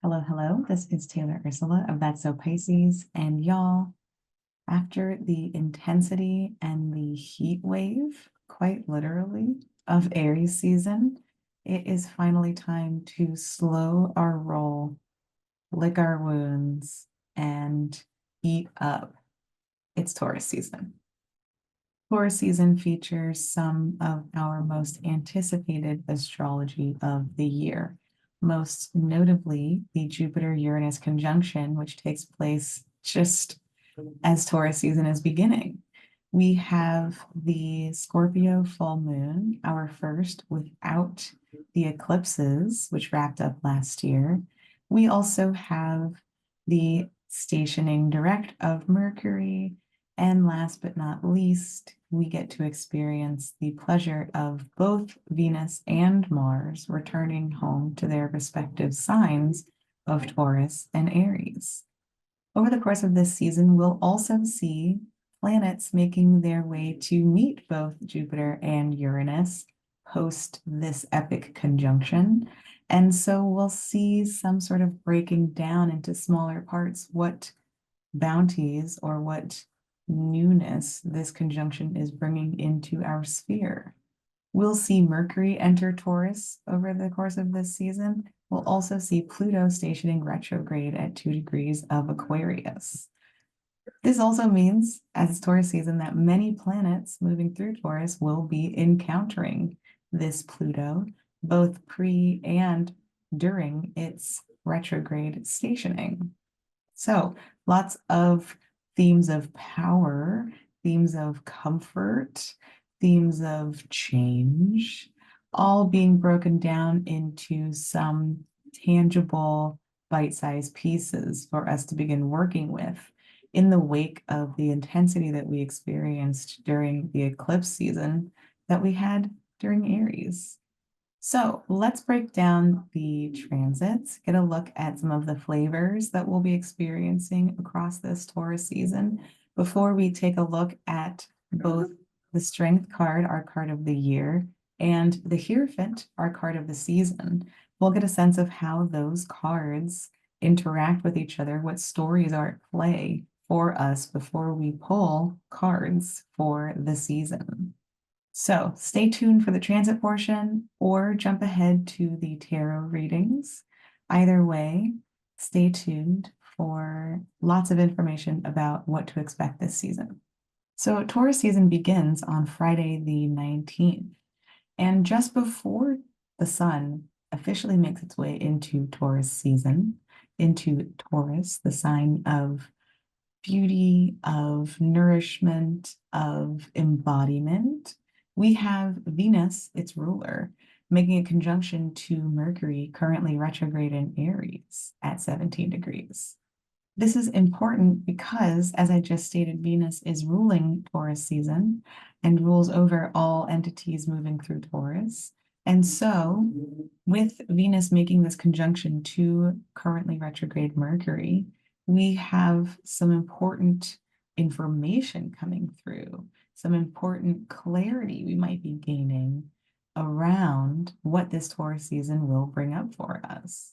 Hello, hello. This is Taylor Ursula of That's So Pisces. And y'all, after the intensity and the heat wave, quite literally, of Aries season, it is finally time to slow our roll, lick our wounds, and eat up. It's Taurus season. Taurus season features some of our most anticipated astrology of the year, most notably the Jupiter-Uranus conjunction, which takes place just as Taurus season is beginning. We have the Scorpio full moon, our first without the eclipses, which wrapped up last year. We also have the stationing direct of Mercury. And last but not least, we get to experience the pleasure of both Venus and Mars returning home to their respective signs of Taurus and Aries. Over the course of this season, we'll also see planets making their way to meet both Jupiter and Uranus post this epic conjunction. And so we'll see some sort of breaking down into smaller parts what bounties or what newness this conjunction is bringing into our sphere. We'll see Mercury enter Taurus over the course of this season. We'll also see Pluto stationing retrograde at 2 degrees of Aquarius. This also means, as it's Taurus season, that many planets moving through Taurus will be encountering this Pluto, both pre and during its retrograde stationing. So lots of themes of power, themes of comfort, themes of change, all being broken down into some tangible bite-sized pieces for us to begin working with in the wake of the intensity that we experienced during the eclipse season that we had during Aries. So let's break down the transits, get a look at some of the flavors that we'll be experiencing across this Taurus season before we take a look at both the Strength card, our card of the year, and the Hierophant, our card of the season. We'll get a sense of how those cards interact with each other, what stories are at play for us before we pull cards for the season. So stay tuned for the transit portion or jump ahead to the tarot readings. Either way, stay tuned for lots of information about what to expect this season. So Taurus season begins on Friday the 19th. And just before the sun officially makes its way into Taurus season, into Taurus, the sign of beauty, of nourishment, of embodiment, we have Venus, its ruler, making a conjunction to Mercury, currently retrograde in Aries at 17 degrees. This is important because, as I just stated, Venus is ruling Taurus season and rules over all entities moving through Taurus. And so, with Venus making this conjunction to currently retrograde Mercury, we have some important information coming through, some important clarity we might be gaining around what this Taurus season will bring up for us.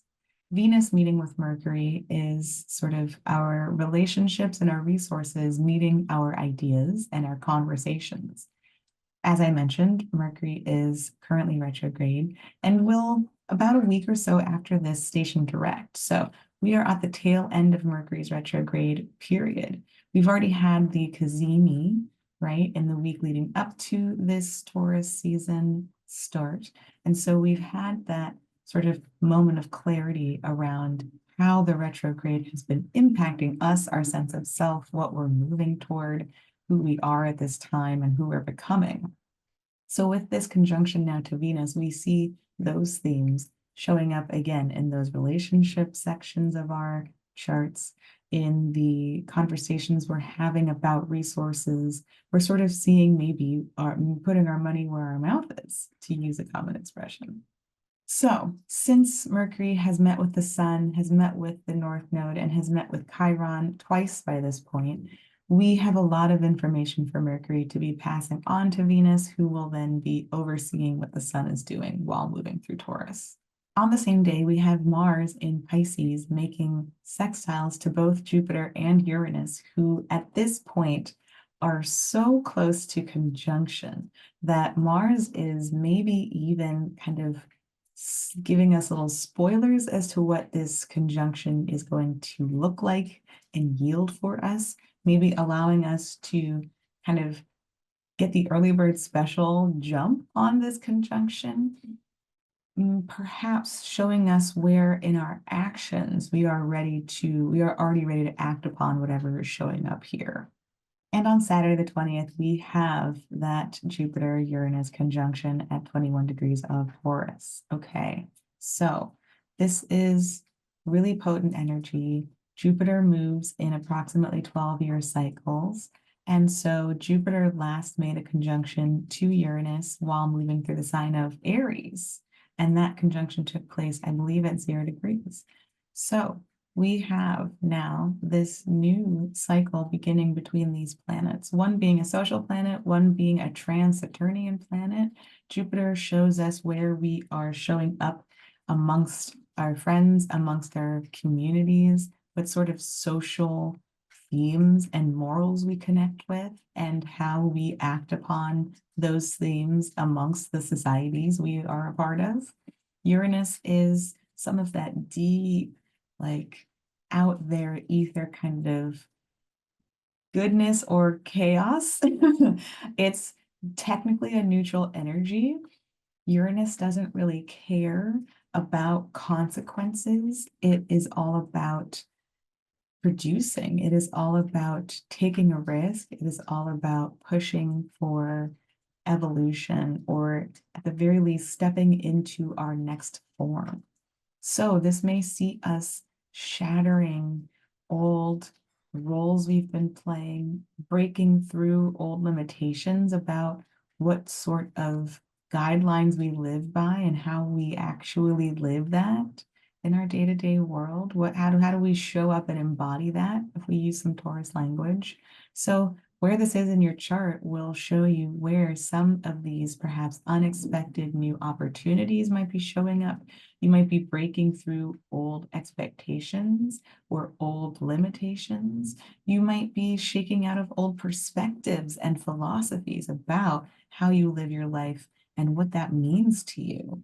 Venus meeting with Mercury is sort of our relationships and our resources meeting our ideas and our conversations. As I mentioned, Mercury is currently retrograde and will, about a week or so after this, station direct. So we are at the tail end of Mercury's retrograde period. We've already had the cazimi, right, in the week leading up to this Taurus season start. And so we've had that sort of moment of clarity around how the retrograde has been impacting us, our sense of self, what we're moving toward, who we are at this time, and who we're becoming. So with this conjunction now to Venus, we see those themes showing up again in those relationship sections of our charts, in the conversations we're having about resources. We're sort of seeing maybe putting our money where our mouth is, to use a common expression. So since Mercury has met with the Sun, has met with the North Node, and has met with Chiron twice by this point, we have a lot of information for Mercury to be passing on to Venus, who will then be overseeing what the Sun is doing while moving through Taurus. On the same day, we have Mars in Pisces making sextiles to both Jupiter and Uranus, who at this point are so close to conjunction that Mars is maybe even kind of giving us little spoilers as to what this conjunction is going to look like and yield for us, maybe allowing us to kind of get the early bird special jump on this conjunction, perhaps showing us where in our actions we are already ready to act upon whatever is showing up here. And on Saturday the 20th, we have that Jupiter-Uranus conjunction at 21 degrees of Taurus. Okay, so this is really potent energy. Jupiter moves in approximately 12-year cycles. And so Jupiter last made a conjunction to Uranus while moving through the sign of Aries. And that conjunction took place, I believe, at 0 degrees. So we have now this new cycle beginning between these planets, one being a social planet, one being a trans-Saturnian planet. Jupiter shows us where we are showing up amongst our friends, amongst our communities, what sort of social themes and morals we connect with, and how we act upon those themes amongst the societies we are a part of. Uranus is some of that deep, like out there ether kind of goodness or chaos. It's technically a neutral energy. Uranus doesn't really care about consequences. It is all about producing. It is all about taking a risk. It is all about pushing for evolution, or at the very least, stepping into our next form. So this may see us shattering old roles we've been playing, breaking through old limitations about what sort of guidelines we live by and how we actually live that in our day-to-day world. How do we show up and embody that if we use some Taurus language? So where this is in your chart will show you where some of these perhaps unexpected new opportunities might be showing up. You might be breaking through old expectations or old limitations. You might be shaking out of old perspectives and philosophies about how you live your life and what that means to you.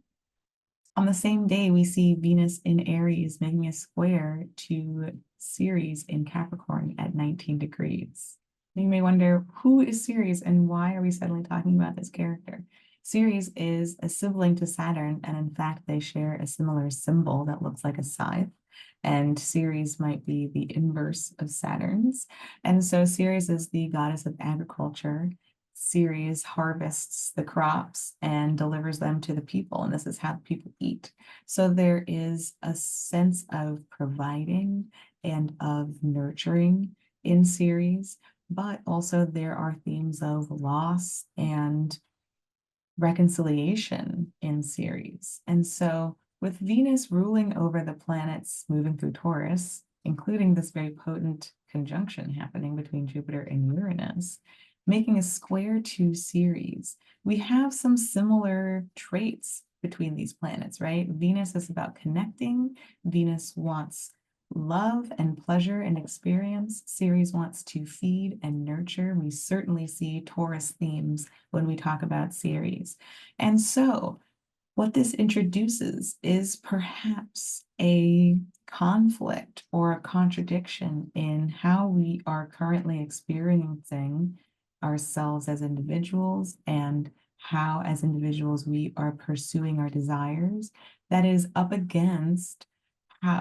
On the same day, we see Venus in Aries making a square to Ceres in Capricorn at 19 degrees. You may wonder, who is Ceres and why are we suddenly talking about this character? Ceres is a sibling to Saturn, and in fact, they share a similar symbol that looks like a scythe. And Ceres might be the inverse of Saturn's. And so Ceres is the goddess of agriculture. Ceres harvests the crops and delivers them to the people, and this is how people eat. So there is a sense of providing and of nurturing in Ceres, but also there are themes of loss and reconciliation in Ceres. And so with Venus ruling over the planets moving through Taurus, including this very potent conjunction happening between Jupiter and Uranus, making a square to Ceres, we have some similar traits between these planets, right? Venus is about connecting. Venus wants love and pleasure and experience. Ceres wants to feed and nurture. We certainly see Taurus themes when we talk about Ceres. And so what this introduces is perhaps a conflict or a contradiction in how we are currently experiencing ourselves as individuals and how as individuals we are pursuing our desires, that is up against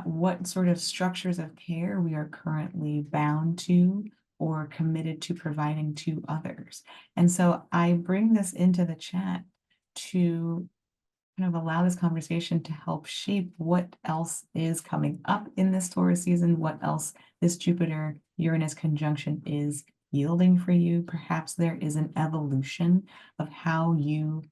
what sort of structures of care we are currently bound to or committed to providing to others. And so I bring this into the chat to kind of allow this conversation to help shape what else is coming up in this Taurus season, what else this Jupiter-Uranus conjunction is yielding for you. Perhaps there is an evolution of how you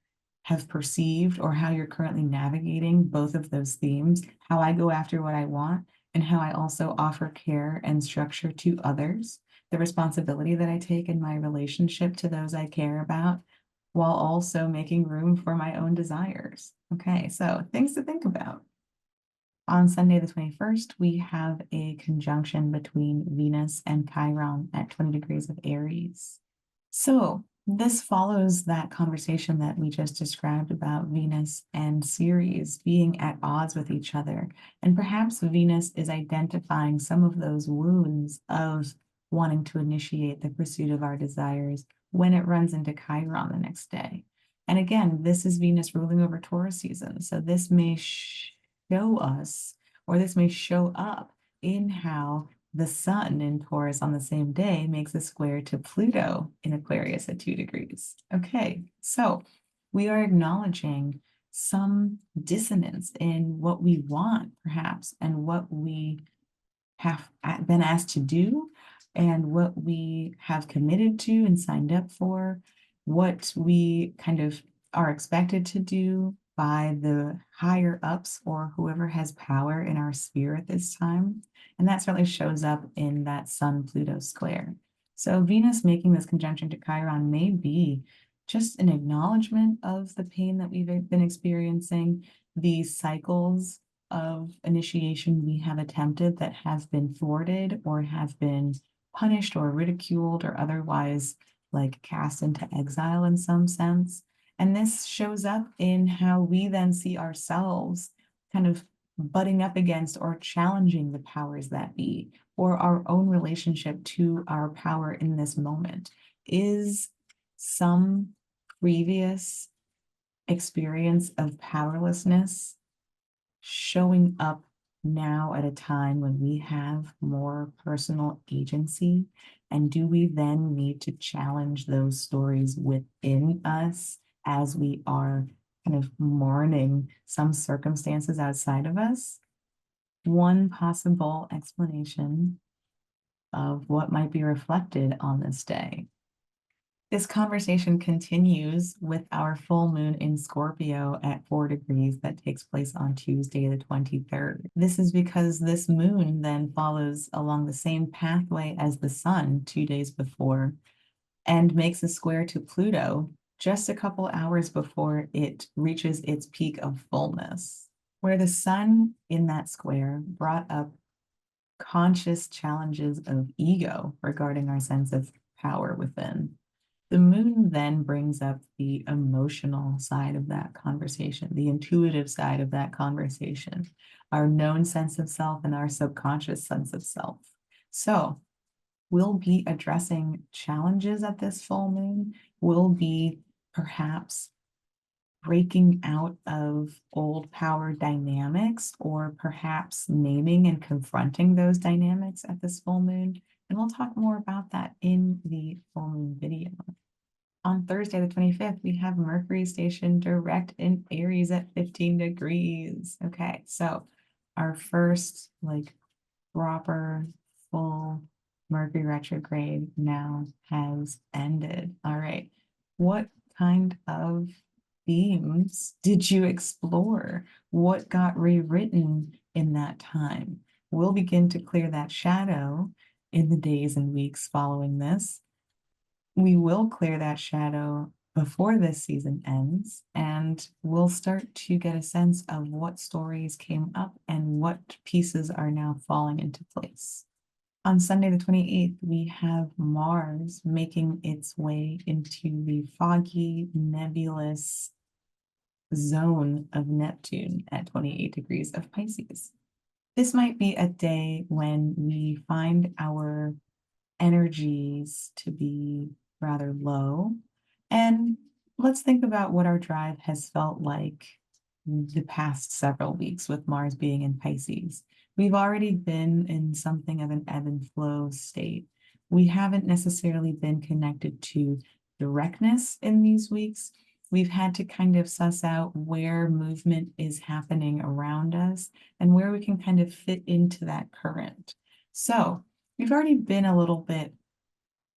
have perceived or how you're currently navigating both of those themes, how I go after what I want and how I also offer care and structure to others, the responsibility that I take in my relationship to those I care about, while also making room for my own desires. Okay, so things to think about. On Sunday, the 21st, we have a conjunction between Venus and Chiron at 20 degrees of Aries. So this follows that conversation that we just described about Venus and Ceres being at odds with each other. And perhaps Venus is identifying some of those wounds of wanting to initiate the pursuit of our desires when it runs into Chiron the next day. And again, this is Venus ruling over Taurus season. So this may show us, or this may show up in how the sun in Taurus on the same day makes a square to Pluto in Aquarius at 2 degrees. Okay, so we are acknowledging some dissonance in what we want, perhaps, and what we have been asked to do, and what we have committed to and signed up for, what we kind of are expected to do by the higher ups or whoever has power in our sphere at this time. And that certainly shows up in that Sun-Pluto square. So Venus making this conjunction to Chiron may be just an acknowledgement of the pain that we've been experiencing, these cycles of initiation we have attempted that have been thwarted or have been punished or ridiculed or otherwise like cast into exile in some sense. And this shows up in how we then see ourselves kind of butting up against or challenging the powers that be, or our own relationship to our power in this moment. Is some previous experience of powerlessness showing up now at a time when we have more personal agency? And do we then need to challenge those stories within us as we are kind of mourning some circumstances outside of us? One possible explanation of what might be reflected on this day. This conversation continues with our full moon in Scorpio at 4 degrees that takes place on Tuesday, the 23rd. This is because this moon then follows along the same pathway as the sun 2 days before and makes a square to Pluto just a couple hours before it reaches its peak of fullness, where the sun in that square brought up conscious challenges of ego regarding our sense of power within. The moon then brings up the emotional side of that conversation, the intuitive side of that conversation, our known sense of self and our subconscious sense of self. So we'll be addressing challenges at this full moon. We'll be perhaps breaking out of old power dynamics, or perhaps naming and confronting those dynamics at this full moon. And we'll talk more about that in the full moon video. On Thursday, the 25th, we have Mercury stationed direct in Aries at 15 degrees. Okay, so our first like proper full Mercury retrograde now has ended. All right, what kind of themes did you explore? What got rewritten in that time? We'll begin to clear that shadow in the days and weeks following this. We will clear that shadow before this season ends, and we'll start to get a sense of what stories came up and what pieces are now falling into place. On Sunday, the 28th, we have Mars making its way into the foggy, nebulous zone of Neptune at 28 degrees of Pisces. This might be a day when we find our energies to be rather low. And let's think about what our drive has felt like the past several weeks with Mars being in Pisces. We've already been in something of an ebb and flow state. We haven't necessarily been connected to directness in these weeks. We've had to kind of suss out where movement is happening around us and where we can kind of fit into that current. So we've already been a little bit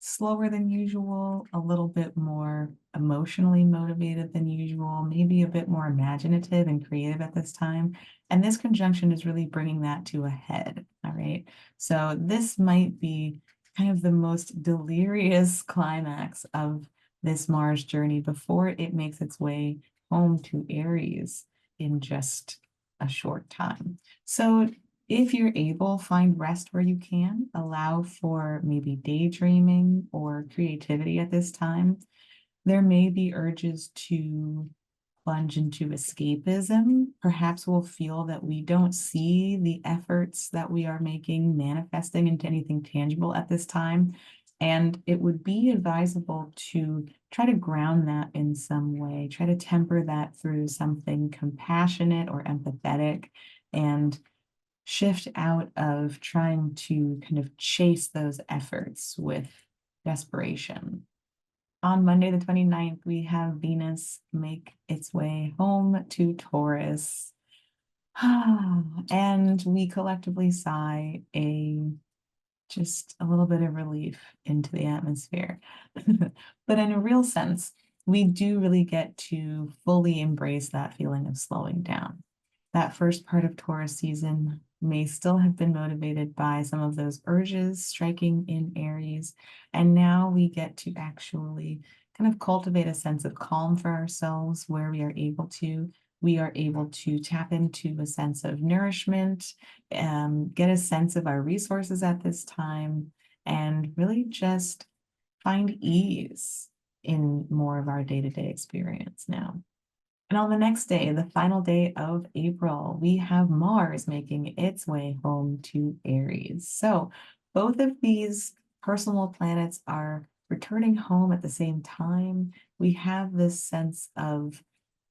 slower than usual, a little bit more emotionally motivated than usual, maybe a bit more imaginative and creative at this time. And this conjunction is really bringing that to a head, all right? So this might be kind of the most delirious climax of this Mars journey before it makes its way home to Aries in just a short time. So if you're able, find rest where you can, allow for maybe daydreaming or creativity at this time. There may be urges to plunge into escapism. Perhaps we'll feel that we don't see the efforts that we are making manifesting into anything tangible at this time. And it would be advisable to try to ground that in some way, try to temper that through something compassionate or empathetic, and shift out of trying to kind of chase those efforts with desperation. On Monday, the 29th, we have Venus make its way home to Taurus. And we collectively sigh just a little bit of relief into the atmosphere. But in a real sense, we do really get to fully embrace that feeling of slowing down. That first part of Taurus season may still have been motivated by some of those urges striking in Aries. And now we get to actually kind of cultivate a sense of calm for ourselves where we are able to. We are able to tap into a sense of nourishment, get a sense of our resources at this time, and really just find ease in more of our day-to-day experience now. And on the next day, the final day of April, we have Mars making its way home to Aries. So both of these personal planets are returning home at the same time. We have this sense of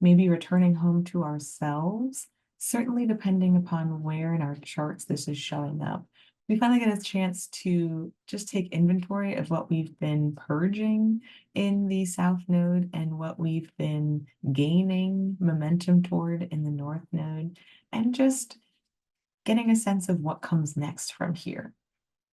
maybe returning home to ourselves, certainly depending upon where in our charts this is showing up. We finally get a chance to just take inventory of what we've been purging in the South Node and what we've been gaining momentum toward in the North Node, and just getting a sense of what comes next from here.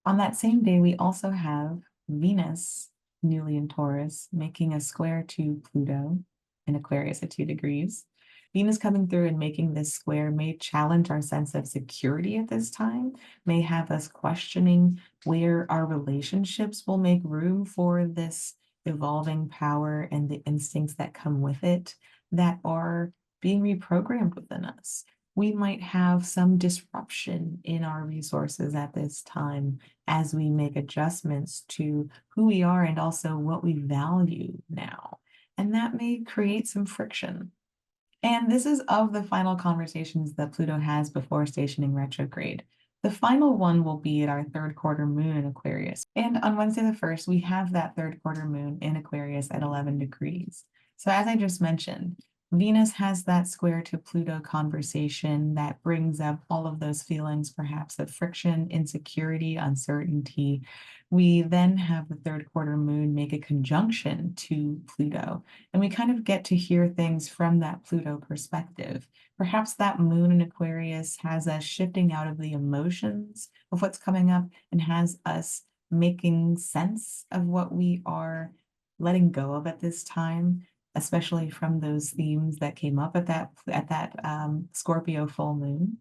On that same day, we also have Venus, newly in Taurus, making a square to Pluto in Aquarius at 2 degrees. Venus coming through and making this square may challenge our sense of security at this time, may have us questioning where our relationships will make room for this evolving power and the instincts that come with it that are being reprogrammed within us. We might have some disruption in our resources at this time as we make adjustments to who we are and also what we value now. And that may create some friction. And this is of the final conversations that Pluto has before stationing retrograde. The final one will be at our third quarter moon in Aquarius. And on Wednesday the 1st, we have that third quarter moon in Aquarius at 11 degrees. So as I just mentioned, Venus has that square to Pluto conversation that brings up all of those feelings, perhaps of friction, insecurity, uncertainty. We then have the third quarter moon make a conjunction to Pluto, and we kind of get to hear things from that Pluto perspective. Perhaps that moon in Aquarius has us shifting out of the emotions of what's coming up and has us making sense of what we are letting go of at this time, especially from those themes that came up at that Scorpio full moon.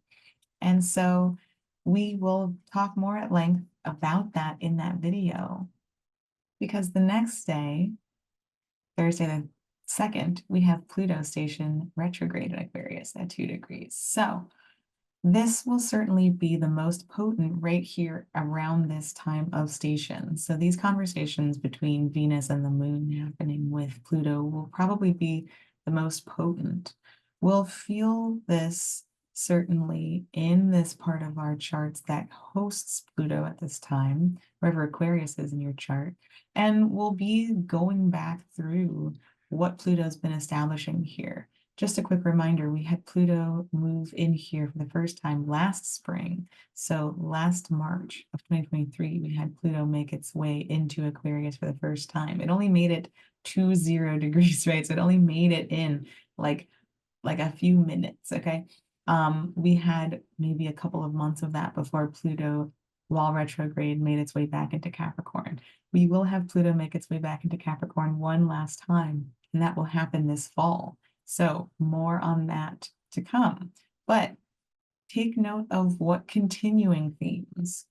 And so we will talk more at length about that in that video, because the next day, Thursday the 2nd, we have Pluto station retrograde in Aquarius at 2 degrees. So this will certainly be the most potent right here around this time of station. So these conversations between Venus and the moon happening with Pluto will probably be the most potent. We'll feel this certainly in this part of our charts that hosts Pluto at this time, wherever Aquarius is in your chart, and we'll be going back through what Pluto's been establishing here. Just a quick reminder, we had Pluto move in here for the first time last spring. So last March of 2023, we had Pluto make its way into Aquarius for the first time. It only made it 20 degrees, right? So it only made it in like a few minutes, okay? We had maybe a couple of months of that before Pluto, while retrograde, made its way back into Capricorn. We will have Pluto make its way back into Capricorn one last time, and that will happen this fall. So more on that to come. But take note of what continuing themes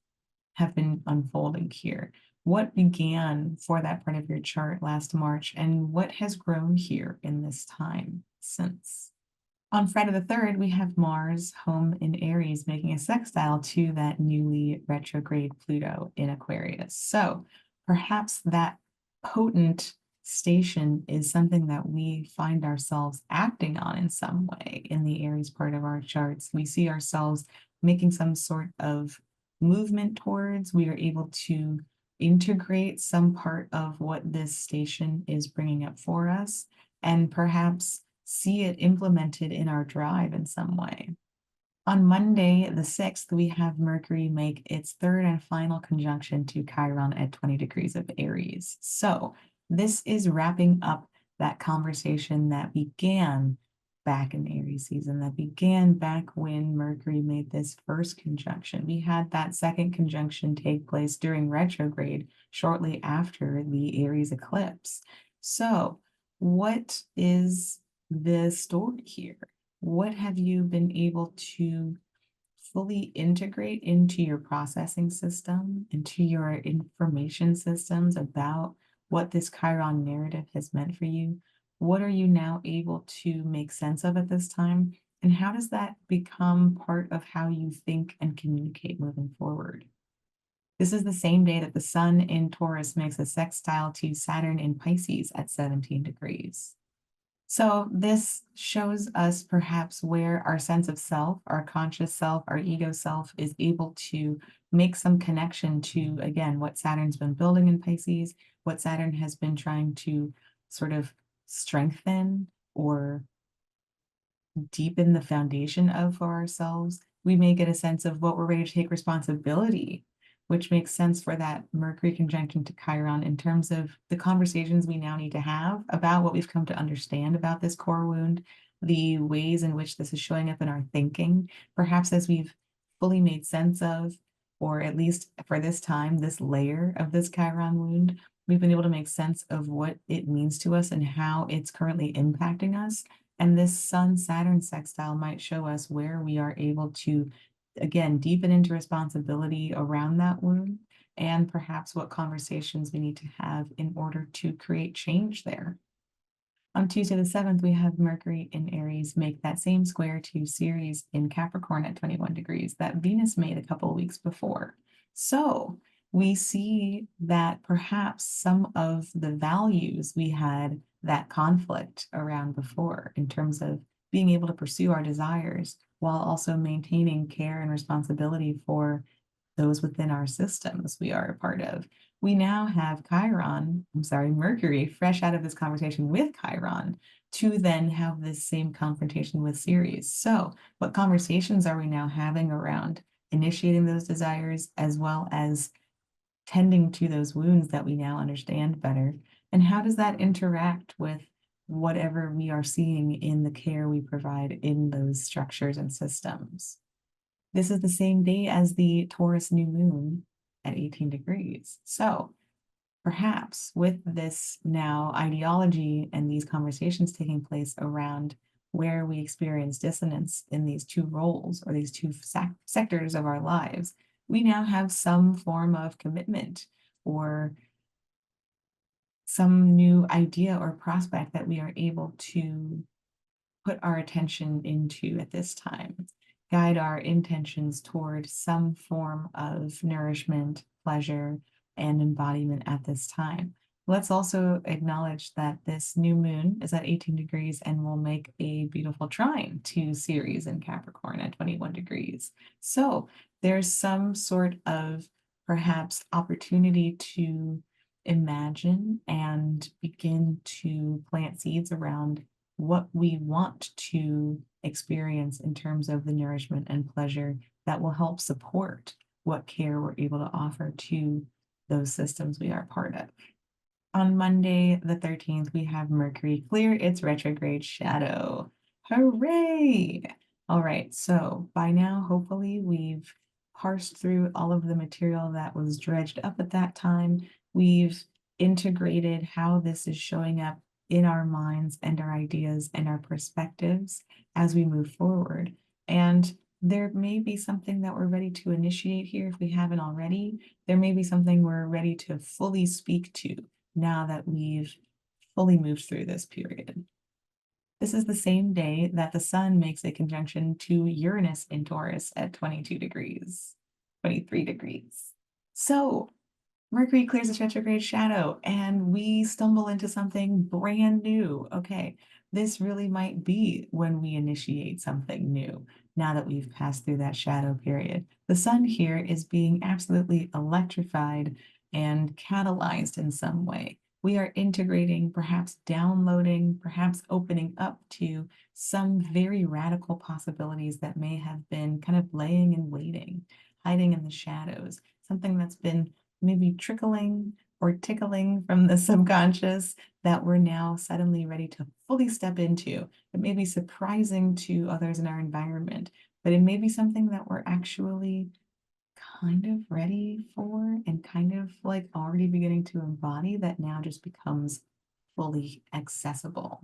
have been unfolding here. What began for that part of your chart last March, and what has grown here in this time since? On Friday the 3rd, we have Mars home in Aries making a sextile to that newly retrograde Pluto in Aquarius. So perhaps that potent station is something that we find ourselves acting on in some way in the Aries part of our charts. We see ourselves making some sort of movement towards. We are able to integrate some part of what this station is bringing up for us, and perhaps see it implemented in our drive in some way. On Monday, the 6th, we have Mercury make its third and final conjunction to Chiron at 20 degrees of Aries. So this is wrapping up that conversation that began back in Aries season, that began back when Mercury made this first conjunction. We had that second conjunction take place during retrograde shortly after the Aries eclipse. So what is the story here? What have you been able to fully integrate into your processing system, into your information systems about what this Chiron narrative has meant for you? What are you now able to make sense of at this time? And how does that become part of how you think and communicate moving forward? This is the same day that the Sun in Taurus makes a sextile to Saturn in Pisces at 17 degrees. So this shows us perhaps where our sense of self, our conscious self, our ego self is able to make some connection to, again, what Saturn's been building in Pisces, what Saturn has been trying to sort of strengthen or deepen the foundation of for ourselves. We may get a sense of what we're ready to take responsibility, which makes sense for that Mercury conjunction to Chiron in terms of the conversations we now need to have about what we've come to understand about this core wound, the ways in which this is showing up in our thinking, perhaps as we've fully made sense of, or at least for this time, this layer of this Chiron wound, we've been able to make sense of what it means to us and how it's currently impacting us. And this Sun-Saturn sextile might show us where we are able to, again, deepen into responsibility around that wound, and perhaps what conversations we need to have in order to create change there. On Tuesday the 7th, we have Mercury in Aries make that same square to Ceres in Capricorn at 21 degrees that Venus made a couple of weeks before. So we see that perhaps some of the values we had that conflict around before in terms of being able to pursue our desires while also maintaining care and responsibility for those within our systems we are a part of. We now have Mercury, fresh out of this conversation with Chiron, to then have this same confrontation with Ceres. So what conversations are we now having around initiating those desires, as well as tending to those wounds that we now understand better? And how does that interact with whatever we are seeing in the care we provide in those structures and systems? This is the same day as the Taurus new moon at 18 degrees. So perhaps with this now ideology and these conversations taking place around where we experience dissonance in these two roles or these two sectors of our lives, we now have some form of commitment or some new idea or prospect that we are able to put our attention into at this time, guide our intentions toward some form of nourishment, pleasure, and embodiment at this time. Let's also acknowledge that this new moon is at 18 degrees and will make a beautiful trine to Ceres in Capricorn at 21 degrees. So there's some sort of perhaps opportunity to imagine and begin to plant seeds around what we want to experience in terms of the nourishment and pleasure that will help support what care we're able to offer to those systems we are part of. On Monday, the 13th, we have Mercury clear its retrograde shadow. Hooray! All right, so by now, hopefully, we've parsed through all of the material that was dredged up at that time. We've integrated how this is showing up in our minds and our ideas and our perspectives as we move forward. And there may be something that we're ready to initiate here if we haven't already. There may be something we're ready to fully speak to now that we've fully moved through this period. This is the same day that the sun makes a conjunction to Uranus in Taurus at 22 degrees, 23 degrees. So Mercury clears its retrograde shadow and we stumble into something brand new. Okay, this really might be when we initiate something new now that we've passed through that shadow period. The sun here is being absolutely electrified and catalyzed in some way. We are integrating, perhaps downloading, perhaps opening up to some very radical possibilities that may have been kind of laying in waiting, hiding in the shadows, something that's been maybe trickling or tickling from the subconscious that we're now suddenly ready to fully step into. It may be surprising to others in our environment, but it may be something that we're actually kind of ready for and kind of like already beginning to embody that now just becomes fully accessible.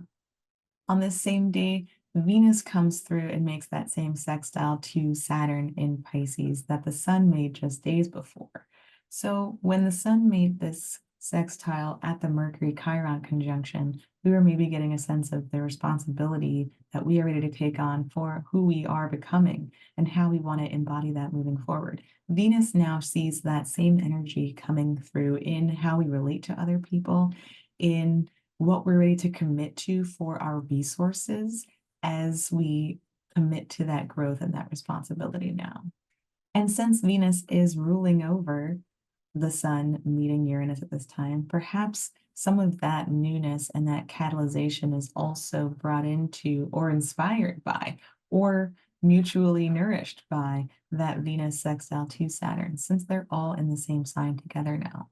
On this same day, Venus comes through and makes that same sextile to Saturn in Pisces that the sun made just days before. So when the sun made this sextile at the Mercury Chiron conjunction, we were maybe getting a sense of the responsibility that we are ready to take on for who we are becoming and how we want to embody that moving forward. Venus now sees that same energy coming through in how we relate to other people, in what we're ready to commit to for our resources as we commit to that growth and that responsibility now. And since Venus is ruling over the sun meeting Uranus at this time, perhaps some of that newness and that catalyzation is also brought into or inspired by or mutually nourished by that Venus sextile to Saturn, since they're all in the same sign together now.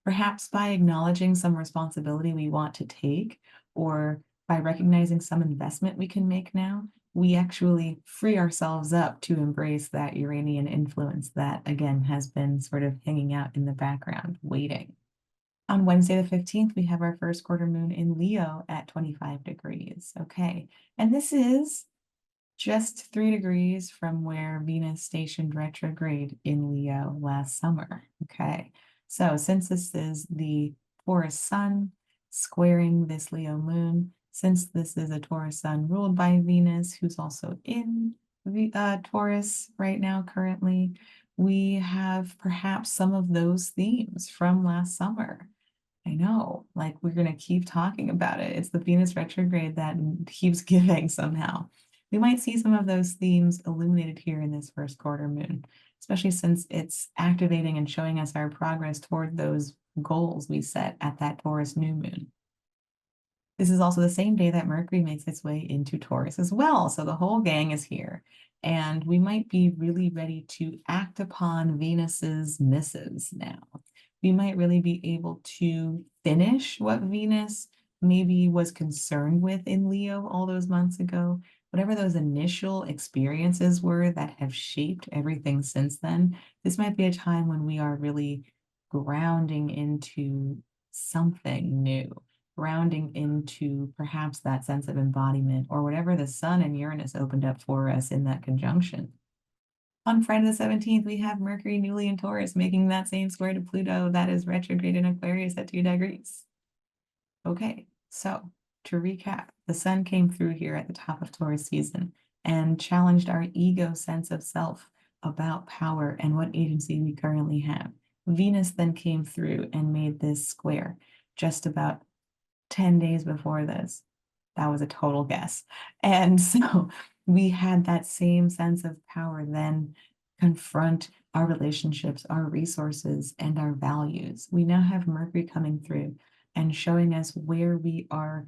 Perhaps by acknowledging some responsibility we want to take, or by recognizing some investment we can make now, we actually free ourselves up to embrace that Uranian influence that, again, has been sort of hanging out in the background, waiting. On Wednesday the 15th, we have our first quarter moon in Leo at 25 degrees. Okay, and this is just 3 degrees from where Venus stationed retrograde in Leo last summer. Okay, so since this is the Taurus sun squaring this Leo moon, since this is a Taurus sun ruled by Venus, who's also in the Taurus right now currently, we have perhaps some of those themes from last summer. I know, like we're going to keep talking about it. It's the Venus retrograde that keeps giving somehow. We might see some of those themes illuminated here in this first quarter moon, especially since it's activating and showing us our progress toward those goals we set at that Taurus new moon. This is also the same day that Mercury makes its way into Taurus as well. So the whole gang is here. And we might be really ready to act upon Venus's missives now. We might really be able to finish what Venus maybe was concerned with in Leo all those months ago. Whatever those initial experiences were that have shaped everything since then, this might be a time when we are really grounding into something new, grounding into perhaps that sense of embodiment or whatever the sun and Uranus opened up for us in that conjunction. On Friday the 17th, we have Mercury newly in Taurus, making that same square to Pluto that is retrograde in Aquarius at 2 degrees. Okay, so to recap, the sun came through here at the top of Taurus season and challenged our ego sense of self about power and what agency we currently have. Venus then came through and made this square just about 10 days before this. That was a total guess. And so we had that same sense of power then confront our relationships, our resources, and our values. We now have Mercury coming through and showing us where we are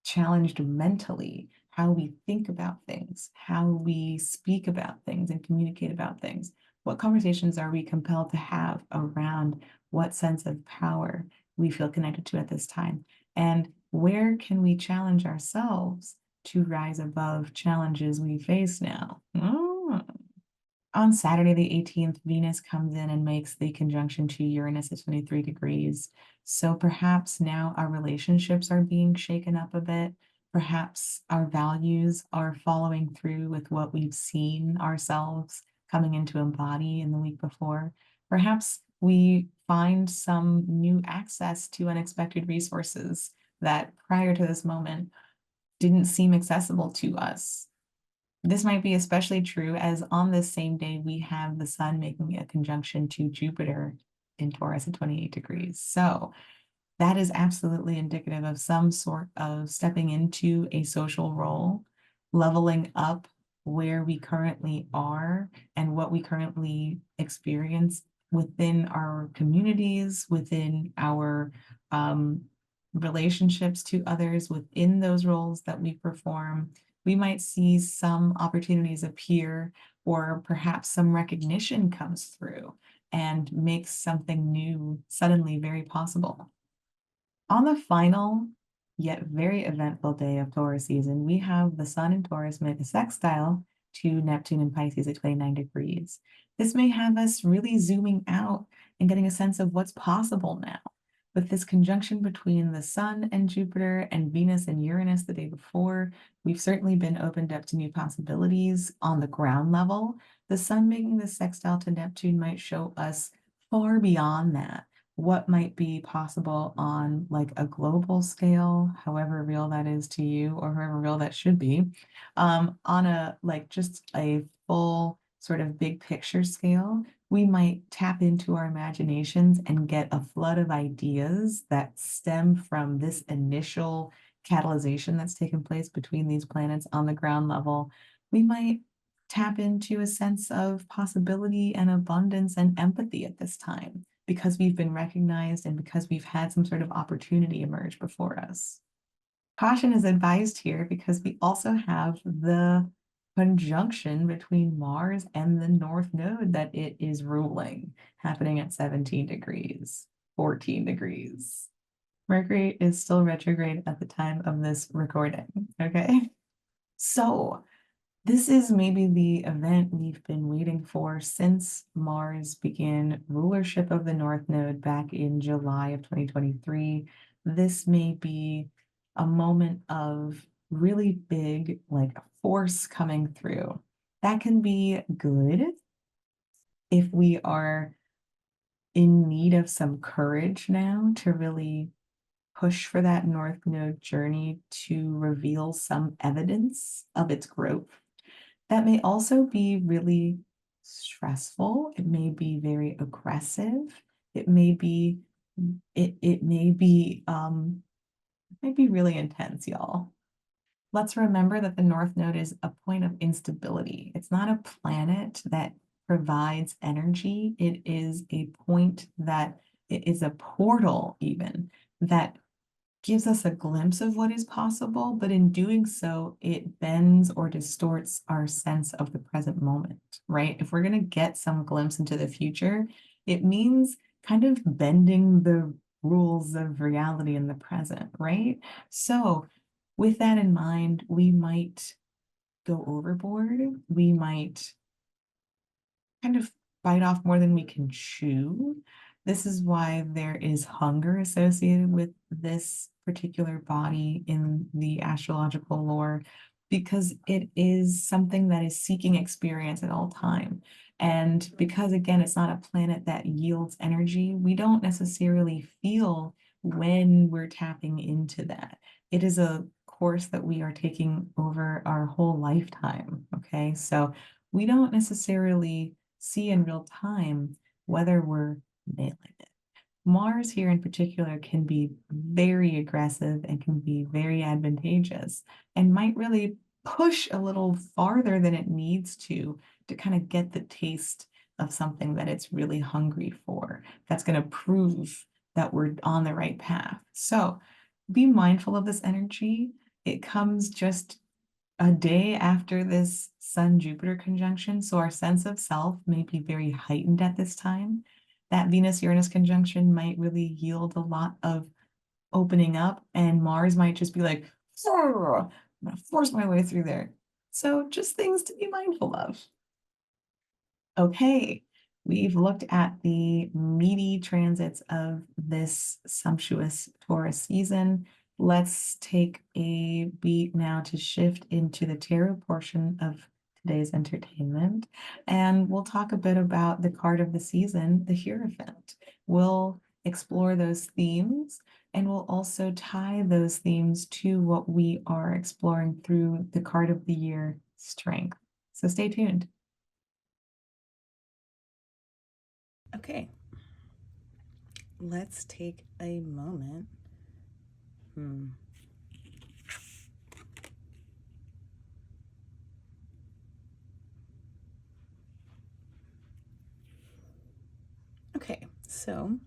challenged mentally, how we think about things, how we speak about things and communicate about things. What conversations are we compelled to have around what sense of power we feel connected to at this time? And where can we challenge ourselves to rise above challenges we face now? On Saturday, the 18th, Venus comes in and makes the conjunction to Uranus at 23 degrees. So perhaps now our relationships are being shaken up a bit. Perhaps our values are following through with what we've seen ourselves coming into embody in the week before. Perhaps we find some new access to unexpected resources that prior to this moment didn't seem accessible to us. This might be especially true as on this same day, we have the sun making a conjunction to Jupiter in Taurus at 28 degrees. So that is absolutely indicative of some sort of stepping into a social role, leveling up where we currently are and what we currently experience within our communities, within our relationships to others, within those roles that we perform. We might see some opportunities appear, or perhaps some recognition comes through and makes something new suddenly very possible. On the final, yet very eventful day of Taurus season, we have the sun in Taurus make a sextile to Neptune in Pisces at 29 degrees. This may have us really zooming out and getting a sense of what's possible now. With this conjunction between the sun and Jupiter and Venus and Uranus the day before, we've certainly been opened up to new possibilities on the ground level. The sun making this sextile to Neptune might show us far beyond that, what might be possible on like a global scale, however real that is to you, or however real that should be, on a like just a full sort of big picture scale. We might tap into our imaginations and get a flood of ideas that stem from this initial catalyzation that's taken place between these planets on the ground level. We might tap into a sense of possibility and abundance and empathy at this time, because we've been recognized and because we've had some sort of opportunity emerge before us. Caution is advised here because we also have the conjunction between Mars and the North Node that it is ruling, happening at 17 degrees, 14 degrees. Mercury is still retrograde at the time of this recording, okay? So this is maybe the event we've been waiting for since Mars began rulership of the North Node back in July of 2023. This may be a moment of really big, like, force coming through. That can be good if we are in need of some courage now to really push for that North Node journey to reveal some evidence of its growth. That may also be really stressful. It may be very aggressive. It may be really intense, y'all. Let's remember that the North Node is a point of instability. It's not a planet that provides energy. It is a point that it is a portal even that gives us a glimpse of what is possible, but in doing so, it bends or distorts our sense of the present moment, right? If we're going to get some glimpse into the future, it means kind of bending the rules of reality in the present, right? So with that in mind, we might go overboard. We might kind of bite off more than we can chew. This is why there is hunger associated with this particular body in the astrological lore, because it is something that is seeking experience at all time. And because, again, it's not a planet that yields energy, we don't necessarily feel when we're tapping into that. It is a course that we are taking over our whole lifetime, okay? So we don't necessarily see in real time whether we're nailing it. Mars here in particular can be very aggressive and can be very advantageous and might really push a little farther than it needs to kind of get the taste of something that it's really hungry for. That's going to prove that we're on the right path. So be mindful of this energy. It comes just a day after this Sun-Jupiter conjunction, so our sense of self may be very heightened at this time. That Venus-Uranus conjunction might really yield a lot of opening up, and Mars might just be like, I'm gonna force my way through there. So just things to be mindful of. Okay, we've looked at the meaty transits of this sumptuous Taurus season. Let's take a beat now to shift into the tarot portion of today's entertainment. And we'll talk a bit about the card of the season, the Hierophant. We'll explore those themes, and we'll also tie those themes to what we are exploring through the card of the year, Strength. So stay tuned. Okay, let's take a moment. Okay, so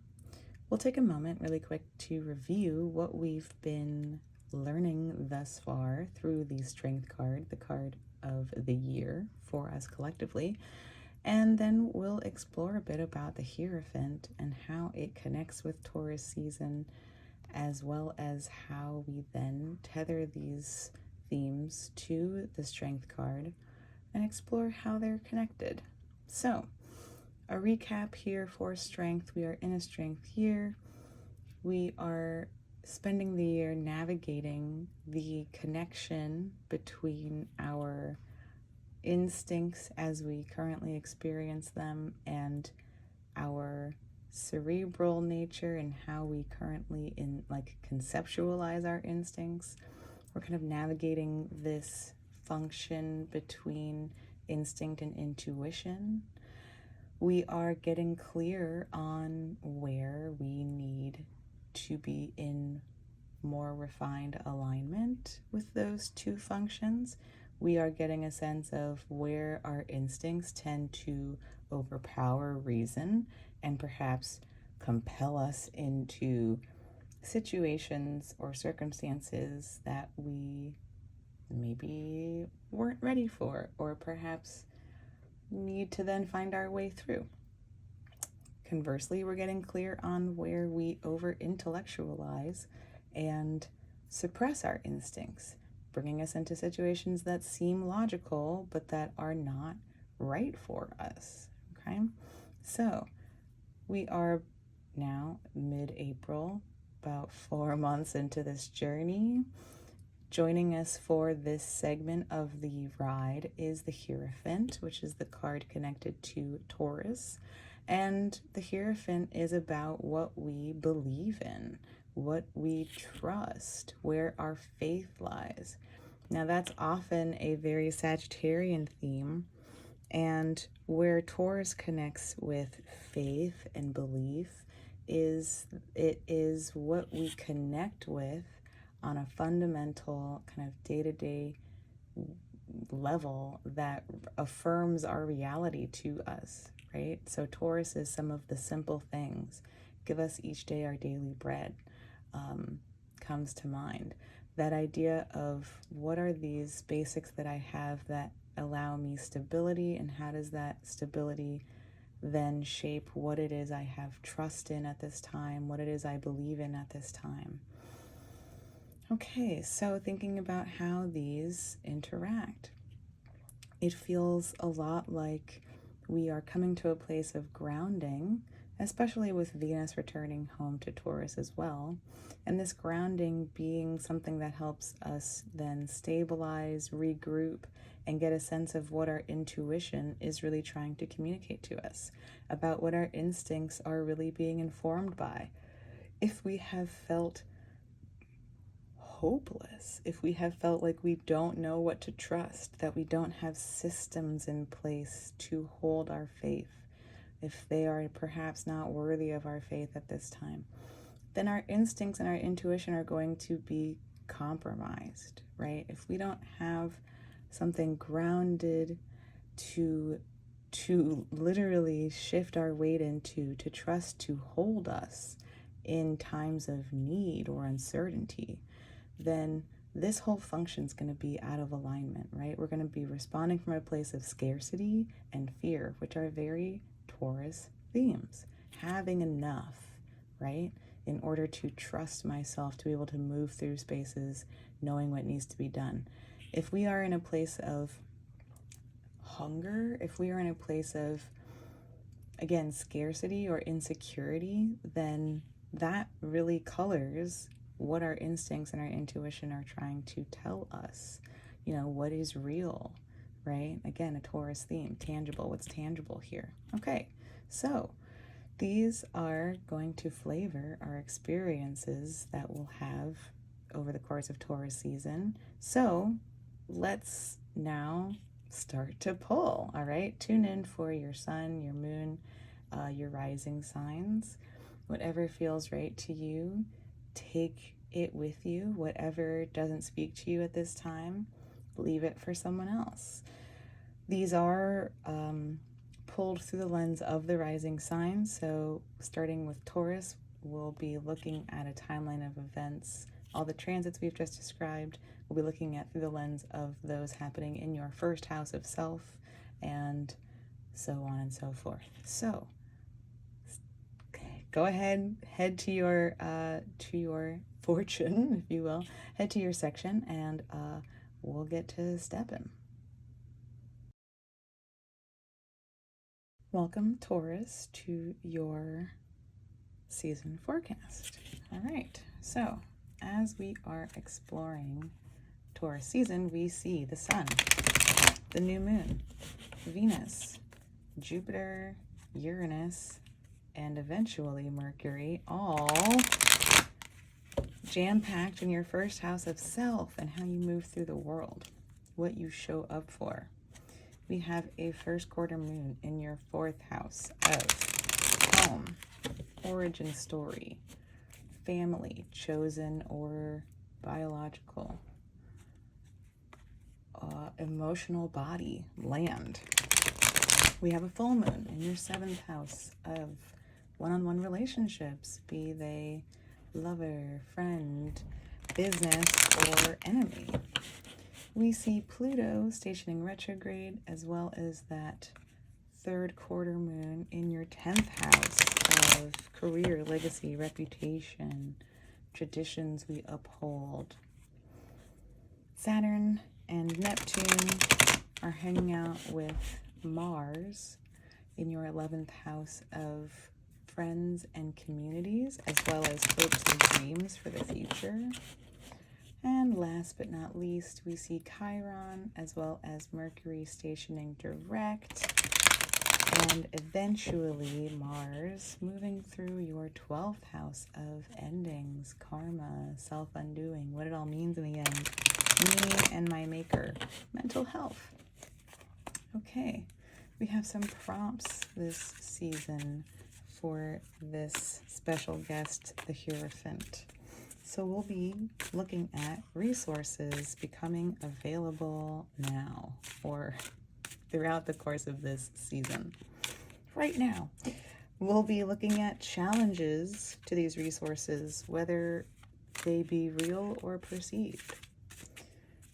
we'll take a moment really quick to review what we've been learning thus far through the Strength card, the card of the year for us collectively. And then we'll explore a bit about the Hierophant and how it connects with Taurus season, as well as how we then tether these themes to the Strength card and explore how they're connected. So, a recap here for Strength. We are in a Strength year. We are spending the year navigating the connection between our instincts as we currently experience them and our cerebral nature and how we currently conceptualize our instincts. We're kind of navigating this function between instinct and intuition. We are getting clear on where we need to be in more refined alignment with those two functions. We are getting a sense of where our instincts tend to overpower reason and perhaps compel us into situations or circumstances that we maybe weren't ready for, or perhaps need to then find our way through. Conversely, we're getting clear on where we over-intellectualize and suppress our instincts, bringing us into situations that seem logical but that are not right for us. Okay, so we are now mid-April, about 4 months into this journey. Joining us for this segment of the ride is the Hierophant, which is the card connected to Taurus. And the Hierophant is about what we believe in, what we trust, where our faith lies. Now, that's often a very Sagittarian theme, and where Taurus connects with faith and belief is what we connect with on a fundamental kind of day-to-day level that affirms our reality to us, right? So Taurus is some of the simple things. Give us each day our daily bread comes to mind. That idea of what are these basics that I have that allow me stability, and how does that stability then shape what it is I have trust in at this time, what it is I believe in at this time. Okay, so thinking about how these interact, it feels a lot like we are coming to a place of grounding, especially with Venus returning home to Taurus as well. And this grounding being something that helps us then stabilize, regroup, and get a sense of what our intuition is really trying to communicate to us, about what our instincts are really being informed by. If we have felt hopeless, if we have felt like we don't know what to trust, that we don't have systems in place to hold our faith, if they are perhaps not worthy of our faith at this time, then our instincts and our intuition are going to be compromised, right? If we don't have something grounded to literally shift our weight into, to trust to hold us in times of need or uncertainty, then this whole function is going to be out of alignment, right? We're going to be responding from a place of scarcity and fear, which are very Taurus themes. Having enough, right? In order to trust myself to be able to move through spaces, knowing what needs to be done. If we are in a place of hunger, if we are in a place of, again, scarcity or insecurity, then that really colors what our instincts and our intuition are trying to tell us. You know, what is real, right? Again, a Taurus theme, tangible. What's tangible here? Okay, so These are going to flavor our experiences that we'll have over the course of Taurus season. So let's now start to pull, all right? Tune in for your sun, your moon, your rising signs. Whatever feels right to you, take it with you. Whatever doesn't speak to you at this time, leave it for someone else. These are pulled through the lens of the rising sign. So starting with Taurus, we'll be looking at a timeline of events. All the transits we've just described, we'll be looking at through the lens of those happening in your first house of self, and so on and so forth. So go ahead, head to your fortune, if you will, head to your section, and we'll get to stepping. Welcome, Taurus, to your season forecast. All right, so as we are exploring Taurus season, we see the sun, the new moon, Venus, Jupiter, Uranus, and eventually Mercury, all jam-packed in your first house of self and how you move through the world, what you show up for. We have a first quarter moon in your fourth house of home, origin story, family, chosen or biological, emotional body, land. We have a full moon in your seventh house of one-on-one relationships, be they lover, friend, business, or enemy. We see Pluto stationing retrograde, as well as that third quarter moon in your 10th house of career, legacy, reputation, traditions we uphold. Saturn and Neptune are hanging out with Mars in your 11th house of friends and communities, as well as hopes and dreams for the future. And last but not least, we see Chiron as well as Mercury stationing direct, and eventually Mars moving through your 12th house of endings, karma, self-undoing, what it all means in the end, me and my maker, mental health. Okay, we have some prompts this season for this special guest, the Hierophant. So we'll be looking at resources becoming available now or throughout the course of this season. Right now, we'll be looking at challenges to these resources, whether they be real or perceived.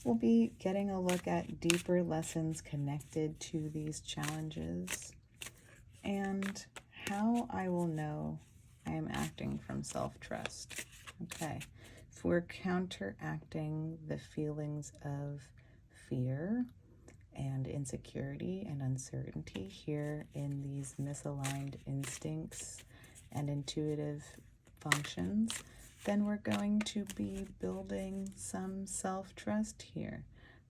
We'll be getting a look at deeper lessons connected to these challenges and how I will know I am acting from self-trust. Okay, if we're counteracting the feelings of fear and insecurity and uncertainty here in these misaligned instincts and intuitive functions, then we're going to be building some self-trust here,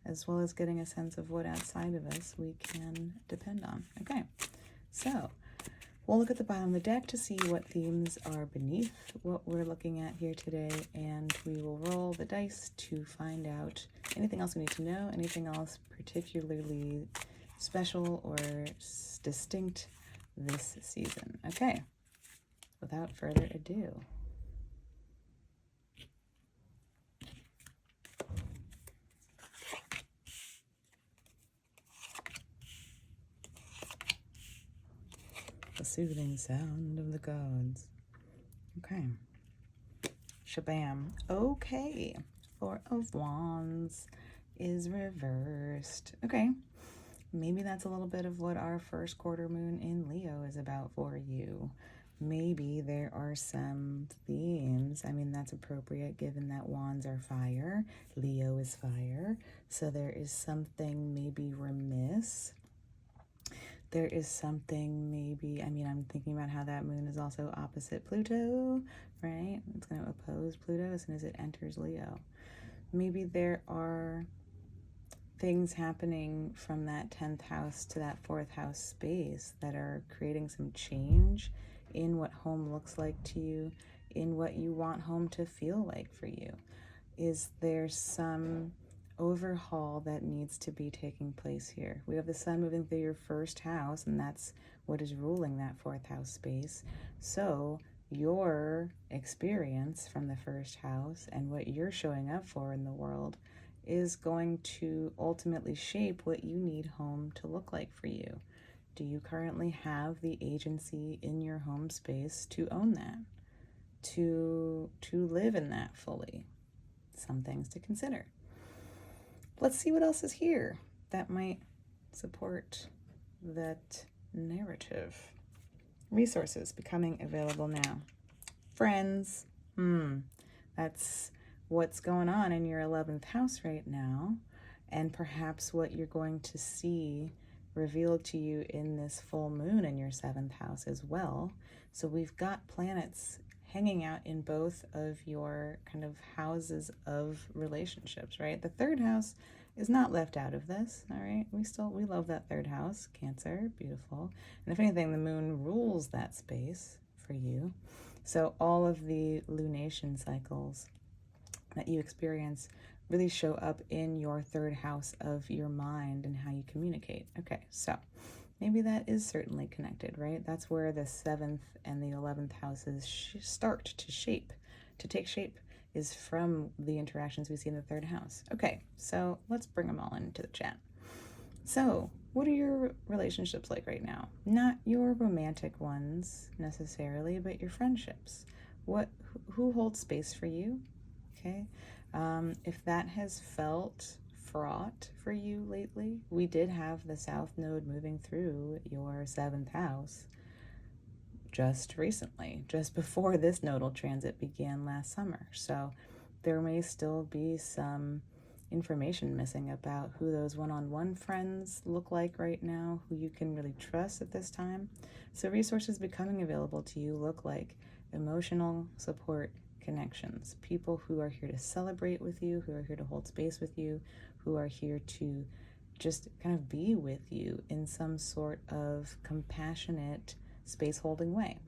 as well as getting a sense of what outside of us we can depend on. Okay, so we'll look at the bottom of the deck to see what themes are beneath what we're looking at here today, and we will roll the dice to find out anything else we need to know, anything else particularly special or distinct this season. Okay, without further ado. The soothing sound of the gods. Okay. Shabam. Okay. Four of Wands is reversed. Okay. Maybe that's a little bit of what our first quarter moon in Leo is about for you. Maybe there are some themes. I mean, that's appropriate given that Wands are fire. Leo is fire. So there is something maybe remiss. There is something maybe, I mean, I'm thinking about how that moon is also opposite Pluto, right? It's going to oppose Pluto as soon as it enters Leo. Maybe there are things happening from that 10th house to that 4th house space that are creating some change in what home looks like to you, in what you want home to feel like for you. Is there some overhaul that needs to be taking place here? We have the sun moving through your first house, and that's what is ruling that fourth house space. So your experience from the first house and what you're showing up for in the world is going to ultimately shape what you need home to look like for you. Do you currently have the agency in your home space to own that, to live in that fully? Some things to consider. Let's see what else is here that might support that narrative. Resources becoming available now. Friends, that's what's going on in your 11th house right now, and perhaps what you're going to see revealed to you in this full moon in your 7th house as well. So we've got planets hanging out in both of your kind of houses of relationships, right? The 3rd house is not left out of this, all right? We love that 3rd house, Cancer, beautiful. And if anything, the moon rules that space for you. So all of the lunation cycles that you experience really show up in your 3rd house of your mind and how you communicate. Okay, so maybe that is certainly connected, right? That's where the 7th and the 11th houses start to take shape, is from the interactions we see in the 3rd house. Okay, so let's bring them all into the chat. So what are your relationships like right now? Not your romantic ones necessarily, but your friendships. Who holds space for you? Okay, if that has felt fraught for you lately, we did have the South Node moving through your 7th house just recently, just before this nodal transit began last summer. So there may still be some information missing about who those one-on-one friends look like right now, who you can really trust at this time. So resources becoming available to you look like emotional support connections, people who are here to celebrate with you, who are here to hold space with you, who are here to just kind of be with you in some sort of compassionate, space-holding way.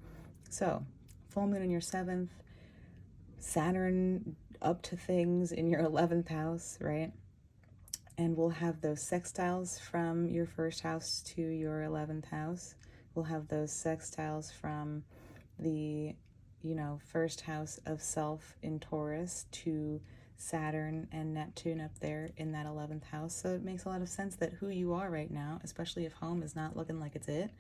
So full moon in your 7th, Saturn up to things in your 11th house, right? And we'll have those sextiles from your 1st house to your 11th house. We'll have those sextiles from the 1st house of self in Taurus to Saturn and Neptune up there in that 11th house. So it makes a lot of sense that who you are right now, especially if home is not looking like it's it,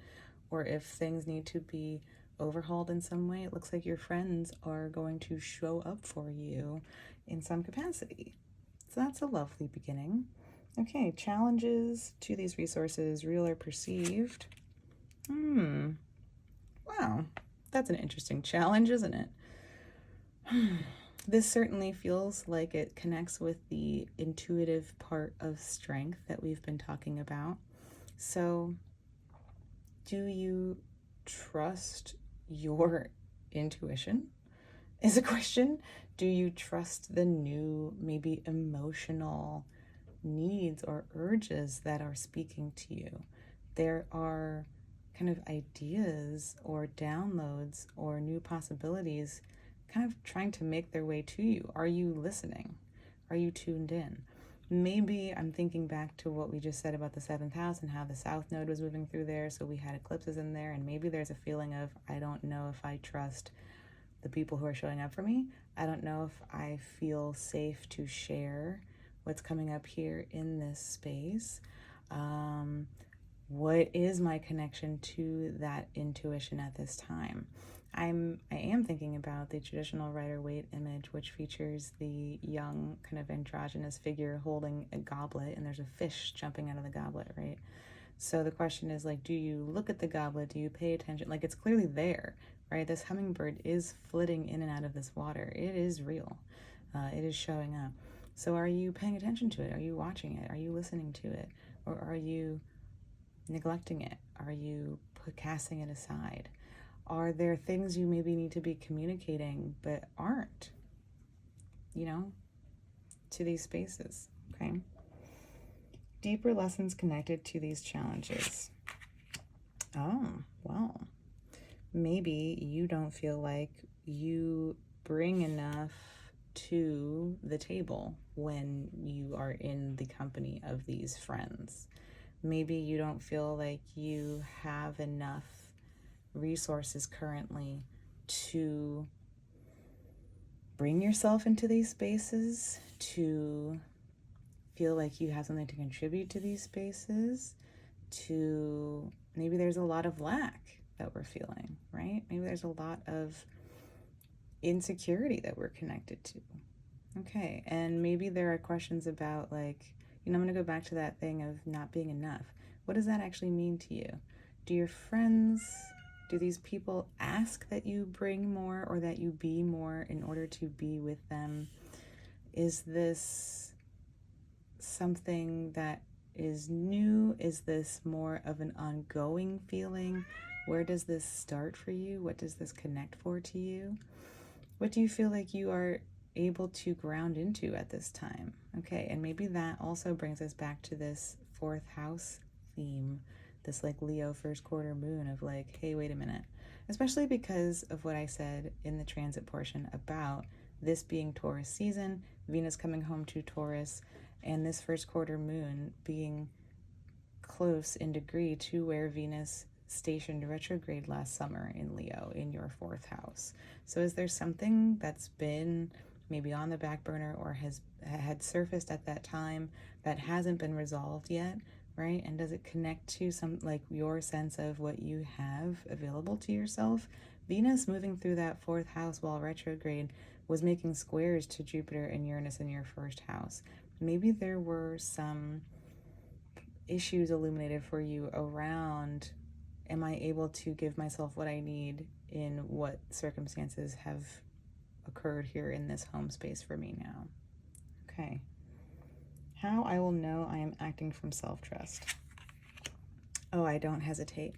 or if things need to be overhauled in some way, it looks like your friends are going to show up for you in some capacity. So that's a lovely beginning. Okay, challenges to these resources, real or perceived. Wow, that's an interesting challenge, isn't it? This certainly feels like it connects with the intuitive part of strength that we've been talking about. So do you trust your intuition is a question. Do you trust the new, maybe emotional needs or urges that are speaking to you? There are kind of ideas or downloads or new possibilities kind of trying to make their way to you. Are you listening? Are you tuned in? Maybe I'm thinking back to what we just said about the 7th house and how the South Node was moving through there, so we had eclipses in there, and maybe there's a feeling of, I don't know if I trust the people who are showing up for me. I don't know if I feel safe to share what's coming up here in this space. What is my connection to that intuition at this time? I am thinking about the traditional Rider-Waite image, which features the young kind of androgynous figure holding a goblet, and there's a fish jumping out of the goblet, right? So the question is, like, do you look at the goblet? Do you pay attention? Like, it's clearly there, right? This hummingbird is flitting in and out of this water. It is real. It is showing up. So are you paying attention to it? Are you watching it? Are you listening to it? Or are you neglecting it? Are you casting it aside? Are there things you maybe need to be communicating but aren't, to these spaces, okay? Deeper lessons connected to these challenges. Oh, well, maybe you don't feel like you bring enough to the table when you are in the company of these friends. Maybe you don't feel like you have enough resources currently to bring yourself into these spaces, to feel like you have something to contribute to these spaces, to maybe there's a lot of lack that we're feeling, right? Maybe there's a lot of insecurity that we're connected to. Okay, and maybe there are questions about, like, I'm going to go back to that thing of not being enough. What does that actually mean to you? Do your friends, do these people ask that you bring more or that you be more in order to be with them? Is this something that is new? Is this more of an ongoing feeling? Where does this start for you? What does this connect for to you? What do you feel like you are able to ground into at this time? Okay, and maybe that also brings us back to this 4th house theme, this like Leo first quarter moon of like, hey, wait a minute. Especially because of what I said in the transit portion about this being Taurus season, Venus coming home to Taurus, and this first quarter moon being close in degree to where Venus stationed retrograde last summer in Leo in your 4th house. So is there something that's been maybe on the back burner or had surfaced at that time that hasn't been resolved yet, right? And does it connect to some like your sense of what you have available to yourself? Venus moving through that 4th house while retrograde was making squares to Jupiter and Uranus in your 1st house. Maybe there were some issues illuminated for you around, am I able to give myself what I need in what circumstances have occurred here in this home space for me now? Okay. How I will know I am acting from self-trust. Oh, I don't hesitate.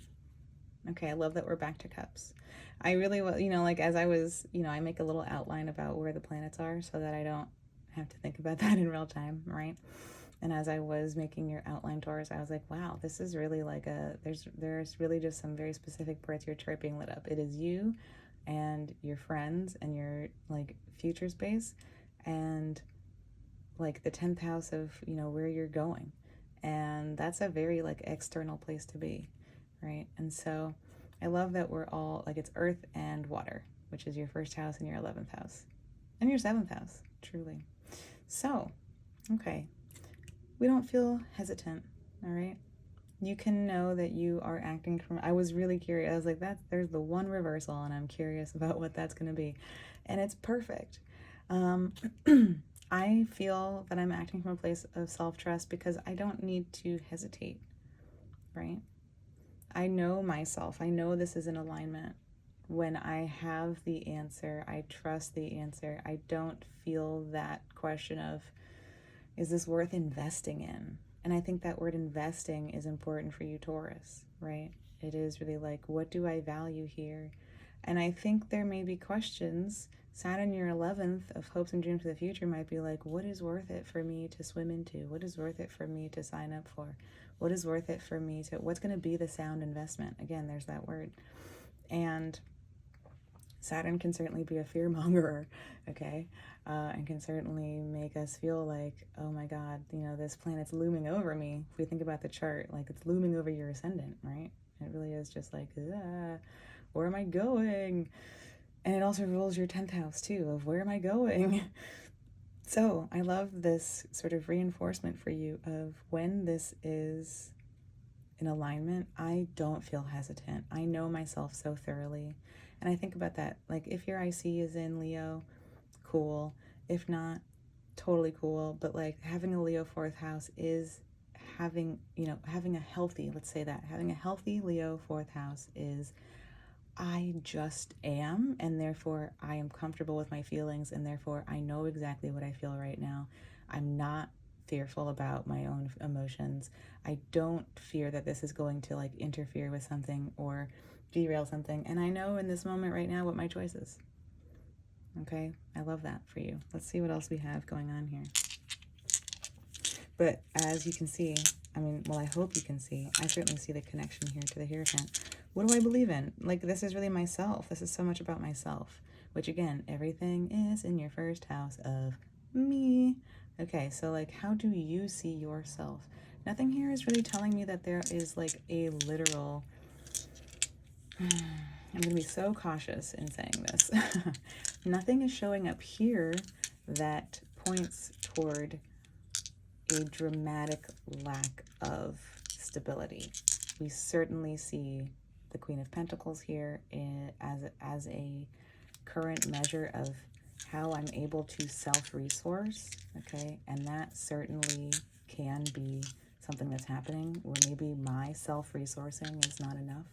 Okay, I love that we're back to cups. I really, like as I was, I make a little outline about where the planets are so that I don't have to think about that in real time, right? And as I was making your outline, Taurus, I was like, wow, this is really like there's really just some very specific birth your chart being lit up. It is you and your friends and your like future space and like the 10th house of, where you're going. And that's a very like external place to be, right? And so I love that we're all like it's earth and water, which is your 1st house and your 11th house and your 7th house, truly. So, okay, we don't feel hesitant, all right? You can know that you are acting from, I was really curious. I was like, there's the one reversal, and I'm curious about what that's going to be. And it's perfect. I feel that I'm acting from a place of self-trust because I don't need to hesitate, right? I know myself. I know this is in alignment. When I have the answer, I trust the answer. I don't feel that question of, is this worth investing in? And I think that word investing is important for you, Taurus, right? It is really like, what do I value here? And I think there may be questions. Saturn, your 11th of hopes and dreams for the future might be like, what is worth it for me to swim into? What is worth it for me to sign up for? What is worth it for me to, what's going to be the sound investment? Again, there's that word. And Saturn can certainly be a fear-mongerer, okay? And can certainly make us feel like, oh my God, this planet's looming over me. If we think about the chart, like it's looming over your ascendant, right? It really is just like, where am I going? And it also rules your 10th house too, of where am I going? So I love this sort of reinforcement for you of when this is in alignment, I don't feel hesitant. I know myself so thoroughly. And I think about that. Like if your IC is in Leo, cool. If not, totally cool. But like having a Leo 4th house is having a healthy, let's say that, having a healthy Leo 4th house is I just am, and therefore I am comfortable with my feelings, and therefore I know exactly what I feel right now. I'm not fearful about my own emotions. I don't fear that this is going to like interfere with something or derail something. And I know in this moment right now what my choice is. Okay, I love that for you. Let's see what else we have going on here. But as you can see, I mean, well, I hope you can see. I certainly see the connection here to the Hierophant. What do I believe in? Like, this is really myself. This is so much about myself, which again, everything is in your first house of me. Okay, so like, how do you see yourself? Nothing here is really telling me that there is like a literal... I'm going to be so cautious in saying this. Nothing is showing up here that points toward a dramatic lack of stability. We certainly see the Queen of Pentacles here as a current measure of how I'm able to self-resource, okay? And that certainly can be something that's happening where maybe my self-resourcing is not enough.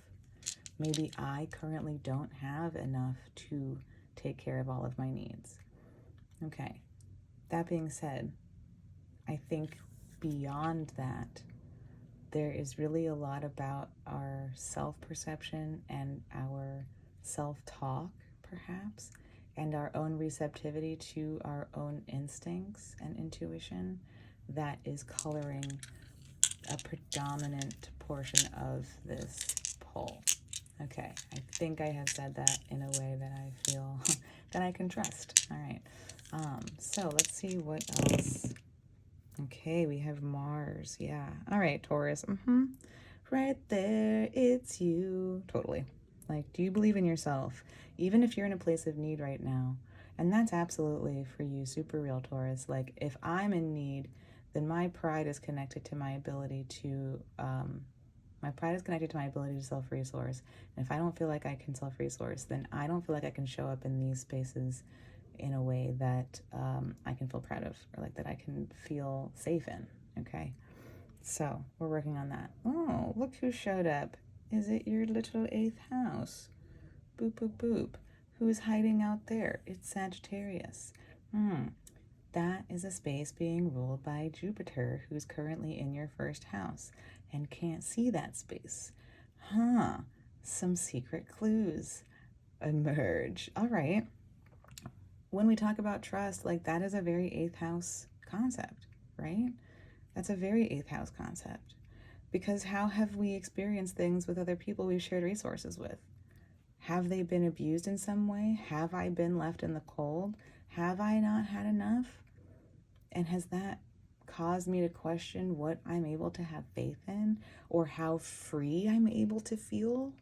Maybe I currently don't have enough to take care of all of my needs. Okay, that being said, I think beyond that, there is really a lot about our self-perception and our self-talk, perhaps, and our own receptivity to our own instincts and intuition that is coloring a predominant portion of this poll. Okay, I think I have said that in a way that I feel that I can trust. All right, so let's see what else. Okay, we have Mars. Yeah. All right, Taurus. Right there, it's you. Totally. Like, do you believe in yourself? Even if you're in a place of need right now. And that's absolutely for you, super real, Taurus. Like, if I'm in need, then my pride is connected to my ability to self-resource. And if I don't feel like I can self-resource, then I don't feel like I can show up in these spaces in a way that I can feel proud of, or like that I can feel safe in, okay? So we're working on that. Oh, look who showed up. Is it your little 8th house? Boop, boop, boop. Who's hiding out there? It's Sagittarius. That is a space being ruled by Jupiter, who's currently in your 1st house and can't see that space. Some secret clues emerge. All right. When we talk about trust, like, that is a very 8th house concept, right? That's a very 8th house concept. Because how have we experienced things with other people we've shared resources with? Have they been abused in some way? Have I been left in the cold? Have I not had enough? And has that caused me to question what I'm able to have faith in, or how free I'm able to feel?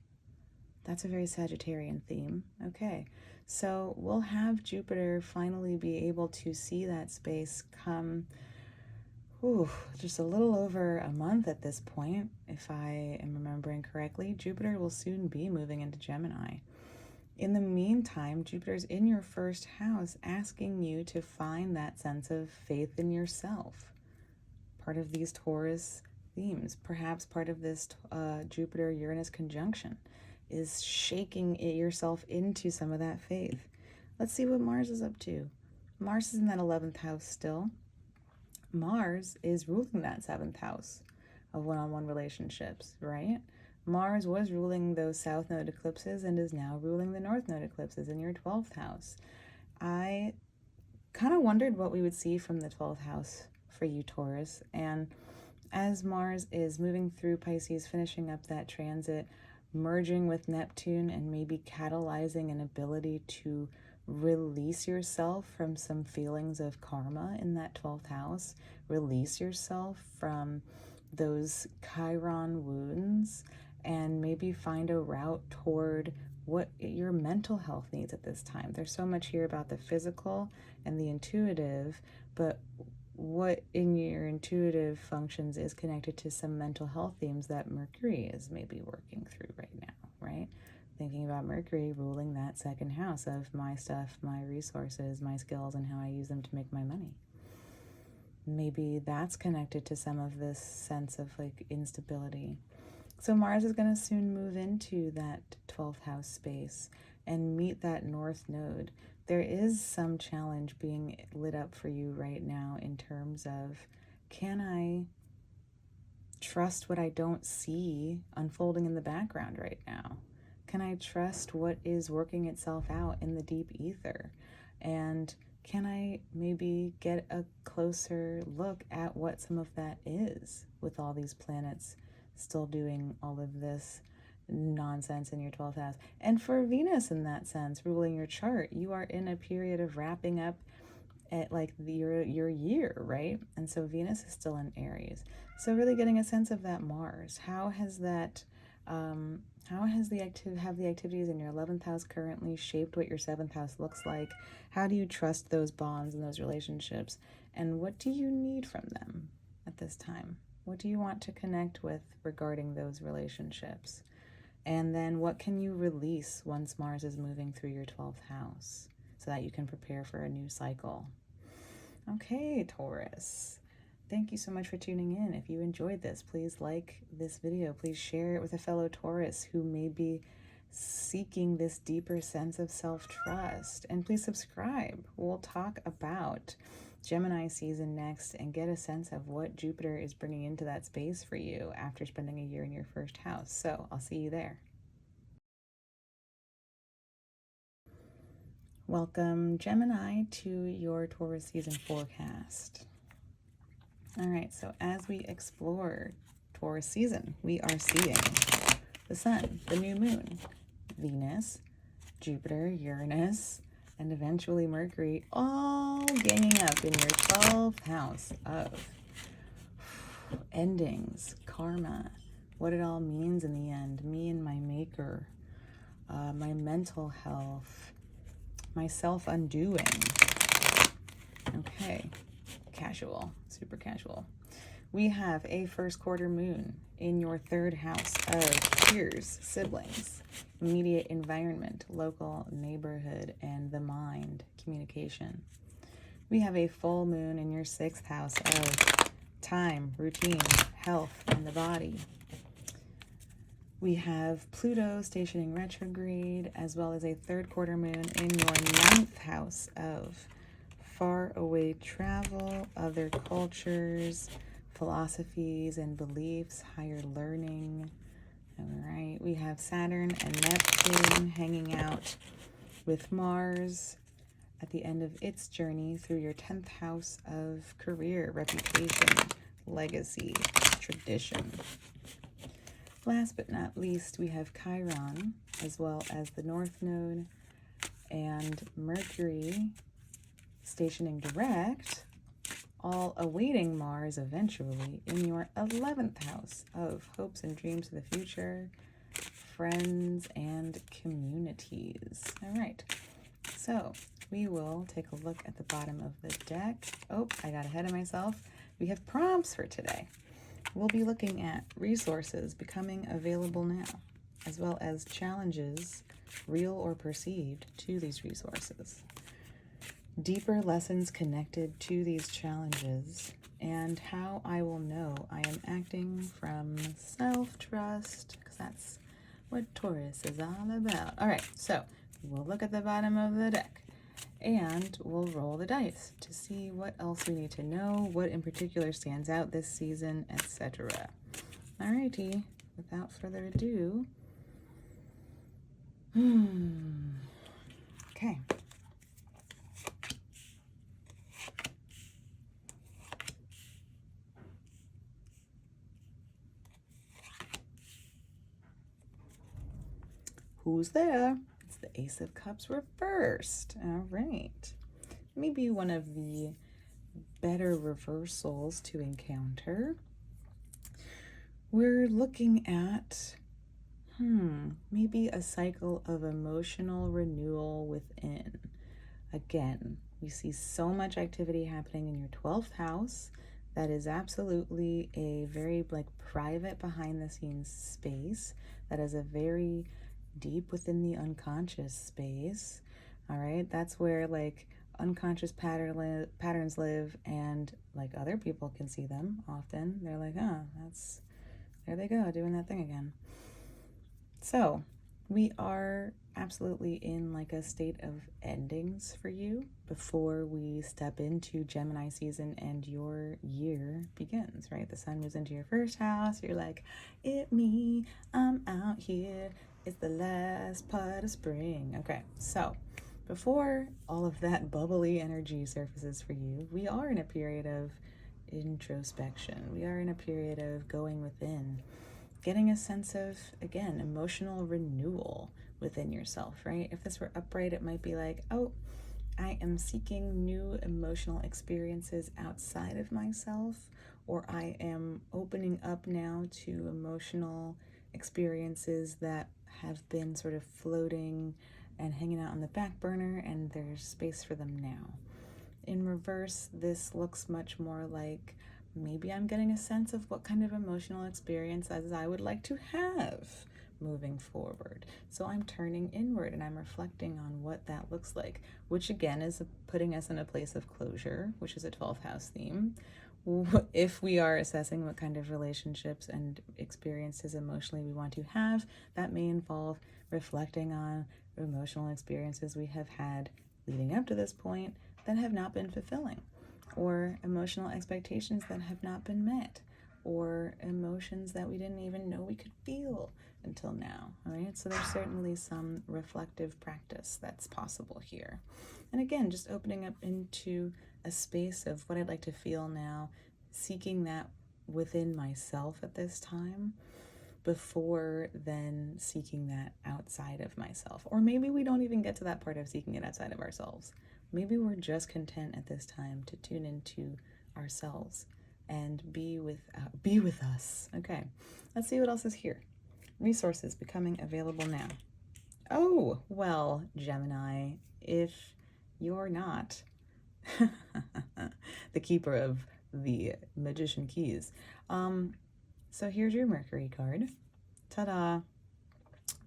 That's a very Sagittarian theme. Okay, so we'll have Jupiter finally be able to see that space come just a little over a month at this point, if I am remembering correctly. Jupiter will soon be moving into Gemini. In the meantime, Jupiter's in your 1st house, asking you to find that sense of faith in yourself. Part of these Taurus themes, perhaps part of this Jupiter-Uranus conjunction, is shaking yourself into some of that faith. Let's see what Mars is up to. Mars is in that 11th house still. Mars is ruling that 7th house of one-on-one relationships, right? Mars was ruling those south node eclipses and is now ruling the north node eclipses in your 12th house. I kind of wondered what we would see from the 12th house for you, Taurus. And as Mars is moving through Pisces, finishing up that transit, merging with Neptune, and maybe catalyzing an ability to release yourself from some feelings of karma in that 12th house, release yourself from those Chiron wounds, and maybe find a route toward what your mental health needs at this time. There's so much here about the physical and the intuitive, but what in your intuitive functions is connected to some mental health themes that Mercury is maybe working through right now, right? Thinking about Mercury ruling that 2nd house of my stuff, my resources, my skills, and how I use them to make my money. Maybe that's connected to some of this sense of like instability. So Mars is going to soon move into that 12th house space and meet that north node. There is some challenge being lit up for you right now in terms of, can I trust what I don't see unfolding in the background right now? Can I trust what is working itself out in the deep ether? And can I maybe get a closer look at what some of that is with all these planets still doing all of this nonsense in your 12th house? And for Venus, in that sense, ruling your chart, you are in a period of wrapping up at like your year, right? And so Venus is still in Aries. So really getting a sense of that Mars. How has that have the activities in your 11th house currently shaped what your 7th house looks like? How do you trust those bonds and those relationships? And what do you need from them at this time? What do you want to connect with regarding those relationships? And then what can you release once Mars is moving through your 12th house so that you can prepare for a new cycle? Okay, Taurus. Thank you so much for tuning in. If you enjoyed this, please like this video. Please share it with a fellow Taurus who may be seeking this deeper sense of self-trust. And please subscribe. We'll talk about Gemini season next and get a sense of what Jupiter is bringing into that space for you after spending a year in your first house. So I'll see you there. Welcome, Gemini, to your Taurus season forecast. All right, so as we explore Taurus season, we are seeing the sun, the new moon, Venus, Jupiter, Uranus, and eventually Mercury, all ganging up in your 12th house of endings, karma, what it all means in the end, me and my maker, my mental health, my self-undoing. Okay, casual, super casual. We have a first quarter moon in your 3rd house of peers, siblings, immediate environment, local neighborhood, and the mind, communication. We have a full moon in your 6th house of time, routine, health, and the body. We have Pluto stationing retrograde, as well as a 3rd quarter moon in your 9th house of far away travel, other cultures, philosophies and beliefs, higher learning. All right, we have Saturn and Neptune hanging out with Mars at the end of its journey through your 10th house of career, reputation, legacy, tradition. Last but not least, we have Chiron, as well as the North Node, and Mercury stationing direct, all awaiting Mars eventually in your 11th house of hopes and dreams of the future, friends, and communities. All right, so we will take a look at the bottom of the deck. Oh, I got ahead of myself. We have prompts for today. We'll be looking at resources becoming available now, as well as challenges, real or perceived, to these resources. Deeper lessons connected to these challenges, and how I will know I am acting from self-trust, because that's what Taurus is all about. All right, so we'll look at the bottom of the deck, and we'll roll the dice to see what else we need to know, what in particular stands out this season, etc. Alrighty, without further ado, okay. Who's there? It's the Ace of Cups reversed. All right. Maybe one of the better reversals to encounter. We're looking at, maybe a cycle of emotional renewal within. Again, we see so much activity happening in your 12th house. That is absolutely a very private behind the scenes space. That is a very deep within the unconscious space. All right, that's where unconscious patterns live, and other people can see them often. They're like, oh, there they go doing that thing again. So we are absolutely in a state of endings for you before we step into Gemini season and your year begins, right? The sun moves into your 1st house. You're like, it me, I'm out here. It's the last part of spring. Okay, so before all of that bubbly energy surfaces for you, we are in a period of introspection. We are in a period of going within, getting a sense of, again, emotional renewal within yourself, right? If this were upright, it might be like, oh, I am seeking new emotional experiences outside of myself, or I am opening up now to emotional experiences that have been sort of floating and hanging out on the back burner, and there's space for them now. In reverse, this looks much more like maybe I'm getting a sense of what kind of emotional experiences I would like to have moving forward. So I'm turning inward and I'm reflecting on what that looks like, which again is putting us in a place of closure, which is a 12th house theme. If we are assessing what kind of relationships and experiences emotionally we want to have, that may involve reflecting on emotional experiences we have had leading up to this point that have not been fulfilling, or emotional expectations that have not been met, or emotions that we didn't even know we could feel until now. All right, so there's certainly some reflective practice that's possible here. And again, just opening up into a space of what I'd like to feel now, seeking that within myself at this time, before then seeking that outside of myself. Or maybe we don't even get to that part of seeking it outside of ourselves. Maybe we're just content at this time to tune into ourselves and be with us. Okay, let's see what else is here. Resources becoming available now. Oh, well, Gemini, if you're not the keeper of the magician keys, so here's your Mercury card. Ta-da!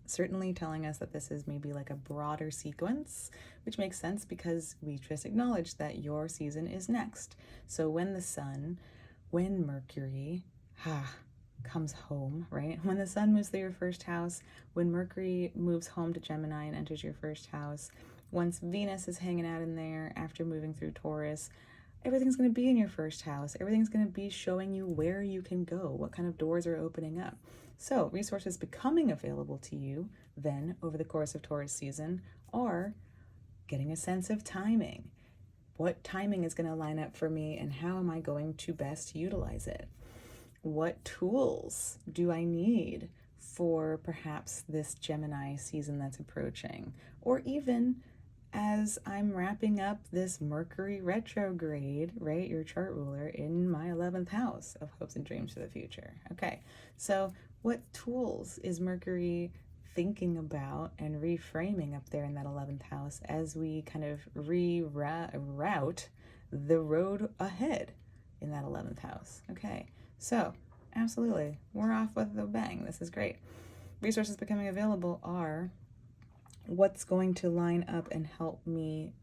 Certainly telling us that this is maybe like a broader sequence, which makes sense because we just acknowledged that your season is next. So when the sun, when Mercury comes home, right? When the sun moves through your first house, when Mercury moves home to Gemini and enters your first house, once Venus is hanging out in there after moving through Taurus, everything's going to be in your first house. Everything's going to be showing you where you can go, what kind of doors are opening up. So resources becoming available to you then over the course of Taurus season are getting a sense of timing. What timing is going to line up for me, and how am I going to best utilize it? What tools do I need for perhaps this Gemini season that's approaching? Or even as I'm wrapping up this Mercury retrograde, right, your chart ruler, in my 11th house of hopes and dreams for the future. Okay, so what tools is Mercury thinking about and reframing up there in that 11th house as we kind of reroute the road ahead in that 11th house? Okay, so absolutely, we're off with a bang. This is great. Resources becoming available are what's going to line up and help me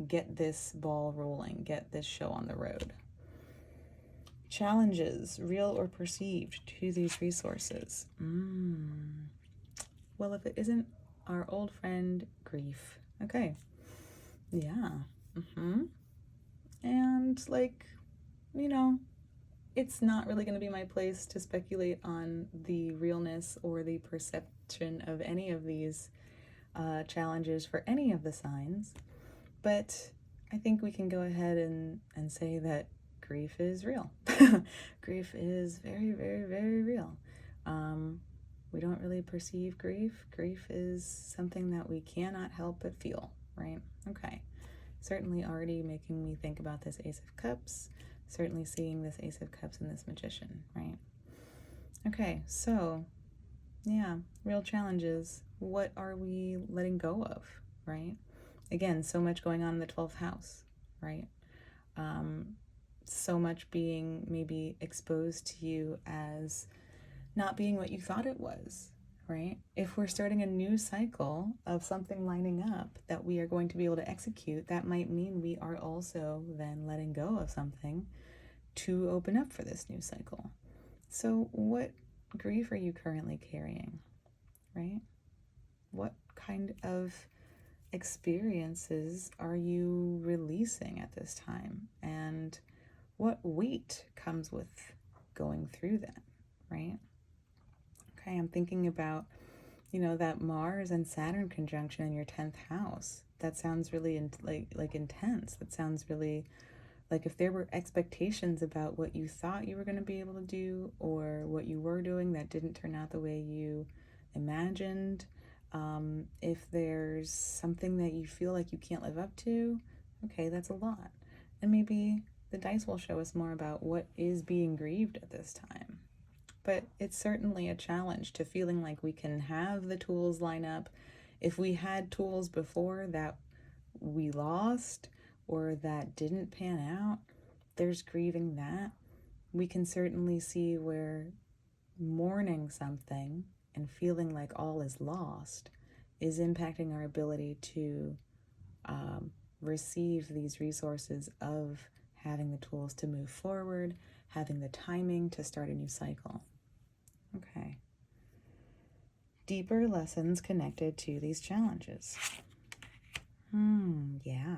get this ball rolling, get this show on the road. Challenges, real or perceived, to these resources. Well, if it isn't our old friend grief, okay, yeah, and like, you know, it's not really going to be my place to speculate on the realness or the perception of any of these challenges for any of the signs, but I think we can go ahead and say that grief is real. Grief is very, very, very real. We don't really perceive grief. Grief is something that we cannot help but feel, right? Okay. Certainly already making me think about this Ace of Cups, certainly seeing this Ace of Cups and this Magician, right? Okay, so yeah, real challenges. What are we letting go of, right? Again, so much going on in the 12th house, right? So much being maybe exposed to you as not being what you thought it was, right? If we're starting a new cycle of something lining up that we are going to be able to execute, that might mean we are also then letting go of something to open up for this new cycle. So what grief are you currently carrying, right? What kind of experiences are you releasing at this time? And what weight comes with going through that, right? Okay, I'm thinking about You know, that Mars and Saturn conjunction in your 10th house. That sounds really like intense. That sounds really like if there were expectations about what you thought you were going to be able to do or what you were doing that didn't turn out the way you imagined. If there's something that you feel like you can't live up to, okay, that's a lot. And maybe the dice will show us more about what is being grieved at this time. But it's certainly a challenge to feeling like we can have the tools line up. If we had tools before that we lost or that didn't pan out, there's grieving that. We can certainly see where mourning something and feeling like all is lost is impacting our ability to receive these resources of having the tools to move forward, having the timing to start a new cycle. Okay. Deeper lessons connected to these challenges. Yeah.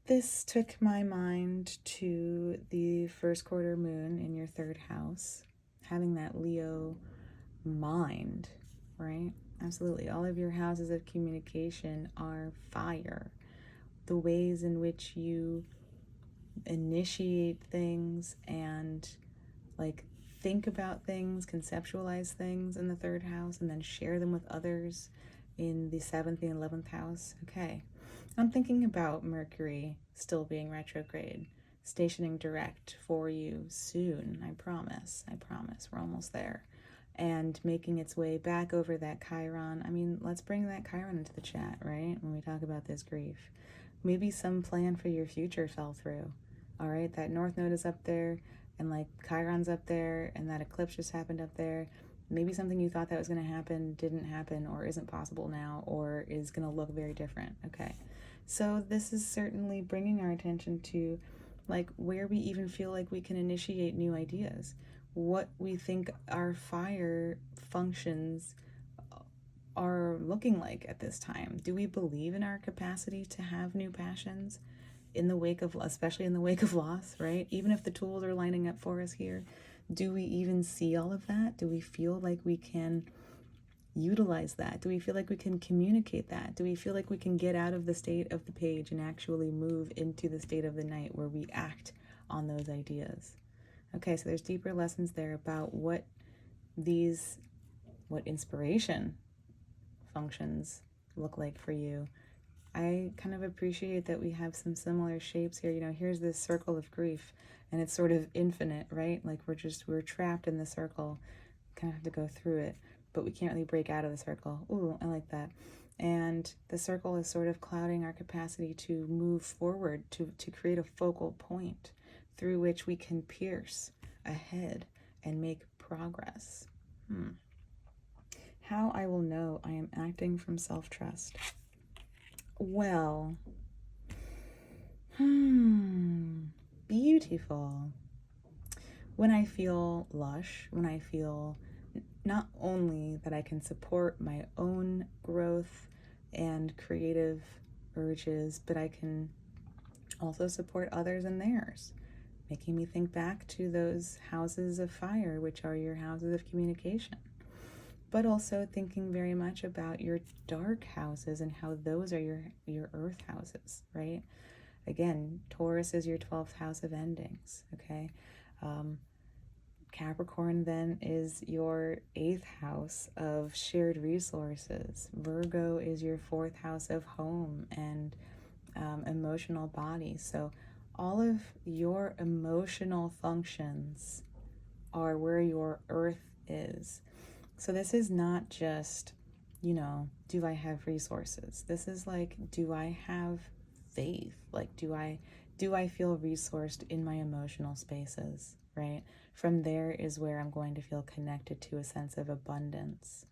This took my mind to the first quarter moon in your 3rd house, having that Leo mind, right? Absolutely. All of your houses of communication are fire. The ways in which you initiate things and like think about things, conceptualize things in the 3rd house, and then share them with others in the 7th and 11th house. Okay. I'm thinking about Mercury still being retrograde, stationing direct for you soon. I promise. We're almost there. And making its way back over that Chiron. I mean, let's bring that Chiron into the chat, right? When we talk about this grief. Maybe some plan for your future fell through. All right, that North Node is up there, and like Chiron's up there, and that eclipse just happened up there. Maybe something you thought that was going to happen didn't happen, or isn't possible now, or is going to look very different. Okay, so this is certainly bringing our attention to like where we even feel like we can initiate new ideas, what we think our fire functions are looking like at this time. Do we believe in our capacity to have new passions in the wake of, especially in the wake of loss, right? Even if the tools are lining up for us here, do we even see all of that? Do we feel like we can utilize that? Do we feel like we can communicate that? Do we feel like we can get out of the state of the page and actually move into the state of the night where we act on those ideas? Okay, so there's deeper lessons there about what inspiration functions look like for you. I kind of appreciate that we have some similar shapes here. You know, here's this circle of grief, and it's sort of infinite, right? Like we're trapped in the circle, kind of have to go through it, but we can't really break out of the circle. Ooh, I like that. And the circle is sort of clouding our capacity to move forward, to create a focal point through which we can pierce ahead and make progress. How I will know I am acting from self-trust. Well, beautiful. When I feel lush, when I feel not only that I can support my own growth and creative urges, but I can also support others in theirs, making me think back to those houses of fire, which are your houses of communication. But also thinking very much about your dark houses and how those are your earth houses, right? Again, Taurus is your 12th house of endings, okay? Capricorn then is your 8th house of shared resources. Virgo is your 4th house of home and emotional body. So all of your emotional functions are where your earth is. So this is not just, you know, do I have resources? This is like, do I have faith? Like, do I feel resourced in my emotional spaces, right? From there is where I'm going to feel connected to a sense of abundance.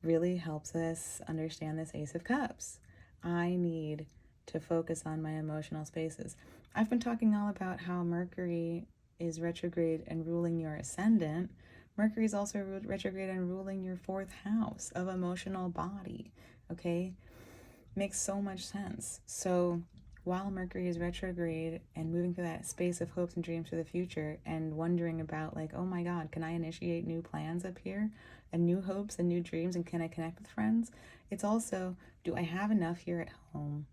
Really helps us understand this Ace of Cups. I need to focus on my emotional spaces. I've been talking all about how Mercury is retrograde and ruling your ascendant. Mercury is also retrograde and ruling your 4th house of emotional body, okay? Makes so much sense. So while Mercury is retrograde and moving through that space of hopes and dreams for the future and wondering about like, oh my God, can I initiate new plans up here and new hopes and new dreams, and can I connect with friends? It's also, do I have enough here at home?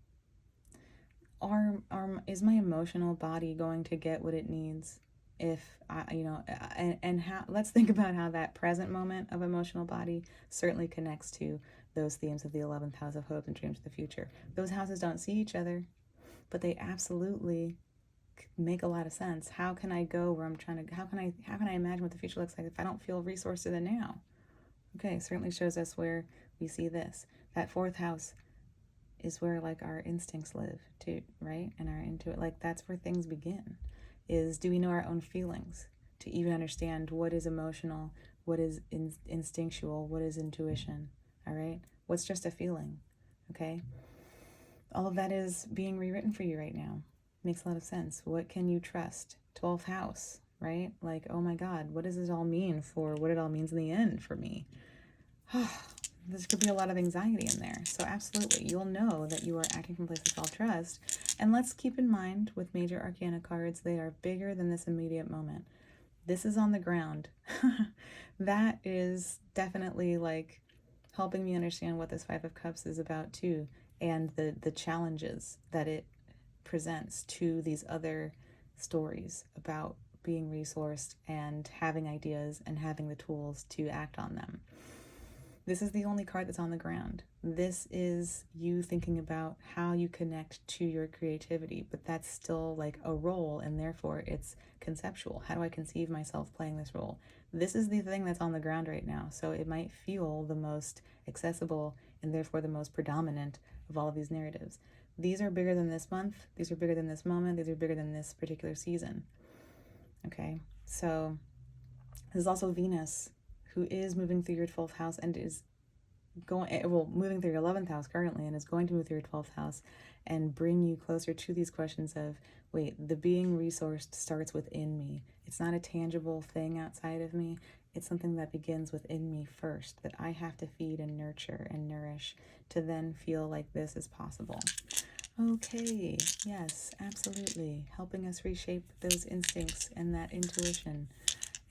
Is my emotional body going to get what it needs? If and how, let's think about how that present moment of emotional body certainly connects to those themes of the 11th house of hope and dreams of the future. Those houses don't see each other, but they absolutely make a lot of sense. How can I go where I'm trying to, how can I imagine what the future looks like if I don't feel resourced in the now? Okay, certainly shows us where we see this. That 4th house is where like our instincts live too, right? And our intuit, like that's where things begin. Is, do we know our own feelings to even understand what is emotional, what is instinctual, what is intuition? All right, what's just a feeling? Okay, all of that is being rewritten for you right now. Makes a lot of sense. What can you trust? 12th house, right? Like, oh my God, what does this all mean for what it all means in the end for me? This could be a lot of anxiety in there. So absolutely, you'll know that you are acting from a place of self-trust. And let's keep in mind with major arcana cards, they are bigger than this immediate moment. This is on the ground. That is definitely like helping me understand what this 5 of Cups is about too, and the challenges that it presents to these other stories about being resourced and having ideas and having the tools to act on them. This is the only card that's on the ground. This is you thinking about how you connect to your creativity, but that's still like a role, and therefore it's conceptual. How do I conceive myself playing this role? This is the thing that's on the ground right now, so it might feel the most accessible and therefore the most predominant of all of these narratives. These are bigger than this month, these are bigger than this moment, these are bigger than this particular season. Okay, so this is also Venus, who is moving through your 12th house and is moving through your 11th house currently, and is going to move through your 12th house and bring you closer to these questions of, wait, the being resourced starts within me. It's not a tangible thing outside of me. It's something that begins within me first, that I have to feed and nurture and nourish to then feel like this is possible. Okay, yes, absolutely. Helping us reshape those instincts and that intuition,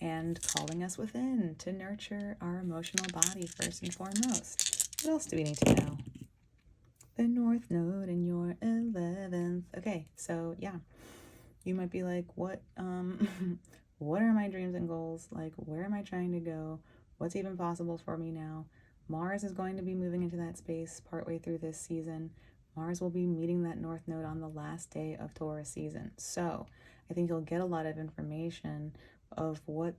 and calling us within to nurture our emotional body first and foremost. What else do we need to know? The North Node in your 11th. Okay, so yeah, you might be like, what what are my dreams and goals? Like, where am I trying to go? What's even possible for me now? Mars is going to be moving into that space partway through this season. Mars will be meeting that North Node on the last day of Taurus season. So I think you'll get a lot of information of what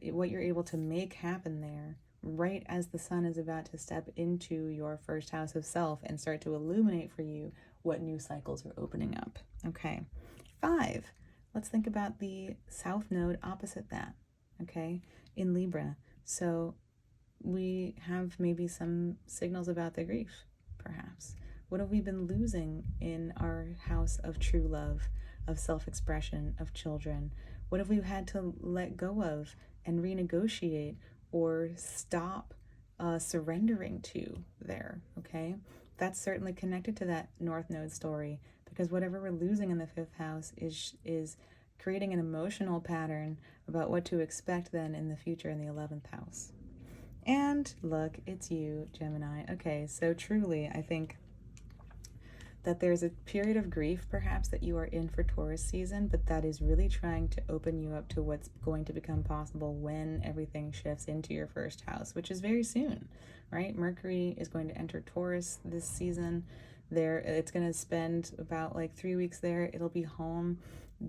you're able to make happen there right as the sun is about to step into your 1st house of self and start to illuminate for you what new cycles are opening up. Okay, 5. Let's think about the South Node opposite that, okay, in Libra. So we have maybe some signals about the grief, perhaps. What have we been losing in our house of true love, of self-expression, of children? What have we had to let go of and renegotiate or stop surrendering to there, okay? That's certainly connected to that North Node story, because whatever we're losing in the 5th house is creating an emotional pattern about what to expect then in the future in the 11th house. And look, it's you, Gemini. Okay, so truly, I think that there's a period of grief perhaps that you are in for Taurus season, but that is really trying to open you up to what's going to become possible when everything shifts into your 1st house, which is very soon, right? Mercury is going to enter Taurus this season. It's going to spend about like 3 weeks there. It'll be home.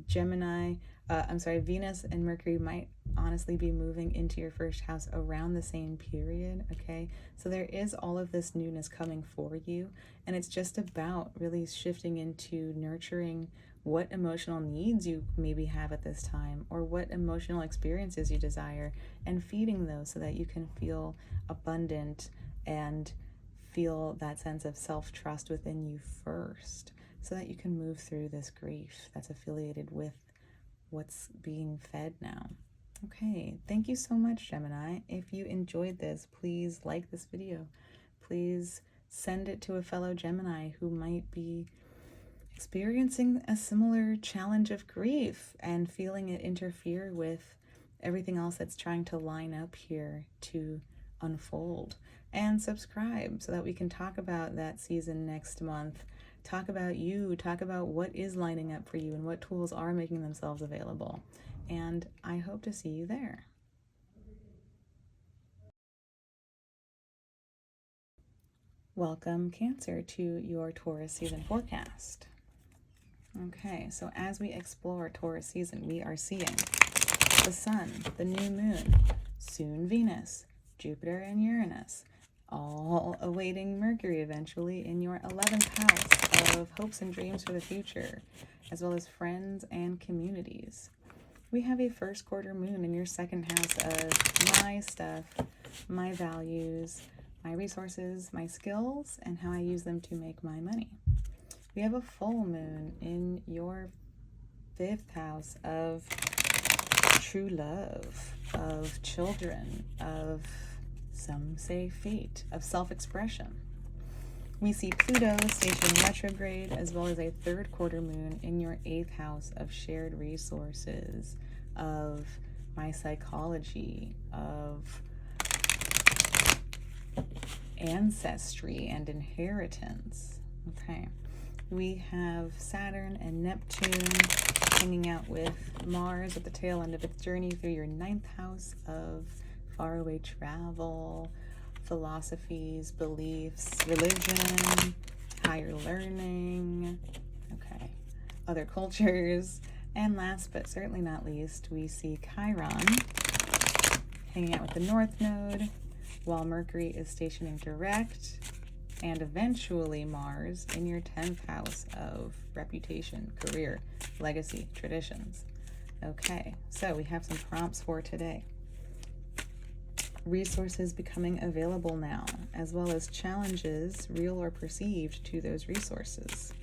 Venus and Mercury might honestly be moving into your 1st house around the same period, okay? So there is all of this newness coming for you, and it's just about really shifting into nurturing what emotional needs you maybe have at this time, or what emotional experiences you desire, and feeding those so that you can feel abundant and feel that sense of self-trust within you first, so that you can move through this grief that's affiliated with what's being fed now. Okay, thank you so much, Gemini. If you enjoyed this, please like this video. Please send it to a fellow Gemini who might be experiencing a similar challenge of grief and feeling it interfere with everything else that's trying to line up here to unfold. And subscribe so that we can talk about that season next month. Talk about you, talk about what is lining up for you and what tools are making themselves available. And I hope to see you there. Welcome, Cancer, to your Taurus season forecast. Okay, so as we explore Taurus season, we are seeing the Sun, the new moon, soon Venus, Jupiter and Uranus, all awaiting Mercury eventually in your 11th house of hopes and dreams for the future, as well as friends and communities. We have a first quarter moon in your 2nd house of my stuff, my values, my resources, my skills, and how I use them to make my money. We have a full moon in your 5th house of true love, of children, of some say fate, of self-expression. We see Pluto stationed retrograde, as well as a 3rd quarter moon in your 8th house of shared resources, of my psychology, of ancestry and inheritance. Okay, we have Saturn and Neptune hanging out with Mars at the tail end of its journey through your 9th house of faraway travel, philosophies, beliefs, religion, higher learning, okay, other cultures. And last but certainly not least, we see Chiron hanging out with the North Node, while Mercury is stationing direct, and eventually Mars in your 10th house of reputation, career, legacy, traditions. Okay, so we have some prompts for today. Resources becoming available now, as well as challenges, real or perceived, to those resources.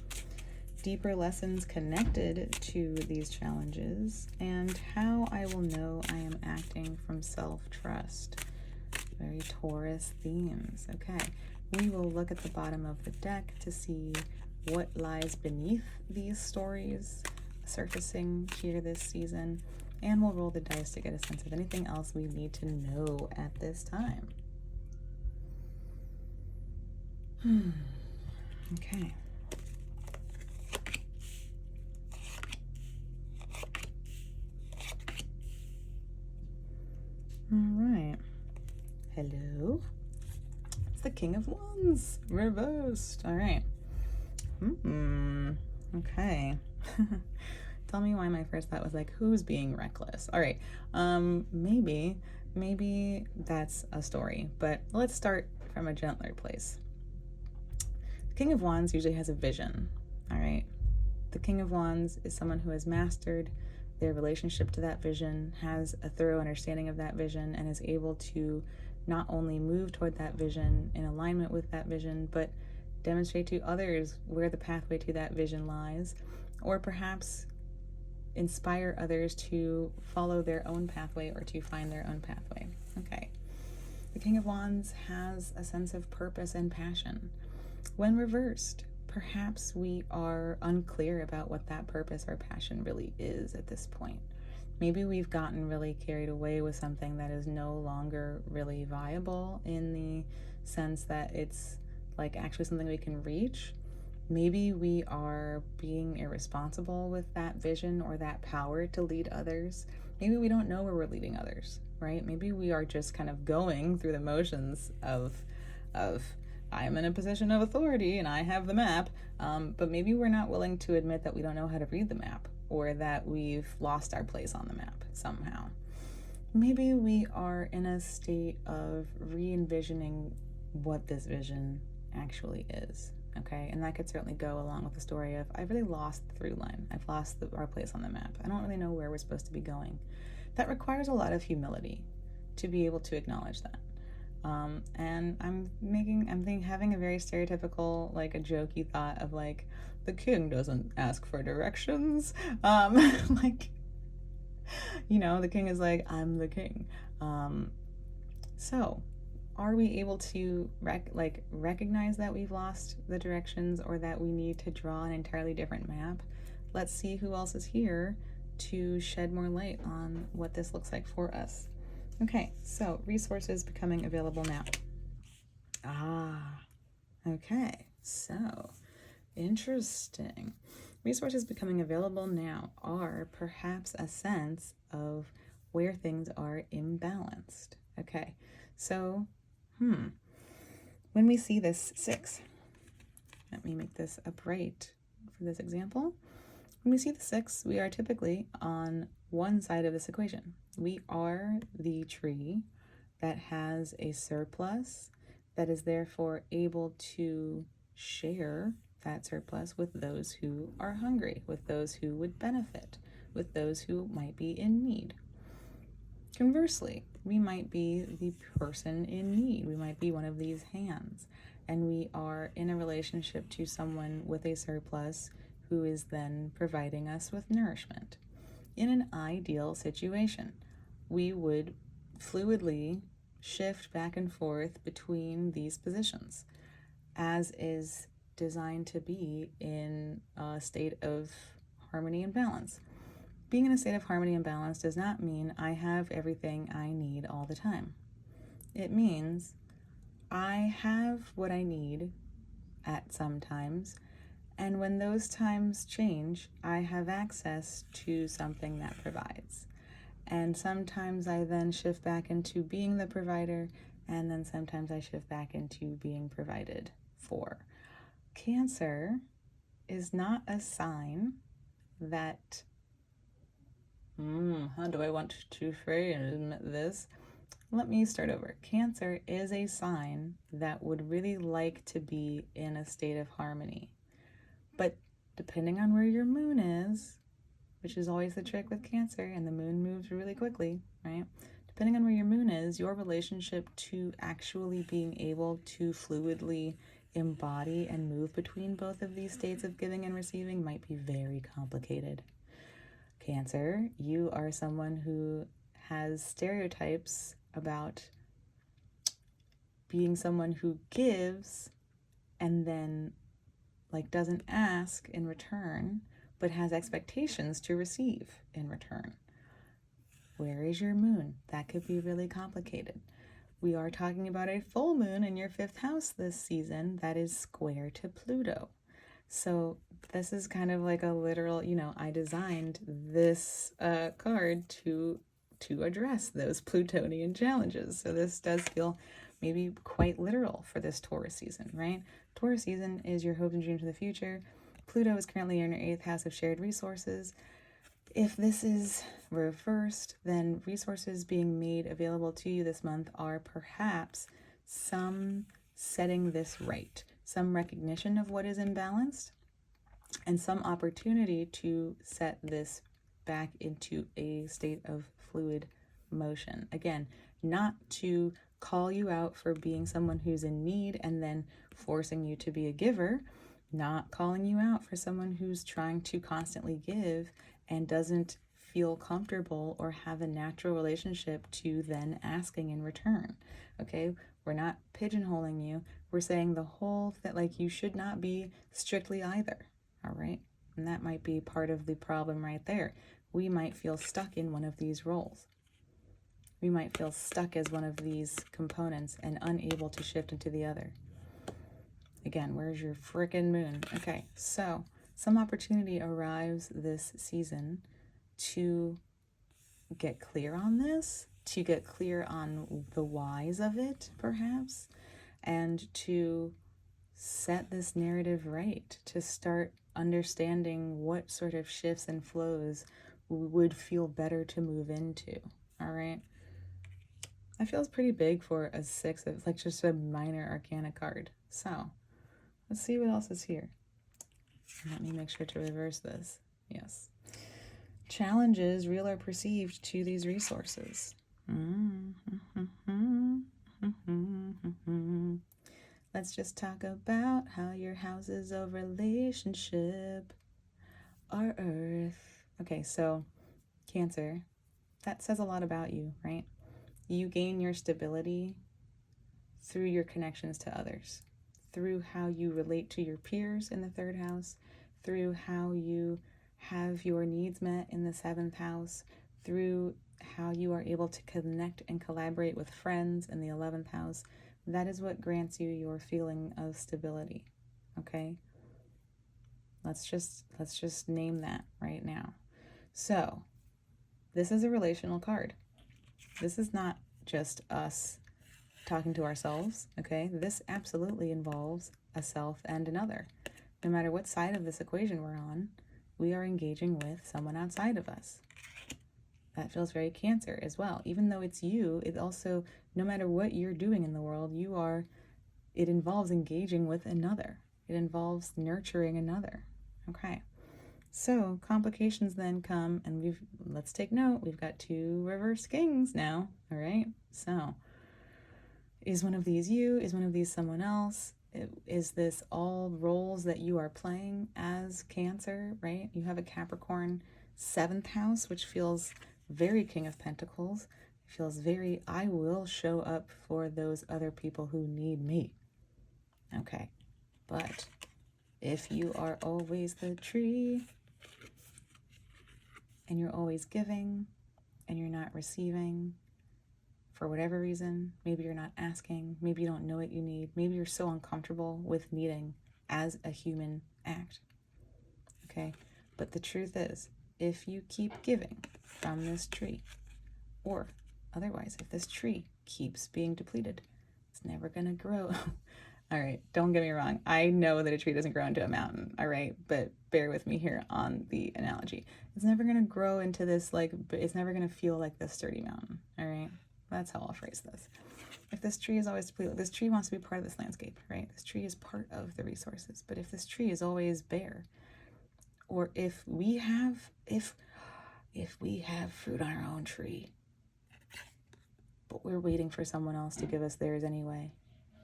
Deeper lessons connected to these challenges, and how I will know I am acting from self-trust. Very Taurus themes. Okay, we will look at the bottom of the deck to see what lies beneath these stories surfacing here this season, and we'll roll the dice to get a sense of anything else we need to know at this time. Okay. All right. Hello. It's the King of Wands reversed. All right. Okay. Tell me why my first thought was like, who's being reckless? All right. Maybe that's a story, but let's start from a gentler place. The King of Wands usually has a vision. All right. The King of Wands is someone who has mastered their relationship to that vision, has a thorough understanding of that vision, and is able to not only move toward that vision in alignment with that vision, but demonstrate to others where the pathway to that vision lies, or perhaps inspire others to follow their own pathway or to find their own pathway. Okay. The King of Wands has a sense of purpose and passion. When reversed, perhaps we are unclear about what that purpose or passion really is at this point. Maybe we've gotten really carried away with something that is no longer really viable in the sense that it's like actually something we can reach. Maybe we are being irresponsible with that vision or that power to lead others. Maybe we don't know where we're leading others, right? Maybe we are just kind of going through the motions of I'm in a position of authority and I have the map, but maybe we're not willing to admit that we don't know how to read the map, or that we've lost our place on the map somehow. Maybe we are in a state of re-envisioning what this vision actually is, okay? And that could certainly go along with the story of, I've really lost the through line. I've lost our place on the map. I don't really know where we're supposed to be going. That requires a lot of humility to be able to acknowledge that. And I'm having a very stereotypical, like a jokey thought of like, the king doesn't ask for directions. Like, you know, the king is like, I'm the king. So are we able to recognize that we've lost the directions or that we need to draw an entirely different map? Let's see who else is here to shed more light on what this looks like for us. Okay, so resources becoming available now. Okay, so interesting. Resources becoming available now are perhaps a sense of where things are imbalanced. Okay, so, when we see this 6, let me make this upright for this example. When we see the 6, we are typically on one side of this equation. We are the tree that has a surplus that is therefore able to share that surplus with those who are hungry, with those who would benefit, with those who might be in need. Conversely, we might be the person in need. We might be one of these hands, and we are in a relationship to someone with a surplus who is then providing us with nourishment. In an ideal situation, we would fluidly shift back and forth between these positions, as is designed to be in a state of harmony and balance. Being in a state of harmony and balance does not mean I have everything I need all the time. It means I have what I need at some times, and when those times change, I have access to something that provides. And sometimes I then shift back into being the provider, and then sometimes I shift back into being provided for. Cancer is not a sign that, how do I want to frame this? Let me start over. Cancer is a sign that would really like to be in a state of harmony. But depending on where your moon is, which is always the trick with Cancer, and the moon moves really quickly, right? Depending on where your moon is, your relationship to actually being able to fluidly embody and move between both of these states of giving and receiving might be very complicated. Cancer, you are someone who has stereotypes about being someone who gives and then doesn't ask in return, but has expectations to receive in return. Where is your moon? That could be really complicated. We are talking about a full moon in your 5th house this season that is square to Pluto. So this is kind of like a literal, I designed this card to address those Plutonian challenges. So this does feel maybe quite literal for this Taurus season, right? Taurus season is your hopes and dreams of the future. Pluto is currently in your 8th house of shared resources. If this is reversed, then resources being made available to you this month are perhaps some setting this right, some recognition of what is imbalanced, and some opportunity to set this back into a state of fluid motion. Again, not to call you out for being someone who's in need and then forcing you to be a giver, not calling you out for someone who's trying to constantly give and doesn't feel comfortable or have a natural relationship to then asking in return. Okay, we're not pigeonholing you. We're saying the whole that you should not be strictly either. All right, and that might be part of the problem right there. We might feel stuck in one of these roles. We might feel stuck as one of these components and unable to shift into the other. Again, where's your frickin' moon? Okay, so some opportunity arrives this season to get clear on this, to get clear on the whys of it, perhaps, and to set this narrative right, to start understanding what sort of shifts and flows would feel better to move into. All right, that feels pretty big for a 6 of just a minor arcana card. So let's see what else is here. Let me make sure to reverse this. Yes. Challenges, real or perceived, to these resources. Let's just talk about how your houses of relationship are Earth. Okay, so Cancer, that says a lot about you, right? You gain your stability through your connections to others, through how you relate to your peers in the 3rd house, through how you have your needs met in the 7th house, through how you are able to connect and collaborate with friends in the 11th house. That is what grants you your feeling of stability. Okay? Let's just name that right now. So, this is a relational card. This is not just us talking to ourselves, okay? This absolutely involves a self and another. No matter what side of this equation we're on, we are engaging with someone outside of us. That feels very Cancer as well. Even though it's you, it also, no matter what you're doing in the world, it involves engaging with another. It involves nurturing another. Okay. So complications then come, and let's take note, we've got 2 reverse kings now. All right. So is one of these you? Is one of these someone else? Is this all roles that you are playing as Cancer, right? You have a Capricorn 7th house, which feels very King of Pentacles. It feels very, I will show up for those other people who need me. Okay. But if you are always the tree and you're always giving and you're not receiving, for whatever reason, maybe you're not asking, maybe you don't know what you need, maybe you're so uncomfortable with needing as a human act. Okay? But the truth is, if you keep giving from this tree, or otherwise, if this tree keeps being depleted, it's never going to grow. All right, don't get me wrong. I know that a tree doesn't grow into a mountain, all right? But bear with me here on the analogy. It's never going to grow into this, it's never going to feel like this sturdy mountain, all right? That's how I'll phrase this. If this tree is always depleted, this tree wants to be part of this landscape, right? This tree is part of the resources. But if this tree is always bare, or if we have fruit on our own tree, but we're waiting for someone else to give us theirs anyway,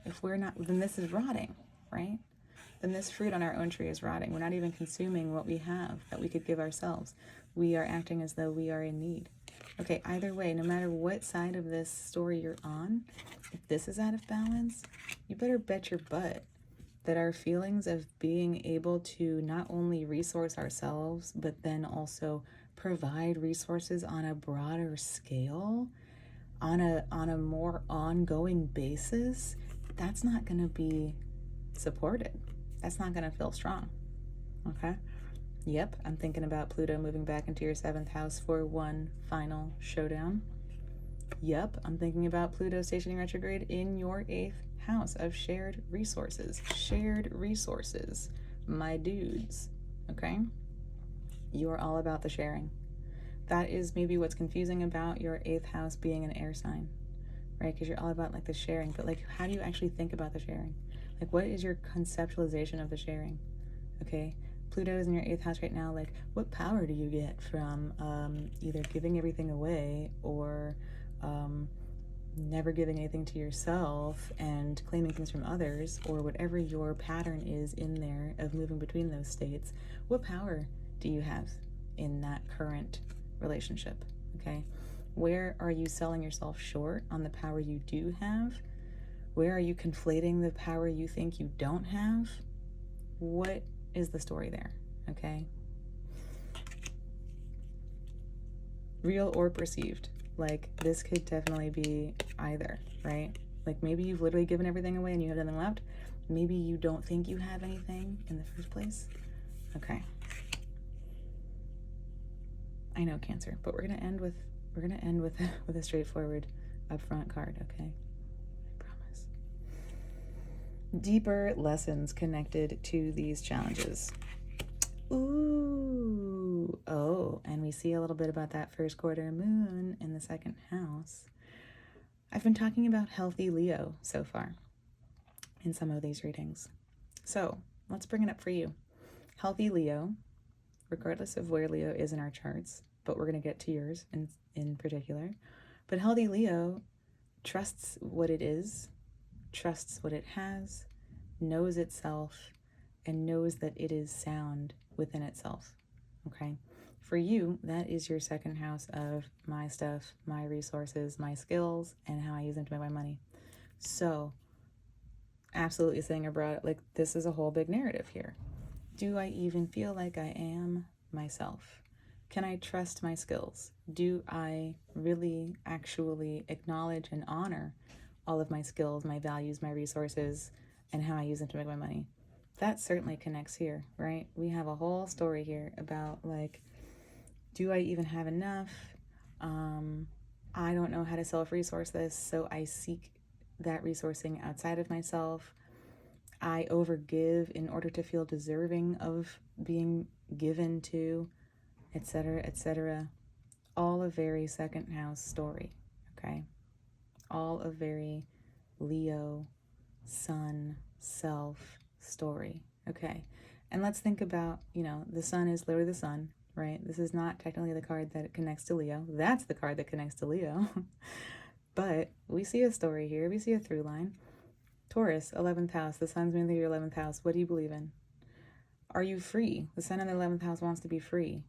if we're not, then this is rotting, right? Then this fruit on our own tree is rotting. We're not even consuming what we have that we could give ourselves. We are acting as though we are in need. Okay, either way, no matter what side of this story you're on, if this is out of balance, you better bet your butt that our feelings of being able to not only resource ourselves, but then also provide resources on a broader scale, on a more ongoing basis, that's not going to be supported. That's not going to feel strong. Okay? Yep, I'm thinking about Pluto moving back into your 7th house for one final showdown. Yep, I'm thinking about Pluto stationing retrograde in your 8th house of shared resources. Shared resources, my dudes. Okay? You are all about the sharing. That is maybe what's confusing about your 8th house being an air sign, right? Because you're all about the sharing, but how do you actually think about the sharing? What is your conceptualization of the sharing? Okay? Pluto is in your 8th house right now. What power do you get from either giving everything away or never giving anything to yourself and claiming things from others, or whatever your pattern is in there of moving between those states? What power do you have in that current relationship? Okay? Where are you selling yourself short on the power you do have? Where are you conflating the power you think you don't have? What is the story there? Okay? Real or perceived. This could definitely be either, right? Maybe you've literally given everything away and you have nothing left. Maybe you don't think you have anything in the first place. Okay. I know, Cancer, but we're gonna end with with a straightforward upfront card, okay? I promise. Deeper lessons connected to these challenges. Ooh, oh, and we see a little bit about that first quarter moon in the 2nd house. I've been talking about healthy Leo so far in some of these readings. So let's bring it up for you. Healthy Leo, regardless of where Leo is in our charts, but we're going to get to yours in particular. But healthy Leo trusts what it is, trusts what it has, knows itself, and knows that it is sound within itself. Okay? For you, that is your 2nd house of my stuff, my resources, my skills, and how I use them to make my money. So absolutely saying abroad, like, this is a whole big narrative here. Do I even feel like I am myself? Can I trust my skills? Do I really actually acknowledge and honor all of my skills, my values, my resources, and how I use them to make my money? That certainly connects here, right? We have a whole story here about, like, do I even have enough? I don't know how to self-resource this, so I seek that resourcing outside of myself. I overgive in order to feel deserving of being given to, etc., etc. All a very second house story, okay? All a very Leo, sun, self story, okay? And let's think about, the sun is literally the sun, right? This is not technically the card that connects to Leo. That's the card that connects to Leo. But we see a story here. We see a through line. Taurus, 11th house. The sun's moving through your 11th house. What do you believe in? Are you free? The sun in the 11th house wants to be free.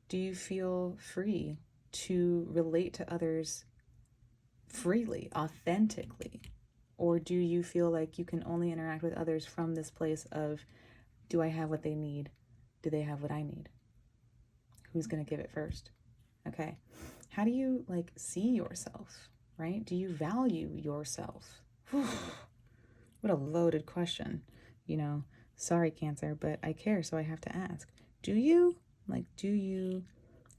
Do you feel free to relate to others freely, authentically? Or do you feel like you can only interact with others from this place of, do I have what they need? Do they have what I need? Who's going to give it first? Okay. How do you, like, see yourself, right? Do you value yourself? What a loaded question. Sorry, Cancer, but I care, so I have to ask. Do you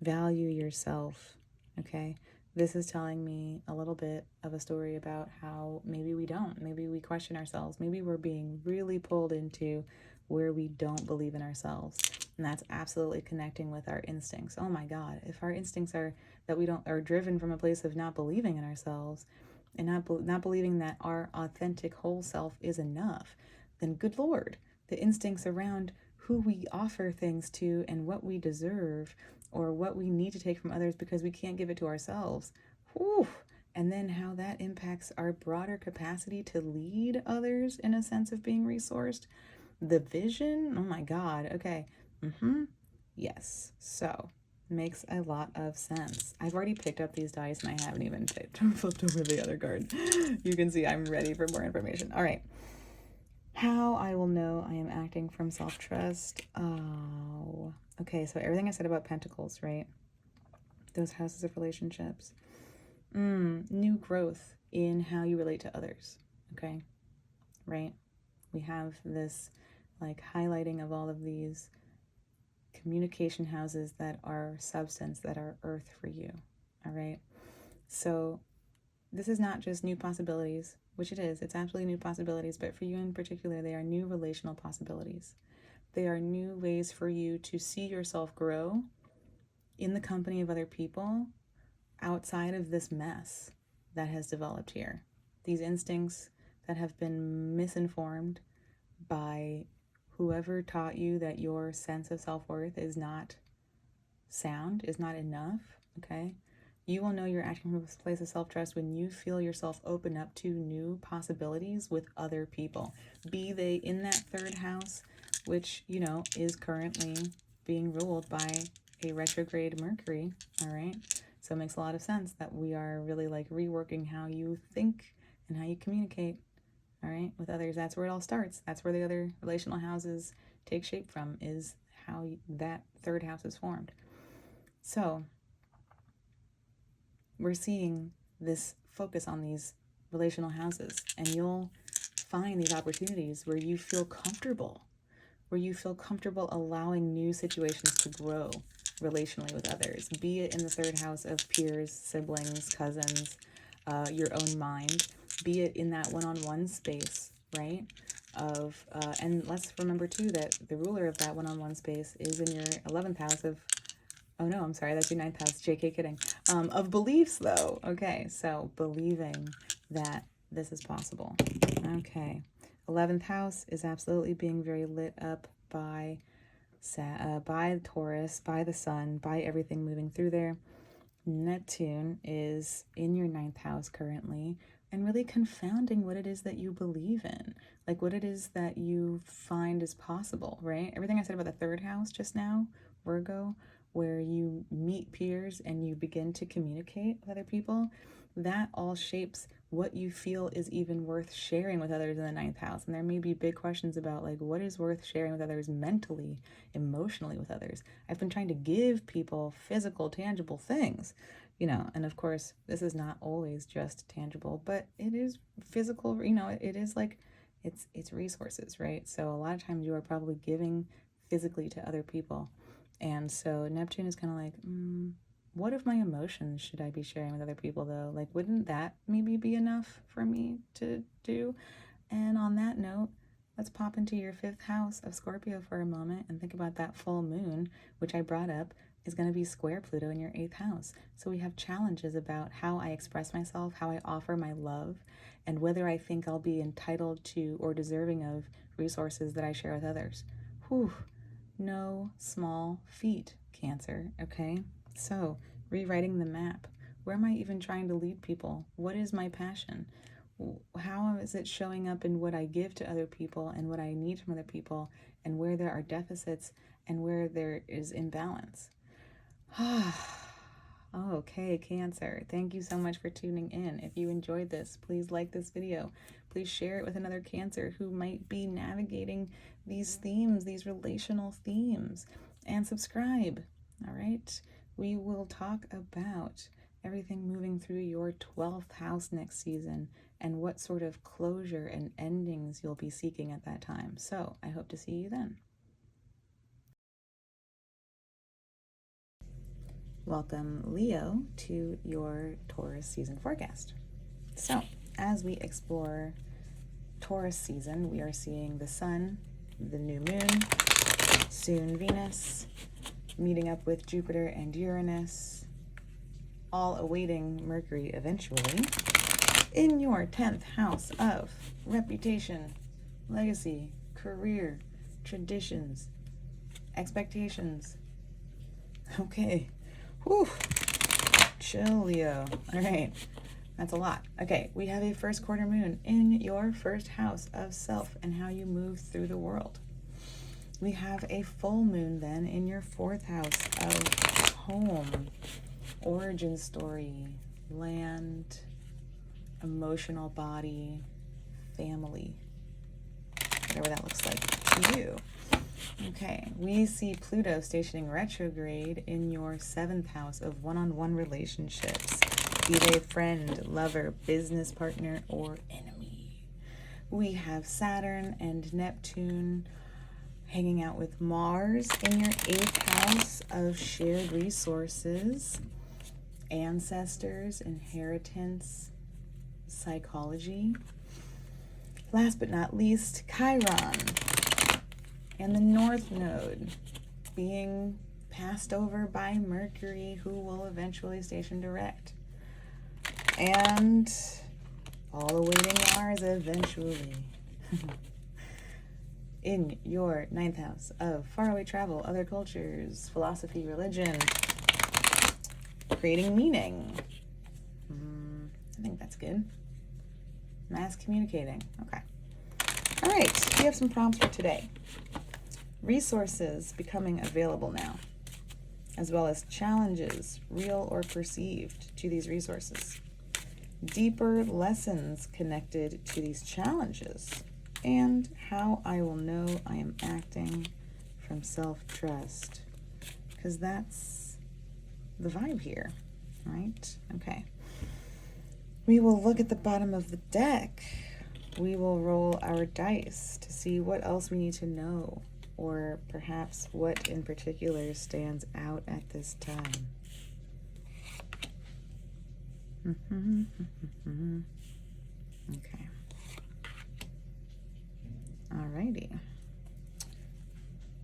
value yourself? Okay. This is telling me a little bit of a story about how maybe we don't. Maybe we question ourselves. Maybe we're being really pulled into where we don't believe in ourselves. And that's absolutely connecting with our instincts. Oh my God. If our instincts are that we don't are driven from a place of not believing in ourselves and not believing that our authentic whole self is enough, then good Lord, the instincts around who we offer things to and what we deserve or what we need to take from others because we can't give it to ourselves. Whew. And then how that impacts our broader capacity to lead others in a sense of being resourced. The vision, oh my God. Okay. Yes. So makes a lot of sense. I've already picked up these dice and I haven't even flipped over the other card. You can see I'm ready for more information. All right. How I will know I am acting from self-trust. Oh, okay. So everything I said about pentacles, right? Those houses of relationships. New growth in how you relate to others. Okay. Right. We have this like highlighting of all of these communication houses that are substance, that are earth for you. All right. So this is not just new possibilities, which it is. It's absolutely new possibilities, but for you in particular, they are new relational possibilities. They are new ways for you to see yourself grow in the company of other people outside of this mess that has developed here. These instincts that have been misinformed by whoever taught you that your sense of self-worth is not sound, is not enough, okay? You will know you're acting from a place of self-trust when you feel yourself open up to new possibilities with other people. Be they in that third house, which, is currently being ruled by a retrograde Mercury, all right? So it makes a lot of sense that we are really like reworking how you think and how you communicate, all right, with others. That's where it all starts. That's where the other relational houses take shape from, is how that third house is formed. So we're seeing this focus on these relational houses, and you'll find these opportunities where you feel comfortable, allowing new situations to grow relationally with others, be it in the third house of peers, siblings, cousins, your own mind, be it in that one-on-one space, right? And let's remember too that the ruler of that one-on-one space is in your 11th house of, oh no, I'm sorry, that's your 9th house, JK kidding, of beliefs though. Okay, so believing that this is possible. Okay, 11th house is absolutely being very lit up by Taurus, by the sun, by everything moving through there. Neptune is in your 9th house currently and really confounding what it is that you believe in, like what it is that you find is possible, right? Everything I said about the 3rd house just now, Virgo, where you meet peers and you begin to communicate with other people, that all shapes what you feel is even worth sharing with others in the ninth house. And there may be big questions about, like, what is worth sharing with others mentally, emotionally with others. I've been trying to give people physical, tangible things, and of course, this is not always just tangible, but it is physical, it is like, it's resources, right? So a lot of times you are probably giving physically to other people. And so Neptune is kind of like, what of my emotions should I be sharing with other people, though? Like, wouldn't that maybe be enough for me to do? And on that note, let's pop into your 5th house of Scorpio for a moment and think about that full moon, which I brought up is going to be square Pluto in your 8th house. So we have challenges about how I express myself, how I offer my love, and whether I think I'll be entitled to or deserving of resources that I share with others. Whew, no small feat, Cancer, okay? So, rewriting the map. Where am I even trying to lead people? What is my passion? How is it showing up in what I give to other people and what I need from other people, and where there are deficits and where there is imbalance? Okay, Cancer, thank you so much for tuning in. If you enjoyed this, please like this video. Please share it with another Cancer who might be navigating these themes, these relational themes, and subscribe. All right, we will talk about everything moving through your 12th house next season and what sort of closure and endings you'll be seeking at that time. So I hope to see you then. Welcome, Leo, to your Taurus season forecast. So, as we explore Taurus season, we are seeing the Sun, the new moon, soon Venus, meeting up with Jupiter and Uranus, all awaiting Mercury eventually, in your 10th house of reputation, legacy, career, traditions, expectations. Okay. Whew. Chill, Leo. All right. That's a lot. Okay, we have a first quarter moon in your 1st house of self and how you move through the world. We have a full moon then in your 4th house of home, origin story, land, emotional body, family, whatever that looks like to you. Okay, we see Pluto stationing retrograde in your 7th house of one-on-one relationships, be they friend, lover, business partner, or enemy. We have Saturn and Neptune hanging out with Mars in your 8th house of shared resources, ancestors, inheritance, psychology. Last but not least, Chiron and the North Node being passed over by Mercury, who will eventually station direct. And all awaiting Mars eventually. In your 9th house of faraway travel, other cultures, philosophy, religion, creating meaning. I think that's good. Mass communicating. Okay. All right, we have some prompts for today. Resources becoming available now, as well as challenges, real or perceived, to these resources. Deeper lessons connected to these challenges, and how I will know I am acting from self-trust, because that's the vibe here, right? Okay. We will look at the bottom of the deck. We will roll our dice to see what else we need to know, or perhaps what in particular stands out at this time. Okay. Alrighty.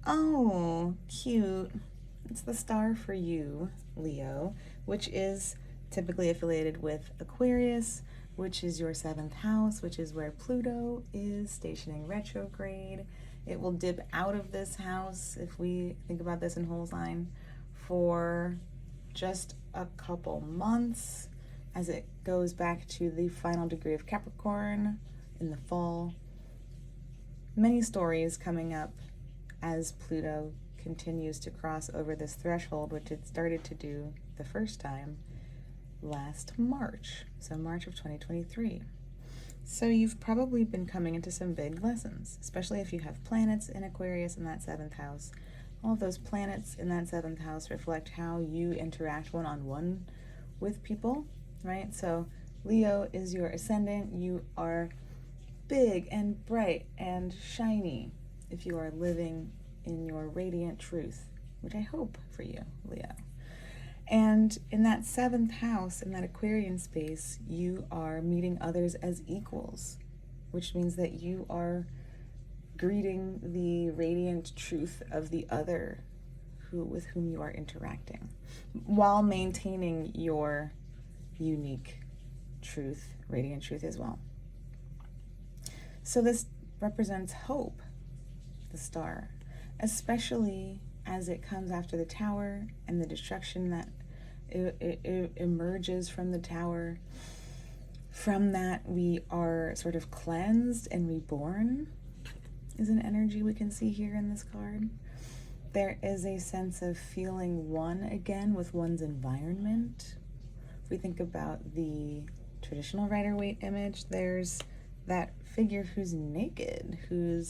Oh, cute. It's the star for you, Leo, which is typically affiliated with Aquarius, which is your 7th house, which is where Pluto is stationing retrograde. It will dip out of this house, if we think about this in whole sign, for just a couple months as it goes back to the final degree of Capricorn in the fall. Many stories coming up as Pluto continues to cross over this threshold, which it started to do the first time last March, so March of 2023. So you've probably been coming into some big lessons, especially if you have planets in Aquarius in that 7th house. All of those planets in that 7th house reflect how you interact one-on-one with people, right? So Leo is your ascendant. You are big and bright and shiny if you are living in your radiant truth, which I hope for you, Leo. And in that 7th house, in that Aquarian space, you are meeting others as equals, which means that you are greeting the radiant truth of the other with whom you are interacting, while maintaining your unique truth, radiant truth as well. So this represents hope, the star, especially as it comes after the tower and the destruction that it emerges from the tower. From that, we are sort of cleansed and reborn, is an energy we can see here in this card. There is a sense of feeling one again with one's environment. If we think about the traditional Rider-Waite image, there's that figure who's naked, who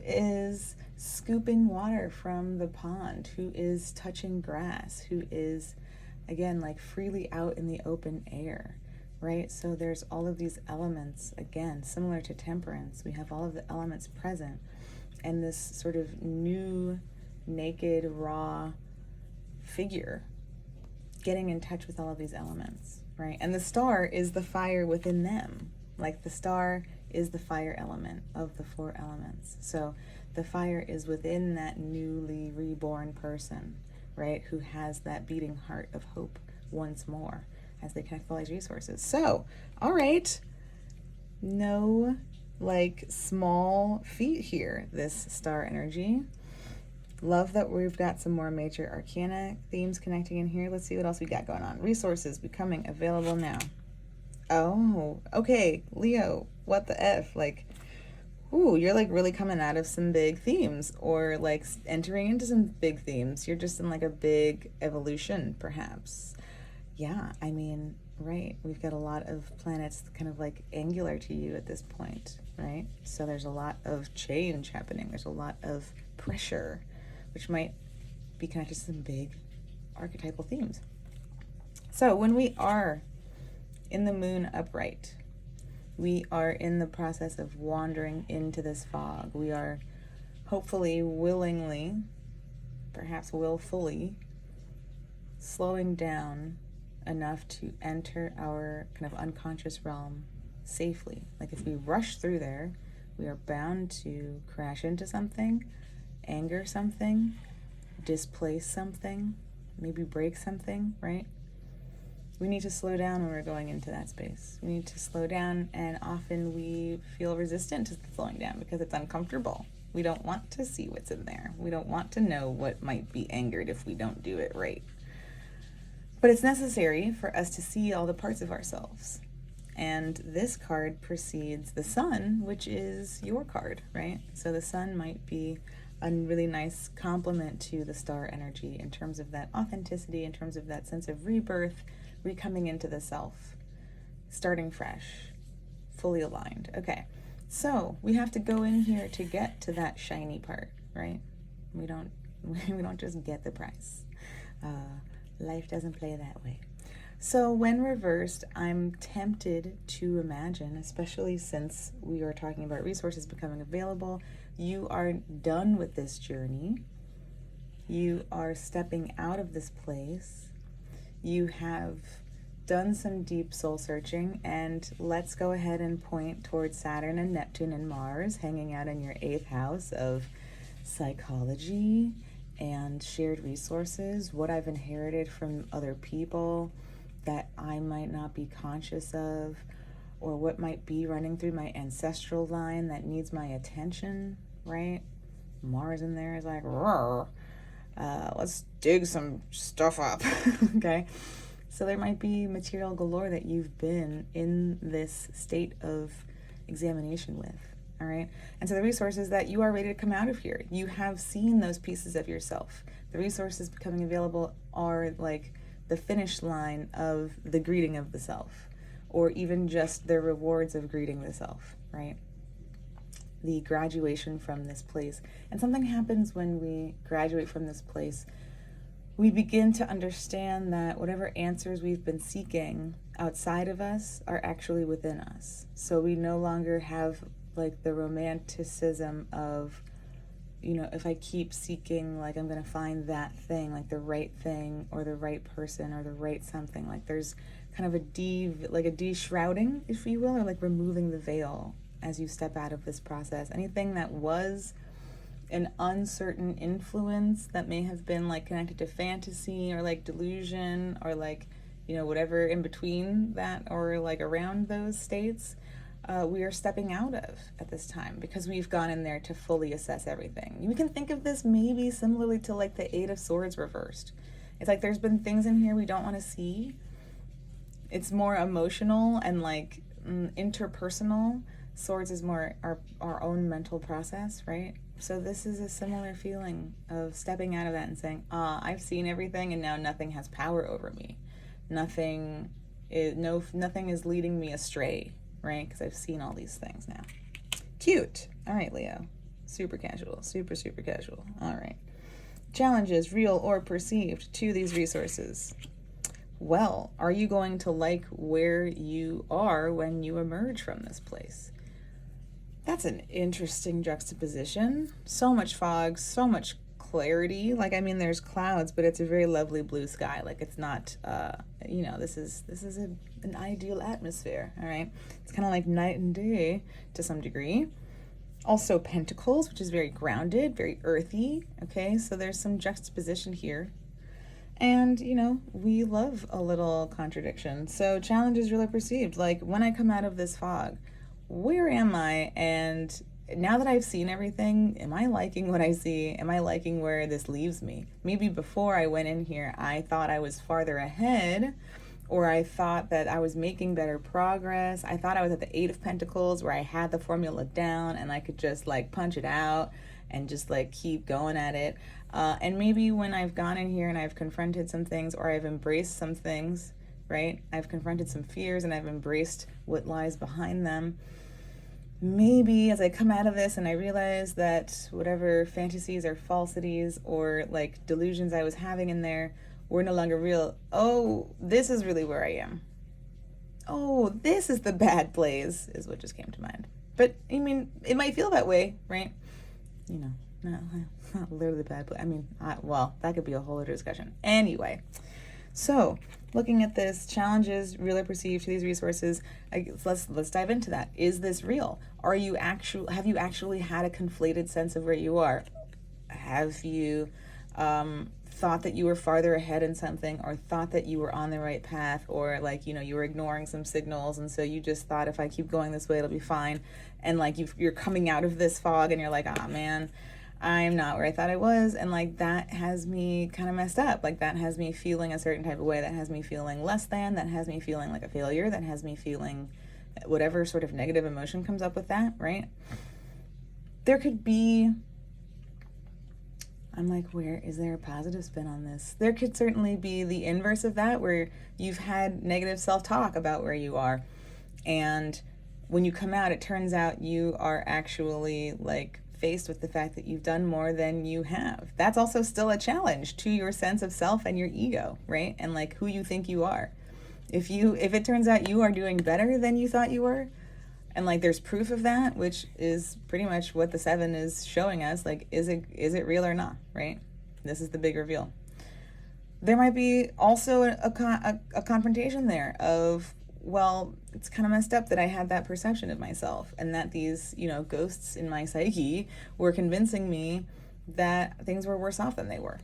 is scooping water from the pond, who is touching grass, who is, again, like freely out in the open air, right? So there's all of these elements, again, similar to Temperance. We have all of the elements present, and this sort of new, naked, raw figure getting in touch with all of these elements, right? And the star is the fire within them. Like the star is the fire element of the 4 elements. So the fire is within that newly reborn person, right? Who has that beating heart of hope once more as they connect all these resources. So, all right, no like small feat here, this star energy. Love that we've got some more major arcana themes connecting in here. Let's see what else we got going on. Resources becoming available now. Oh, okay, Leo, what the F? Like, ooh, you're like really coming out of some big themes, or like entering into some big themes. You're just in like a big evolution, perhaps. Yeah, I mean, right, we've got a lot of planets kind of like angular to you at this point, right? So there's a lot of change happening. There's a lot of pressure, which might be connected to some big archetypal themes. So when we are in the moon upright, we are in the process of wandering into this fog. We are hopefully, willingly, perhaps willfully, slowing down enough to enter our kind of unconscious realm safely. Like if we rush through there, we are bound to crash into something, anger something, displace something, maybe break something, right? We need to slow down when we're going into that space. We need to slow down, and often we feel resistant to slowing down because it's uncomfortable. We don't want to see what's in there. We don't want to know what might be angered if we don't do it right. But it's necessary for us to see all the parts of ourselves. And this card precedes the sun, which is your card, right? So the sun might be a really nice complement to the star energy in terms of that authenticity, in terms of that sense of rebirth, coming into the self, starting fresh, fully aligned. Okay, so we have to go in here to get to that shiny part, right? We don't just get the prize. Life doesn't play that way. So when reversed, I'm tempted to imagine, especially since we are talking about resources becoming available, you are done with this journey. You are stepping out of this place. You have done some deep soul searching, and let's go ahead and point towards Saturn and Neptune and Mars hanging out in your 8th house of psychology and shared resources, what I've inherited from other people that I might not be conscious of, or what might be running through my ancestral line that needs my attention, right? Mars in there is like, let's dig some stuff up, okay? So there might be material galore that you've been in this state of examination with, all right? And so the resources that you are ready to come out of here, you have seen those pieces of yourself. The resources becoming available are like the finish line of the greeting of the self, or even just the rewards of greeting the self, right? The graduation from this place. And something happens when we graduate from this place. We begin to understand that whatever answers we've been seeking outside of us are actually within us. So we no longer have like the romanticism of, you know, if I keep seeking, like I'm going to find that thing, like the right thing or the right person or the right something. Like there's kind of a de-shrouding, if you will, or like removing the veil as you step out of this process. Anything that was an uncertain influence that may have been like connected to fantasy or like delusion or like, you know, whatever in between that or like around those states, we are stepping out of at this time because we've gone in there to fully assess everything. You can think of this maybe similarly to like the Eight of Swords reversed. It's like there's been things in here we don't want to see. It's more emotional and like interpersonal. Swords is more our own mental process, right? So this is a similar feeling of stepping out of that and saying, I've seen everything and now nothing has power over me. Nothing is leading me astray, right? Because I've seen all these things now. Cute. All right, Leo. Super casual. Super, super casual. All right. Challenges, real or perceived, to these resources. Well, are you going to like where you are when you emerge from this place? That's an interesting juxtaposition. So much fog, so much clarity. Like, I mean, there's clouds, but it's a very lovely blue sky. Like, it's not, you know, this is an ideal atmosphere, all right? It's kind of like night and day to some degree. Also pentacles, which is very grounded, very earthy, okay? So there's some juxtaposition here. And, you know, we love a little contradiction. So challenge is really perceived. Like, when I come out of this fog, where am I? And now that I've seen everything, am I liking what I see? Am I liking where this leaves me? Maybe before I went in here, I thought I was farther ahead, or I thought that I was making better progress. I thought I was at the Eight of Pentacles where I had the formula down and I could just like punch it out and just like keep going at it. And maybe when I've gone in here and I've confronted some things or I've embraced some things, right? I've confronted some fears and I've embraced what lies behind them. Maybe as I come out of this and I realize that whatever fantasies or falsities or like delusions I was having in there were no longer real. Oh, this is really where I am. Oh, this is the bad place, is what just came to mind. But I mean, it might feel that way, right? You know, not literally the bad place. I mean, well, that could be a whole other discussion. Anyway, so looking at this, challenges really perceived to these resources. Let's dive into that. Is this real? Have you actually had a conflated sense of where you are? Have you thought that you were farther ahead in something, or thought that you were on the right path, or like, you know, you were ignoring some signals, and so you just thought, if I keep going this way, it'll be fine. And like you're coming out of this fog and you're like, ah, man, I'm not where I thought I was. And like, that has me kind of messed up. Like, that has me feeling a certain type of way. That has me feeling less than. That has me feeling like a failure. That has me feeling whatever sort of negative emotion comes up with that, right? There could be, I'm like, where is there a positive spin on this? There could certainly be the inverse of that, where you've had negative self-talk about where you are. And when you come out, it turns out you are actually like faced with the fact that you've done more than you have. That's also still a challenge to your sense of self and your ego, right? And like who you think you are. If it turns out you are doing better than you thought you were, and like there's proof of that, which is pretty much what the 7 is showing us, like, is it real or not, right? This is the big reveal. There might be also a confrontation there of, well, it's kind of messed up that I had that perception of myself, and that these, you know, ghosts in my psyche were convincing me that things were worse off than they were.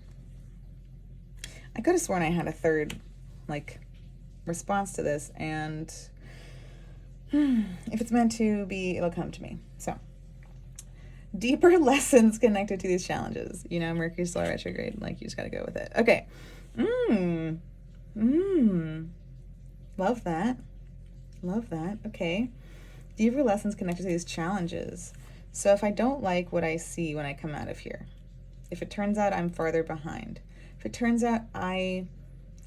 I could have sworn I had a third, like, response to this, and if it's meant to be, it'll come to me. So, deeper lessons connected to these challenges. You know, Mercury's still retrograde, like, you just gotta go with it. Okay. Love that. Love that. Okay. Deeper lessons connected to these challenges. So if I don't like what I see when I come out of here, if it turns out I'm farther behind, if it turns out I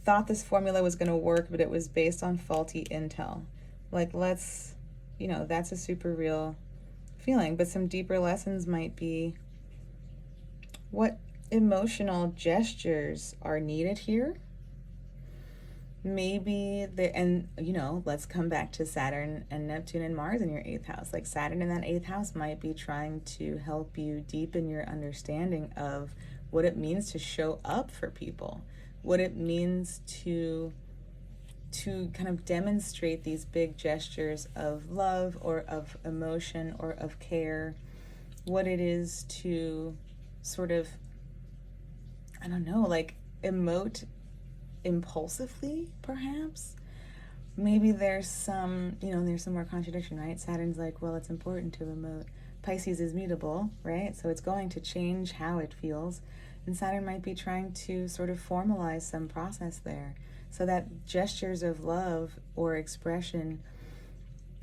thought this formula was going to work, but it was based on faulty intel. Like, let's, you know, that's a super real feeling. But some deeper lessons might be what emotional gestures are needed here. Maybe and you know, let's come back to Saturn and Neptune and Mars in your 8th house. Like, Saturn in that 8th house might be trying to help you deepen your understanding of what it means to show up for people, what it means to kind of demonstrate these big gestures of love or of emotion or of care, what it is to sort of, I don't know, like emote impulsively, perhaps. Maybe there's some, you know, there's some more contradiction, right? Saturn's like, well, it's important to emote. Pisces is mutable, right? So it's going to change how it feels. And Saturn might be trying to sort of formalize some process there, so that gestures of love or expression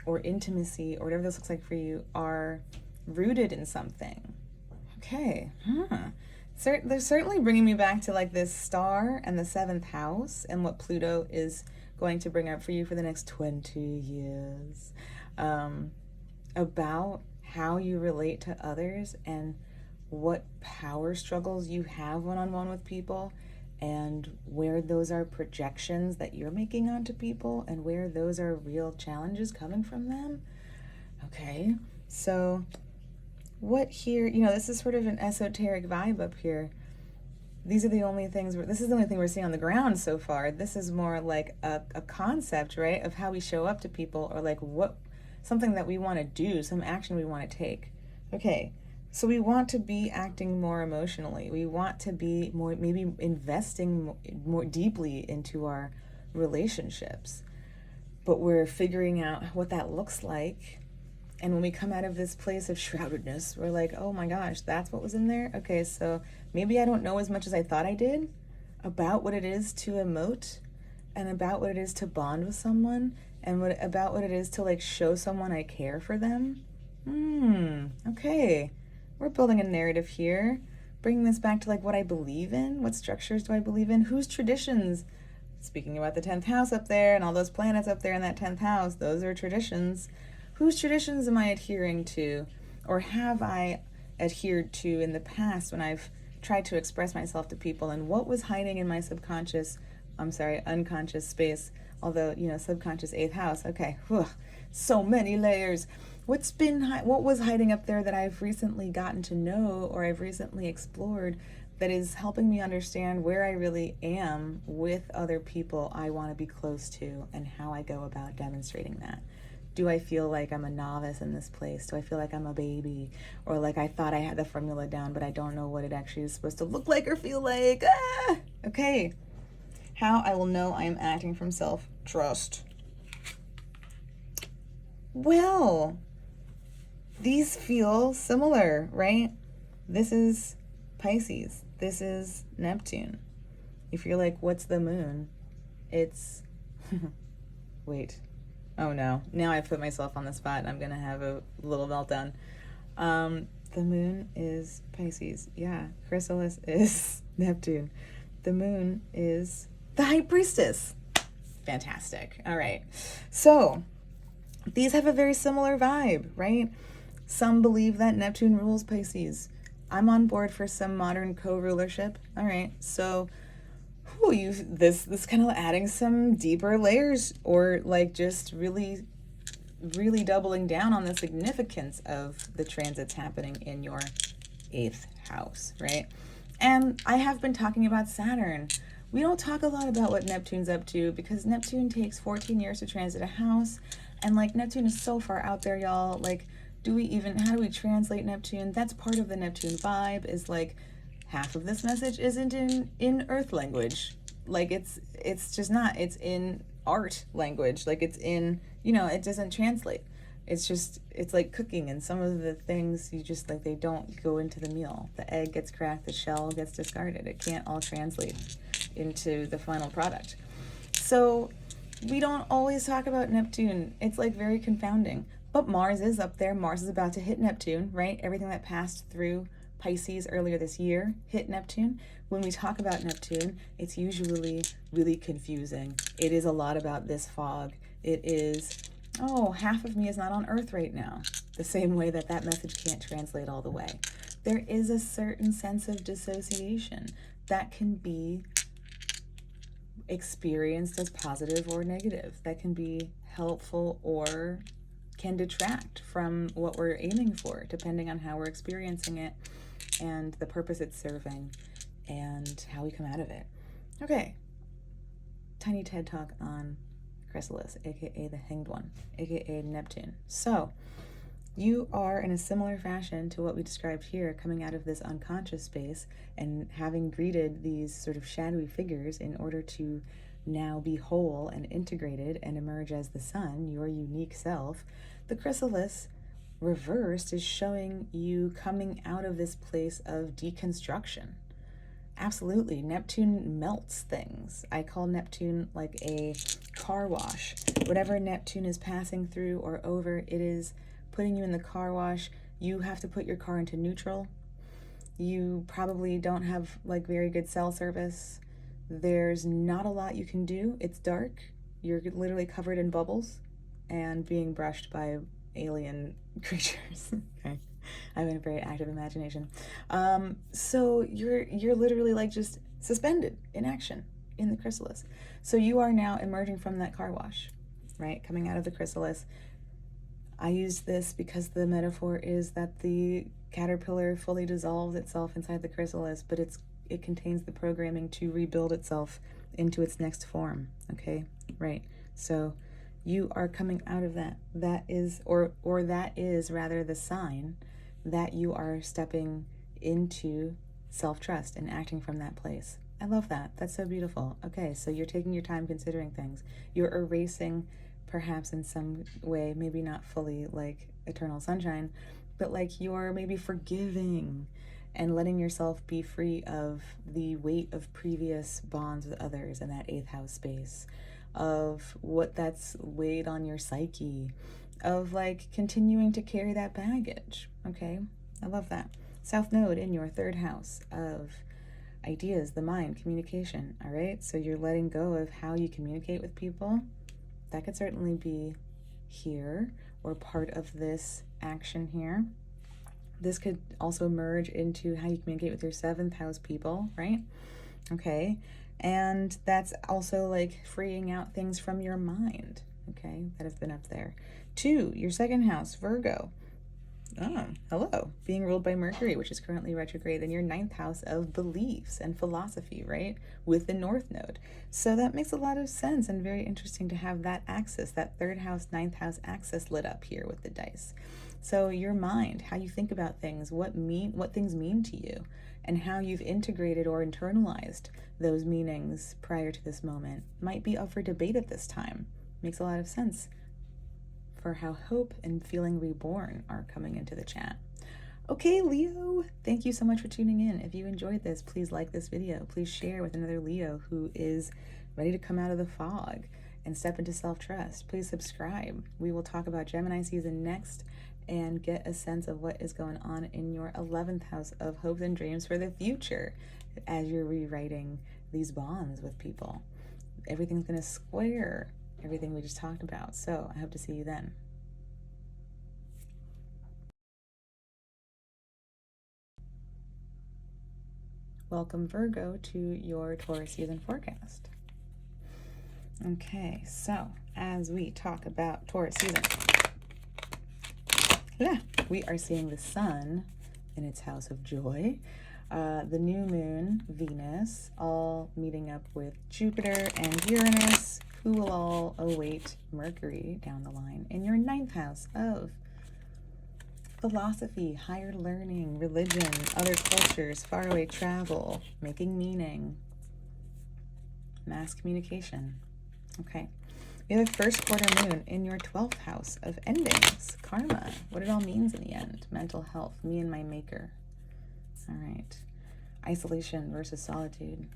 or intimacy or whatever this looks like for you are rooted in something. Okay, they're certainly bringing me back to like this star and the 7th house and what Pluto is going to bring up for you for the next 20 years, about how you relate to others and what power struggles you have one-on-one with people, and where those are projections that you're making onto people and where those are real challenges coming from them. Okay, so what here, you know, this is sort of an esoteric vibe up here. These are the only things, this is the only thing we're seeing on the ground so far. This is more like a concept, right, of how we show up to people, or like what, something that we want to do, some action we want to take. Okay, so we want to be acting more emotionally. We want to be more, maybe investing more deeply into our relationships. But we're figuring out what that looks like. And when we come out of this place of shroudedness, we're like, oh my gosh, that's what was in there? Okay, so maybe I don't know as much as I thought I did about what it is to emote, and about what it is to bond with someone, and about what it is to like show someone I care for them. Okay. We're building a narrative here, bringing this back to like what I believe in. What structures do I believe in? Whose traditions? Speaking about the 10th house up there and all those planets up there in that 10th house, those are traditions. Whose traditions am I adhering to, or have I adhered to in the past when I've tried to express myself to people, and what was hiding in my unconscious space, although, you know, subconscious 8th house, okay, so many layers. What was hiding up there that I've recently gotten to know, or I've recently explored, that is helping me understand where I really am with other people I want to be close to, and how I go about demonstrating that. Do I feel like I'm a novice in this place? Do I feel like I'm a baby? Or like I thought I had the formula down, but I don't know what it actually is supposed to look like or feel like? Okay. How I will know I am acting from self-trust. Well, these feel similar, right? This is Pisces. This is Neptune. If you're like, what's the moon? It's... Wait. Oh no. Now I've put myself on the spot and I'm going to have a little meltdown. The moon is Pisces. Yeah. Chrysalis is Neptune. The moon is the High Priestess. Fantastic. All right. So these have a very similar vibe, right? Some believe that Neptune rules Pisces. I'm on board for some modern co-rulership. All right. So this kind of adding some deeper layers, or like just really doubling down on the significance of the transits happening in your 8th house, right? And I have been talking about Saturn. We don't talk a lot about what Neptune's up to, because Neptune takes 14 years to transit a house, and like Neptune is so far out there, y'all. Like, how do we translate Neptune? That's part of the Neptune vibe, is like half of this message isn't in earth language. Like it's just not, it's in art language. Like it's in, you know, it doesn't translate. It's like cooking, and some of the things you just like, they don't go into the meal. The egg gets cracked, the shell gets discarded. It can't all translate into the final product. So we don't always talk about Neptune. It's like very confounding. But Mars is up there. Mars is about to hit Neptune, right? Everything that passed through Pisces earlier this year hit Neptune. When we talk about Neptune, it's usually really confusing. It is a lot about this fog. It is, oh, half of me is not on Earth right now. The same way that that message can't translate all the way. There is a certain sense of dissociation that can be experienced as positive or negative, that can be helpful or can detract from what we're aiming for, depending on how we're experiencing it and the purpose it's serving and how we come out of it. Okay, tiny TED talk on chrysalis, aka the Hanged One, aka Neptune. So you are, in a similar fashion to what we described here, coming out of this unconscious space and having greeted these sort of shadowy figures in order to now be whole and integrated and emerge as the sun, your unique self. The chrysalis reversed is showing you coming out of this place of deconstruction. Absolutely, Neptune melts things. I call Neptune like a car wash. Whatever Neptune is passing through or over, it is putting you in the car wash. You have to put your car into neutral. You probably don't have like very good cell service. There's not a lot you can do. It's dark. You're literally covered in bubbles and being brushed by alien creatures. Okay, I have a very active imagination. So you're literally like just suspended in action in the chrysalis. So you are now emerging from that car wash, right? Coming out of the chrysalis. I use this because the metaphor is that the caterpillar fully dissolves itself inside the chrysalis, but it contains the programming to rebuild itself into its next form. Okay, right? So you are coming out of that. That is, or that is rather the sign that you are stepping into self-trust and acting from that place. I love that. That's so beautiful. Okay, so you're taking your time considering things. You're erasing, perhaps in some way, maybe not fully like eternal sunshine, but like you're maybe forgiving and letting yourself be free of the weight of previous bonds with others in that 8th house space, of what that's weighed on your psyche, of like continuing to carry that baggage. Okay, I love that. South Node in your 3rd house of ideas, the mind, communication. All right, so you're letting go of how you communicate with people. That could certainly be here or part of this action here. This could also merge into how you communicate with your 7th house people, right? Okay, and that's also like freeing out things from your mind, okay, that have been up there. 2, your 2nd house, Virgo. Oh, hello. Being ruled by Mercury, which is currently retrograde in your 9th house of beliefs and philosophy, right? With the North Node. So that makes a lot of sense and very interesting to have that axis, that 3rd house, 9th house axis lit up here with the dice. So your mind, how you think about things, what things mean to you, and how you've integrated or internalized those meanings prior to this moment might be up for debate at this time. Makes a lot of sense for how hope and feeling reborn are coming into the chat. Okay, Leo, thank you so much for tuning in. If you enjoyed this, please like this video. Please share with another Leo who is ready to come out of the fog and step into self-trust. Please subscribe. We will talk about Gemini season next and get a sense of what is going on in your 11th house of hopes and dreams for the future as you're rewriting these bonds with people. Everything's going to square everything we just talked about. So I hope to see you then. Welcome, Virgo, to your Taurus season forecast. Okay, so as we talk about Taurus season, we are seeing the sun in its house of joy, the new moon, Venus, all meeting up with Jupiter and Uranus, who will all await Mercury down the line in your 9th house of philosophy, higher learning, religion, other cultures, faraway travel, making meaning, mass communication. Okay. We have a 1st quarter moon in your 12th house of endings, karma, what it all means in the end, mental health, me and my maker. All right. Isolation versus solitude.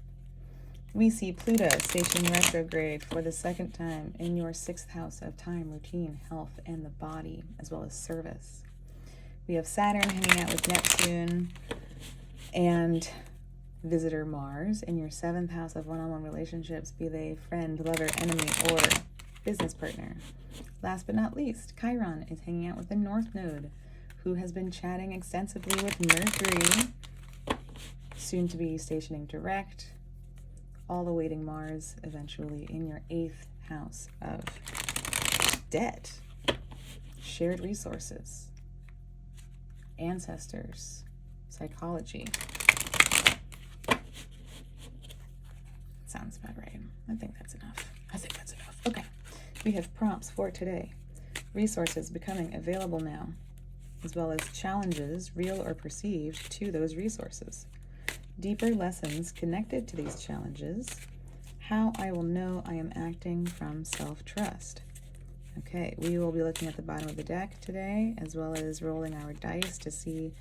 We see Pluto stationed retrograde for the 2nd time in your 6th house of time, routine, health, and the body, as well as service. We have Saturn hanging out with Neptune, And visitor Mars in your 7th house of one-on-one relationships, be they friend, lover, enemy, or business partner. Last but not least, Chiron is hanging out with the North Node, who has been chatting extensively with Mercury, soon to be stationing direct, all awaiting Mars eventually in your 8th house of debt, shared resources, ancestors, psychology. Sounds about right. I think that's enough. Okay, we have prompts for today. Resources becoming available now, as well as challenges, real or perceived, to those resources. Deeper lessons connected to these challenges. How I will know I am acting from self-trust. Okay, we will be looking at the bottom of the deck today, as well as rolling our dice to see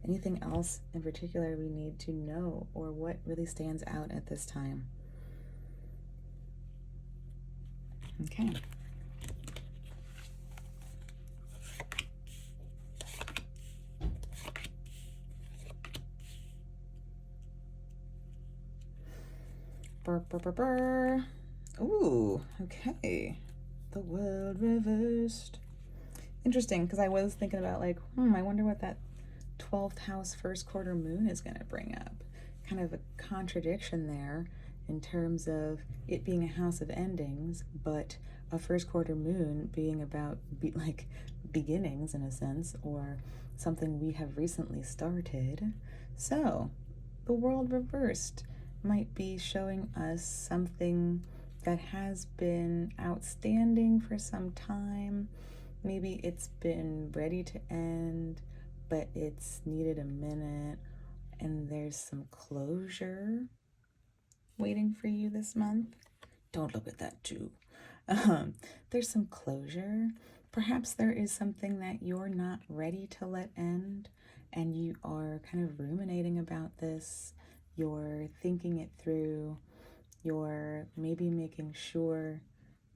anything else in particular we need to know, or what really stands out at this time. Okay. Burr, burr, burr, burr. Ooh, okay. The world reversed. Interesting, because I was thinking about like, I wonder what that 12th house first quarter moon is going to bring up. Kind of a contradiction there in terms of it being a house of endings, but a first quarter moon being about beginnings in a sense, or something we have recently started. So the world reversed might be showing us something that has been outstanding for some time. Maybe it's been ready to end, but it's needed a minute, and there's some closure waiting for you this month. Don't look at that too. There's some closure. Perhaps there is something that you're not ready to let end, and you are kind of ruminating about this. You're thinking it through. You're maybe making sure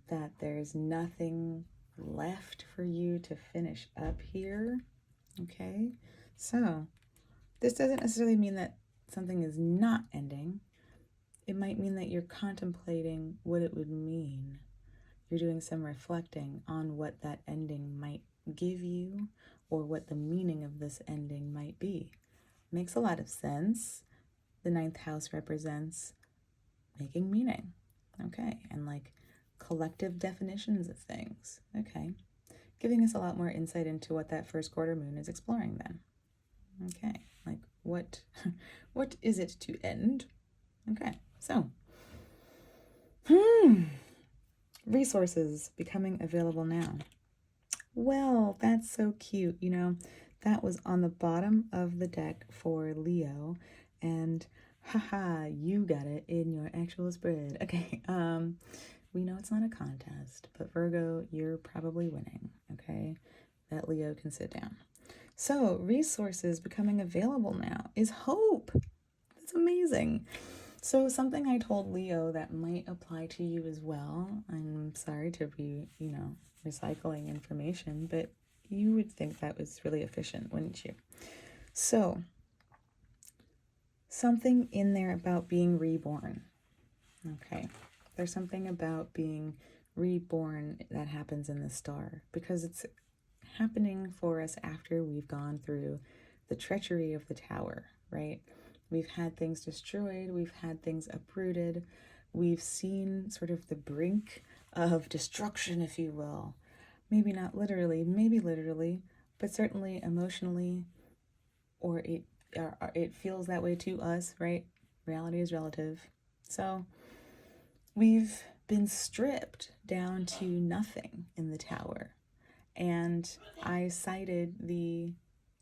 that there's nothing left for you to finish up here. Okay, so this doesn't necessarily mean that something is not ending. It might mean that you're contemplating what it would mean. You're doing some reflecting on what that ending might give you, or what the meaning of this ending might be. Makes a lot of sense. The 9th house represents making meaning. Okay, and like collective definitions of things. Okay, giving us a lot more insight into what that first quarter moon is exploring then. Okay, like what is it to end? Okay, so resources becoming available now. Well, that's so cute. You know, that was on the bottom of the deck for Leo, and haha, you got it in your actual spread. Okay, we know it's not a contest, but Virgo, you're probably winning. Okay, that Leo can sit down. So resources becoming available now is hope. That's amazing. So something I told Leo that might apply to you as well. I'm sorry to be, recycling information, but you would think that was really efficient, wouldn't you? So something in there about being reborn. Okay. There's something about being reborn that happens in the star, because it's happening for us after we've gone through the treachery of the tower, right? We've had things destroyed, we've had things uprooted, we've seen sort of the brink of destruction, if you will. Maybe not literally, maybe literally, but certainly emotionally, or it feels that way to us, right? Reality is relative. So we've been stripped down to nothing in the tower. And I cited the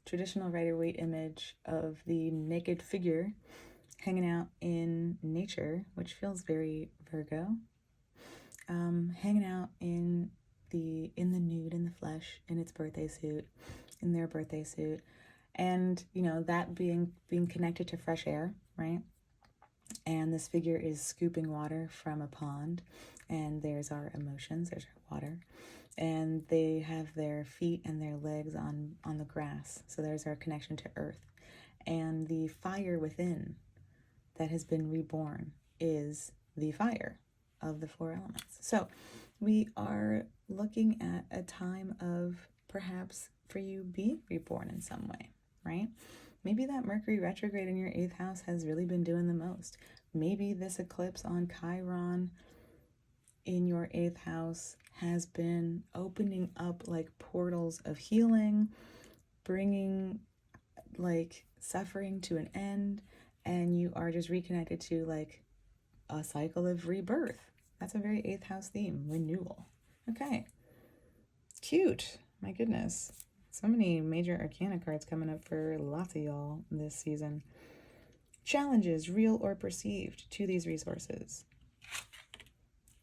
traditional Rider-Waite image of the naked figure hanging out in nature, which feels very Virgo, hanging out in the nude, in the flesh, in its birthday suit, in their birthday suit, and that being connected to fresh air, right? And this figure is scooping water from a pond, and there's our emotions, there's our water, and they have their feet and their legs on the grass, so there's our connection to earth. and the fire within that has been reborn is the fire of the 4 elements. So we are looking at a time of perhaps for you being reborn in some way, right? Maybe that Mercury retrograde in your 8th house has really been doing the most. Maybe this eclipse on Chiron in your 8th house has been opening up like portals of healing, bringing like suffering to an end, and you are just reconnected to like a cycle of rebirth. That's a very 8th house theme, renewal. Okay, cute. My goodness, so many major arcana cards coming up for lots of y'all this season. Challenges, real or perceived, to these resources.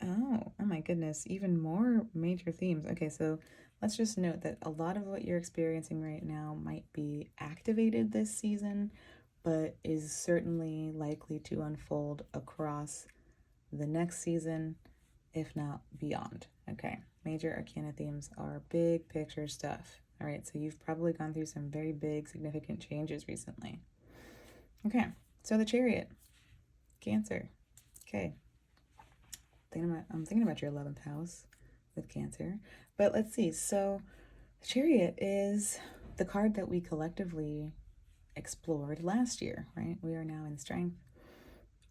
Oh my goodness, even more major themes. Okay, so let's just note that a lot of what you're experiencing right now might be activated this season, but is certainly likely to unfold across the next season, if not beyond. Okay, major arcana themes are big picture stuff. All right, so you've probably gone through some very big, significant changes recently. Okay, so the Chariot, Cancer. Okay, I'm thinking about your 11th house with Cancer. But let's see. So the Chariot is the card that we collectively explored last year, right? We are now in Strength.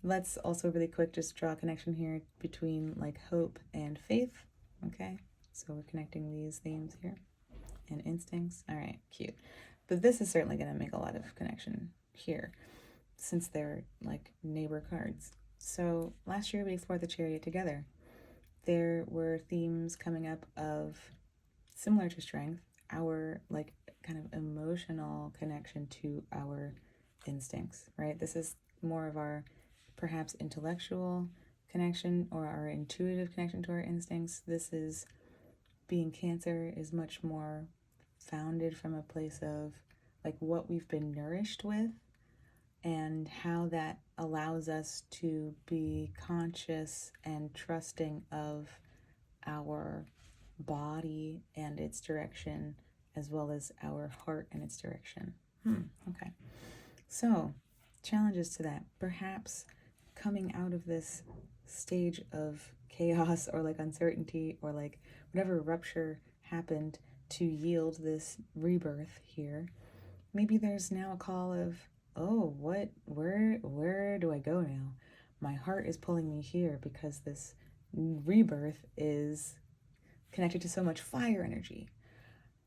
Let's also really quick just draw a connection here between like hope and faith. Okay, so we're connecting these themes here and instincts. All right, cute. But this is certainly going to make a lot of connection here since they're like neighbor cards. So last year we explored the Chariot together. There were themes coming up of, similar to Strength, our like kind of emotional connection to our instincts, right? This is more of our perhaps intellectual connection or our intuitive connection to our instincts. This is, being Cancer is much more founded from a place of like what we've been nourished with and how that allows us to be conscious and trusting of our body and its direction, as well as our heart and its direction. Okay. So, challenges to that. Perhaps coming out of this stage of chaos or like uncertainty or like whatever rupture happened to yield this rebirth here, maybe there's now a call of, oh, where do I go now? My heart is pulling me here because this rebirth is connected to so much fire energy.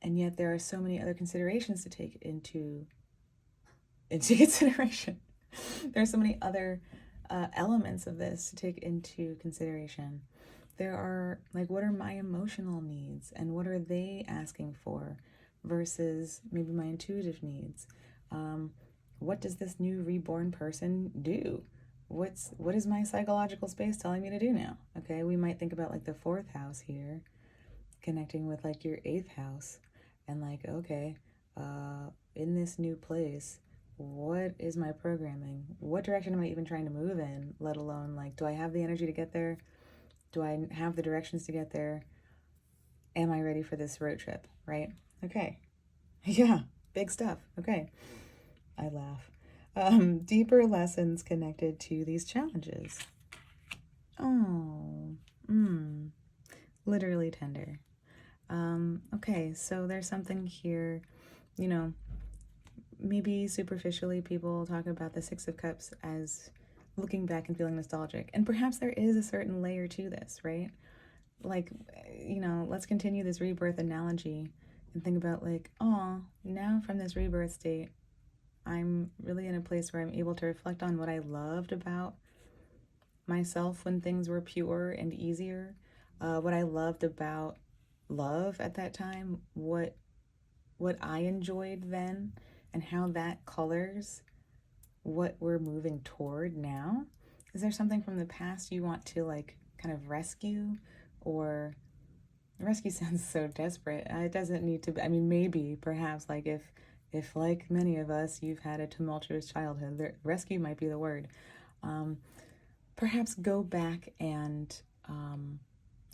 And yet there are so many other considerations to take into consideration. There are so many other elements of this to take into consideration. There are like, what are my emotional needs and what are they asking for versus maybe my intuitive needs? What does this new reborn person do? What is my psychological space telling me to do now? Okay, we might think about like the 4th house here, connecting with like your 8th house, and like, okay, in this new place, what is my programming? What direction am I even trying to move in? Let alone like, do I have the energy to get there? Do I have the directions to get there? Am I ready for this road trip? Right? Okay. Yeah, big stuff. Okay. I laugh. Deeper lessons connected to these challenges. Oh, literally tender. Okay, so there's something here, you know, maybe superficially people talk about the 6 of Cups as looking back and feeling nostalgic. And perhaps there is a certain layer to this, right? Like, you know, let's continue this rebirth analogy and think about like, oh, now from this rebirth state, I'm really in a place where I'm able to reflect on what I loved about myself when things were pure and easier, what I loved about love at that time, what I enjoyed then, and how that colors what we're moving toward now. Is there something from the past you want to like kind of rescue? Or rescue sounds so desperate. It doesn't need to be, I mean, maybe perhaps like if like many of us you've had a tumultuous childhood, rescue might be the word. Perhaps go back and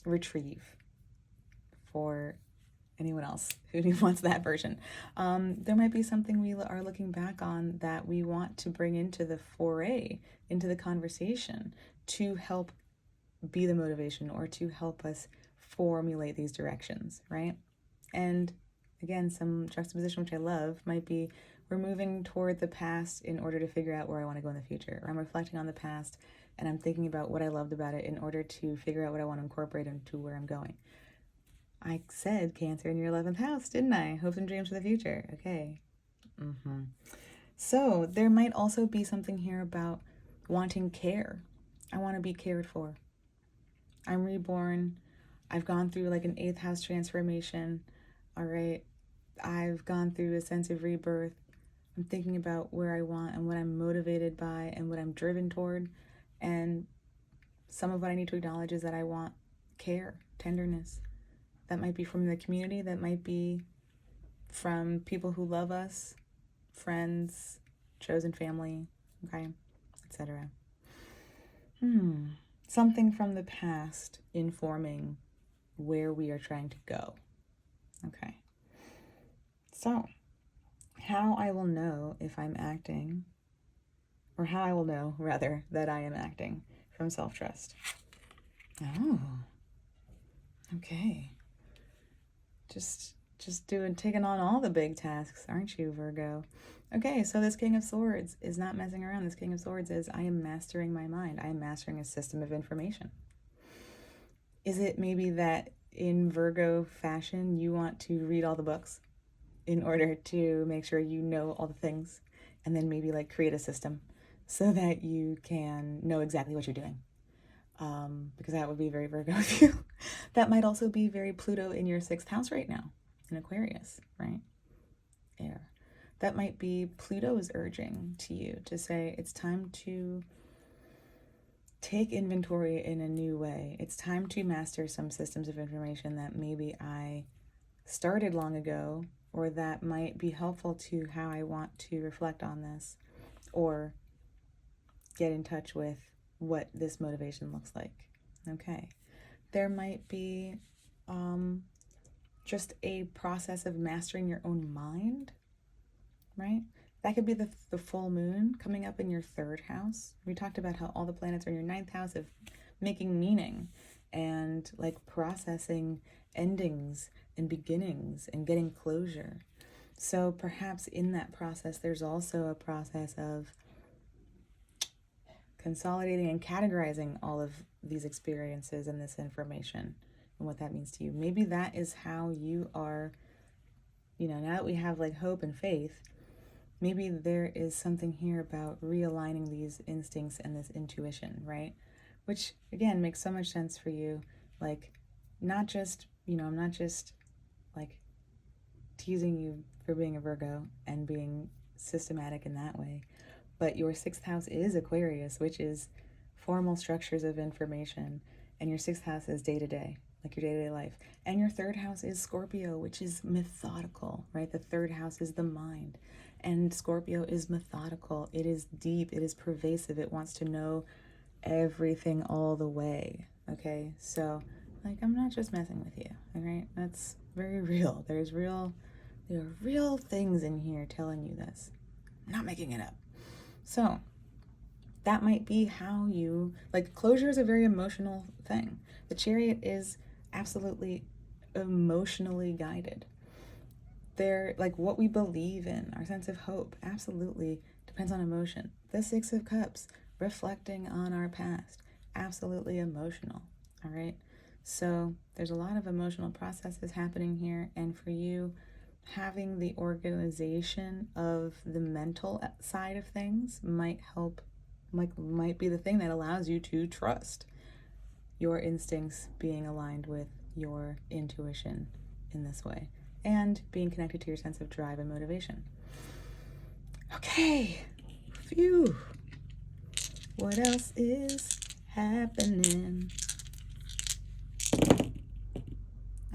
retrieve for anyone else who wants that version. There might be something we are looking back on that we want to bring into the foray, into the conversation, to help be the motivation or to help us formulate these directions, right? And again, some juxtaposition, which I love, might be we're moving toward the past in order to figure out where I want to go in the future. Or I'm reflecting on the past and I'm thinking about what I loved about it in order to figure out what I want to incorporate into where I'm going. I said Cancer in your 11th house, didn't I? Hopes and dreams for the future. Okay. So there might also be something here about wanting care. I want to be cared for. I'm reborn. I've gone through like an 8th house transformation. All right. I've gone through a sense of rebirth. I'm thinking about where I want and what I'm motivated by and what I'm driven toward. And some of what I need to acknowledge is that I want care, tenderness. That might be from the community. That might be from people who love us, friends, chosen family, okay, etc. Something from the past informing where we are trying to go. Okay. So, how I will know if I'm acting, or how I will know, rather, that I am acting from self-trust. Oh, okay. Just taking on all the big tasks, aren't you, Virgo? Okay, so this King of Swords is not messing around. This King of Swords is, I am mastering my mind. I am mastering a system of information. Is it maybe that in Virgo fashion, you want to read all the books in order to make sure you know all the things, and then maybe like create a system so that you can know exactly what you're doing? Because that would be very Virgo of you. That might also be very Pluto in your 6th house right now, in Aquarius, right? Air. That might be Pluto's urging to you to say, it's time to take inventory in a new way. It's time to master some systems of information that maybe I started long ago, or that might be helpful to how I want to reflect on this, or get in touch with what this motivation looks like. Okay. There might be just a process of mastering your own mind, right? That could be the full moon coming up in your 3rd house. We talked about how all the planets are in your 9th house of making meaning and like processing endings and beginnings and getting closure. So perhaps in that process, there's also a process of consolidating and categorizing all of these experiences and this information and what that means to you. Maybe that is how you are, now that we have like hope and faith, maybe there is something here about realigning these instincts and this intuition, right? Which again makes so much sense for you. Like, not just, I'm not just like teasing you for being a Virgo and being systematic in that way, but your 6th house is Aquarius, which is formal structures of information, and your 6th house is day-to-day, like your day-to-day life. And your 3rd house is Scorpio, which is methodical, right? The 3rd house is the mind, and Scorpio is methodical. It is deep, it is pervasive, it wants to know everything all the way, okay? So, like, I'm not just messing with you, all right? That's very real. There are real things in here telling you this. I'm not making it up. So that might be how you, like, closure is a very emotional thing. The Chariot is absolutely emotionally guided. They're like what we believe in, our sense of hope, absolutely depends on emotion. The 6 of Cups, reflecting on our past, absolutely emotional, all right? So there's a lot of emotional processes happening here, and for you, having the organization of the mental side of things might help, might be the thing that allows you to trust your instincts being aligned with your intuition in this way, and being connected to your sense of drive and motivation. Okay, phew. What else is happening?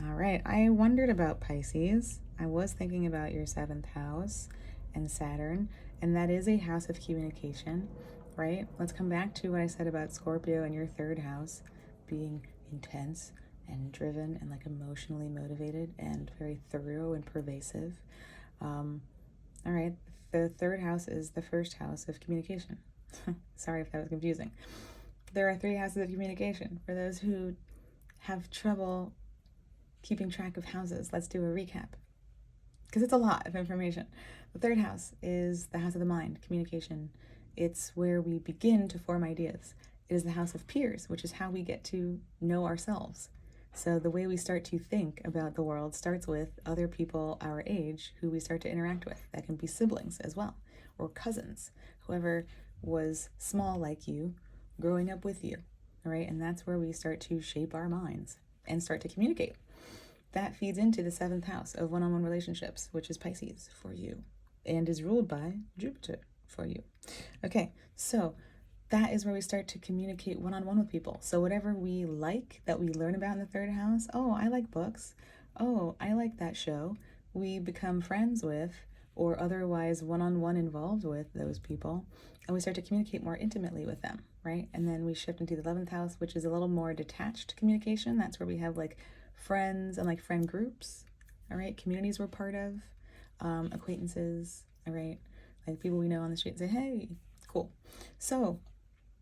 All right, I wondered about Pisces. I was thinking about your 7th house and Saturn, and that is a house of communication, right? Let's come back to what I said about Scorpio and your 3rd house being intense and driven and like emotionally motivated and very thorough and pervasive. All right, the third house is the first house of communication. Sorry if that was confusing. There are 3 houses of communication. For those who have trouble keeping track of houses, let's do a recap, because it's a lot of information. The third house is the house of the mind, communication. It's where we begin to form ideas. It is the house of peers, which is how we get to know ourselves. So the way we start to think about the world starts with other people our age who we start to interact with. That can be siblings as well, or cousins, whoever was small like you, growing up with you, all right? And that's where we start to shape our minds and start to communicate. That feeds into the 7th house of one-on-one relationships, which is Pisces for you, and is ruled by Jupiter for you. Okay, so that is where we start to communicate one-on-one with people. So whatever we like that we learn about in the 3rd house, oh, I like books, oh, I like that show, we become friends with or otherwise one-on-one involved with those people, and we start to communicate more intimately with them, right? And then we shift into the 11th house, which is a little more detached communication. That's where we have like friends and like friend groups, all right, communities we're part of, acquaintances, all right, like people we know on the street say, hey, cool. So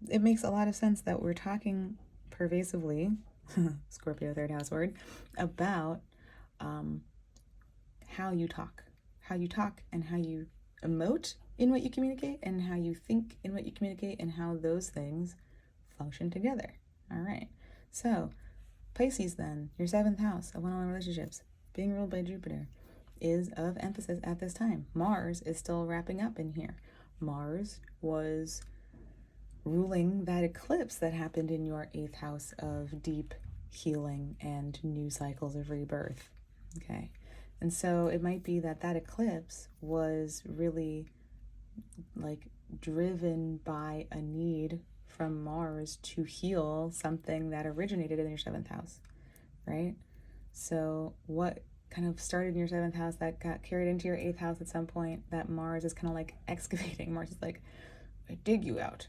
it makes a lot of sense that we're talking pervasively, Scorpio 3rd house word, about how you talk and how you emote in what you communicate and how you think in what you communicate and how those things function together. All right, so Pisces, then, your 7th house of one-on-one relationships, being ruled by Jupiter, is of emphasis at this time. Mars is still wrapping up in here. Mars was ruling that eclipse that happened in your 8th house of deep healing and new cycles of rebirth. Okay, and so it might be that that eclipse was really like driven by a need from Mars to heal something that originated in your 7th house, right? So what kind of started in your 7th house that got carried into your 8th house at some point, that Mars is kind of like excavating. Mars is like, I dig you out.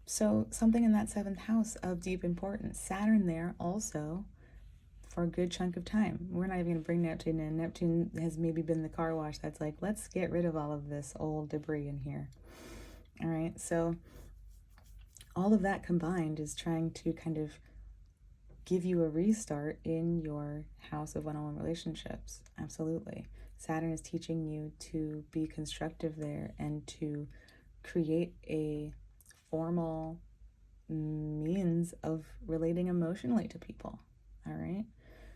So something in that 7th house of deep importance. Saturn there also for a good chunk of time. We're not even going to bring Neptune in. Neptune has maybe been the car wash that's like, let's get rid of all of this old debris in here. All right, so all of that combined is trying to kind of give you a restart in your house of one-on-one relationships. Absolutely. Saturn is teaching you to be constructive there and to create a formal means of relating emotionally to people. All right,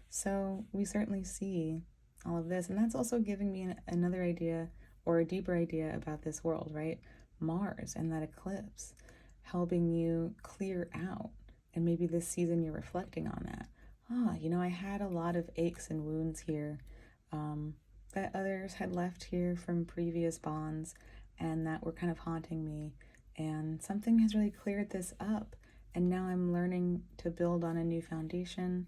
so we certainly see all of this, and that's also giving me another idea or a deeper idea about this world, right? Mars and that eclipse helping you clear out, and maybe this season you're reflecting on that. You know, I had a lot of aches and wounds here that others had left here from previous bonds and that were kind of haunting me, and something has really cleared this up, and now I'm learning to build on a new foundation.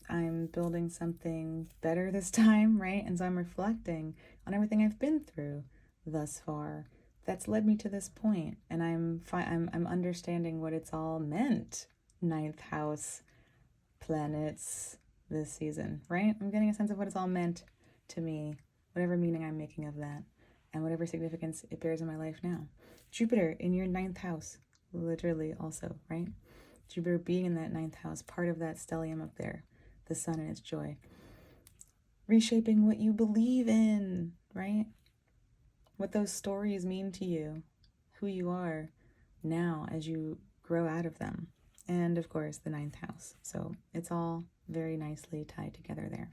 I'm building something better this time, right? And so I'm reflecting on everything I've been through thus far that's led me to this point, and I'm understanding what it's all meant. 9th house planets this season, right? I'm getting a sense of what it's all meant to me, whatever meaning I'm making of that, and whatever significance it bears in my life now. Jupiter in your 9th house, literally also, right? Jupiter being in that 9th house, part of that stellium up there, the sun and its joy. Reshaping what you believe in, right? What those stories mean to you, who you are now as you grow out of them. And of course, the 9th house. So it's all very nicely tied together there.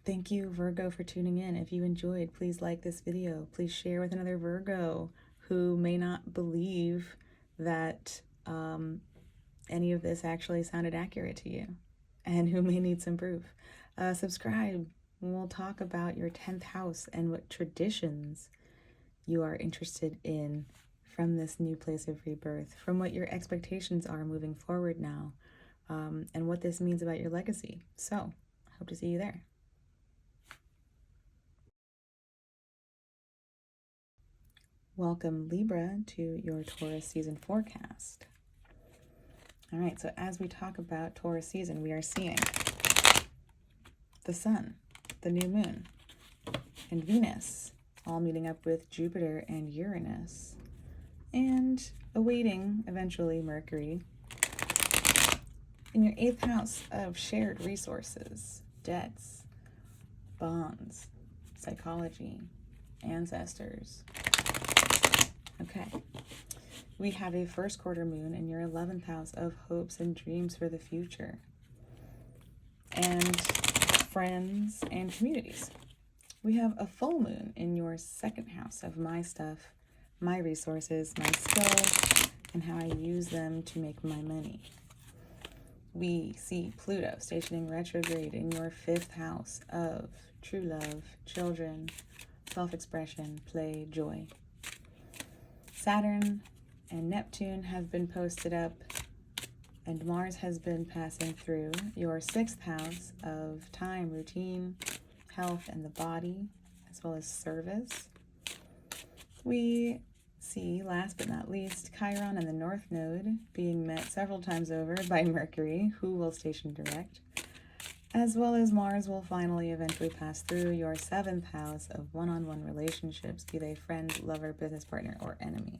Thank you, Virgo, for tuning in. If you enjoyed, please like this video. Please share with another Virgo who may not believe that any of this actually sounded accurate to you and who may need some proof. Subscribe. We'll talk about your 10th house and what traditions you are interested in from this new place of rebirth, from what your expectations are moving forward now, and what this means about your legacy. So I hope to see you there. Welcome, Libra, to your Taurus season forecast. All right, so as we talk about Taurus season, we are seeing the sun, the new moon, and Venus all meeting up with Jupiter and Uranus, and awaiting eventually Mercury in your 8th house of shared resources, debts, bonds, psychology, ancestors. Okay. We have a 1st quarter moon in your 11th house of hopes and dreams for the future, and friends and communities. We have a full moon in your 2nd house of my stuff, my resources, my skills, and how I use them to make my money. We see Pluto stationing retrograde in your 5th house of true love, children, self-expression, play, joy. Saturn and Neptune have been posted up, and Mars has been passing through your 6th house of time, routine, health, and the body, as well as service. We see, last but not least, Chiron and the North Node being met several times over by Mercury, who will station direct, as well as Mars will finally eventually pass through your 7th house of one-on-one relationships, be they friend, lover, business partner, or enemy.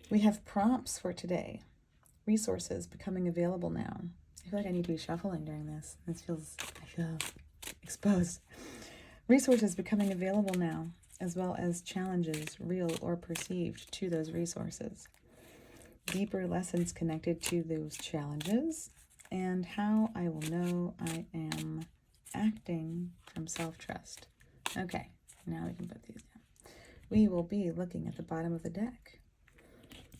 We have prompts for today. Resources becoming available now. I feel like I need to be shuffling during this. I feel exposed. Resources becoming available now, as well as challenges, real or perceived, to those resources. Deeper lessons connected to those challenges, and how I will know I am acting from self-trust. Okay, now we can put these down. We will be looking at the bottom of the deck.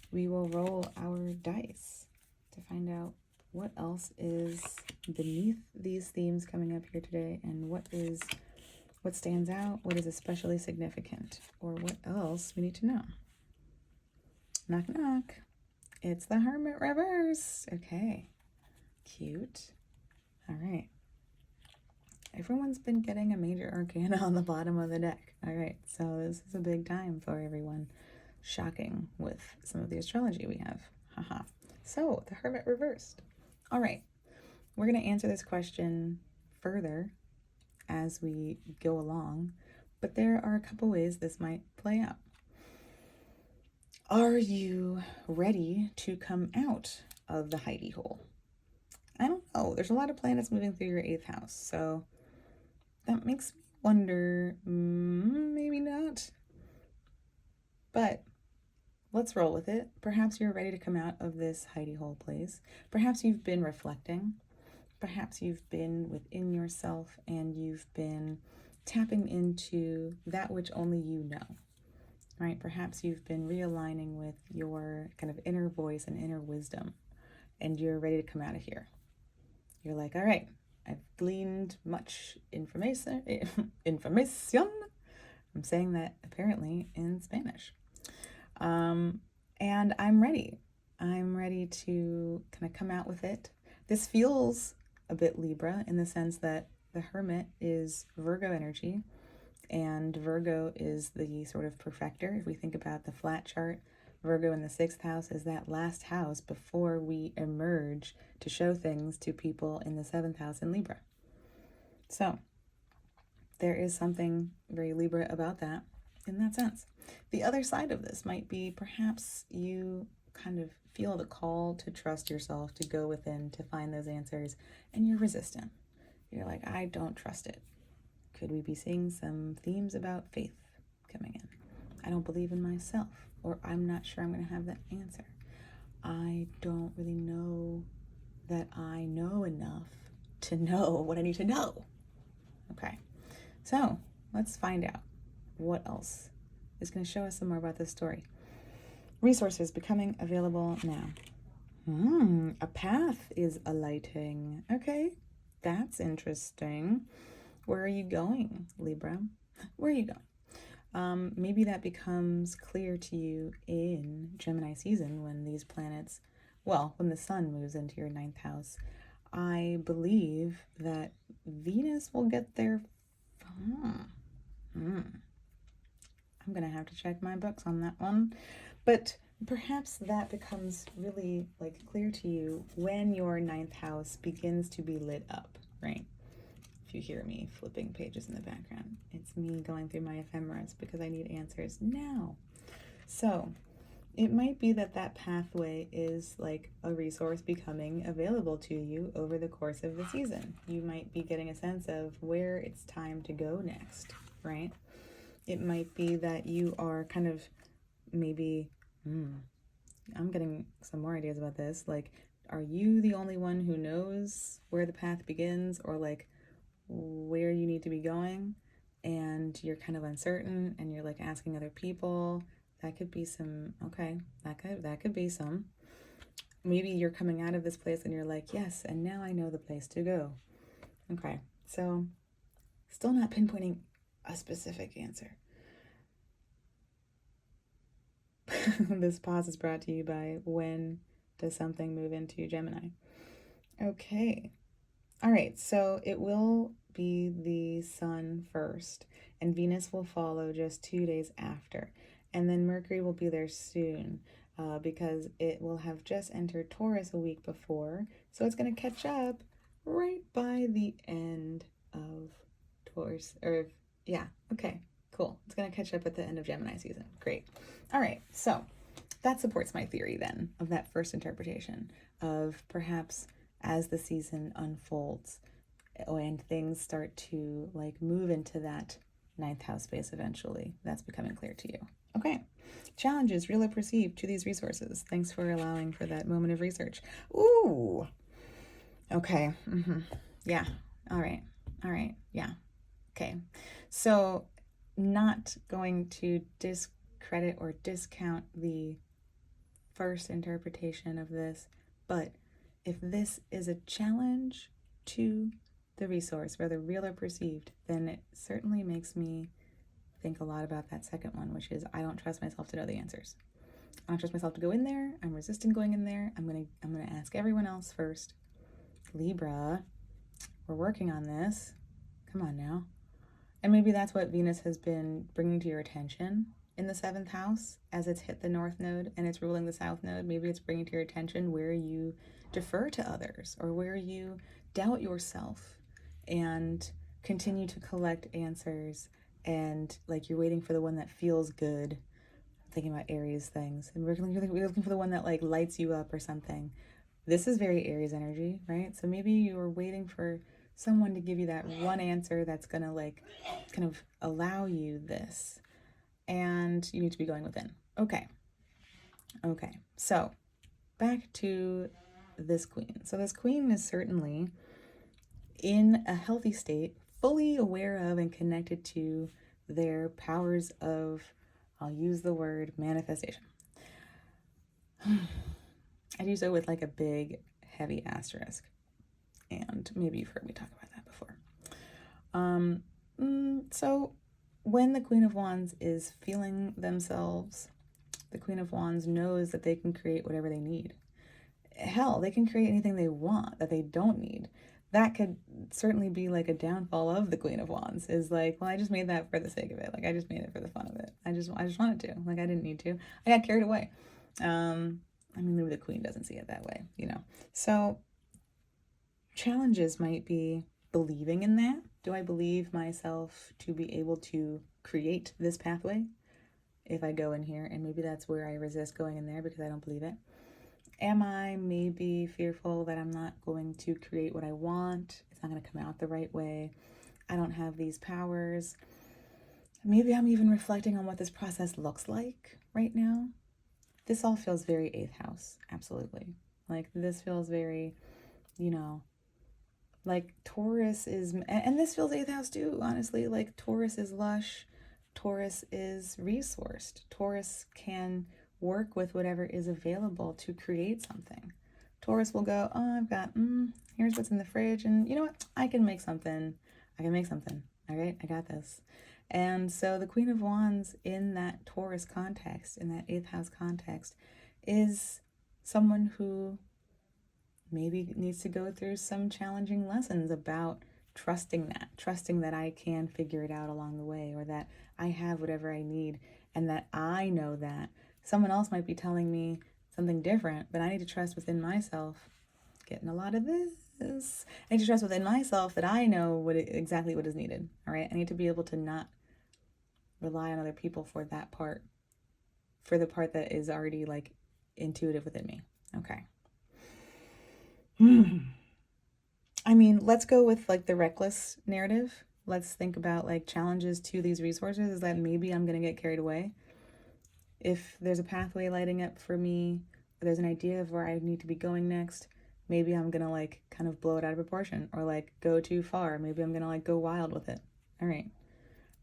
We will roll our dice to find out what else is beneath these themes coming up here today, and what stands out, what is especially significant, or what else we need to know. Knock, knock. It's the Hermit reverse. Okay, cute. All right. Everyone's been getting a major arcana on the bottom of the deck. All right, so this is a big time for everyone. Shocking with some of the astrology we have. Haha. So, the Hermit reversed. All right, we're going to answer this question further as we go along, but there are a couple ways this might play out. Are you ready to come out of the hidey hole? I don't know. There's a lot of planets moving through your 8th house, so that makes me wonder, maybe not. But let's roll with it. Perhaps you're ready to come out of this hidey hole place. Perhaps you've been reflecting. Perhaps you've been within yourself and you've been tapping into that which only you know, right? Perhaps you've been realigning with your kind of inner voice and inner wisdom, and you're ready to come out of here. You're like, all right, I've gleaned much information. I'm saying that apparently in Spanish. And I'm ready. I'm ready to kind of come out with it. This feels a bit Libra in the sense that the Hermit is Virgo energy, and Virgo is the sort of perfecter. If we think about the flat chart, Virgo in the 6th house is that last house before we emerge to show things to people in the 7th house in Libra. So there is something very Libra about that in that sense. The other side of this might be perhaps you kind of feel the call to trust yourself, to go within, to find those answers, and you're resistant. You're like, I don't trust it. Could we be seeing some themes about faith coming in? I don't believe in myself, or I'm not sure I'm going to have that answer. I don't really know that I know enough to know what I need to know. Okay, so let's find out what else is going to show us some more about this story. Resources becoming available now. A path is alighting. Okay, that's interesting. Where are you going, Libra? Where are you going? Maybe that becomes clear to you in Gemini season when these planets, when the sun moves into your 9th house. I believe that Venus will get there. I'm going to have to check my books on that one. But Perhaps that becomes really like clear to you when your ninth house begins to be lit up, right? If you hear me flipping pages in the background, it's me going through my ephemeras because I need answers now. So it might be that that pathway is like a resource becoming available to you over the course of the season. You might be getting a sense of where it's time to go next, right? It might be that you are kind of maybe, I'm getting some more ideas about this. Like, are you the only one who knows where the path begins or like where you need to be going? And you're kind of uncertain and you're like asking other people. That could be some, okay, that could be some. Maybe you're coming out of this place and you're like, yes, and now I know the place to go. Okay, so still not pinpointing a specific answer. This pause is brought to you by when does something move into Gemini? Okay. All right, so it will be the Sun first, and Venus will follow just 2 days after. And then Mercury will be there soon because it will have just entered Taurus a week before. So it's going to catch up right by the end of Taurus. Or, yeah, okay, cool. It's going to catch up at the end of Gemini season. Great. All right, so that supports my theory then of that first interpretation of perhaps as the season unfolds and things start to like move into that ninth house space eventually. That's becoming clear to you. Okay. Challenges, real or perceived, to these resources. Thanks for allowing for that moment of research. Ooh. Okay. Yeah. All right. Yeah. Okay. So, not going to discredit or discount the first interpretation of this, but if this is a challenge to the resource, whether real or perceived, then it certainly makes me think a lot about that second one, which is I don't trust myself to know the answers. I don't trust myself to go in there. I'm resisting going in there. I'm gonna ask everyone else first. Libra, we're working on this. Come on now. And maybe that's what Venus has been bringing to your attention in the seventh house as it's hit the north node and it's ruling the south node. Maybe it's bringing to your attention where you defer to others or where you doubt yourself and continue to collect answers and like you're waiting for the one that feels good. I'm thinking about Aries things and we're looking for the one that like lights you up or something. This is very Aries energy, right? So maybe you're waiting for someone to give you that one answer that's gonna like kind of allow you this, and you need to be going within. Okay, so back to this queen. So this queen is certainly in a healthy state, fully aware of and connected to their powers of, I'll use the word manifestation. I do so with like a big heavy asterisk, and maybe you've heard me talk about that before. So when the Queen of Wands is feeling themselves, the Queen of Wands knows that they can create whatever they need. Hell, they can create anything they want that they don't need. That could certainly be like a downfall of the Queen of Wands is like, well, I just made that for the sake of it. Like I just made it for the fun of it. I just wanted to. Like I didn't need to. I got carried away. I mean, maybe the Queen doesn't see it that way, you know. So challenges might be believing in that. Do I believe myself to be able to create this pathway if I go in here? And maybe that's where I resist going in there because I don't believe it. Am I maybe fearful that I'm not going to create what I want? It's not going to come out the right way. I don't have these powers. Maybe I'm even reflecting on what this process looks like right now. This all feels very 8th house, absolutely. Like this feels very, you know, like Taurus is, and this feels 8th house too, honestly. Like Taurus is lush, Taurus is resourced, Taurus can work with whatever is available to create something. Taurus will go, oh, I've got, here's what's in the fridge, and you know what? I can make something. All right, I got this. And so the Queen of Wands in that Taurus context, in that 8th house context, is someone who maybe needs to go through some challenging lessons about trusting that I can figure it out along the way, or that I have whatever I need and that I know that. Someone else might be telling me something different, but I need to trust within myself. Getting a lot of this. I need to trust within myself that I know exactly what is needed. All right. I need to be able to not rely on other people for that part, for the part that is already like intuitive within me. Okay. I mean, let's go with like the reckless narrative. Let's think about like challenges to these resources is that maybe I'm going to get carried away. If there's a pathway lighting up for me, or there's an idea of where I need to be going next, maybe I'm going to like kind of blow it out of proportion or like go too far. Maybe I'm going to like go wild with it. All right.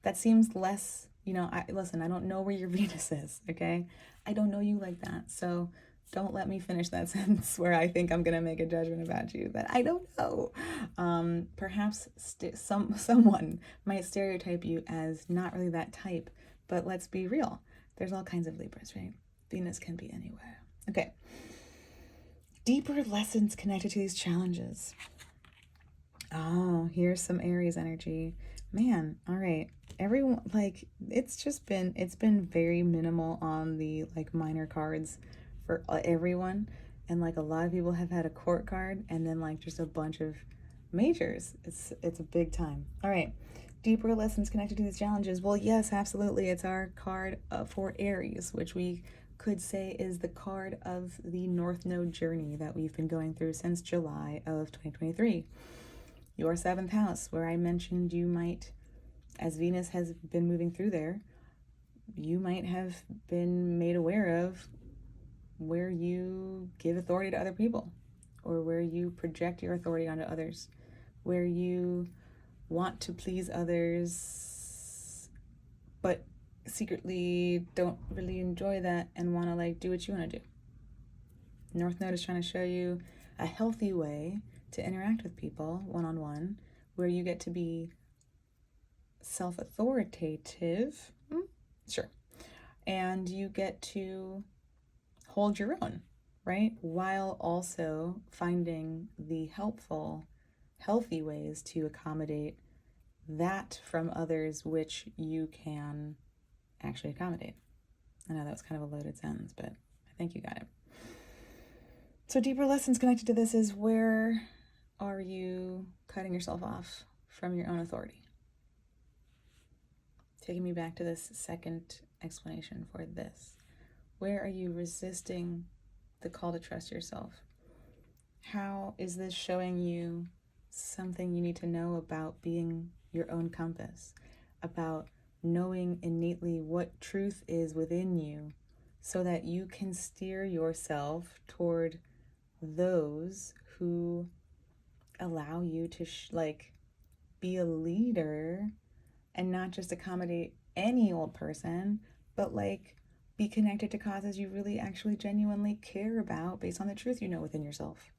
That seems less, listen, I don't know where your Venus is, okay? I don't know you like that. So don't let me finish that sentence where I think I'm going to make a judgment about you that I don't know. Perhaps someone might stereotype you as not really that type, but let's be real. There's all kinds of Libras, right? Venus can be anywhere. Okay. Deeper lessons connected to these challenges. Oh, here's some Aries energy. Man, all right. Everyone, like, it's been very minimal on the like minor cards for everyone. And like a lot of people have had a court card and then like just a bunch of majors. It's a big time. All right. Deeper lessons connected to these challenges. Well, yes, absolutely. It's our card for Aries, which we could say is the card of the North Node journey that we've been going through since July of 2023. Your seventh house, where I mentioned you might, as Venus has been moving through there, you might have been made aware of where you give authority to other people or where you project your authority onto others, where you want to please others but secretly don't really enjoy that and want to like do what you want to do. North Node is trying to show you a healthy way to interact with people one-on-one where you get to be self-authoritative, sure, and you get to hold your own, right? While also finding the helpful, healthy ways to accommodate that from others which you can actually accommodate. I know that was kind of a loaded sentence, but I think you got it. So deeper lessons connected to this is where are you cutting yourself off from your own authority? Taking me back to this second explanation for this. Where are you resisting the call to trust yourself? How is this showing you something you need to know about being your own compass, about knowing innately what truth is within you so that you can steer yourself toward those who allow you to be a leader and not just accommodate any old person, but like be connected to causes you really actually genuinely care about based on the truth you know within yourself.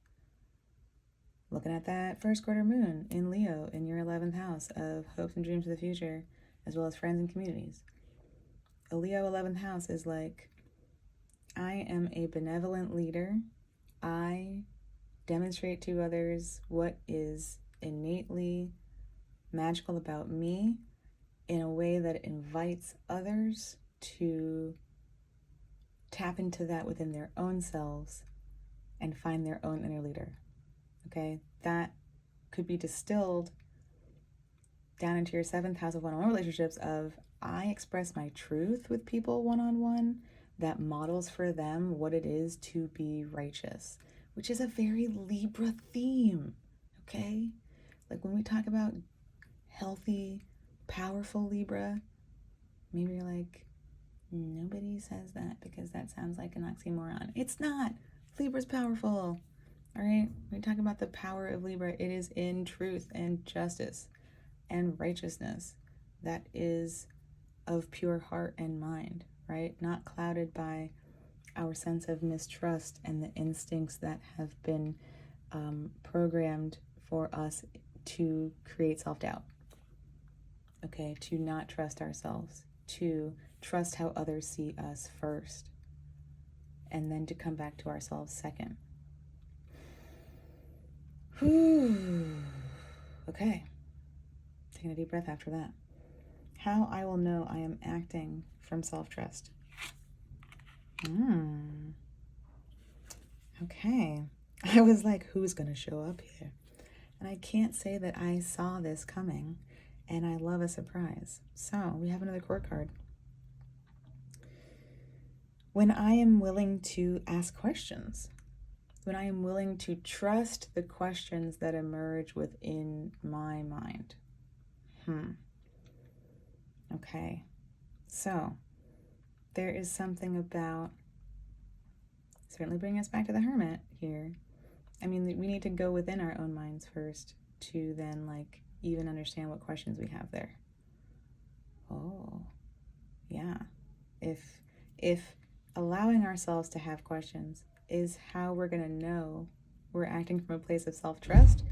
Looking at that first quarter moon in Leo in your 11th house of hopes and dreams of the future, as well as friends and communities. A Leo 11th house is like, I am a benevolent leader. I demonstrate to others what is innately magical about me in a way that invites others to tap into that within their own selves and find their own inner leader. Okay, that could be distilled down into your 7th house of one-on-one relationships of I express my truth with people one-on-one that models for them what it is to be righteous, which is a very Libra theme, okay? Like when we talk about healthy, powerful Libra, maybe you're like, nobody says that because that sounds like an oxymoron. It's not. Libra's powerful. All right? When we talk about the power of Libra, it is in truth and justice and righteousness that is of pure heart and mind, right? Not clouded by our sense of mistrust and the instincts that have been programmed for us to create self-doubt. Okay, to not trust ourselves, to trust how others see us first, and then to come back to ourselves second. Okay, taking a deep breath after that. How I will know I am acting from self-trust. Okay. I was like, who's going to show up here? And I can't say that I saw this coming, and I love a surprise. So we have another court card. When I am willing to ask questions, when I am willing to trust the questions that emerge within my mind. Okay. So there is something about, certainly bringing us back to the Hermit here. I mean, we need to go within our own minds first to then, like, even understand what questions we have there. Oh, yeah. If allowing ourselves to have questions is how we're going to know we're acting from a place of self-trust,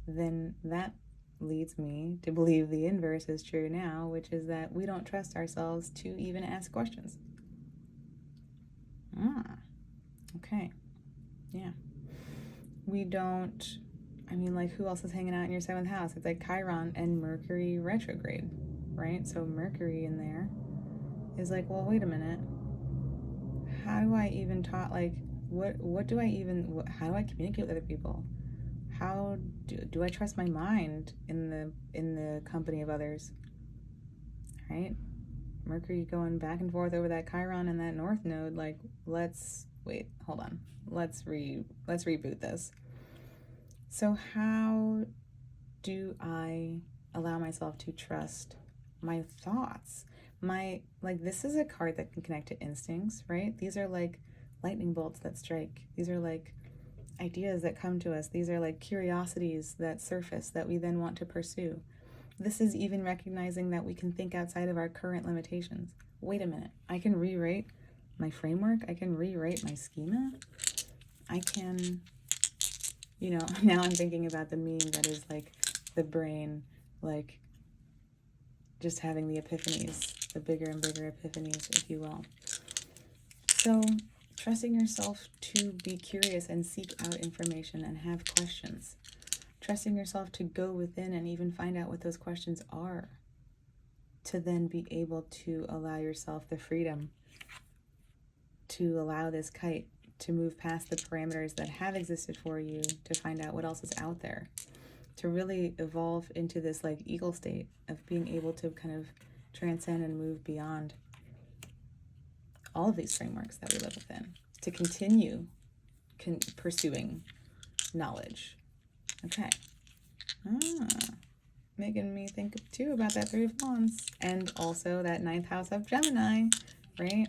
then that leads me to believe the inverse is true now, which is that we don't trust ourselves to even ask questions. Okay. Yeah. We don't, I mean, like, who else is hanging out in your 7th house? It's like Chiron and Mercury retrograde, right? So Mercury in there is like, well, wait a minute. How do I even talk? Like, what do I even, how do I communicate with other people? How do I trust my mind in the company of others? Right? Mercury going back and forth over that Chiron and that North Node. Like, let's hold on. Let's reboot this. So how do I allow myself to trust my thoughts? This is a card that can connect to instincts, right? These are like lightning bolts that strike. These are like ideas that come to us. These are like curiosities that surface that we then want to pursue. This is even recognizing that we can think outside of our current limitations. Wait a minute, I can rewrite my framework. I can rewrite my schema. I can, now I'm thinking about the meme that is like the brain, like just having the epiphanies, the bigger and bigger epiphanies, if you will. So trusting yourself to be curious and seek out information and have questions. Trusting yourself to go within and even find out what those questions are, to then be able to allow yourself the freedom to allow this kite to move past the parameters that have existed for you, to find out what else is out there, to really evolve into this like eagle state of being able to kind of transcend and move beyond all of these frameworks that we live within, to continue pursuing knowledge. Okay. Making me think too about that 3 of Wands, and also that 9th house of Gemini, right?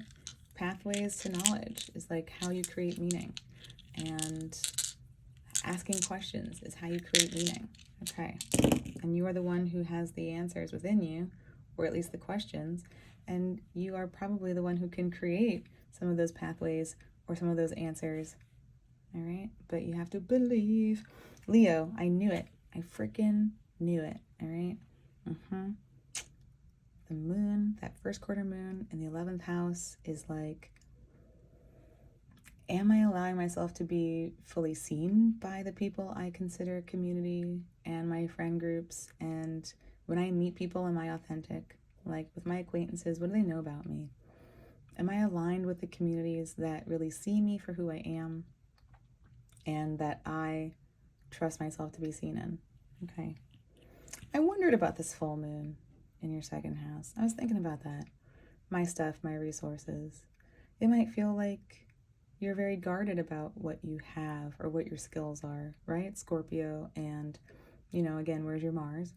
Pathways to knowledge is like how you create meaning, and asking questions is how you create meaning. Okay. And you are the one who has the answers within you, or at least the questions, and you are probably the one who can create some of those pathways or some of those answers. All right? But you have to believe. Leo, I knew it. I freaking knew it. All right? The moon, that first quarter moon in the 11th house is like, am I allowing myself to be fully seen by the people I consider community and my friend groups? And when I meet people, am I authentic? Like with my acquaintances, what do they know about me? Am I aligned with the communities that really see me for who I am and that I trust myself to be seen in? Okay. I wondered about this full moon in your 2nd house. I was thinking about that. My stuff, my resources. It might feel like you're very guarded about what you have or what your skills are, right? Scorpio, and, again, where's your Mars?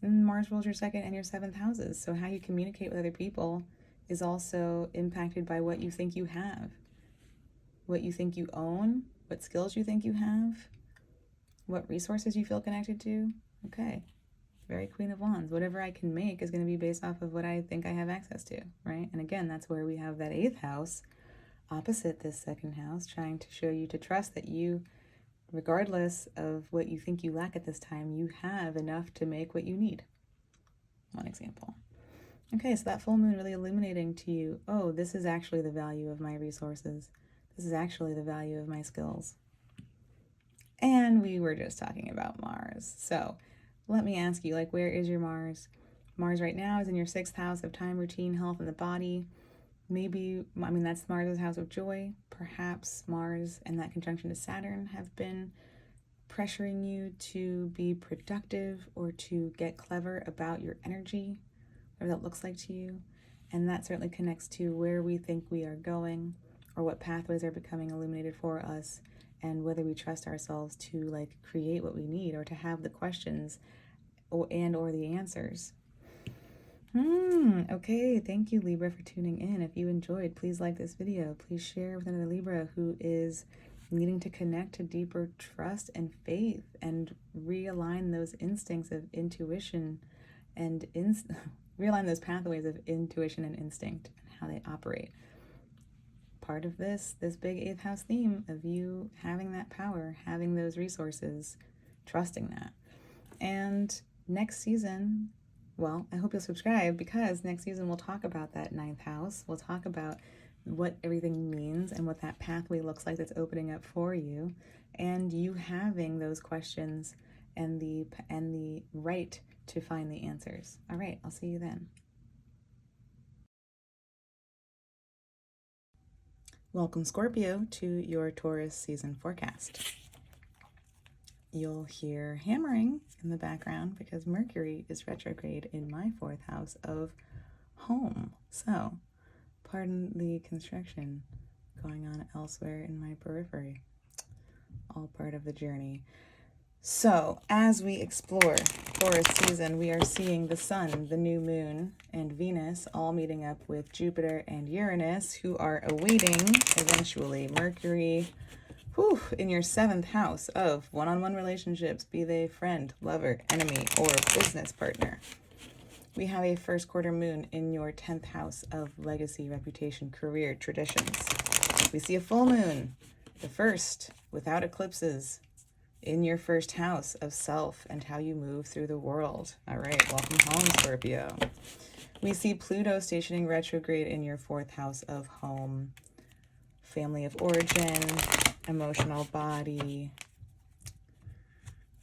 And Mars rules your 2nd and your 7th houses. So how you communicate with other people is also impacted by what you think you have, what you think you own, what skills you think you have, what resources you feel connected to. Okay. Very Queen of Wands. Whatever I can make is going to be based off of what I think I have access to, right? And again, that's where we have that 8th house opposite this 2nd house, trying to show you to trust that you, regardless of what you think you lack at this time, you have enough to make what you need. One example. Okay, so that full moon really illuminating to you, oh, this is actually the value of my resources. This is actually the value of my skills. And we were just talking about Mars. So let me ask you, like, where is your Mars? Mars right now is in your 6th house of time, routine, health, and the body. maybe, I mean, that's Mars' house of joy. Perhaps Mars and that conjunction to Saturn have been pressuring you to be productive or to get clever about your energy, whatever that looks like to you. And that certainly connects to where we think we are going, or what pathways are becoming illuminated for us, and whether we trust ourselves to like create what we need, or to have the questions or the answers. Okay, thank you, Libra, for tuning in. If you enjoyed, please like this video. Please share with another Libra who is needing to connect to deeper trust and faith and realign those instincts of intuition and realign those pathways of intuition and instinct and how they operate. Part of this big 8th house theme of you having that power, having those resources, trusting that. And next season, well, I hope you'll subscribe, because next season we'll talk about that 9th house. We'll talk about what everything means and what that pathway looks like that's opening up for you, and you having those questions and the right to find the answers. All right, I'll see you then. Welcome, Scorpio, to your Taurus season forecast. You'll hear hammering in the background because Mercury is retrograde in my 4th house of home. So, pardon the construction going on elsewhere in my periphery. All part of the journey. So, as we explore Taurus season, we are seeing the Sun, the new moon, and Venus all meeting up with Jupiter and Uranus, who are awaiting, eventually, Mercury, in your 7th house of one-on-one relationships, be they friend, lover, enemy, or business partner. We have a 1st quarter moon in your 10th house of legacy, reputation, career, traditions. We see a full moon, the first, without eclipses, in your 1st house of self and how you move through the world. All right, welcome home, Scorpio. We see Pluto stationing retrograde in your 4th house of home, family of origin, emotional body,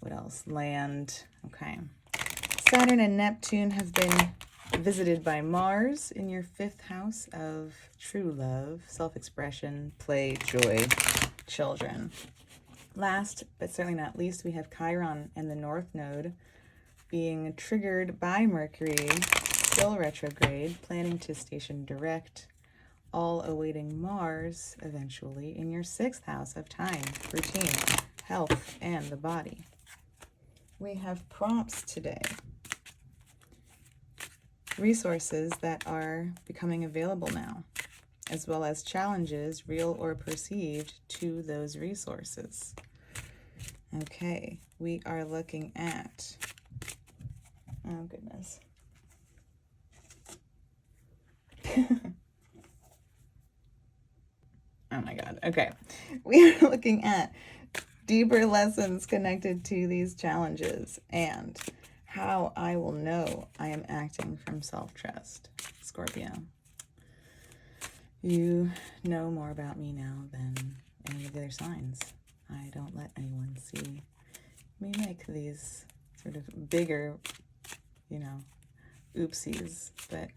what else? Land. Okay. Saturn and Neptune have been visited by Mars in your 5th house of true love, self-expression, play, joy, children. Last, but certainly not least, we have Chiron and the North Node being triggered by Mercury, still retrograde, planning to station direct, all awaiting Mars eventually in your 6th house of time, routine, health, and the body. We have prompts today. Resources that are becoming available now, as well as challenges, real or perceived, to those resources. Okay, we are looking at, oh goodness. Oh my God, okay. We are looking at deeper lessons connected to these challenges and how I will know I am acting from self-trust, Scorpio. You know more about me now than any of the other signs. I don't let anyone see me make these sort of bigger, oopsies, but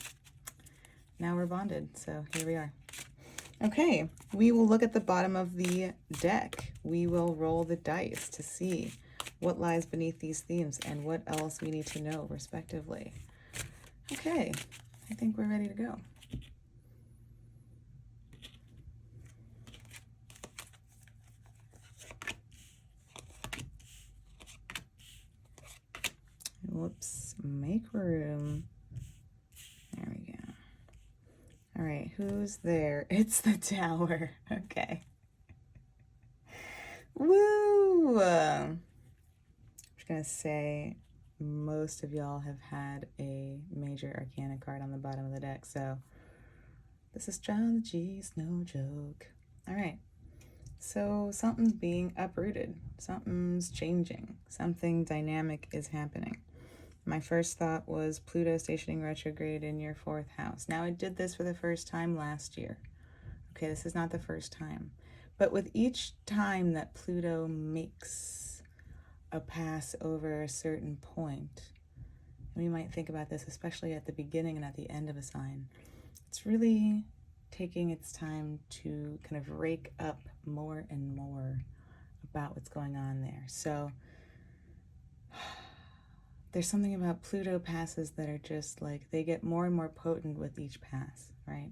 now we're bonded, so here we are. Okay, we will look at the bottom of the deck. We will roll the dice to see what lies beneath these themes and what else we need to know, respectively. Okay, I think we're ready to go. Whoops, make room. There we go. All right, who's there? It's the Tower. Okay. Woo! I'm just going to say most of y'all have had a major arcana card on the bottom of the deck, so this astrology is no joke. All right. So something's being uprooted. Something's changing. Something dynamic is happening. My first thought was Pluto stationing retrograde in your 4th house. Now, I did this for the first time last year. Okay, this is not the first time. But with each time that Pluto makes a pass over a certain point, and we might think about this especially at the beginning and at the end of a sign, it's really taking its time to kind of rake up more and more about what's going on there. So there's something about Pluto passes that are just like, they get more and more potent with each pass, right?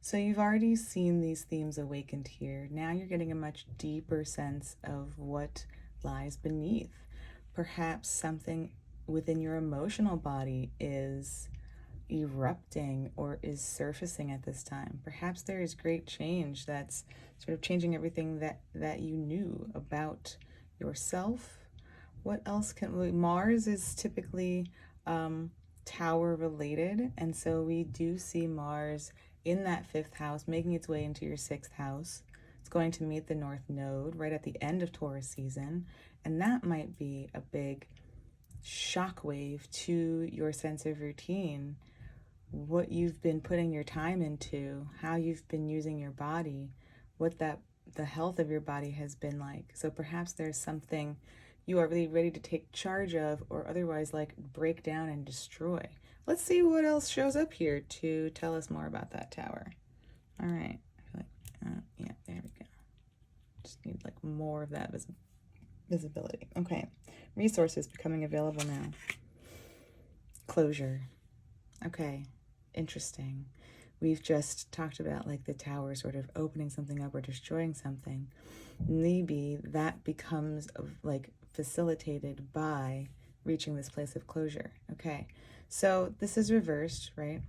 So you've already seen these themes awakened here. Now you're getting a much deeper sense of what lies beneath. Perhaps something within your emotional body is erupting or is surfacing at this time. Perhaps there is great change that's sort of changing everything that you knew about yourself. What else can we, Mars is typically tower related, and so we do see Mars in that 5th house making its way into your 6th house. It's going to meet the North Node right at the end of Taurus season, and that might be a big shockwave to your sense of routine, what you've been putting your time into, how you've been using your body, what the health of your body has been like. So perhaps there's something you are really ready to take charge of, or otherwise like break down and destroy. Let's see what else shows up here to tell us more about that tower. All right, I feel like, yeah, there we go. Just need like more of that visibility. Okay, resources becoming available now. Closure. Okay, interesting. We've just talked about like the tower sort of opening something up or destroying something. Maybe that becomes like facilitated by reaching this place of closure. Okay, so this is reversed, right?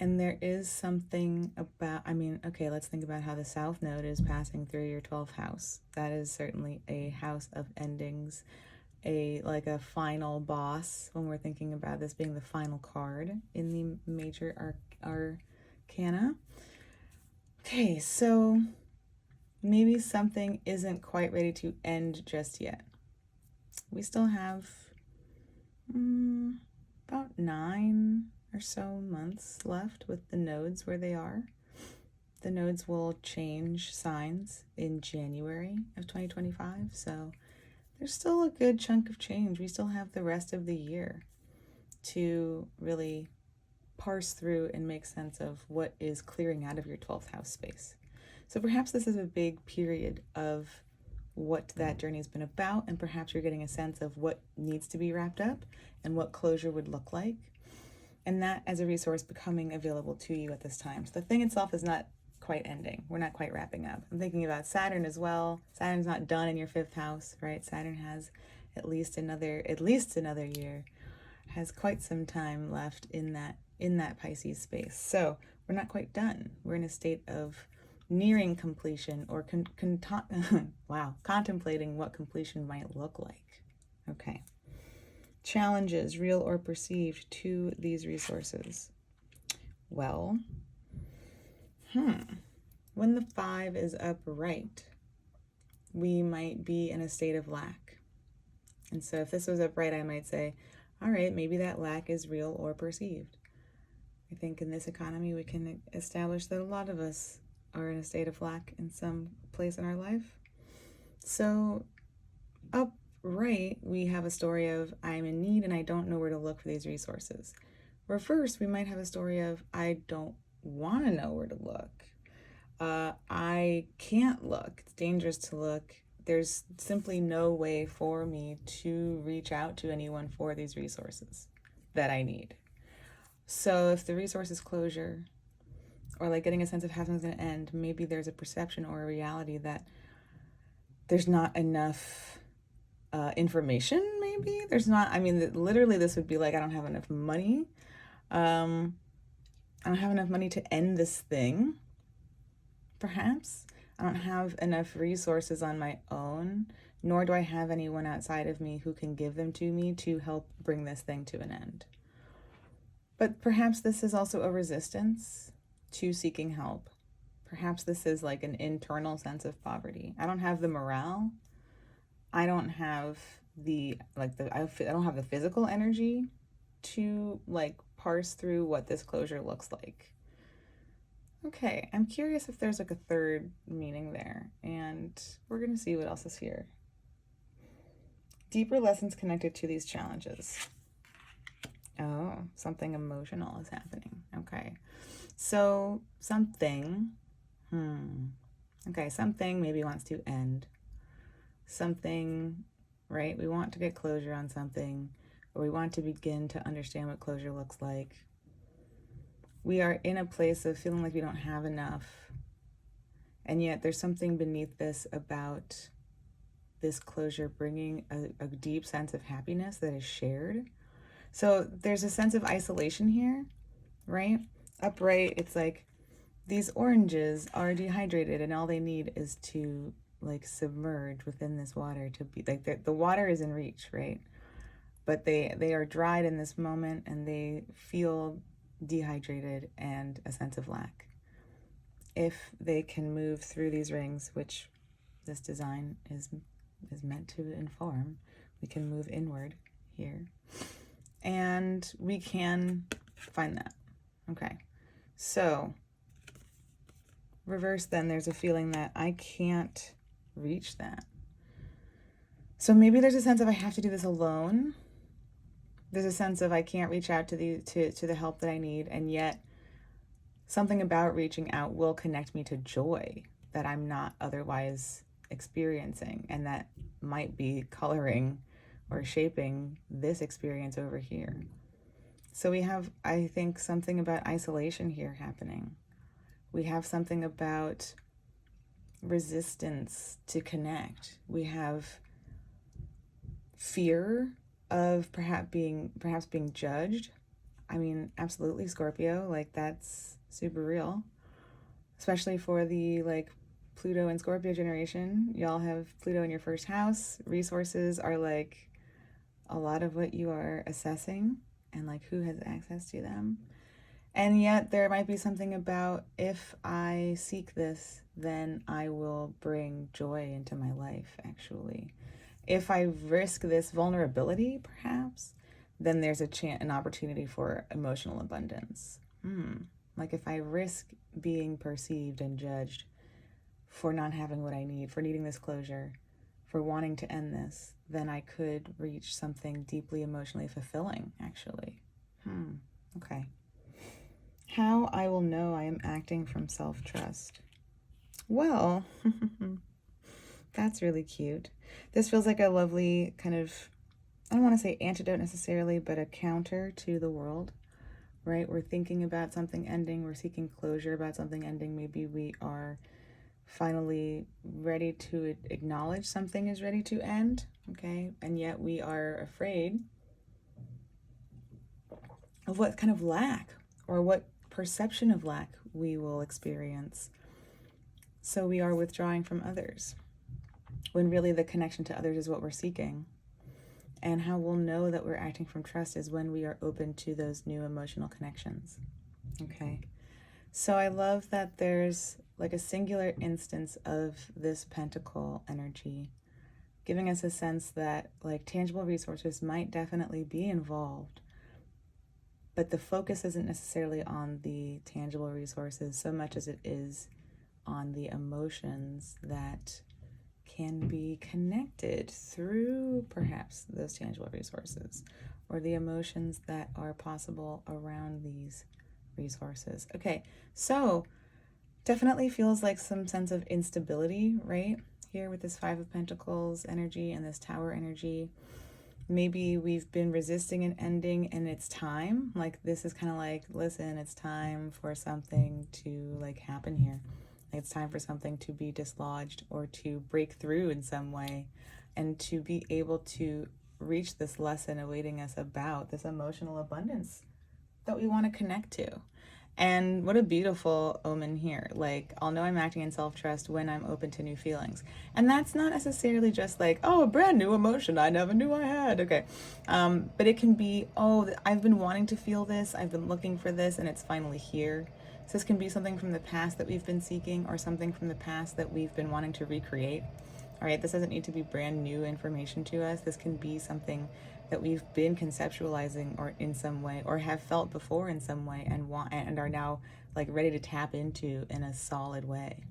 And there is something about, I mean, okay, let's think about how the South Node is passing through your 12th house. That is certainly a house of endings, like a final boss when we're thinking about this being the final card in the major arcana. Okay, so maybe something isn't quite ready to end just yet. We still have about 9 or so months left with the nodes where they are. The nodes will change signs in January of 2025, so there's still a good chunk of change. We still have the rest of the year to really parse through and make sense of what is clearing out of your 12th house space. So perhaps this is a big period of what that journey has been about, and perhaps you're getting a sense of what needs to be wrapped up and what closure would look like, and that as a resource becoming available to you at this time. So the thing itself is not quite ending. We're not quite wrapping up. I'm thinking about Saturn as well. Saturn's not done in your 5th house, right? Saturn has at least another year, has quite some time left in that Pisces space. So we're not quite done. We're in a state of nearing completion, or contemplating what completion might look like. Okay. Challenges, real or perceived, to these resources. Well, when the 5 is upright, we might be in a state of lack. And so if this was upright, I might say, all right, maybe that lack is real or perceived. I think in this economy, we can establish that a lot of us are in a state of lack in some place in our life. So upright, we have a story of I'm in need and I don't know where to look for these resources. Reverse, we might have a story of I don't want to know where to look. I can't look. It's dangerous to look. There's simply no way for me to reach out to anyone for these resources that I need. So if the resource is closure, or like getting a sense of how something's going to end, maybe there's a perception or a reality that there's not enough information. Maybe there's not, I mean, literally this would be like, I don't have enough money. I don't have enough money to end this thing. Perhaps I don't have enough resources on my own, nor do I have anyone outside of me who can give them to me to help bring this thing to an end. But perhaps this is also a resistance to seeking help. Perhaps this is like an internal sense of poverty. I don't have the morale. I don't have I don't have the physical energy to like parse through what this closure looks like. Okay, I'm curious if there's like a third meaning there, and we're gonna see what else is here. Deeper lessons connected to these challenges. Oh, something emotional is happening. Okay. So something, okay, something maybe wants to end. Something, right? We want to get closure on something, or we want to begin to understand what closure looks like. We are in a place of feeling like we don't have enough. And yet there's something beneath this about this closure bringing a deep sense of happiness that is shared. So there's a sense of isolation here, right? Upright, it's like these oranges are dehydrated and all they need is to like submerge within this water to be like the water is in reach, right? But they are dried in this moment and they feel dehydrated and a sense of lack. If they can move through these rings, which this design is meant to inform, we can move inward here and we can find that. Okay, so reverse, then there's a feeling that I can't reach that. So maybe there's a sense of I have to do this alone. There's a sense of I can't reach out to the help that I need, and yet something about reaching out will connect me to joy that I'm not otherwise experiencing, and that might be coloring or shaping this experience over here. So we have, I think, something about isolation here happening. We have something about resistance to connect. We have fear of perhaps being judged. I mean, absolutely, Scorpio, like that's super real, especially for the like Pluto and Scorpio generation. Y'all have Pluto in your first house. Resources are like a lot of what you are assessing and like who has access to them. And yet there might be something about if I seek this, then I will bring joy into my life, actually. If I risk this vulnerability, perhaps, then there's an opportunity for emotional abundance. Like if I risk being perceived and judged for not having what I need, for needing this closure, for wanting to end this, then I could reach something deeply emotionally fulfilling, actually. Okay. How I will know I am acting from self-trust. Well, that's really cute. This feels like a lovely kind of, I don't want to say antidote necessarily, but a counter to the world, right? We're thinking about something ending. We're seeking closure about something ending. Maybe we are finally ready to acknowledge something is ready to end, okay? And yet we are afraid of what kind of lack or what perception of lack we will experience. So we are withdrawing from others when really the connection to others is what we're seeking. And how we'll know that we're acting from trust is when we are open to those new emotional connections. Okay. So I love that there's like a singular instance of this pentacle energy, giving us a sense that like tangible resources might definitely be involved, but the focus isn't necessarily on the tangible resources so much as it is on the emotions that can be connected through perhaps those tangible resources, or the emotions that are possible around these resources. Okay, so definitely feels like some sense of instability, right? Here with this Five of Pentacles energy and this Tower energy. Maybe we've been resisting an ending and it's time. Like this is kind of like, listen, it's time for something to like happen here. It's time for something to be dislodged or to break through in some way, and to be able to reach this lesson awaiting us about this emotional abundance that we want to connect to. And what a beautiful omen here. Like, I'll know I'm acting in self-trust when I'm open to new feelings. And that's not necessarily just like, oh, a brand new emotion I never knew I had. Okay. But it can be, oh, I've been wanting to feel this. I've been looking for this and it's finally here. So this can be something from the past that we've been seeking, or something from the past that we've been wanting to recreate. All right, this doesn't need to be brand new information to us. This can be something that we've been conceptualizing or in some way, or have felt before in some way, and are now like ready to tap into in a solid way.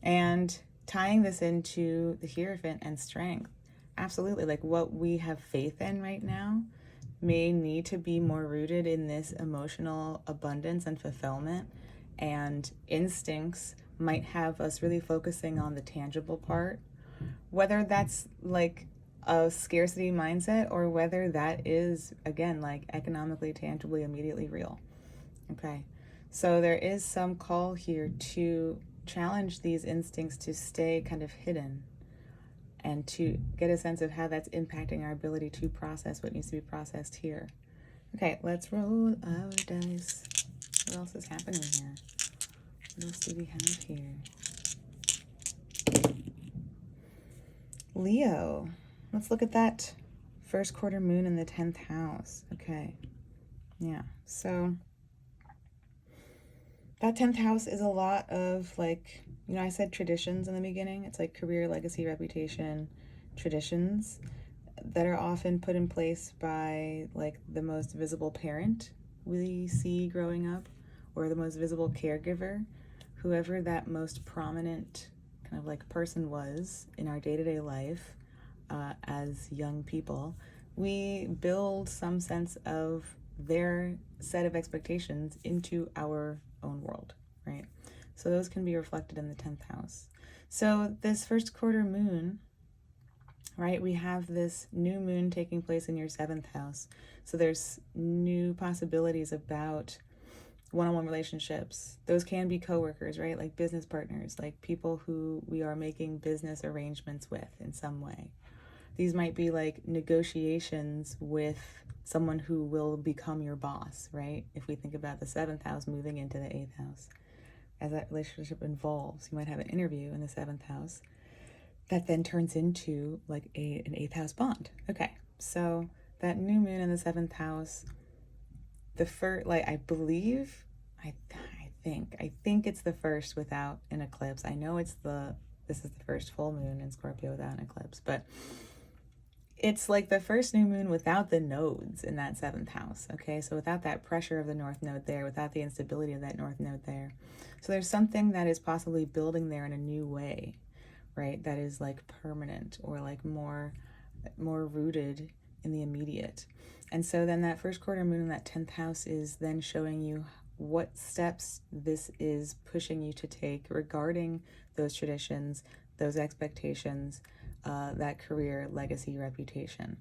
And tying this into the Hierophant and strength, absolutely, like what we have faith in right now may need to be more rooted in this emotional abundance and fulfillment and instincts might have us really focusing on the tangible part, whether that's like a scarcity mindset or whether that is, again, like economically, tangibly, immediately real. Okay, so there is some call here to challenge these instincts to stay kind of hidden and to get a sense of how that's impacting our ability to process what needs to be processed here. Okay, let's roll our dice. What else is happening here? What else do we have here? Leo. Let's look at that first quarter moon in the 10th house. Okay. Yeah. So that 10th house is a lot of, like, you know, I said traditions in the beginning. It's like career, legacy, reputation, traditions that are often put in place by like the most visible parent we see growing up, or the most visible caregiver, whoever that most prominent kind of like person was in our day-to-day life as young people. We build some sense of their set of expectations into our own world, right? So those can be reflected in the 10th house. So this first quarter moon, right, we have this new moon taking place in your 7th house. So there's new possibilities about one-on-one relationships. Those can be coworkers, right? Like business partners, like people who we are making business arrangements with in some way. These might be like negotiations with someone who will become your boss, right? If we think about the 7th house moving into the 8th house, as that relationship evolves, you might have an interview in the 7th house that then turns into like an 8th house bond. Okay, so that new moon in the 7th house, the first, like, I believe, I think it's the first without an eclipse. I know this is the first full moon in Scorpio without an eclipse, but it's like the first new moon without the nodes in that 7th house. Okay, so without that pressure of the north node there, without the instability of that north node there. So there's something that is possibly building there in a new way, right? That is like permanent, or like more rooted in the immediate. And so then that first quarter moon in that 10th house is then showing you what steps this is pushing you to take regarding those traditions, those expectations, that career, legacy, reputation.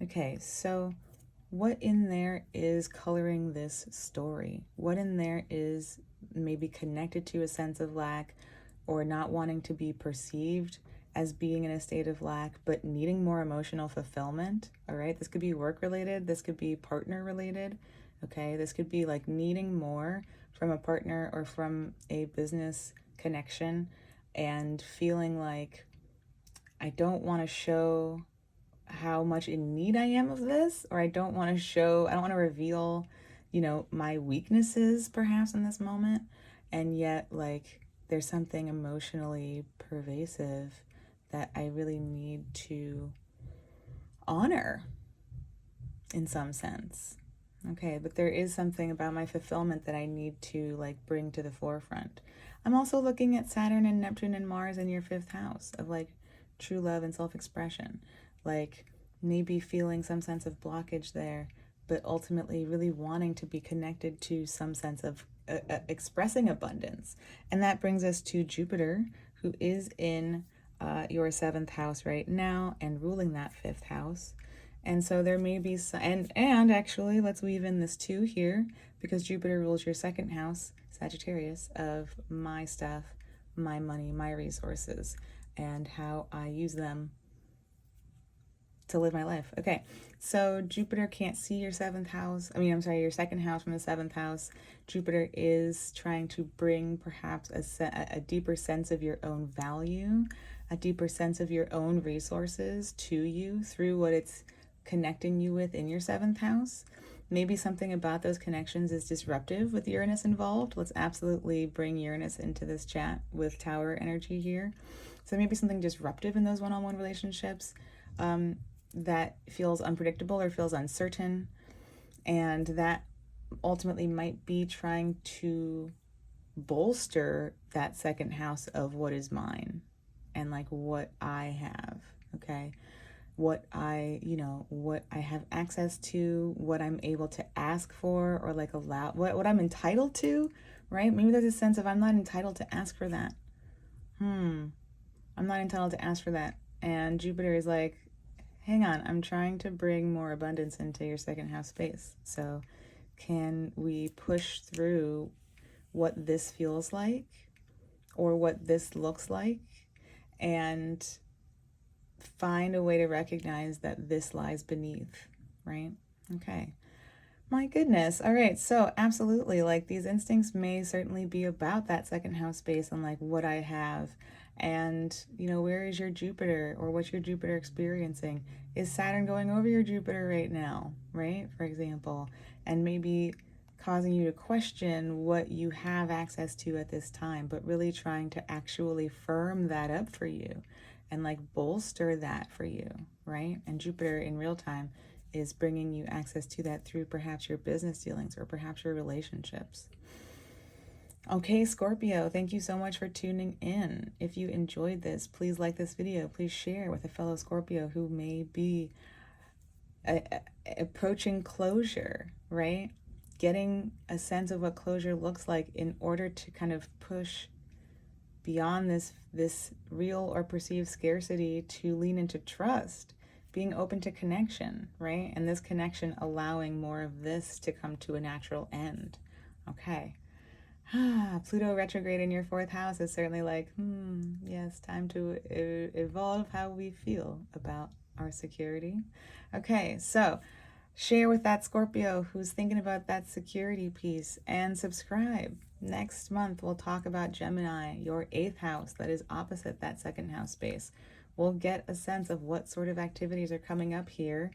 Okay, so what in there is coloring this story? What in there is maybe connected to a sense of lack, or not wanting to be perceived as being in a state of lack, but needing more emotional fulfillment? All right, this could be work related, this could be partner related. Okay, this could be like needing more from a partner or from a business connection, and feeling like, I don't want to show how much in need I am of this, or I don't want to reveal, you know, my weaknesses perhaps in this moment. And yet, like, there's something emotionally pervasive that I really need to honor in some sense. Okay, but there is something about my fulfillment that I need to like bring to the forefront. I'm also looking at Saturn and Neptune and Mars in your 5th house of like true love and self-expression. Like maybe feeling some sense of blockage there, but ultimately really wanting to be connected to some sense of expressing abundance. And that brings us to Jupiter, who is in your 7th house right now and ruling that 5th house. And so there may be some, and actually let's weave in this too here, because Jupiter rules your 2nd house, Sagittarius, of my stuff, my money, my resources, and how I use them to live my life. Okay, so Jupiter can't see your 7th house. I mean, I'm sorry, your 2nd house from the 7th house. Jupiter is trying to bring perhaps a deeper sense of your own value, a deeper sense of your own resources to you through what it's connecting you with in your 7th house. Maybe something about those connections is disruptive with Uranus involved. Let's absolutely bring Uranus into this chat with Tower energy here. So maybe something disruptive in those one-on-one relationships that feels unpredictable or feels uncertain, and that ultimately might be trying to bolster that 2nd house of what is mine and like what I have. Okay, what I have access to, what I'm able to ask for, or like allow, what I'm entitled to, right? Maybe there's a sense of I'm not entitled to ask for that. I'm not entitled to ask for that. And Jupiter is like, hang on, I'm trying to bring more abundance into your second house space. So can we push through what this feels like or what this looks like and find a way to recognize that this lies beneath, right? Okay. My goodness. All right. So absolutely, like these instincts may certainly be about that second house space and like what I have. And, you know, where is your Jupiter or what's your Jupiter experiencing? Is Saturn going over your Jupiter right now, right? For example, and maybe causing you to question what you have access to at this time, but really trying to actually firm that up for you and like bolster that for you, right? And Jupiter in real time is bringing you access to that through perhaps your business dealings or perhaps your relationships. Okay, Scorpio, thank you so much for tuning in. If you enjoyed this, please like this video. Please share with a fellow Scorpio who may be approaching closure, right? Getting a sense of what closure looks like in order to kind of push beyond this real or perceived scarcity to lean into trust, being open to connection, right? And this connection allowing more of this to come to a natural end. Okay. Pluto retrograde in your fourth house is certainly like, yes, time to evolve how we feel about our security. Okay, so share with that Scorpio who's thinking about that security piece and subscribe. Next month, we'll talk about Gemini, your 8th house that is opposite that second house space. We'll get a sense of what sort of activities are coming up here.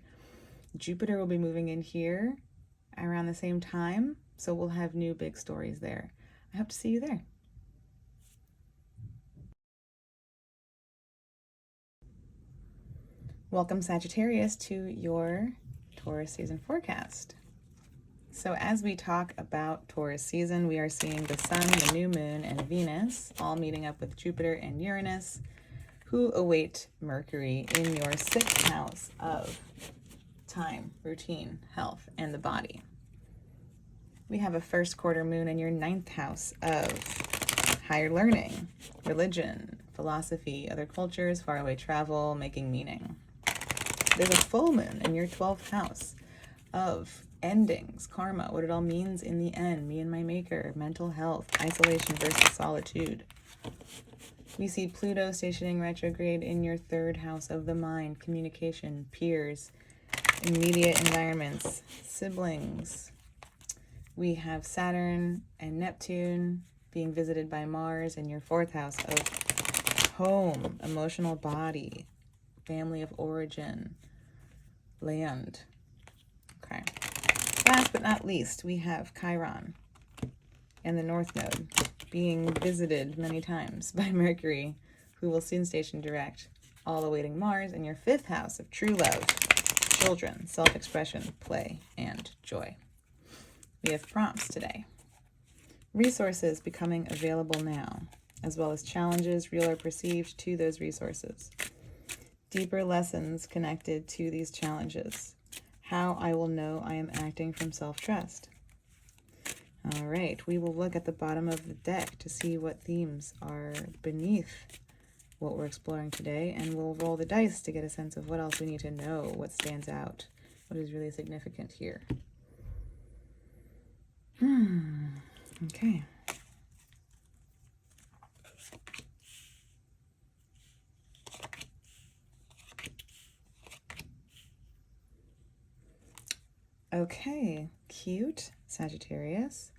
Jupiter will be moving in here around the same time, so we'll have new big stories there. I hope to see you there. Welcome, Sagittarius, to your Taurus season forecast. So as we talk about Taurus season, we are seeing the Sun, the new moon, and Venus all meeting up with Jupiter and Uranus, who await Mercury in your 6th house of time, routine, health, and the body. We have a first quarter moon in your 9th house of higher learning, religion, philosophy, other cultures, faraway travel, making meaning. There's a full moon in your 12th house of endings, karma, what it all means in the end, me and my maker, mental health, isolation versus solitude. We see Pluto stationing retrograde in your 3rd house of the mind, communication, peers, immediate environments, siblings. We have Saturn and Neptune being visited by Mars in your 4th house of home, emotional body, family of origin, land. Okay. Last but not least, we have Chiron and the North Node being visited many times by Mercury, who will soon station direct, all awaiting Mars in your 5th house of true love, children, self-expression, play, and joy. We have prompts today. Resources becoming available now, as well as challenges real or perceived to those resources. Deeper lessons connected to these challenges. How I will know I am acting from self-trust. All right, we will look at the bottom of the deck to see what themes are beneath what we're exploring today, and we'll roll the dice to get a sense of what else we need to know, what stands out, what is really significant here. Okay. Okay, cute, Sagittarius.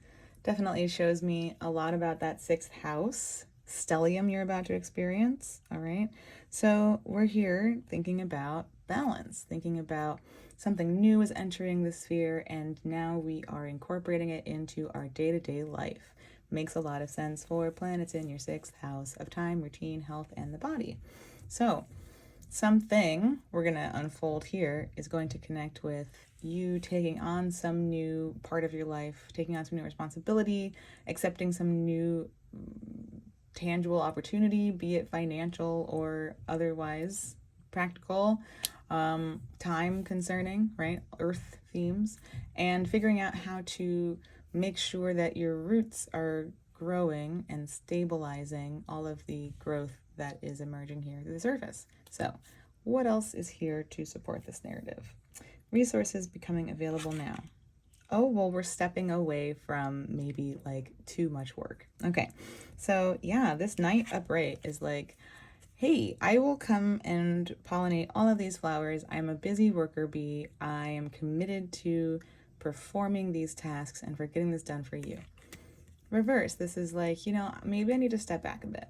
Definitely shows me a lot about that 6th house stellium you're about to experience, all right? So we're here thinking about balance, thinking about something new is entering the sphere, and now we are incorporating it into our day-to-day life. Makes a lot of sense for planets in your 6th house of time, routine, health, and the body. So something we're going to unfold here is going to connect with you taking on some new part of your life, taking on some new responsibility, accepting some new tangible opportunity, be it financial or otherwise practical, time concerning, right? Earth themes, and figuring out how to make sure that your roots are growing and stabilizing all of the growth that is emerging here to the surface. So what else is here to support this narrative? Resources becoming available now. Oh, well, we're stepping away from maybe like too much work. Okay, so yeah, this night upright is like, hey, I will come and pollinate all of these flowers. I'm a busy worker bee. I am committed to performing these tasks and for getting this done for you. Reverse, this is like, you know, maybe I need to step back a bit.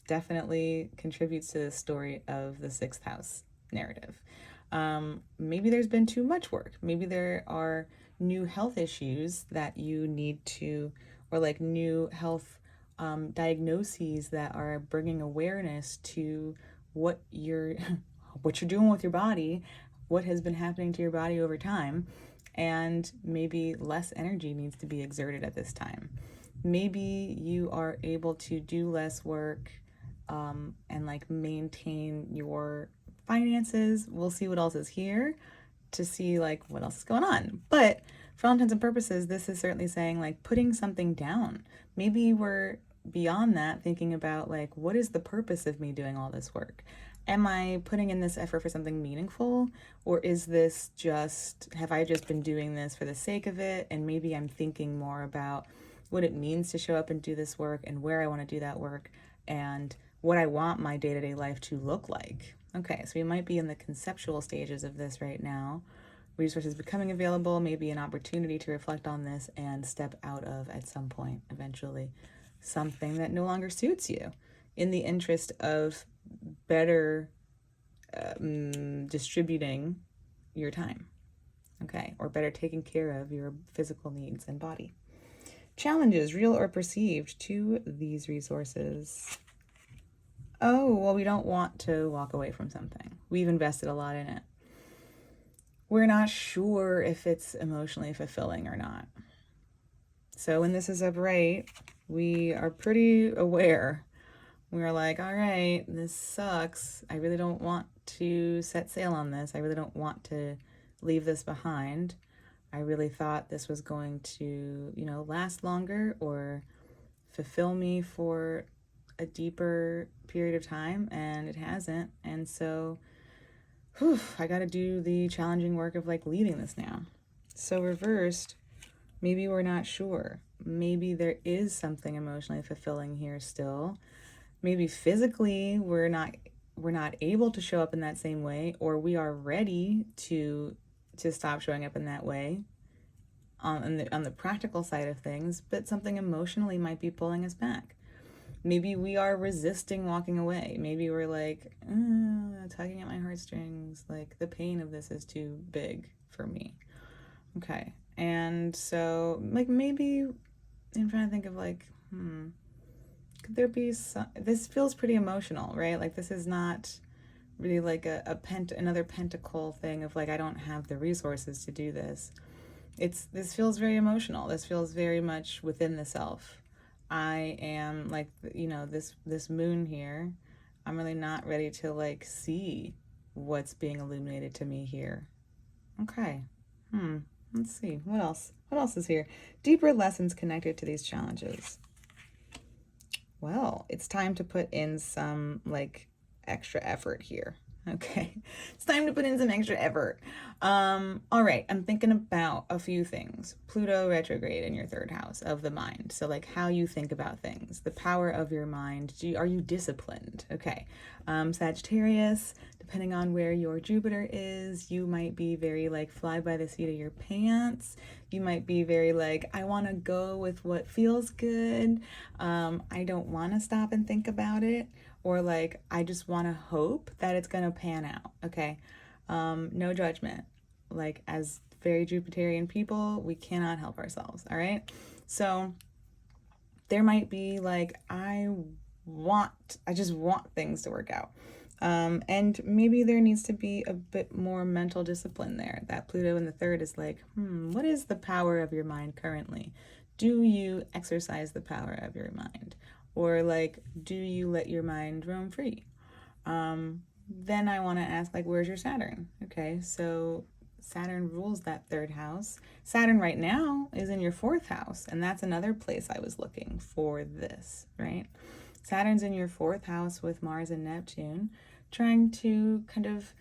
Definitely contributes to the story of the sixth house narrative. Maybe there's been too much work. Maybe there are new health issues that you need to, or like new health diagnoses that are bringing awareness to what you're what you're doing with your body, what has been happening to your body over time, and maybe less energy needs to be exerted at this time. Maybe you are able to do less work and like maintain your finances. We'll see what else is here to see like what else is going on. But for all intents and purposes, this is certainly saying like putting something down. Maybe we're beyond that, thinking about like, what is the purpose of me doing all this work? Am I putting in this effort for something meaningful? Or is this just, have I just been doing this for the sake of it? And maybe I'm thinking more about what it means to show up and do this work and where I want to do that work and what I want my day-to-day life to look like. Okay, so we might be in the conceptual stages of this right now. Resources becoming available, maybe an opportunity to reflect on this and step out of at some point eventually something that no longer suits you in the interest of better distributing your time, okay, or better taking care of your physical needs and body. Challenges, real or perceived, to these resources. Oh, well, we don't want to walk away from something. We've invested a lot in it. We're not sure if it's emotionally fulfilling or not. So when this is upright, we are pretty aware. We're like, all right, this sucks. I really don't want to set sail on this. I really don't want to leave this behind. I really thought this was going to, you know, last longer or fulfill me for a deeper period of time, and it hasn't. And so I got to do the challenging work of like leaving this now. So reversed, maybe we're not sure. Maybe there is something emotionally fulfilling here still. Maybe physically we're not able to show up in that same way, or we are ready to stop showing up in that way on the practical side of things, but something emotionally might be pulling us back. Maybe we are resisting walking away. Maybe we're like, tugging at my heartstrings. Like, the pain of this is too big for me. Okay. And so, like, maybe I'm trying to think of, like, could there be some, this feels pretty emotional, right? Like, this is not really like another pentacle thing of, like, I don't have the resources to do this. This feels very emotional. This feels very much within the self. I am like, you know, this moon here, I'm really not ready to like see what's being illuminated to me here. Okay. Let's see. What else is here? Deeper lessons connected to these challenges. Well, it's time to put in some like extra effort here. Okay, it's time to put in some extra effort. All right, I'm thinking about a few things. Pluto retrograde in your third house of the mind. So like how you think about things, the power of your mind. Are you disciplined? Okay. Sagittarius, depending on where your Jupiter is, you might be very like fly by the seat of your pants. You might be very like, I want to go with what feels good. I don't want to stop and think about it. Or like, I just want to hope that it's going to pan out. Okay. No judgment. Like, as very Jupiterian people, we cannot help ourselves. All right. So there might be like, I just want things to work out. And maybe there needs to be a bit more mental discipline there. That Pluto in the third is like, what is the power of your mind currently? Do you exercise the power of your mind? Or like, do you let your mind roam free? Then I want to ask, like, where's your Saturn? Okay, so Saturn rules that third house. Saturn right now is in your fourth house, and that's another place I was looking for this, right? Saturn's in your fourth house with Mars and Neptune, trying to kind of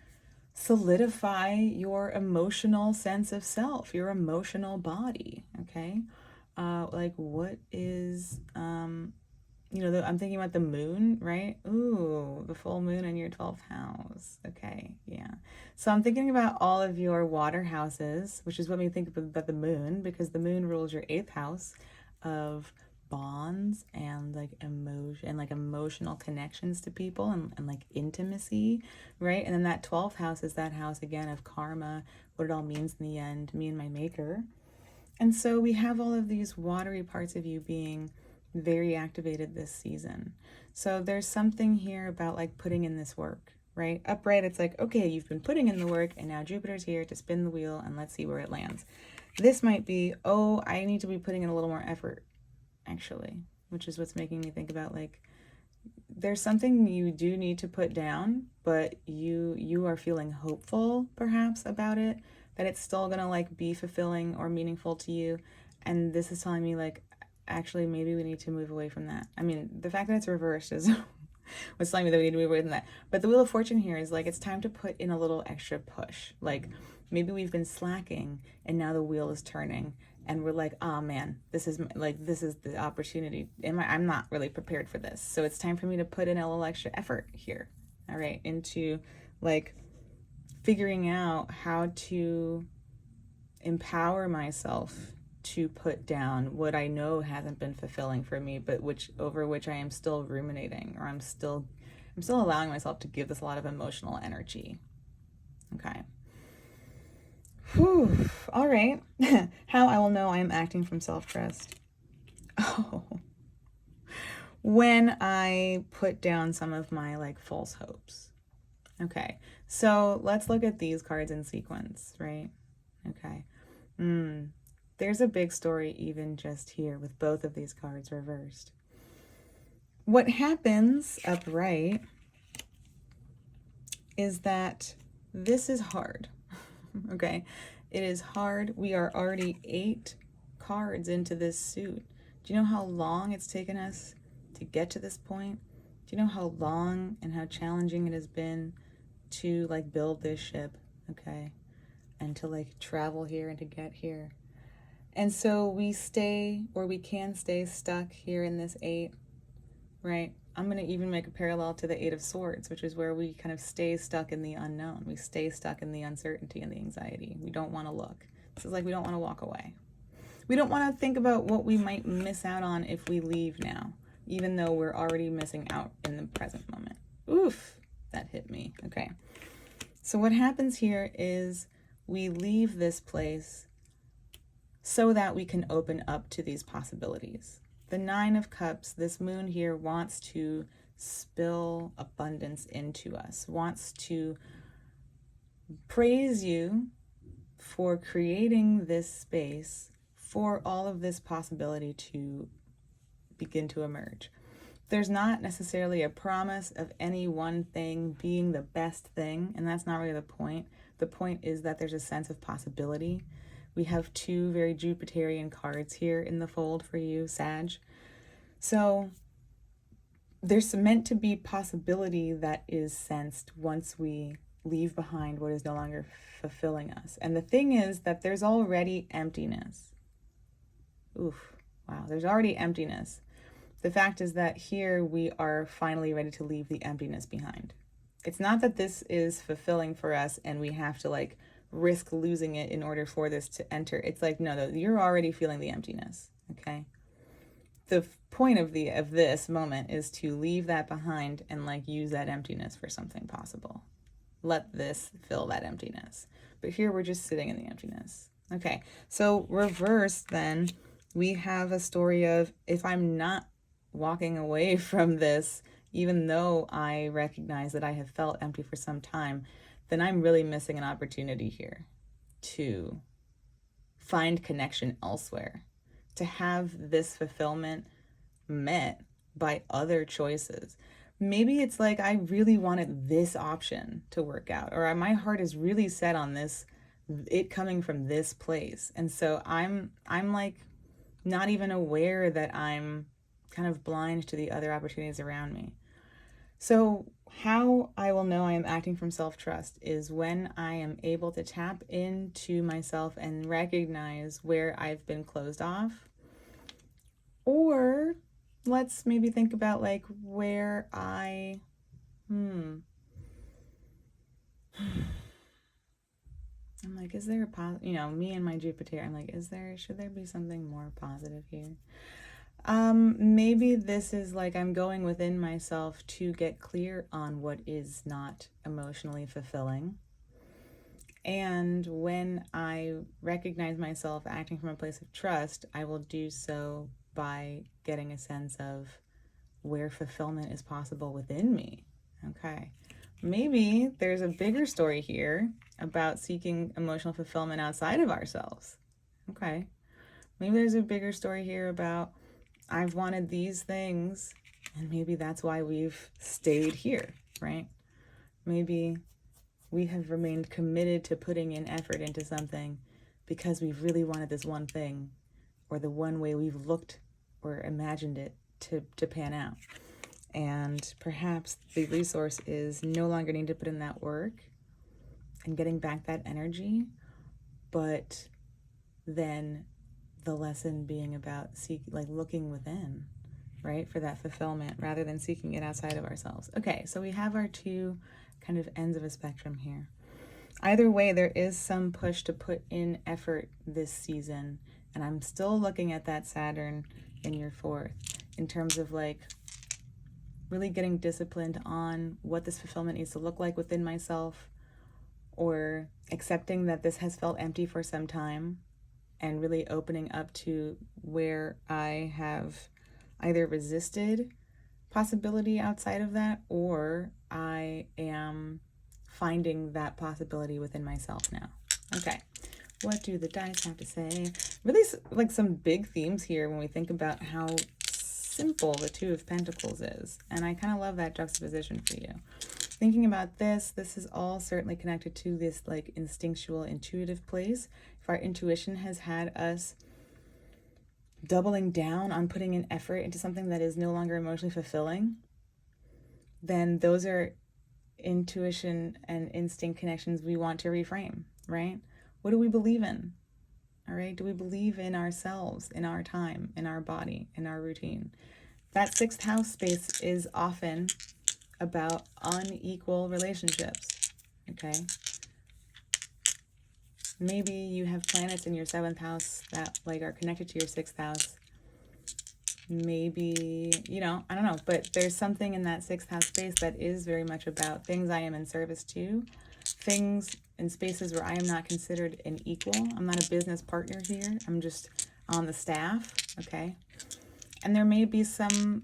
solidify your emotional sense of self, your emotional body, okay? Like what is, I'm thinking about the moon, right? Ooh, the full moon in your 12th house. Okay, yeah. So I'm thinking about all of your water houses, which is what we think about the moon, because the moon rules your 8th house of bonds and like emotion and like emotional connections to people and like intimacy, right? And then that 12th house is that house again of karma, what it all means in the end, me and my maker. And so we have all of these watery parts of you being very activated this season. So there's something here about like putting in this work, right? Upright, it's like, okay, you've been putting in the work and now Jupiter's here to spin the wheel and let's see where it lands. This might be, oh, I need to be putting in a little more effort, actually, which is what's making me think about like, there's something you do need to put down, but you are feeling hopeful perhaps about it, that it's still gonna like be fulfilling or meaningful to you. And this is telling me like, actually maybe we need to move away from that. I mean, the fact that it's reversed is what's telling me that we need to move away from that. But the Wheel of Fortune here is like, it's time to put in a little extra push. Like maybe we've been slacking and now the wheel is turning and we're like, oh man, this is the opportunity. I'm not really prepared for this. So it's time for me to put in a little extra effort here. All right. Into like figuring out how to empower myself to put down what I know hasn't been fulfilling for me, but over which I am still ruminating, or I'm still allowing myself to give this a lot of emotional energy. Okay. Whew. All right. How I will know I am acting from self-trust. Oh. When I put down some of my like false hopes. Okay. So let's look at these cards in sequence, right? Okay. There's a big story even just here with both of these cards reversed. What happens upright is that this is hard. Okay, it is hard. We are already 8 cards into this suit. Do you know how long it's taken us to get to this point? Do you know how long and how challenging it has been to like build this ship, okay? And to like travel here and to get here. And so we can stay stuck here in this 8, right? I'm going to even make a parallel to the 8 of Swords, which is where we kind of stay stuck in the unknown. We stay stuck in the uncertainty and the anxiety. We don't want to look. This is like we don't want to walk away. We don't want to think about what we might miss out on if we leave now, even though we're already missing out in the present moment. Oof, that hit me. Okay. So what happens here is we leave this place so that we can open up to these possibilities. The 9 of Cups, this moon here wants to spill abundance into us, wants to praise you for creating this space for all of this possibility to begin to emerge. There's not necessarily a promise of any one thing being the best thing, and that's not really the point. The point is that there's a sense of possibility. We have 2 very Jupiterian cards here in the fold for you, Sag. So there's meant to be possibility that is sensed once we leave behind what is no longer fulfilling us. And the thing is that there's already emptiness. Oof, wow, there's already emptiness. The fact is that here we are finally ready to leave the emptiness behind. It's not that this is fulfilling for us and we have to like risk losing it in order for this to enter. It's like, no, you're already feeling the emptiness, okay? The point of this moment is to leave that behind and like use that emptiness for something possible. Let this fill that emptiness. But here we're just sitting in the emptiness. Okay, so reverse then, we have a story of if I'm not walking away from this, even though I recognize that I have felt empty for some time, then I'm really missing an opportunity here to find connection elsewhere, to have this fulfillment met by other choices. Maybe it's like I really wanted this option to work out, or my heart is really set on this it coming from this place. And so I'm like not even aware that I'm kind of blind to the other opportunities around me. So how I will know I am acting from self-trust is when I am able to tap into myself and recognize where I've been closed off. Or let's maybe think about like where I'm like, is there a positive, me and my Jupiter, I'm like, should there be something more positive here? Maybe this is like I'm going within myself to get clear on what is not emotionally fulfilling. And when I recognize myself acting from a place of trust, I will do so by getting a sense of where fulfillment is possible within me. Okay. Maybe there's a bigger story here about seeking emotional fulfillment outside of ourselves. Okay. Maybe there's a bigger story here about I've wanted these things, and maybe that's why we've stayed here, right? Maybe we have remained committed to putting in effort into something because we've really wanted this one thing, or the one way we've looked or imagined it to pan out. And perhaps the resource is no longer need to put in that work and getting back that energy, but then the lesson being about looking within, right, for that fulfillment rather than seeking it outside of ourselves. Okay, so we have our two kind of ends of a spectrum here. Either way, there is some push to put in effort this season, and I'm still looking at that Saturn in your fourth in terms of like really getting disciplined on what this fulfillment needs to look like within myself, or accepting that this has felt empty for some time and really opening up to where I have either resisted possibility outside of that, or I am finding that possibility within myself now. Okay, what do the dice have to say? Really like some big themes here when we think about how simple the Two of Pentacles is, and I kind of love that juxtaposition for you. Thinking about this is all certainly connected to this like instinctual, intuitive place. If our intuition has had us doubling down on putting in effort into something that is no longer emotionally fulfilling, then those are intuition and instinct connections we want to reframe, right? What do we believe in? All right, do we believe in ourselves, in our time, in our body, in our routine? That sixth house space is often about unequal relationships, okay? Maybe you have planets in your seventh house that like are connected to your sixth house. Maybe, I don't know, but there's something in that sixth house space that is very much about things I am in service to, things in spaces where I am not considered an equal. I'm not a business partner here. I'm just on the staff, okay? And there may be something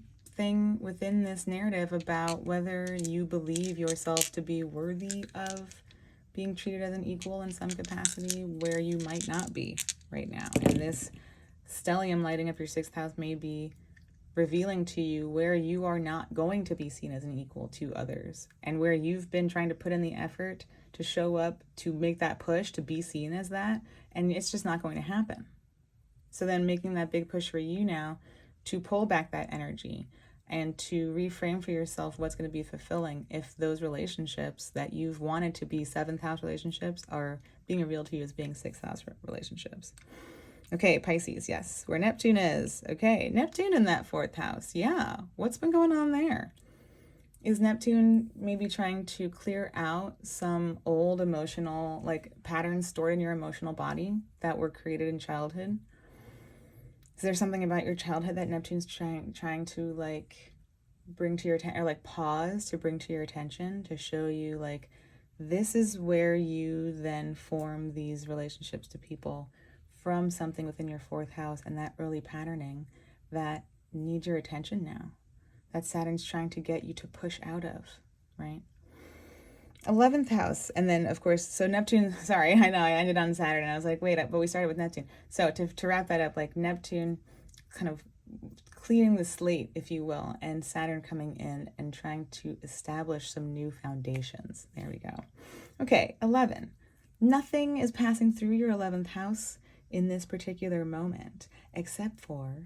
within this narrative about whether you believe yourself to be worthy of being treated as an equal in some capacity where you might not be right now. And this stellium lighting up your sixth house may be revealing to you where you are not going to be seen as an equal to others, and where you've been trying to put in the effort to show up, to make that push, to be seen as that, and it's just not going to happen. So then making that big push for you now to pull back that energy and to reframe for yourself what's going to be fulfilling if those relationships that you've wanted to be seventh house relationships are being revealed to you as being sixth house relationships. Okay, Pisces, yes, where Neptune is. Okay, Neptune in that fourth house. Yeah, what's been going on there? Is Neptune maybe trying to clear out some old emotional like patterns stored in your emotional body that were created in childhood? Is there something about your childhood that Neptune's trying to like bring to your attention, or like pause to bring to your attention, to show you like this is where you then form these relationships to people from something within your fourth house and that early patterning that needs your attention now, that Saturn's trying to get you to push out of, right? 11th house, and then of course, so Neptune, sorry, I know I ended on Saturn and I was like, wait, but we started with Neptune. So to wrap that up, like Neptune kind of cleaning the slate, if you will, and Saturn coming in and trying to establish some new foundations. There we go. Okay, 11. Nothing is passing through your 11th house in this particular moment, except for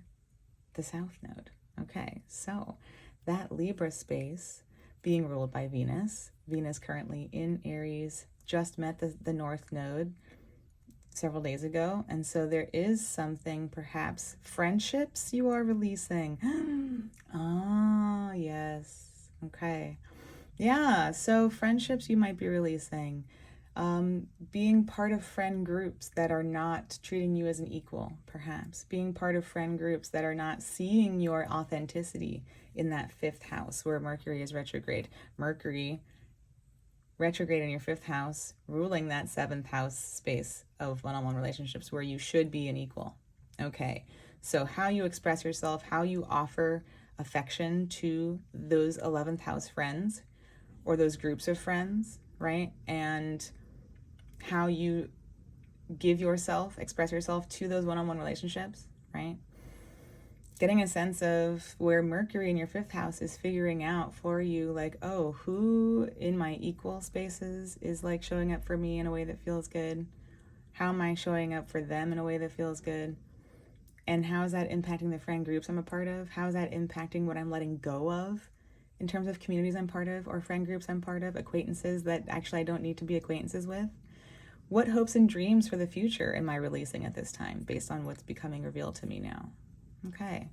the South Node. Okay, so that Libra space being ruled by Venus. Venus currently in Aries, just met the North Node several days ago. And so there is something, perhaps friendships you are releasing. Ah, yes. Okay. Yeah, so friendships you might be releasing. Being part of friend groups that are not treating you as an equal, perhaps. Being part of friend groups that are not seeing your authenticity in that 5th house where Mercury is retrograde. Mercury retrograde in your 5th house, ruling that 7th house space of one-on-one relationships where you should be an equal. Okay, so how you express yourself, how you offer affection to those 11th house friends or those groups of friends, right? And how you give yourself, express yourself to those one-on-one relationships, right? Getting a sense of where Mercury in your 5th house is figuring out for you, like, oh, who in my equal spaces is like showing up for me in a way that feels good? How am I showing up for them in a way that feels good? And how is that impacting the friend groups I'm a part of? How is that impacting what I'm letting go of in terms of communities I'm part of or friend groups I'm part of, acquaintances that actually I don't need to be acquaintances with? What hopes and dreams for the future am I releasing at this time based on what's becoming revealed to me now? Okay,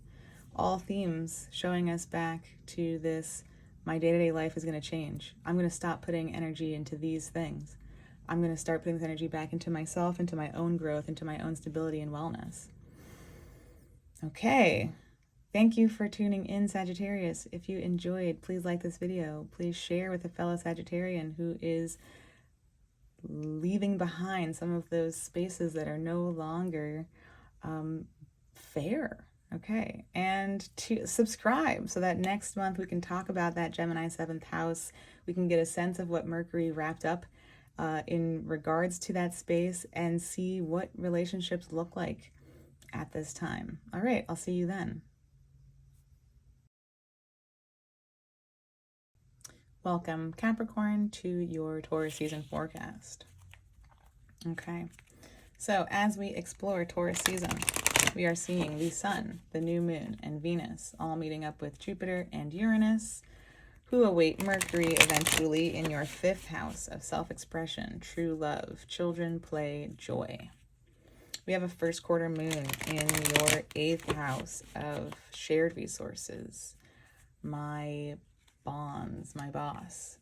all themes showing us back to this, my day-to-day life is going to change. I'm going to stop putting energy into these things. I'm going to start putting this energy back into myself, into my own growth, into my own stability and wellness. Okay, thank you for tuning in, Sagittarius. If you enjoyed, please like this video. Please share with a fellow Sagittarian who is leaving behind some of those spaces that are no longer fair. Okay, and to subscribe so that next month we can talk about that Gemini 7th house. We can get a sense of what Mercury wrapped up in regards to that space and see what relationships look like at this time. All right, I'll see you then. Welcome, Capricorn, to your Taurus season forecast. Okay, so as we explore Taurus season, we are seeing the Sun, the new moon, and Venus all meeting up with Jupiter and Uranus, who await Mercury eventually in your 5th house of self-expression, true love, children, play, joy. We have a 1st quarter moon in your 8th house of shared resources, my bonds, my boss,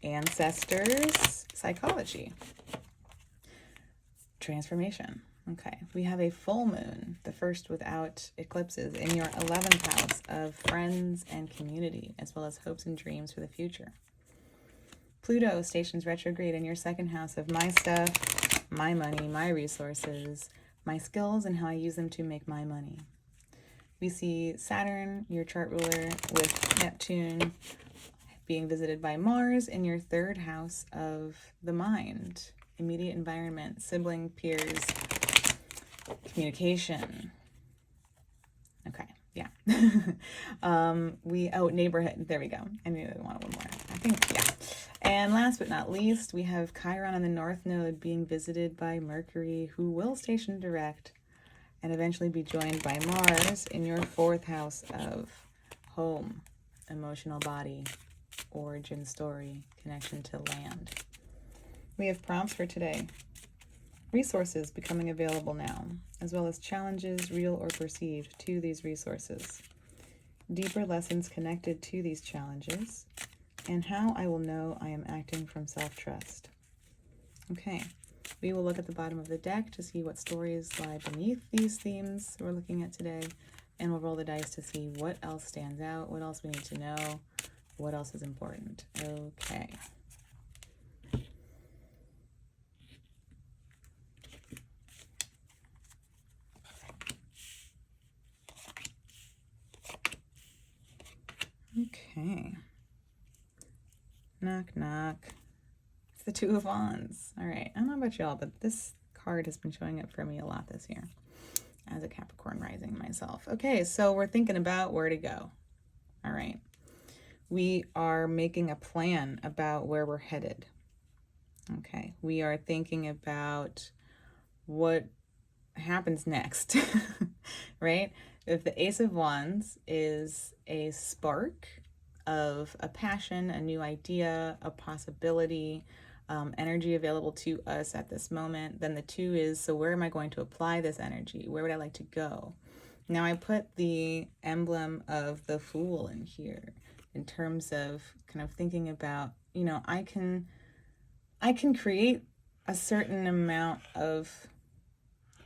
ancestors, psychology, transformation. Okay, we have a full moon, the first without eclipses, in your 11th house of friends and community, as well as hopes and dreams for the future. Pluto stations retrograde in your 2nd house of my stuff, my money, my resources, my skills, and how I use them to make my money. We see Saturn, your chart ruler, with Neptune being visited by Mars in your 3rd house of the mind, immediate environment, sibling, peers, communication. Okay, yeah. Neighborhood. There we go. I knew I wanted one more. I think, yeah. And last but not least, we have Chiron on the North Node being visited by Mercury, who will station direct and eventually be joined by Mars in your 4th house of home, emotional body, origin story, connection to land. We have prompts for today. Resources becoming available now, as well as challenges, real or perceived, to these resources. Deeper lessons connected to these challenges, and how I will know I am acting from self-trust. Okay, we will look at the bottom of the deck to see what stories lie beneath these themes we're looking at today, and we'll roll the dice to see what else stands out, what else we need to know, what else is important. Okay. Okay. Knock, knock. It's the Two of Wands. All right. I don't know about y'all, but this card has been showing up for me a lot this year as a Capricorn rising myself. Okay, so we're thinking about where to go. All right. We are making a plan about where we're headed. Okay, we are thinking about what happens next, right? If the Ace of Wands is a spark of a passion, a new idea, a possibility, energy available to us at this moment, then the 2 is, so where am I going to apply this energy? Where would I like to go? Now I put the emblem of the Fool in here in terms of kind of thinking about, you know, I can create a certain amount of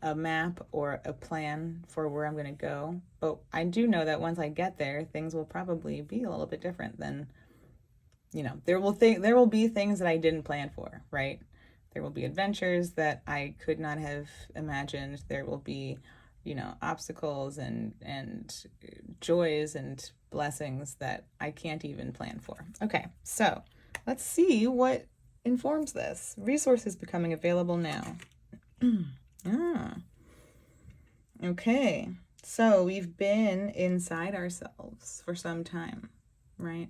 a map or a plan for where I'm going to go, but I do know that once I get there, things will probably be a little bit different than, you know, there will be things that I didn't plan for, right? There will be adventures that I could not have imagined. There will be, you know, obstacles and joys and blessings that I can't even plan for. Okay, so let's see what informs this. Resources becoming available now. Okay, so we've been inside ourselves for some time, right?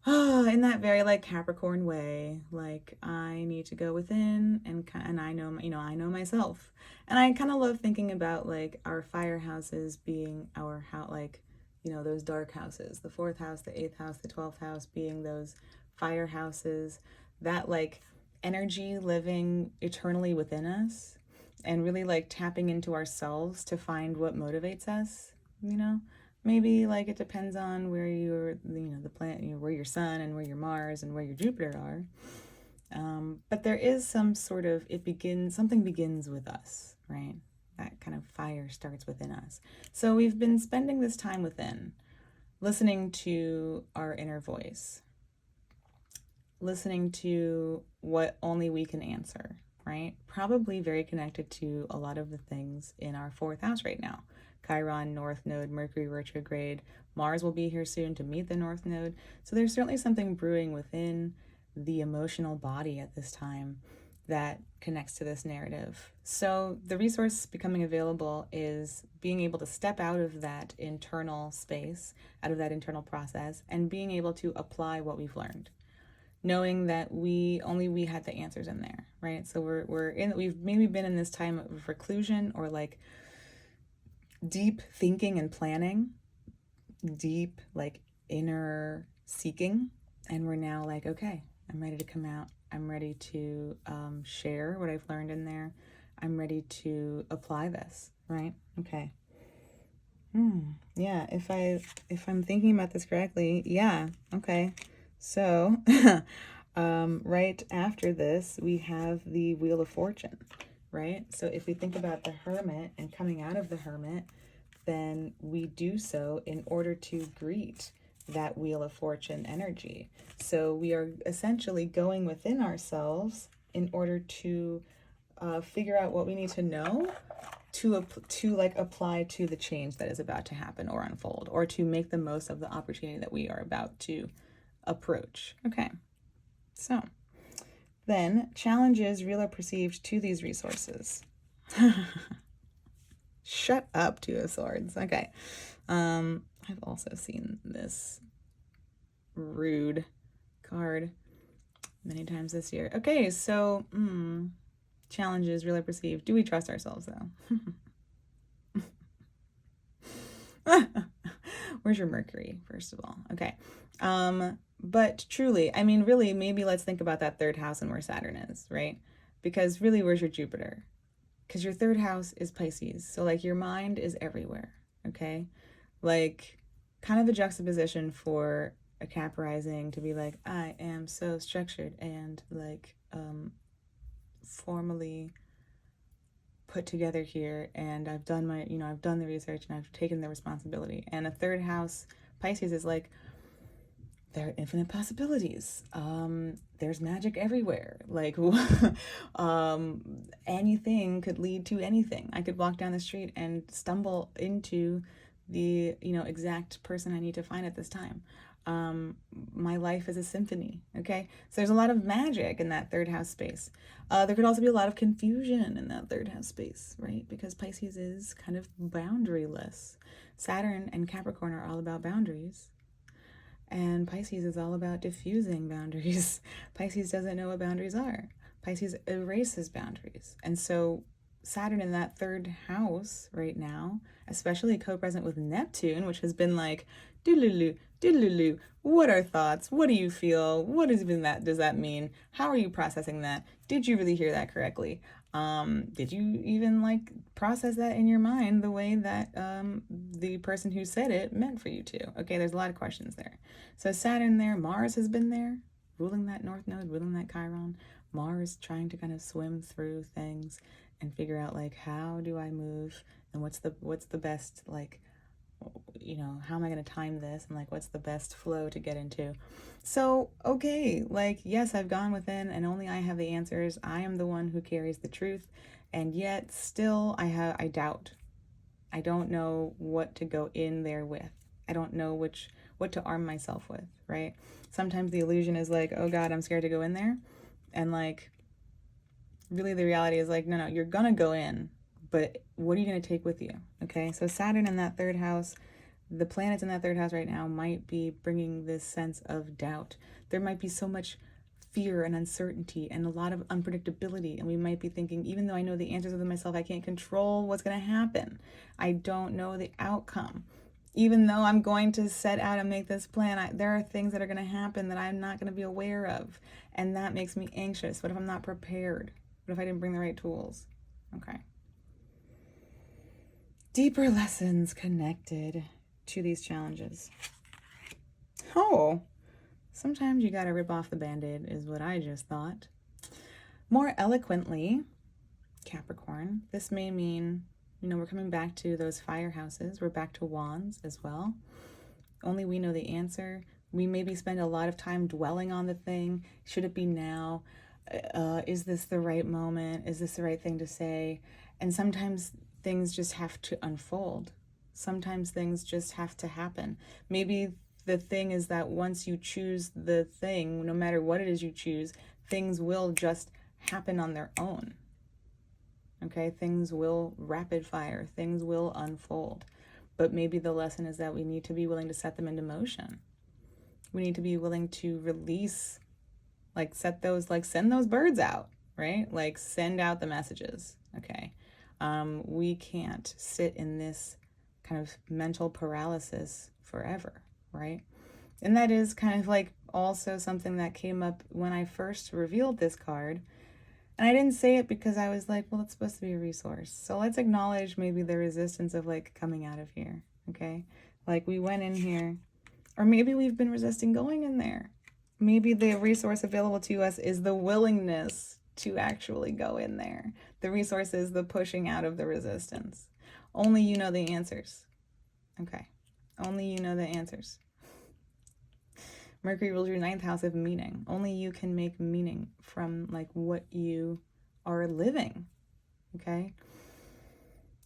In that very like Capricorn way, like I need to go within and I know, you know, I know myself. And I kind of love thinking about like our fire houses being our house, like, you know, those dark houses, the 4th house, the 8th house, the 12th house being those fire houses, that like energy living eternally within us and really like tapping into ourselves to find what motivates us, you know? Maybe like it depends on where your, you know, the planet, you know, where your sun and where your Mars and where your Jupiter are. But there is some sort of, something begins with us, right? That kind of fire starts within us. So we've been spending this time within, listening to our inner voice, listening to what only we can answer, right? Probably very connected to a lot of the things in our 4th house right now. Chiron, North Node, Mercury retrograde. Mars will be here soon to meet the North Node. So there's certainly something brewing within the emotional body at this time that connects to this narrative. So the resource becoming available is being able to step out of that internal space, out of that internal process, and being able to apply what we've learned. Knowing that we had the answers in there, right? So we've maybe been in this time of reclusion or like deep thinking and planning, deep like inner seeking, and we're now like, okay, I'm ready to come out. I'm ready to share what I've learned in there. I'm ready to apply this, right? Okay. Yeah, if I'm thinking about this correctly, yeah, okay. So, right after this, we have the Wheel of Fortune, right? So if we think about the Hermit and coming out of the Hermit, then we do so in order to greet that Wheel of Fortune energy. So we are essentially going within ourselves in order to figure out what we need to know to like apply to the change that is about to happen or unfold, or to make the most of the opportunity that we are about to approach. Okay, so then challenges real or perceived to these resources. Shut up, 2 of Swords. Okay. I've also seen this rude card many times this year. Okay, so challenges real or perceived. Do we trust ourselves though? Where's your Mercury, first of all? Okay. But truly, I mean, really, maybe let's think about that 3rd house and where Saturn is, right? Because really, where's your Jupiter? Because your 3rd house is Pisces. So like your mind is everywhere, okay? Like kind of a juxtaposition for a Cap rising to be like, I am so structured and like formally put together here, and I've done my, you know, I've done the research and I've taken the responsibility. And a 3rd house Pisces is like, there are infinite possibilities. There's magic everywhere. Like, anything could lead to anything. I could walk down the street and stumble into the, you know, exact person I need to find at this time. My life is a symphony. Okay, so there's a lot of magic in that 3rd house space. There could also be a lot of confusion in that 3rd house space, right? Because Pisces is kind of boundaryless. Saturn and Capricorn are all about boundaries. And Pisces is all about diffusing boundaries. Pisces doesn't know what boundaries are. Pisces erases boundaries. And so Saturn in that third house right now, especially co-present with Neptune, which has been like, doodaloo, doodaloo, what are thoughts? What do you feel? What does that mean? How are you processing that? Did you really hear that correctly? Did you even like process that in your mind the way that the person who said it meant for you to? Okay, there's a lot of questions there. So Saturn there, Mars has been there, ruling that North Node, ruling that Chiron. Mars trying to kind of swim through things and figure out like, how do I move, and what's the best, like, you know, how am I going to time this, and like what's the best flow to get into. So okay, like, yes, I've gone within and only I have the answers. I am the one who carries the truth, and yet still I doubt. I don't know what to go in there with. I don't know what to arm myself with, right? Sometimes the illusion is like, oh God, I'm scared to go in there. And like, really the reality is like, no, you're gonna go in, but what are you gonna take with you? Okay, so Saturn in that third house, the planets in that third house right now might be bringing this sense of doubt. There might be so much fear and uncertainty and a lot of unpredictability, and we might be thinking, even though I know the answers within myself, I can't control what's going to happen. I don't know the outcome. Even though I'm going to set out and make this plan, there are things that are going to happen that I'm not going to be aware of, and that makes me anxious. What if I'm not prepared? What if I didn't bring the right tools? Okay. Deeper lessons connected to these challenges. Oh, sometimes you gotta rip off the band-aid, is what I just thought. More eloquently, Capricorn, this may mean, you know, we're coming back to those fire houses. We're back to wands as well. Only we know the answer. We maybe spend a lot of time dwelling on the thing. Should it be now? Is this the right moment? Is this the right thing to say? And sometimes things just have to unfold. Sometimes things just have to happen. Maybe the thing is that once you choose the thing, no matter what it is you choose, things will just happen on their own. Okay, things will rapid fire, things will unfold. But maybe the lesson is that we need to be willing to set them into motion. We need to be willing to release, like send those birds out, right? Like send out the messages, okay? We can't sit in this kind of mental paralysis forever, right? And that is kind of like also something that came up when I first revealed this card. And I didn't say it because I was like, well, it's supposed to be a resource. So let's acknowledge maybe the resistance of like coming out of here, okay? Like we went in here, or maybe we've been resisting going in there. Maybe the resource available to us is the willingness to actually go in there. The resource is the pushing out of the resistance. Only you know the answers. Okay. Only you know the answers. Mercury rules your 9th house of meaning. Only you can make meaning from like what you are living. Okay.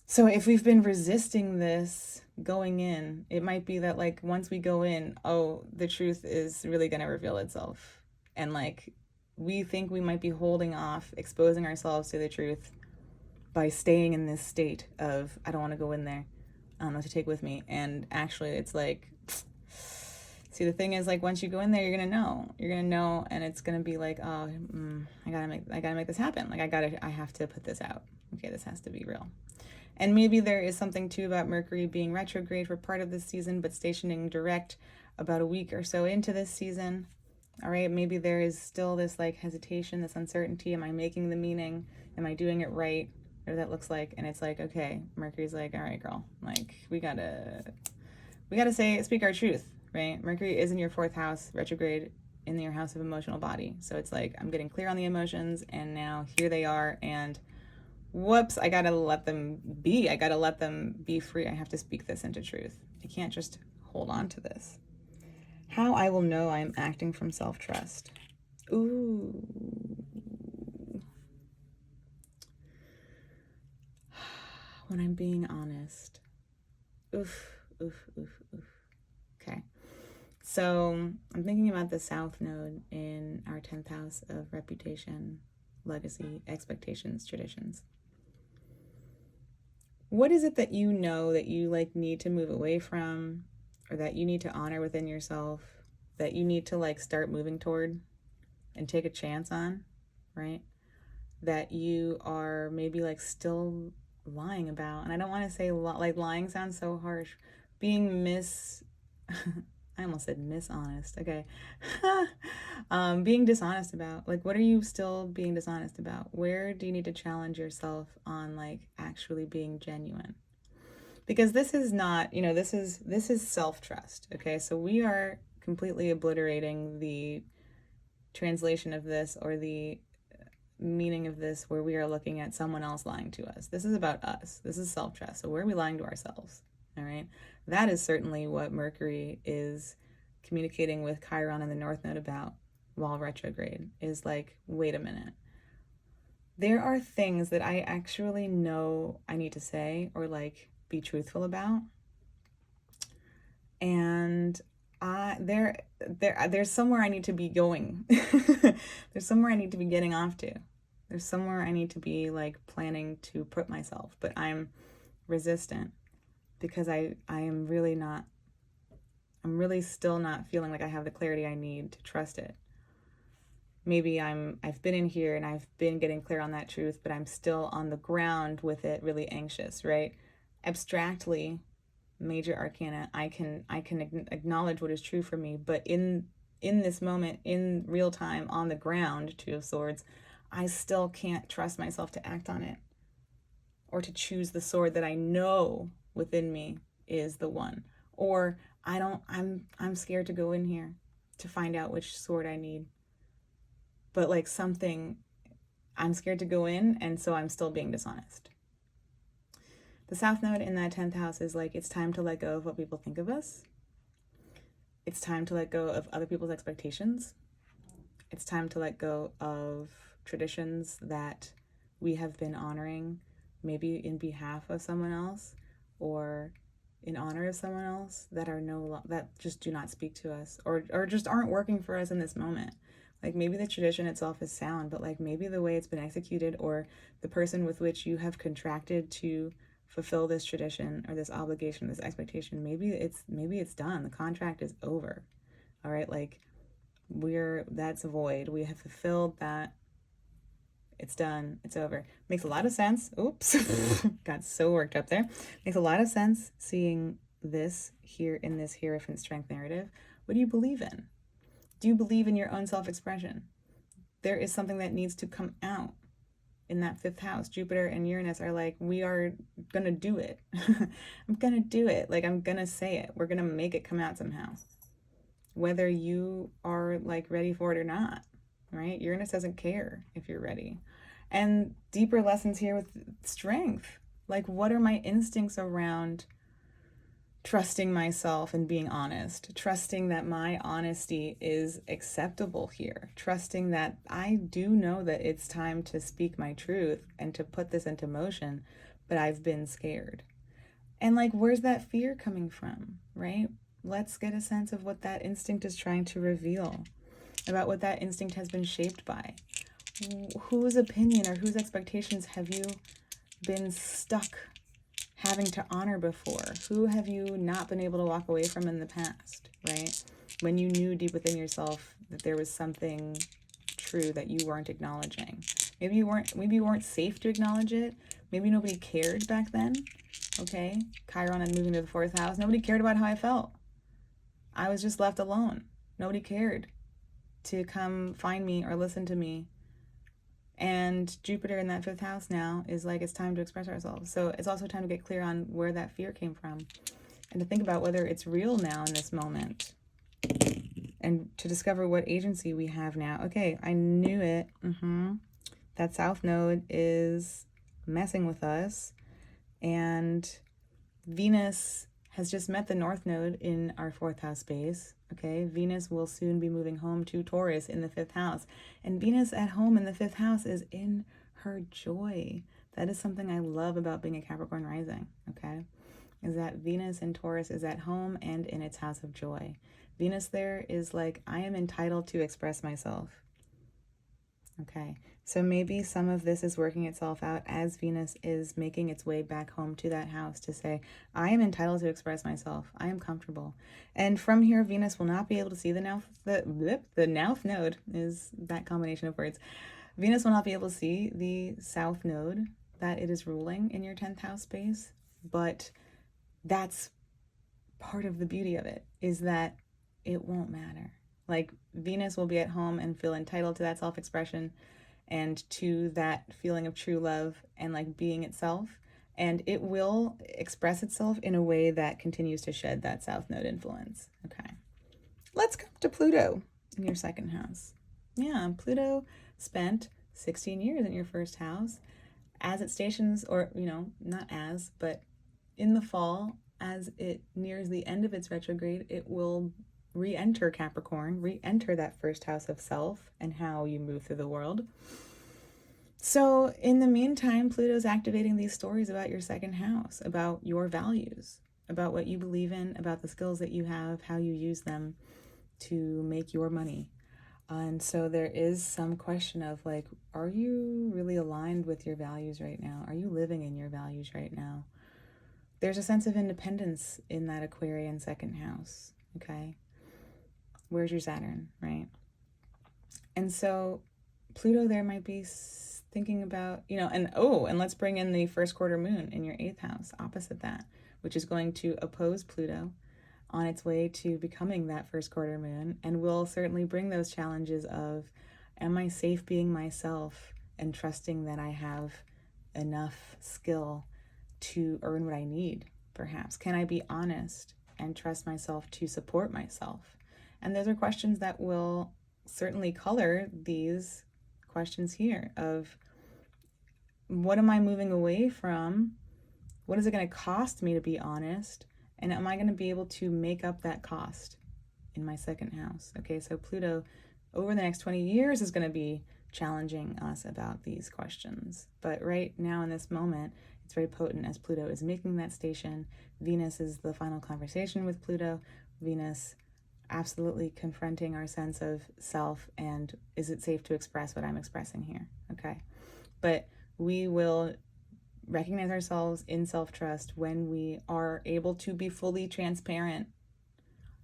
So if we've been resisting this going in, it might be that like once we go in, oh, the truth is really going to reveal itself. And like we think we might be holding off exposing ourselves to the truth by staying in this state of, I don't want to go in there. I don't know what to take with me. And actually it's like, see, the thing is like once you go in there, you're going to know, and it's going to be like, oh, I gotta make this happen. Like I have to put this out. Okay. This has to be real. And maybe there is something too about Mercury being retrograde for part of this season, but stationing direct about a week or so into this season. All right, maybe there is still this like hesitation, this uncertainty. Am I making the meaning? Am I doing it right? Whatever that looks like. And it's like, okay, Mercury's like, all right, girl, like we gotta speak our truth, right? Mercury is in your 4th house, retrograde in your house of emotional body. So it's like, I'm getting clear on the emotions, and now here they are, and whoops, I gotta let them be. I gotta let them be free. I have to speak this into truth. I can't just hold on to this. How I will know I am acting from self-trust. Ooh. When I'm being honest. Oof, oof, oof, oof. Okay. So I'm thinking about the South Node in our 10th house of reputation, legacy, expectations, traditions. What is it that you know that you like need to move away from, or that you need to honor within yourself? that you need to like start moving toward and take a chance on, right? That you are maybe like still lying about. And I don't want to say like lying sounds so harsh. Being I almost said mishonest. Okay. Being dishonest about. Like, what are you still being dishonest about? Where do you need to challenge yourself on like actually being genuine? Because this is not, this is self-trust. Okay. So we are completely obliterating the translation of this or the meaning of this where we are looking at someone else lying to us. This is about us. This is self-trust. So where are we lying to ourselves? All right. That is certainly what Mercury is communicating with Chiron in the North Node about while retrograde, is like, wait a minute. There are things that I actually know I need to say or like be truthful about. And there's somewhere I need to be going. There's somewhere I need to be getting off to. There's somewhere I need to be like planning to put myself, but I'm resistant because I am really not, I'm really still not feeling like I have the clarity I need to trust it. Maybe I've been in here and I've been getting clear on that truth, but I'm still on the ground with it, really anxious, right? Abstractly, major arcana, I can acknowledge what is true for me, but in this moment, in real time, on the ground, Two of Swords, I still can't trust myself to act on it or to choose the sword that I know within me is the one. Or I'm scared to go in here to find out which sword I need. But like I'm scared to go in, and so I'm still being dishonest. The South Node in that 10th house is like, it's time to let go of what people think of us. It's time to let go of other people's expectations. It's time to let go of traditions that we have been honoring, maybe in behalf of someone else or in honor of someone else, that just do not speak to us or just aren't working for us in this moment. Like, maybe the tradition itself is sound, but like maybe the way it's been executed or the person with which you have contracted to fulfill this tradition or this obligation, this expectation, maybe it's done. The contract is over. All right, like that's a void. We have fulfilled that. It's done. It's over. Makes a lot of sense. Oops. Got so worked up there. Makes a lot of sense seeing this here in this Hierophant Strength narrative. What do you believe in? Do you believe in your own self-expression? There is something that needs to come out in that 5th house. Jupiter and Uranus are like, we are going to do it. I'm going to do it. Like, I'm going to say it. We're going to make it come out somehow. Whether you are like ready for it or not, right? Uranus doesn't care if you're ready. And deeper lessons here with strength. Like, what are my instincts around trusting myself and being honest, trusting that my honesty is acceptable here, trusting that I do know that it's time to speak my truth and to put this into motion, but I've been scared. And like, where's that fear coming from, right? Let's get a sense of what that instinct is trying to reveal, about what that instinct has been shaped by. Whose opinion or whose expectations have you been stuck having to honor before? Who have you not been able to walk away from in the past, right? When you knew deep within yourself that there was something true that you weren't acknowledging. Maybe you weren't safe to acknowledge it. Maybe nobody cared back then. Okay, Chiron and moving to the 4th house. Nobody cared about how I felt. I was just left alone. Nobody cared to come find me or listen to me. And Jupiter in that 5th house now is like, it's time to express ourselves. So it's also time to get clear on where that fear came from and to think about whether it's real now in this moment and to discover what agency we have now. Okay, I knew it. That South Node is messing with us, and Venus has just met the North Node in our 4th house space. Okay, Venus will soon be moving home to Taurus in the 5th house. And Venus at home in the 5th house is in her joy. That is something I love about being a Capricorn rising, okay? Is that Venus in Taurus is at home and in its house of joy. Venus there is like, I am entitled to express myself. Okay, so maybe some of this is working itself out as Venus is making its way back home to that house to say, I am entitled to express myself. I am comfortable. And from here, Venus will not be able to see the Nouth node is that combination of words. Venus will not be able to see the South node that it is ruling in your 10th house space, but that's part of the beauty of it, is that it won't matter. Like, Venus will be at home and feel entitled to that self-expression and to that feeling of true love and like being itself. And it will express itself in a way that continues to shed that South Node influence. Okay. Let's come to Pluto in your 2nd house. Yeah, Pluto spent 16 years in your 1st house. As it stations, or, you know, not as, but in the fall, as it nears the end of its retrograde, it will re-enter Capricorn, re-enter that 1st house of self and how you move through the world. So in the meantime, Pluto's activating these stories about your 2nd house, about your values, about what you believe in, about the skills that you have, how you use them to make your money. And so there is some question of like, are you really aligned with your values right now? Are you living in your values right now? There's a sense of independence in that Aquarian 2nd house, okay? Where's your Saturn, right? And so Pluto there might be thinking about, you know, and let's bring in the 1st quarter moon in your 8th house, opposite that, which is going to oppose Pluto on its way to becoming that 1st quarter moon, and will certainly bring those challenges of, am I safe being myself and trusting that I have enough skill to earn what I need, perhaps? Can I be honest and trust myself to support myself? And those are questions that will certainly color these questions here of, what am I moving away from? What is it going to cost me to be honest? And am I going to be able to make up that cost in my 2nd house? Okay, so Pluto over the next 20 years is going to be challenging us about these questions. But right now in this moment, it's very potent as Pluto is making that station. Venus is the final conversation with Pluto. Venus absolutely confronting our sense of self and, is it safe to express what I'm expressing here? Okay, but we will recognize ourselves in self-trust when we are able to be fully transparent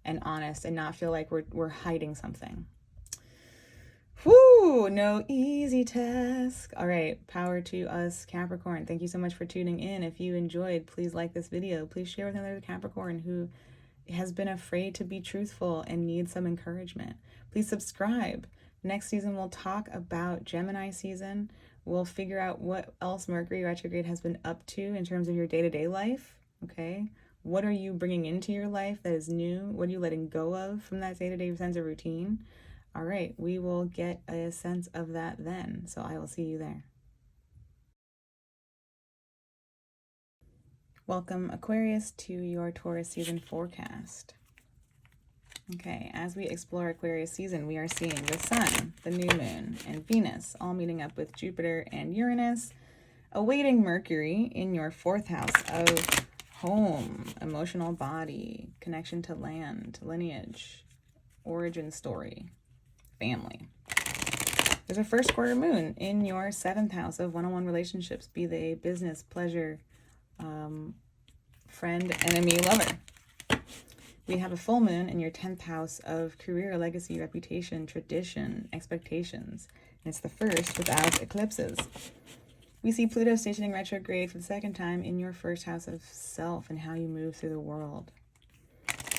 and honest and not feel like we're hiding something. Whoo, no easy task. All right, power to us, Capricorn. Thank you so much for tuning in. If you enjoyed, please like this video. Please share with another Capricorn who has been afraid to be truthful and needs some encouragement. Please subscribe. Next season, we'll talk about Gemini season. We'll figure out what else Mercury retrograde has been up to in terms of your day-to-day life, okay? What are you bringing into your life that is new? What are you letting go of from that day-to-day sense of routine? All right, we will get a sense of that then. So I will see you there. Welcome, Aquarius, to your Taurus season forecast. Okay, as we explore Aquarius season, we are seeing the Sun, the new moon, and Venus all meeting up with Jupiter and Uranus, awaiting Mercury in your 4th house of home, emotional body, connection to land, lineage, origin story, family. There's a 1st quarter moon in your 7th house of one-on-one relationships, be they business, pleasure, friend, enemy, lover. We have a full moon in your 10th house of career, legacy, reputation, tradition, expectations. And it's the 1st without eclipses. We see Pluto stationing retrograde for the 2nd time in your 1st house of self and how you move through the world.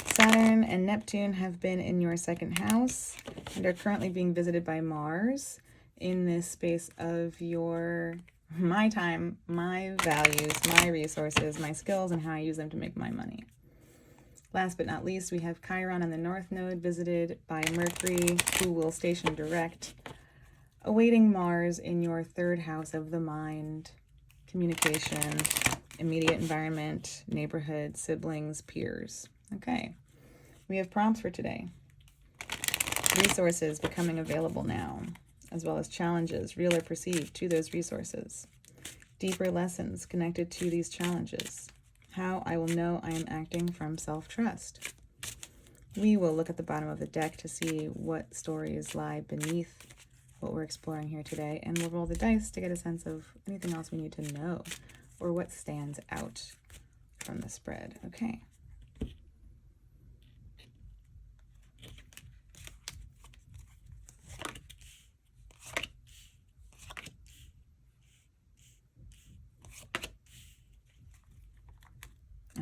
Saturn and Neptune have been in your 2nd house and are currently being visited by Mars in this space of your my time, my values, my resources, my skills, and how I use them to make my money. Last but not least, we have Chiron on the North Node visited by Mercury, who will station direct, awaiting Mars in your 3rd house of the mind, communication, immediate environment, neighborhood, siblings, peers. Okay, we have prompts for today. Resources becoming available now, as well as challenges, real or perceived, to those resources. Deeper lessons connected to these challenges. How I will know I am acting from self-trust. We will look at the bottom of the deck to see what stories lie beneath what we're exploring here today. And we'll roll the dice to get a sense of anything else we need to know or what stands out from the spread. Okay.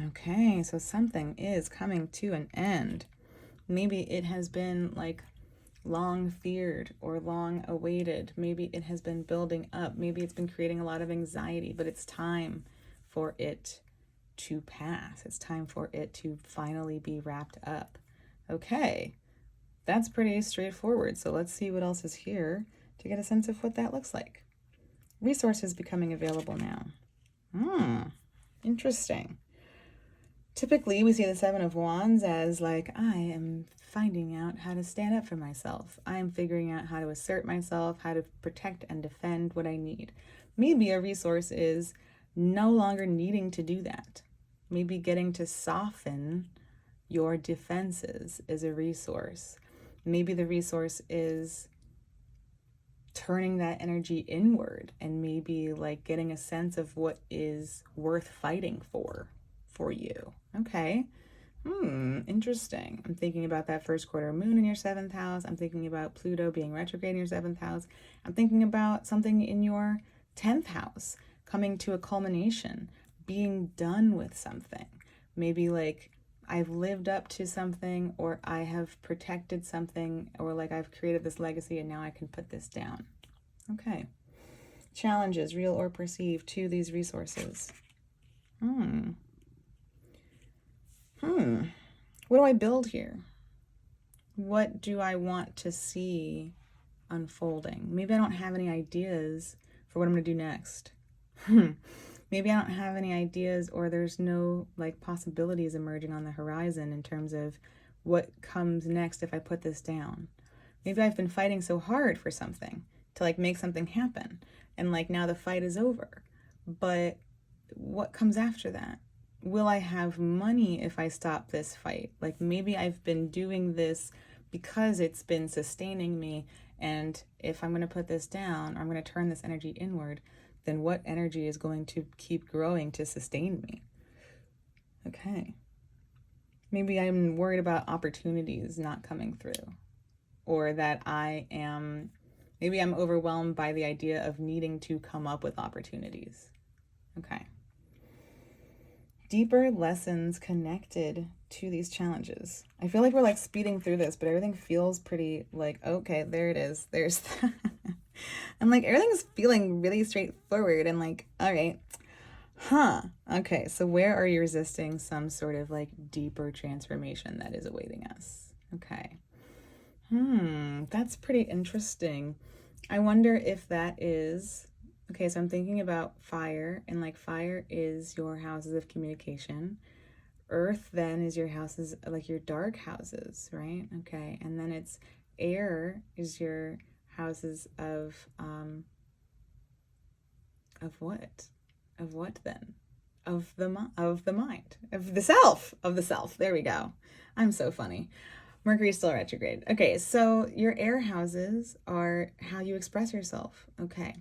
Okay, so something is coming to an end. Maybe it has been like long feared or long awaited. Maybe it has been building up. Maybe it's been creating a lot of anxiety, but it's time for it to pass. It's time for it to finally be wrapped up. Okay, that's pretty straightforward. So let's see what else is here to get a sense of what that looks like. Resources becoming available now. Interesting. Typically, we see the Seven of Wands as like, I am finding out how to stand up for myself. I am figuring out how to assert myself, how to protect and defend what I need. Maybe a resource is no longer needing to do that. Maybe getting to soften your defenses is a resource. Maybe the resource is turning that energy inward and maybe like getting a sense of what is worth fighting for you. Okay. Interesting. I'm thinking about that first quarter moon in your 7th house. I'm thinking about Pluto being retrograde in your 7th house. I'm thinking about something in your 10th house coming to a culmination, being done with something. Maybe like I've lived up to something, or I have protected something, or like I've created this legacy and now I can put this down. Okay. Challenges, real or perceived, to these resources. What do I build here? What do I want to see unfolding? Maybe I don't have any ideas for what I'm going to do next. Maybe I don't have any ideas, or there's no like possibilities emerging on the horizon in terms of what comes next if I put this down. Maybe I've been fighting so hard for something to like make something happen, and like now the fight is over. But what comes after that? Will I have money if I stop this fight? Like maybe I've been doing this because it's been sustaining me, and if I'm going to put this down, or I'm going to turn this energy inward, then what energy is going to keep growing to sustain me? Okay. Maybe I'm worried about opportunities not coming through, or that maybe I'm overwhelmed by the idea of needing to come up with opportunities. Okay. Deeper lessons connected to these challenges. I feel like we're like speeding through this, but everything feels pretty like, okay, there it is. There's that. I'm like, everything's feeling really straightforward and like, all right, okay, so where are you resisting some sort of like deeper transformation that is awaiting us? Okay. That's pretty interesting. I wonder if that is, okay, so I'm thinking about fire, and like fire is your houses of communication. Earth then is your houses, like your dark houses, right? Okay, and then it's air is your houses of what? Of what then? Of the mind, of the self. There we go. I'm so funny. Mercury's still retrograde. Okay, so your air houses are how you express yourself. Okay.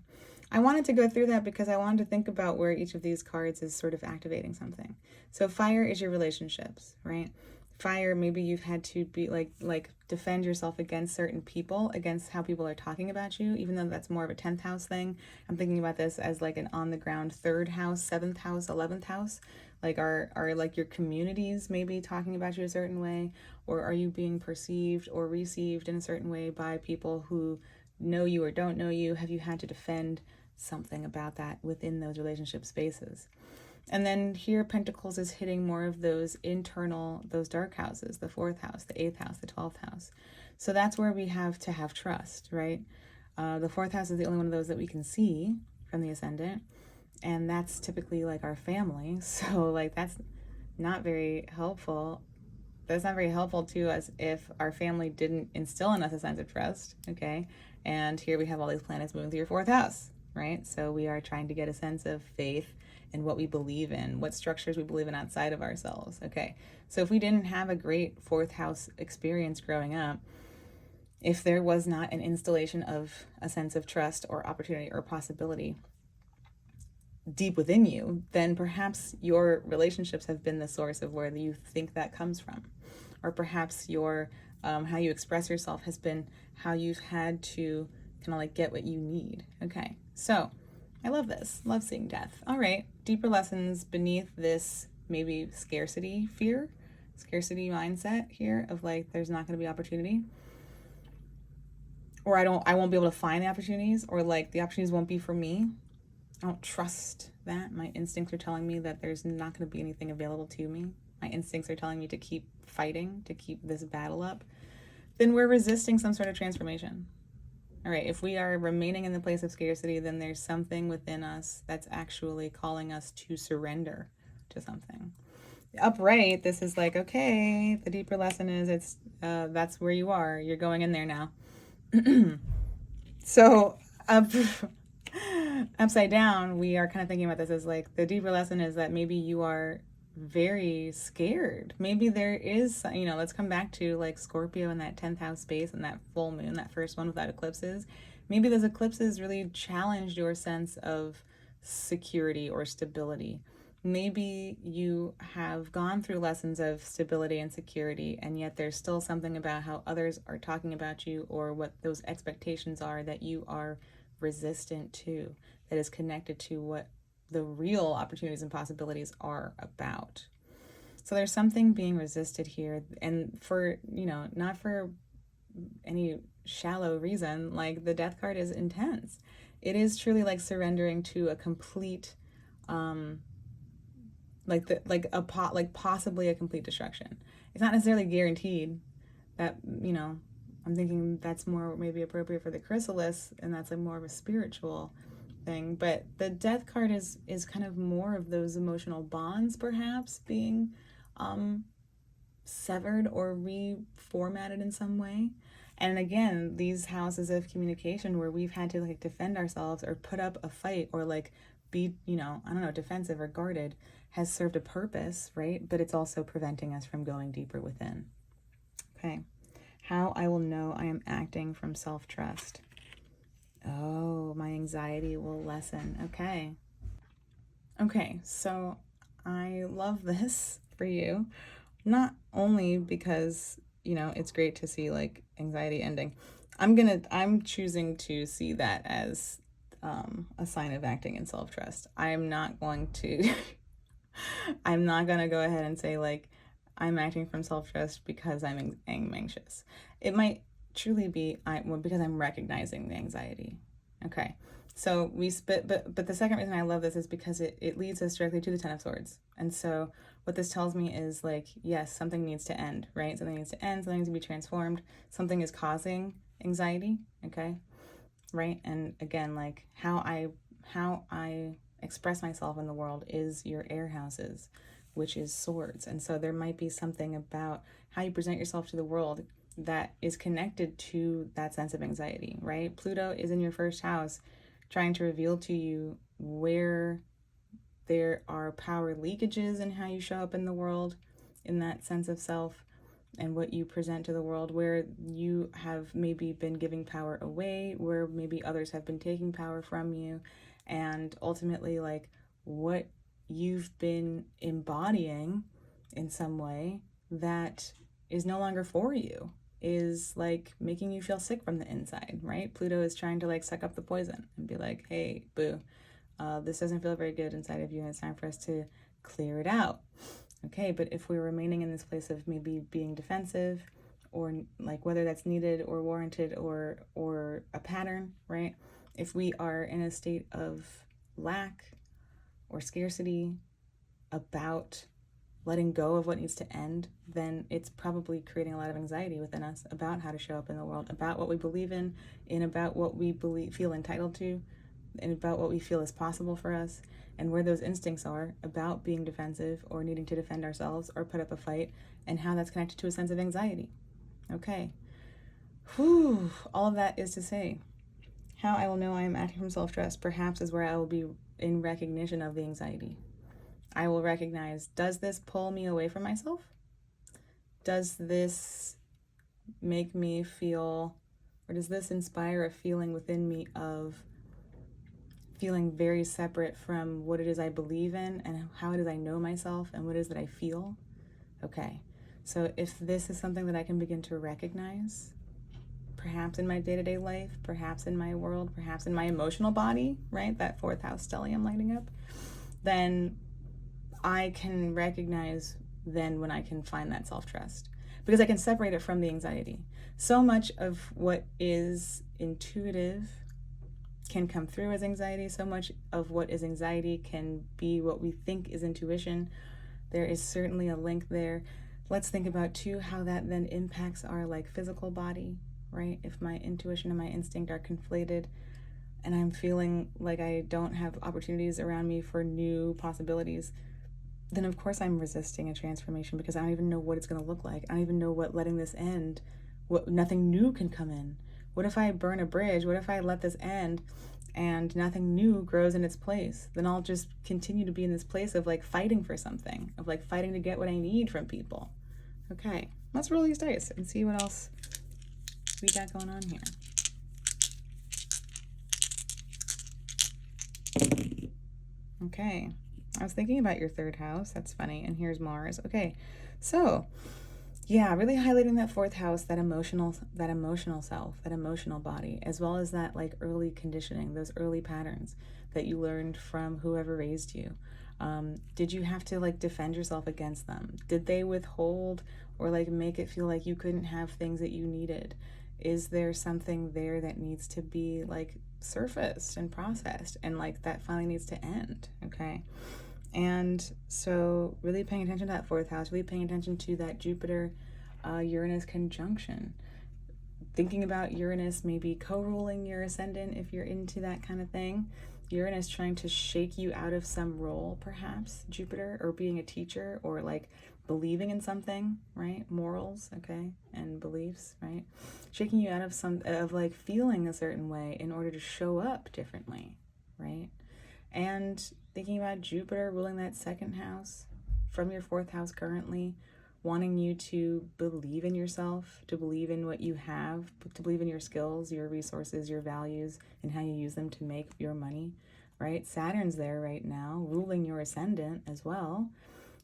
I wanted to go through that because I wanted to think about where each of these cards is sort of activating something. So fire is your relationships, right? Fire, maybe you've had to be like defend yourself against certain people, against how people are talking about you, even though that's more of a 10th house thing. I'm thinking about this as like an on the ground 3rd house, 7th house, 11th house. Like are like your communities maybe talking about you a certain way, or are you being perceived or received in a certain way by people who know you or don't know you? Have you had to defend something about that within those relationship spaces? And then here Pentacles is hitting more of those internal, those dark houses, the 4th house, the 8th house, the 12th house. So that's where we have to have trust, right? The 4th house is the only one of those that we can see from the ascendant, and that's typically like our family. So like that's not very helpful. That's not very helpful to us if our family didn't instill in us a sense of trust, okay? And here we have all these planets moving through your 4th house, right? So we are trying to get a sense of faith and what we believe in, what structures we believe in outside of ourselves. Okay, so if we didn't have a great 4th house experience growing up, if there was not an installation of a sense of trust or opportunity or possibility deep within you, then perhaps your relationships have been the source of where you think that comes from. Or perhaps your how you express yourself has been how you've had to kind of like get what you need. Okay, so I love this. Love seeing death. All right, deeper lessons beneath this maybe scarcity fear, scarcity mindset here of like there's not going to be opportunity, or I won't be able to find the opportunities, or like the opportunities won't be for me. I don't trust that. My instincts are telling me that there's not going to be anything available to me. My instincts are telling me to keep fighting, to keep this battle up. Then we're resisting some sort of transformation. All right, if we are remaining in the place of scarcity, then there's something within us that's actually calling us to surrender to something. Upright, this is like, okay, the deeper lesson is that's where you are. You're going in there now. So upside down, we are kind of thinking about this as like the deeper lesson is that maybe you are very scared. Maybe there is, let's come back to like Scorpio in that 10th house space and that full moon, that first one without eclipses. Maybe those eclipses really challenged your sense of security or stability. Maybe you have gone through lessons of stability and security, and yet there's still something about how others are talking about you or what those expectations are that you are resistant to, that is connected to what the real opportunities and possibilities are about. So there's something being resisted here, and for, not for any shallow reason, like the death card is intense. It is truly like surrendering to a complete possibly a complete destruction. It's not necessarily guaranteed that, I'm thinking that's more maybe appropriate for the chrysalis, and that's like more of a spiritual thing. But the death card is kind of more of those emotional bonds perhaps being severed or reformatted in some way. And again, these houses of communication where we've had to like defend ourselves or put up a fight or like be, defensive or guarded has served a purpose, right? But it's also preventing us from going deeper within. Okay. How I will know I am acting from self-trust. Oh, my anxiety will lessen. Okay. Okay, so I love this for you. Not only because, it's great to see like anxiety ending. I'm choosing to see that as a sign of acting in self-trust. I'm not going to go ahead and say like I'm acting from self-trust because I'm anxious. It might truly be because I'm recognizing the anxiety. Okay. So but the second reason I love this is because it leads us directly to the Ten of Swords. And so what this tells me is like, yes, something needs to end, right? Something needs to end, something needs to be transformed. Something is causing anxiety, okay? Right? And again, like how I express myself in the world is your air houses, which is swords. And so there might be something about how you present yourself to the world that is connected to that sense of anxiety, right? Pluto is in your first house, trying to reveal to you where there are power leakages in how you show up in the world, in that sense of self, and what you present to the world, where you have maybe been giving power away, where maybe others have been taking power from you, and ultimately like what you've been embodying in some way that is no longer for you, is like making you feel sick from the inside, right? Pluto is trying to like suck up the poison and be like, hey, boo, this doesn't feel very good inside of you, and it's time for us to clear it out. Okay, but if we're remaining in this place of maybe being defensive, or like whether that's needed or warranted or a pattern, right? If we are in a state of lack or scarcity about letting go of what needs to end, then it's probably creating a lot of anxiety within us about how to show up in the world, about what we believe in, and about what we feel entitled to, and about what we feel is possible for us, and where those instincts are about being defensive or needing to defend ourselves or put up a fight, and how that's connected to a sense of anxiety. Okay. Whew. All of that is to say, how I will know I am acting from self-trust perhaps is where I will be in recognition of the anxiety. I will recognize, does this pull me away from myself? Does this make me feel Or does this inspire a feeling within me of feeling very separate from what it is I believe in and how it is I know myself and what it is that I feel? Okay, so if this is something that I can begin to recognize, perhaps in my day-to-day life, perhaps in my world, perhaps in my emotional body, right? That fourth house stellium lighting up, then I can recognize then when I can find that self-trust, because I can separate it from the anxiety. So much of what is intuitive can come through as anxiety. So much of what is anxiety can be what we think is intuition. There is certainly a link there. Let's think about too how that then impacts our like physical body, right? If my intuition and my instinct are conflated and I'm feeling like I don't have opportunities around me for new possibilities, then of course I'm resisting a transformation because I don't even know what it's going to look like. I don't even know what letting this end, what nothing new can come in. What if I burn a bridge? What if I let this end and nothing new grows in its place? Then I'll just continue to be in this place of like fighting for something, of like fighting to get what I need from people. Okay, let's roll these dice and see what else we got going on here. Okay, I was thinking about your third house. That's funny. And here's Mars. Okay, so yeah, really highlighting that fourth house, that emotional self, that emotional body, as well as that like early conditioning, those early patterns that you learned from whoever raised you. Did you have to like defend yourself against them? Did they withhold or like make it feel like you couldn't have things that you needed? Is there something there that needs to be like surfaced and processed, and like that finally needs to end? Okay. And so really paying attention to that fourth house, really paying attention to that Jupiter Uranus conjunction. Thinking about Uranus maybe co-ruling your ascendant if you're into that kind of thing. Uranus trying to shake you out of some role, perhaps, Jupiter, or being a teacher, or like believing in something, right? Morals, okay, and beliefs, right? Shaking you out of like feeling a certain way in order to show up differently, right? And thinking about Jupiter ruling that second house from your fourth house currently, wanting you to believe in yourself, to believe in what you have, to believe in your skills, your resources, your values, and how you use them to make your money, right? Saturn's there right now, ruling your ascendant as well.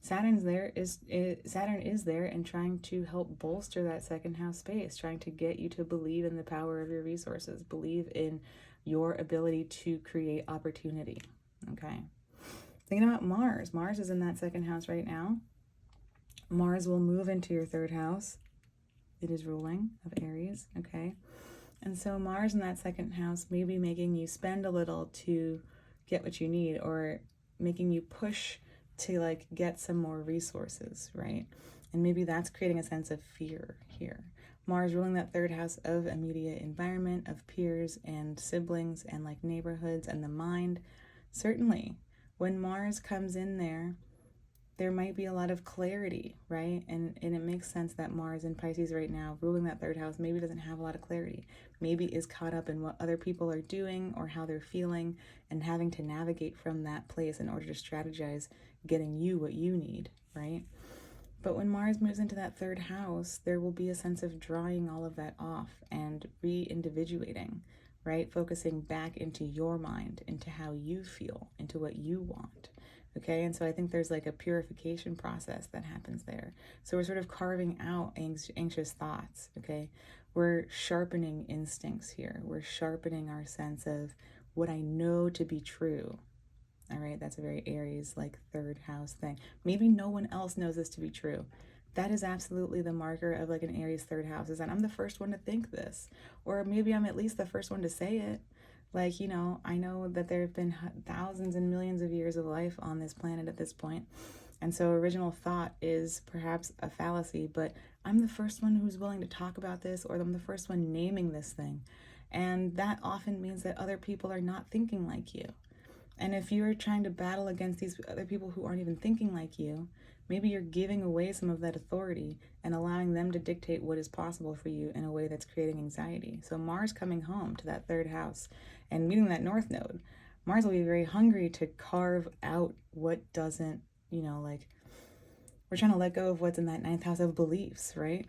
Saturn is there and trying to help bolster that second house space, trying to get you to believe in the power of your resources, believe in your ability to create opportunity. Okay. Thinking about Mars. Mars is in that second house right now. Mars will move into your third house. It is ruling of Aries. Okay. And so Mars in that second house may be making you spend a little to get what you need, or making you push to like get some more resources, right? And maybe that's creating a sense of fear here. Mars ruling that third house of immediate environment, of peers and siblings and like neighborhoods and the mind. Certainly, when Mars comes in there might be a lot of clarity, right? And it makes sense that Mars in Pisces right now, ruling that third house, maybe doesn't have a lot of clarity. Maybe is caught up in what other people are doing or how they're feeling, and having to navigate from that place in order to strategize getting you what you need, right? But when Mars moves into that third house, there will be a sense of drawing all of that off and re-individuating, right? Focusing back into your mind, into how you feel, into what you want. Okay, and so I think there's like a purification process that happens there. So we're sort of carving out anxious thoughts, okay? We're sharpening instincts here. We're sharpening our sense of what I know to be true. All right, that's a very Aries, like third house thing. Maybe no one else knows this to be true. That is absolutely the marker of like an Aries third house, is that I'm the first one to think this. Or maybe I'm at least the first one to say it. Like, you know, I know that there have been thousands and millions of years of life on this planet at this point. And so original thought is perhaps a fallacy, but I'm the first one who's willing to talk about this, or I'm the first one naming this thing. And that often means that other people are not thinking like you. And if you're trying to battle against these other people who aren't even thinking like you, maybe you're giving away some of that authority and allowing them to dictate what is possible for you in a way that's creating anxiety. So Mars coming home to that third house and meeting that north node, Mars will be very hungry to carve out what doesn't, you know, like we're trying to let go of what's in that ninth house of beliefs, right?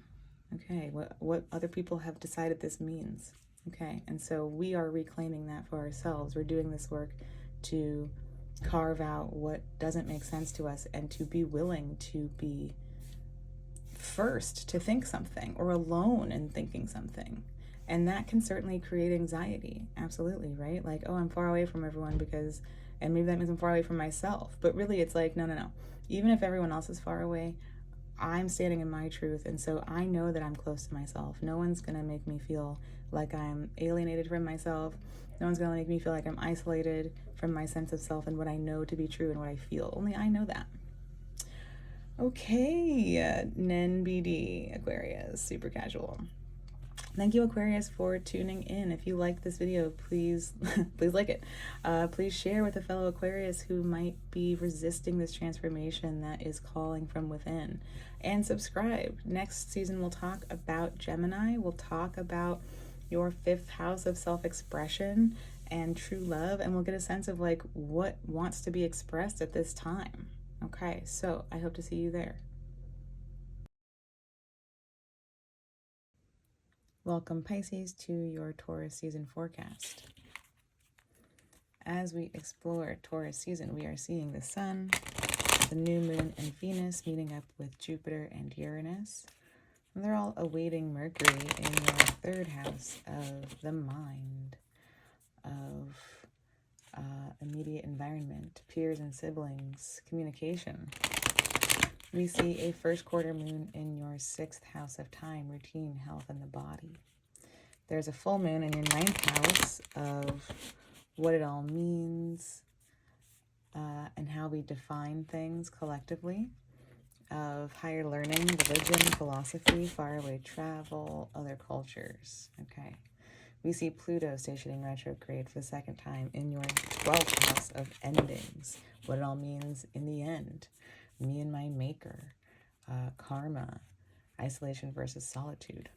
Okay, what other people have decided this means. Okay, and so we are reclaiming that for ourselves. We're doing this work to carve out what doesn't make sense to us and to be willing to be first to think something or alone in thinking something. And that can certainly create anxiety. Absolutely, right? Like, oh, I'm far away from everyone because, and maybe that means I'm far away from myself. But really, it's like, no, no, no. Even if everyone else is far away, I'm standing in my truth, and so I know that I'm close to myself. No one's gonna make me feel like I'm alienated from myself. No one's gonna make me feel like I'm isolated from my sense of self and what I know to be true and what I feel. Only I know that. Okay, NBD Aquarius, super casual. Thank you, Aquarius, for tuning in. If you like this video, please please like it. Please share with a fellow Aquarius who might be resisting this transformation that is calling from within. And subscribe. Next season, we'll talk about Gemini. We'll talk about your 5th house of self-expression and true love, and we'll get a sense of like what wants to be expressed at this time. Okay, so I hope to see you there. Welcome, Pisces, to your Taurus season forecast. As we explore Taurus season, we are seeing the Sun, the new moon, and Venus meeting up with Jupiter and Uranus. And they're all awaiting Mercury in your 3rd house of the mind, of immediate environment, peers and siblings, communication. We see a 1st quarter moon in your 6th house of time, routine, health, and the body. There's a full moon in your 9th house of what it all means and how we define things collectively, of higher learning, religion, philosophy, faraway travel, other cultures. Okay. We see Pluto stationing retrograde for the 2nd time in your 12th house of endings, what it all means in the end, me and my maker, karma, isolation versus solitude.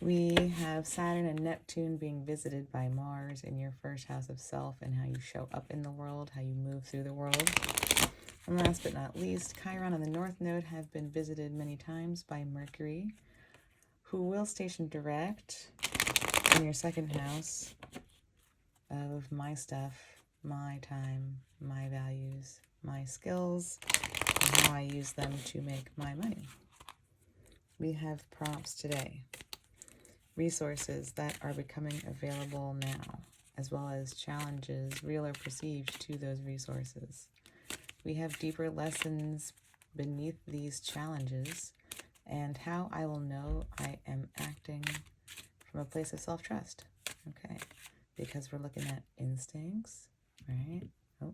We have Saturn and Neptune being visited by Mars in your 1st house of self and how you show up in the world, how you move through the world. And last but not least, Chiron and the North Node have been visited many times by Mercury, who will station direct in your 2nd house of my stuff, my time, my values, my skills, and how I use them to make my money. We have prompts today, resources that are becoming available now, as well as challenges, real or perceived, to those resources. We have deeper lessons beneath these challenges and how I will know I am acting from a place of self-trust. Okay, because we're looking at instincts, right? Oh.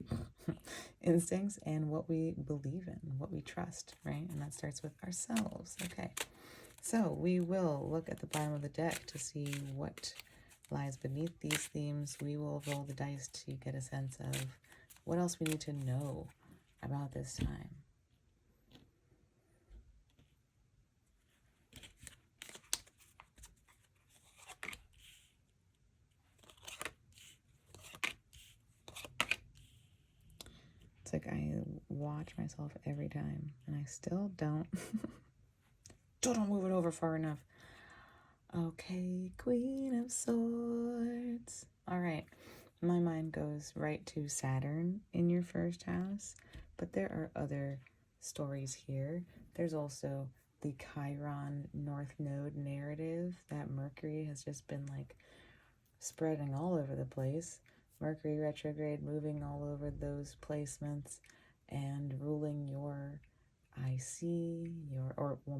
Instincts and what we believe in, what we trust, right? And that starts with ourselves. Okay, so we will look at the bottom of the deck to see what lies beneath these themes. We will roll the dice to get a sense of what else we need to know about this time. It's like I watch myself every time and I still don't don't move it over far enough. Okay, Queen of Swords. All right, my mind goes right to Saturn in your 1st house, but there are other stories here. There's also the Chiron North Node narrative that Mercury has just been like spreading all over the place. Mercury retrograde moving all over those placements and ruling your IC,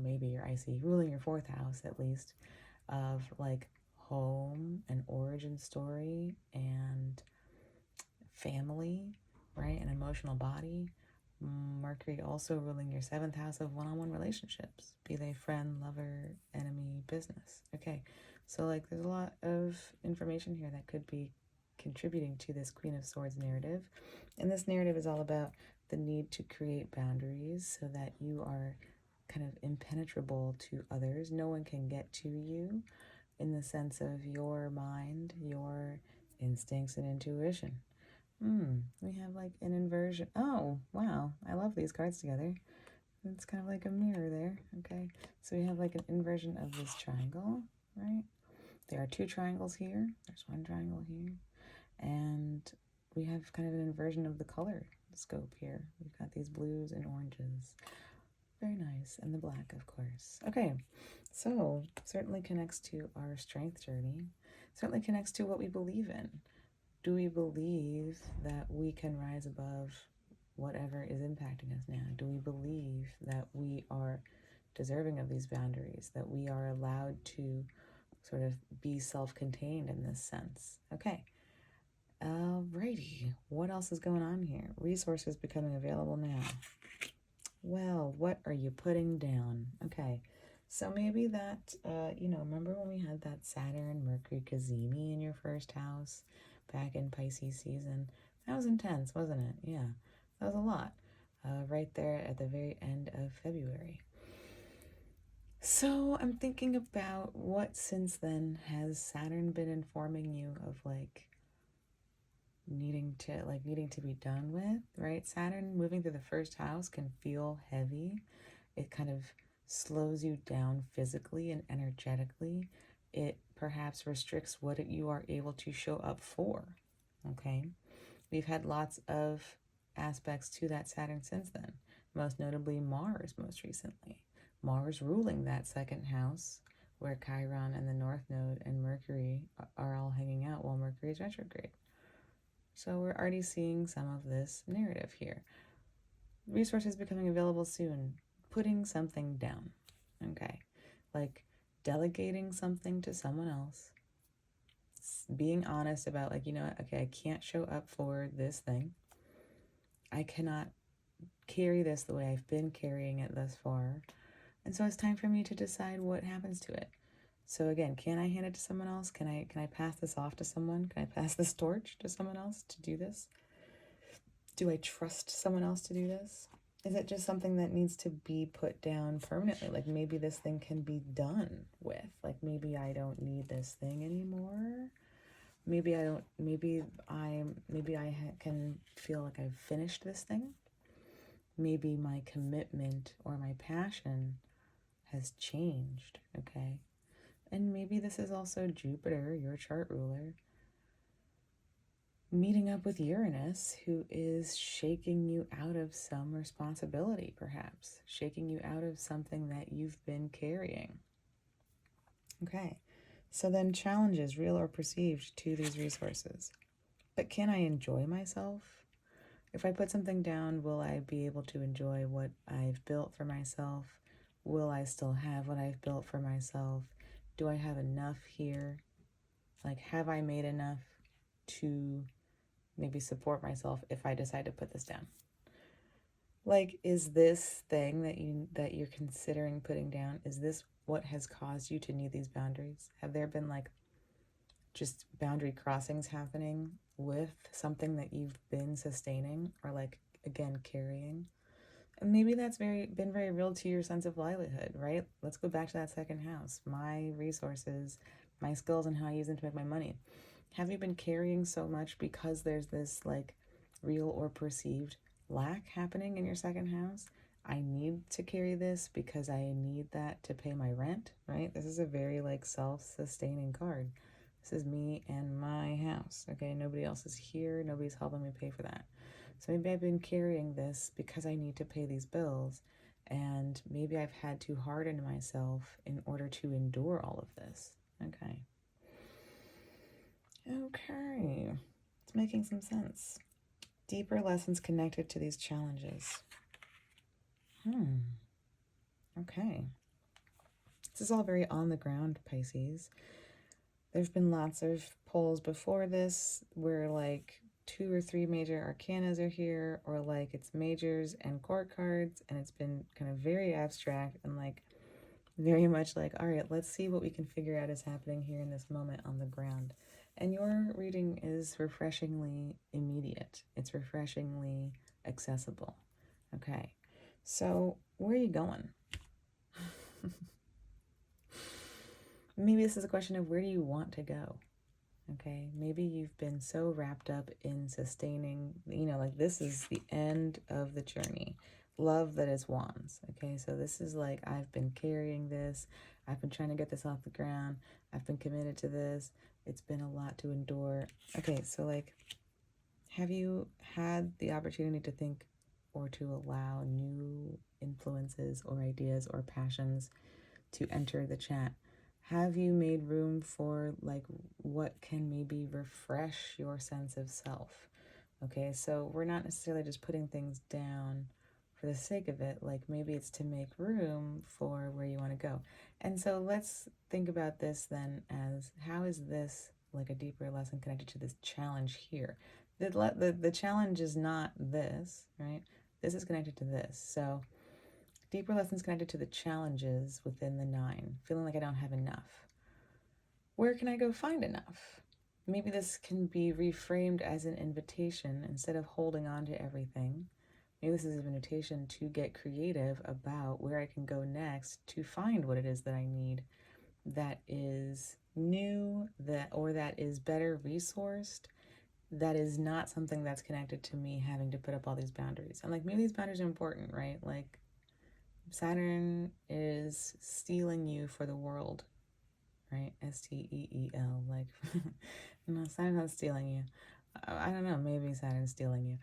maybe your IC, ruling your 4th house at least, of like home and origin story and family, right? An emotional body. Mercury also ruling your 7th house of one-on-one relationships, be they friend, lover, enemy, business. Okay, so like there's a lot of information here that could be contributing to this Queen of Swords narrative. And this narrative is all about the need to create boundaries so that you are kind of impenetrable to others. No one can get to you in the sense of your mind, your instincts, and intuition. We have like an inversion. Oh, wow. I love these cards together. It's kind of like a mirror there, okay? So we have like an inversion of this triangle, right? There are two triangles here. There's one triangle here. And we have kind of an inversion of the color scope here. We've got these blues and oranges. Very nice. And the black, of course. Okay, so certainly connects to our strength journey. Certainly connects to what we believe in. Do we believe that we can rise above whatever is impacting us now? Do we believe that we are deserving of these boundaries, that we are allowed to sort of be self-contained in this sense? Okay. Alrighty. What else is going on here? Resources becoming available now. Well, what are you putting down? Okay. So maybe that, remember when we had that Saturn, Mercury, Cazimi in your first house back in Pisces season? That was intense, wasn't it? Yeah, that was a lot. Right there at the very end of February. So I'm thinking about what since then has Saturn been informing you of, like, needing to be done with, right? Saturn moving through the first house can feel heavy. It kind of slows you down physically and energetically. It perhaps restricts what you are able to show up for, okay? We've had lots of aspects to that Saturn since then, most notably Mars most recently. Mars ruling that second house where Chiron and the North Node and Mercury are all hanging out while Mercury is retrograde. So we're already seeing some of this narrative here. Resources becoming available soon. Putting something down, okay? Like delegating something to someone else. Being honest about, like, okay, I can't show up for this thing. I cannot carry this the way I've been carrying it thus far. And so it's time for me to decide what happens to it. So again, can I hand it to someone else? Can I pass this off to someone? Can I pass this torch to someone else to do this? Do I trust someone else to do this? Is it just something that needs to be put down permanently? Like maybe this thing can be done with. Like maybe I don't need this thing anymore. Maybe I don't. Maybe I can feel like I've finished this thing. Maybe my commitment or my passion has changed. Okay. And maybe this is also Jupiter, your chart ruler, meeting up with Uranus, who is shaking you out of some responsibility, perhaps, shaking you out of something that you've been carrying. Okay, so then challenges, real or perceived, to these resources. But can I enjoy myself? If I put something down, will I be able to enjoy what I've built for myself? Will I still have what I've built for myself? Do I have enough here? Like, have I made enough to maybe support myself if I decide to put this down? Like, is this thing that you're considering putting down, is this what has caused you to need these boundaries? Have there been like just boundary crossings happening with something that you've been sustaining or, like, again, carrying? And maybe that's been very real to your sense of livelihood, right? Let's go back to that second house. My resources, my skills, and how I use them to make my money. Have you been carrying so much because there's this, like, real or perceived lack happening in your second house? I need to carry this because I need that to pay my rent, right? This is a very, like, self-sustaining card. This is me and my house, okay? Nobody else is here. Nobody's helping me pay for that. So maybe I've been carrying this because I need to pay these bills, and maybe I've had to harden myself in order to endure all of this. Okay. Okay. It's making some sense. Deeper lessons connected to these challenges. Okay. This is all very on the ground, Pisces. There's been lots of polls before this where, like, 2 or 3 major arcanas are here, or like it's majors and court cards, and it's been kind of very abstract and, like, very much like, all right, let's see what we can figure out is happening here in this moment on the ground. And your reading is refreshingly immediate. It's refreshingly accessible. Okay, so where are you going? Maybe this is a question of, where do you want to go? Okay, maybe you've been so wrapped up in sustaining, like, this is the end of the journey. love that is wands. Okay, so this is like, I've been carrying this, I've been trying to get this off the ground, I've been committed to this, it's been a lot to endure. Okay, so like, have you had the opportunity to think or to allow new influences or ideas or passions to enter the chat? Have you made room for like what can maybe refresh your sense of self? Okay, so we're not necessarily just putting things down for the sake of it. Like maybe it's to make room for where you want to go. And so let's think about this then as, how is this like a deeper lesson connected to this challenge here? The challenge is not this, right? This is connected to this. So deeper lessons connected to the challenges within the 9, feeling like I don't have enough. Where can I go find enough? Maybe this can be reframed as an invitation instead of holding on to everything. Maybe this is an invitation to get creative about where I can go next to find what it is that I need, that is new, that is better resourced, that is not something that's connected to me having to put up all these boundaries. And like, maybe these boundaries are important, right? Like Saturn is stealing you for the world, right? STEEL, like, no, Saturn's not stealing you. I don't know, maybe Saturn's stealing you.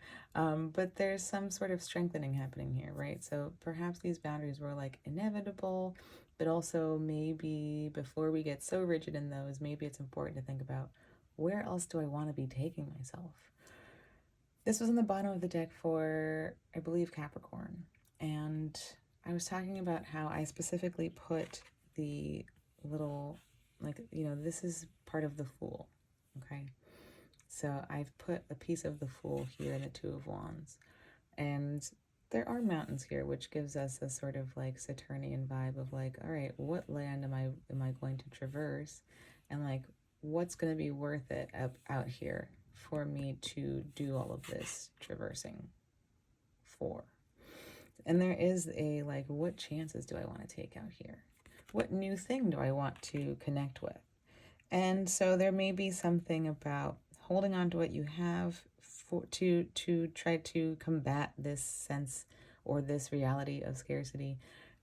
But there's some sort of strengthening happening here, right? So perhaps these boundaries were like inevitable, but also maybe before we get so rigid in those, maybe it's important to think about, where else do I want to be taking myself? This was on the bottom of the deck for, I believe, Capricorn. And I was talking about how I specifically put the little, like, this is part of the Fool, okay? So I've put a piece of the Fool here in the 2 of Wands. And there are mountains here, which gives us a sort of like Saturnian vibe of like, all right, what land am I going to traverse? And like, what's going to be worth it out here for me to do all of this traversing for? And there is a like, what chances do I want to take out here? What new thing do I want to connect with? And so there may be something about holding on to what you have to try to combat this sense or this reality of scarcity.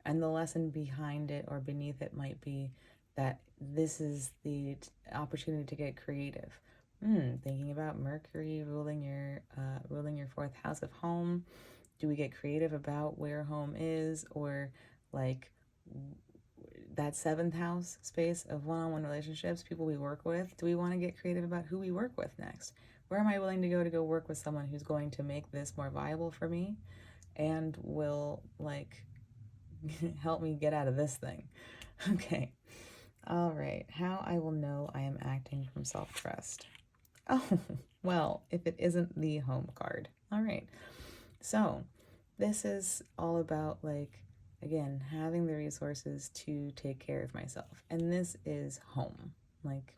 And the lesson behind it or beneath it might be that this is the opportunity to get creative. Thinking about Mercury ruling your 4th house of home. Do we get creative about where home is, or like that 7th house space of one-on-one relationships, people we work with? Do we want to get creative about who we work with next? Where am I willing to go work with someone who's going to make this more viable for me and will like help me get out of this thing? Okay. All right. How I will know I am acting from self-trust. Oh, well, if it isn't the Home card. All right. So this is all about like, again, having the resources to take care of myself. And this is home. Like,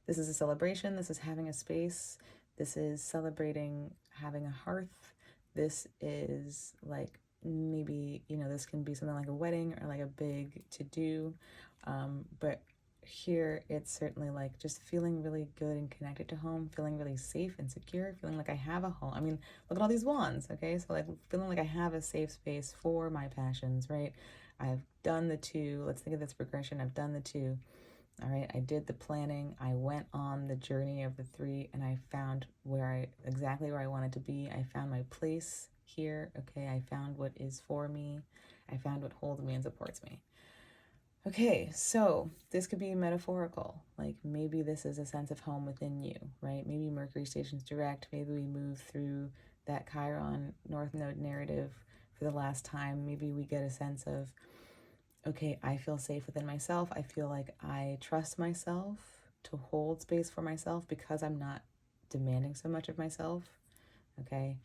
this is a celebration. This is having a space. This is celebrating having a hearth. This is like, maybe, this can be something like a wedding or like a big to-do. But here it's certainly like just feeling really good and connected to home, feeling really safe and secure, feeling like I have a home. I mean, look at all these wands, okay? So like feeling like I have a safe space for my passions, right? I've done the 2. Let's think of this progression. I've done the 2. All right, I did the planning. I went on the journey of the 3, and I found exactly where I wanted to be. I found my place here, okay? I found what is for me. I found what holds me and supports me. Okay, so this could be metaphorical. Like maybe this is a sense of home within you, right? Maybe Mercury stations direct. Maybe we move through that Chiron North Node narrative for the last time. Maybe we get a sense of, okay, I feel safe within myself. I feel like I trust myself to hold space for myself because I'm not demanding so much of myself. Okay,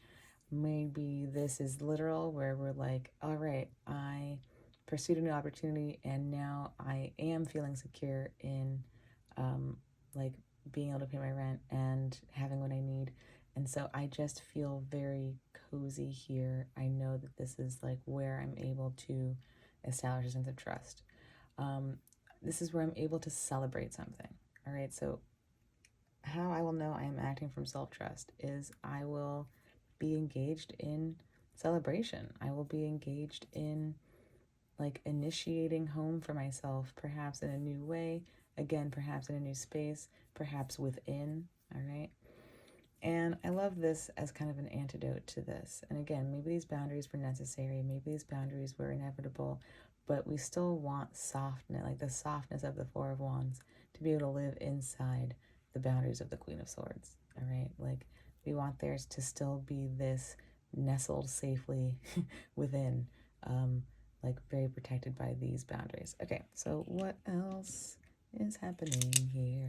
maybe this is literal where we're like, all right, I pursued a new opportunity and now I am feeling secure in like being able to pay my rent and having what I need. And so I just feel very cozy here. I know that this is like where I'm able to establish a sense of trust. This is where I'm able to celebrate something. All right, so how I will know I am acting from self-trust is I will be engaged in celebration. I will be engaged in like initiating home for myself, perhaps in a new way, again, perhaps in a new space, perhaps within, all right? And I love this as kind of an antidote to this. And again, maybe these boundaries were necessary, maybe these boundaries were inevitable, but we still want softness, like the softness of the Four of Wands, to be able to live inside the boundaries of the Queen of Swords, all right? Like, we want theirs to still be this nestled safely within, like very protected by these boundaries. Okay, so what else is happening here?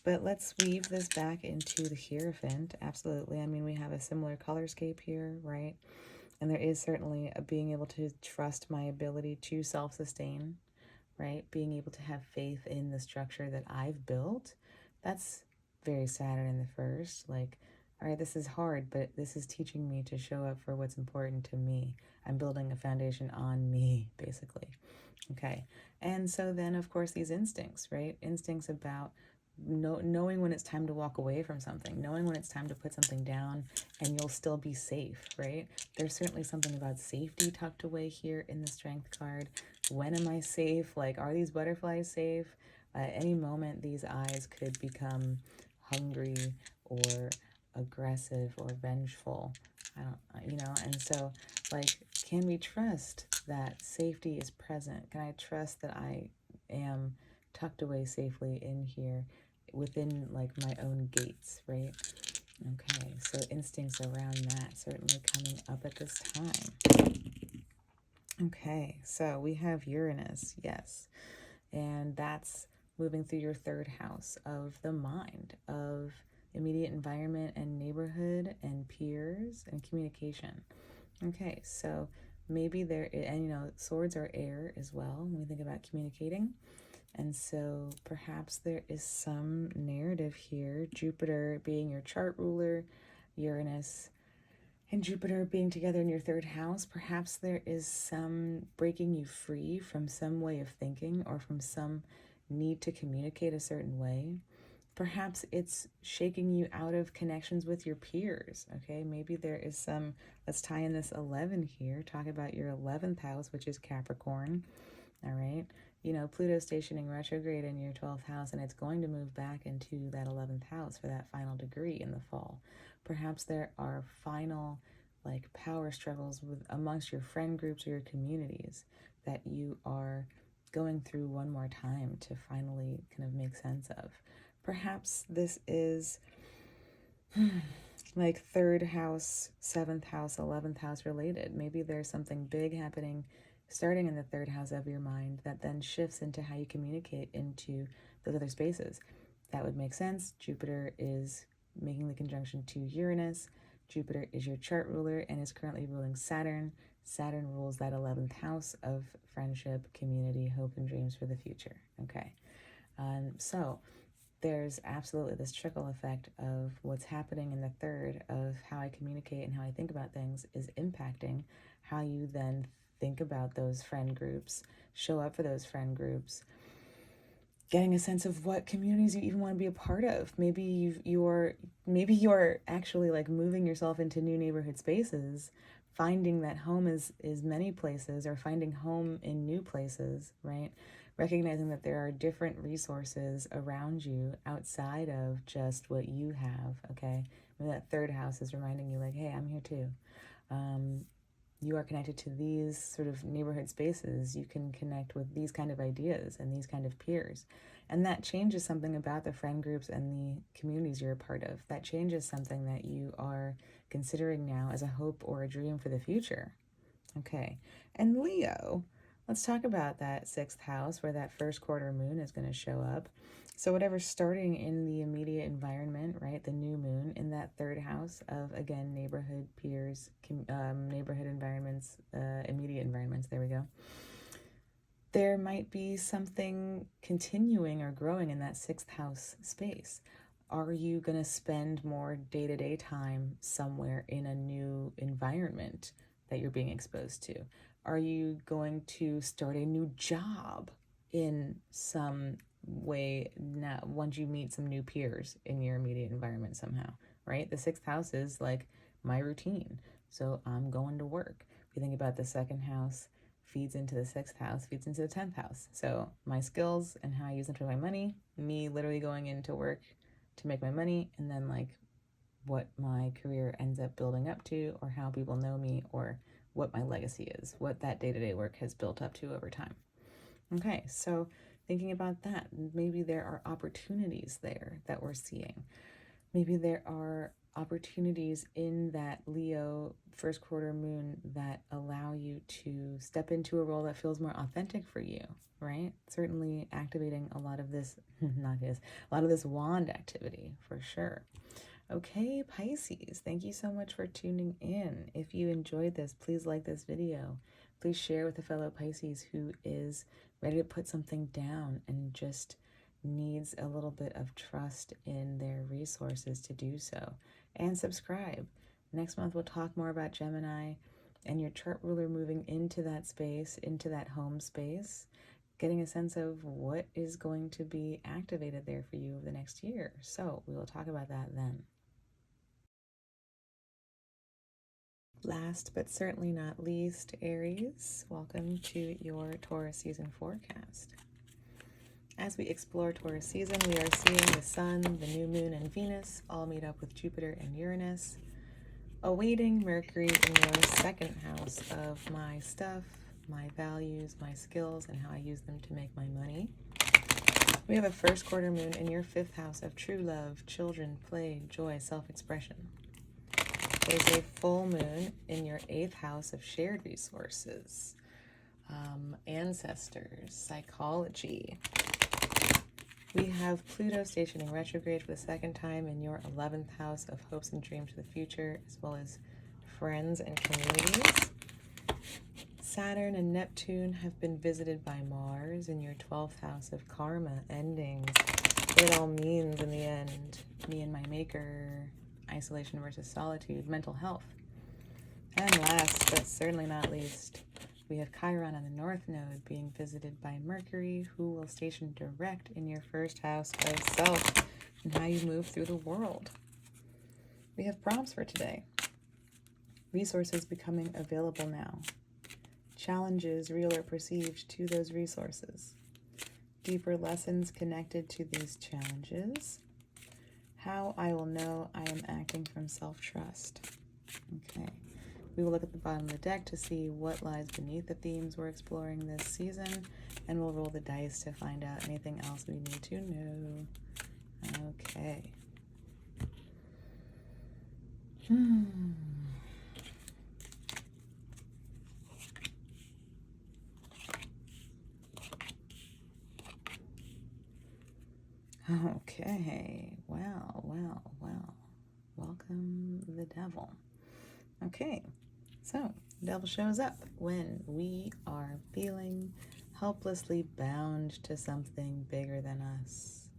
But let's weave this back into the Hierophant. Absolutely. I mean, we have a similar color scape here, right? And there is certainly a being able to trust my ability to self-sustain, right? Being able to have faith in the structure that I've built. That's very Saturn in the first. Like, all right, this is hard, but this is teaching me to show up for what's important to me. I'm building a foundation on me, basically. Okay. And so then, of course, these instincts, right? Instincts about knowing when it's time to walk away from something, knowing when it's time to put something down, and you'll still be safe, right? There's certainly something about safety tucked away here in the Strength card. When am I safe? Like, are these butterflies safe? At any moment, these eyes could become hungry or aggressive or vengeful. I don't, you know, and so, like, can we trust that safety is present? Can I trust that I am tucked away safely in here within, like, my own gates, right? Okay, so instincts around that certainly coming up at this time. Okay, so we have Uranus, yes, and that's moving through your third house of the mind, of immediate environment and neighborhood and peers and communication. Okay, so maybe there, and you know, swords are air as well when we think about communicating. And so perhaps there is some narrative here, Jupiter being your chart ruler, Uranus and Jupiter being together in your third house. Perhaps there is some breaking you free from some way of thinking or from some need to communicate a certain way. Perhaps it's shaking you out of connections with your peers, okay? Maybe there is some, let's tie in this 11 here, talk about your 11th house, which is Capricorn, all right? You know, Pluto stationing retrograde in your 12th house, and it's going to move back into that 11th house for that final degree in the fall. Perhaps there are final, like, power struggles with amongst your friend groups or your communities that you are going through one more time to finally kind of make sense of. Perhaps this is like third house, 7th house, 11th house related. Maybe there's something big happening starting in the third house of your mind that then shifts into how you communicate into those other spaces. That would make sense. Jupiter is making the conjunction to Uranus. Jupiter is your chart ruler and is currently ruling Saturn. Saturn rules that 11th house of friendship, community, hope, and dreams for the future. Okay. So there's absolutely this trickle effect of what's happening in the third of how I communicate and how I think about things is impacting how you then think about those friend groups, show up for those friend groups, getting a sense of what communities you even want to be a part of. Maybe you're actually like moving yourself into new neighborhood spaces, finding that home is many places, or finding home in new places, right? Recognizing that there are different resources around you outside of just what you have, okay? Maybe that third house is reminding you, like, hey, I'm here too. You are connected to these sort of neighborhood spaces. You can connect with these kind of ideas and these kind of peers. And that changes something about the friend groups and the communities you're a part of. That changes something that you are considering now as a hope or a dream for the future. Okay, and Leo, let's talk about that 6th house where that first quarter moon is going to show up. So whatever's starting in the immediate environment, right, the new moon in that 3rd house of, again, neighborhood, peers, neighborhood environments, immediate environments, there we go. There might be something continuing or growing in that 6th house space. Are you going to spend more day-to-day time somewhere in a new environment that you're being exposed to? Are you going to start a new job in some way now once you meet some new peers in your immediate environment somehow, right? The 6th house is like my routine. So I'm going to work. If you think about the second house, feeds into the sixth house, feeds into the 10th house. So my skills and how I use them to make my money, me literally going into work to make my money, and then like what my career ends up building up to, or how people know me, or what my legacy is, what that day-to-day work has built up to over time. Okay, so thinking about that, maybe there are opportunities there that we're seeing. Maybe there are opportunities in that Leo first quarter moon that allow you to step into a role that feels more authentic for you, right? Certainly activating a lot of this, a lot of this wand activity for sure. Okay, Pisces, thank you so much for tuning in. If you enjoyed this, please like this video. Please share with a fellow Pisces who is ready to put something down and just needs a little bit of trust in their resources to do so. And subscribe. Next month, we'll talk more about Gemini and your chart ruler moving into that space, into that home space, getting a sense of what is going to be activated there for you over the next year. So we will talk about that then. Last but certainly not least, Aries, welcome to your Taurus season forecast. As we explore Taurus season, we are seeing the Sun, the new moon, and Venus all meet up with Jupiter and Uranus, awaiting Mercury in your second house of my stuff, my values, my skills, and how I use them to make my money. We have a first quarter moon in your fifth house of true love, children, play, joy, self-expression. There's a full moon in your eighth house of shared resources, ancestors, psychology. We have Pluto stationing retrograde for the second time in your 11th house of hopes and dreams for the future, as well as friends and communities. Saturn and Neptune have been visited by Mars in your 12th house of karma, endings, what it all means in the end, me and my maker, isolation versus solitude, mental health. And last, but certainly not least, we have Chiron on the North Node being visited by Mercury, who will station direct in your first house of self and how you move through the world. We have prompts for today. Resources becoming available now. Challenges real or perceived to those resources. Deeper lessons connected to these challenges. How I will know I am acting from self-trust. Okay. We will look at the bottom of the deck to see what lies beneath the themes we're exploring this season, and we'll roll the dice to find out anything else we need to know. Okay. Okay, well. Welcome the devil. Okay, so the devil shows up when we are feeling helplessly bound to something bigger than us.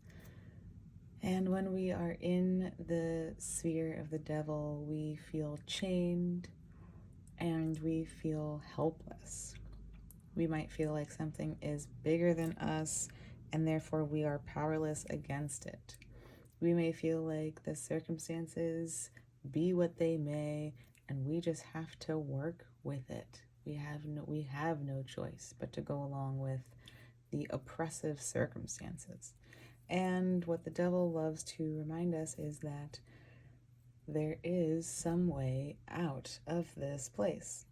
And when we are in the sphere of the devil, we feel chained and we feel helpless. We might feel like something is bigger than us and therefore we are powerless against it. We may feel like the circumstances be what they may and we just have to work with it. We have no choice but to go along with the oppressive circumstances. And what the devil loves to remind us is that there is some way out of this place.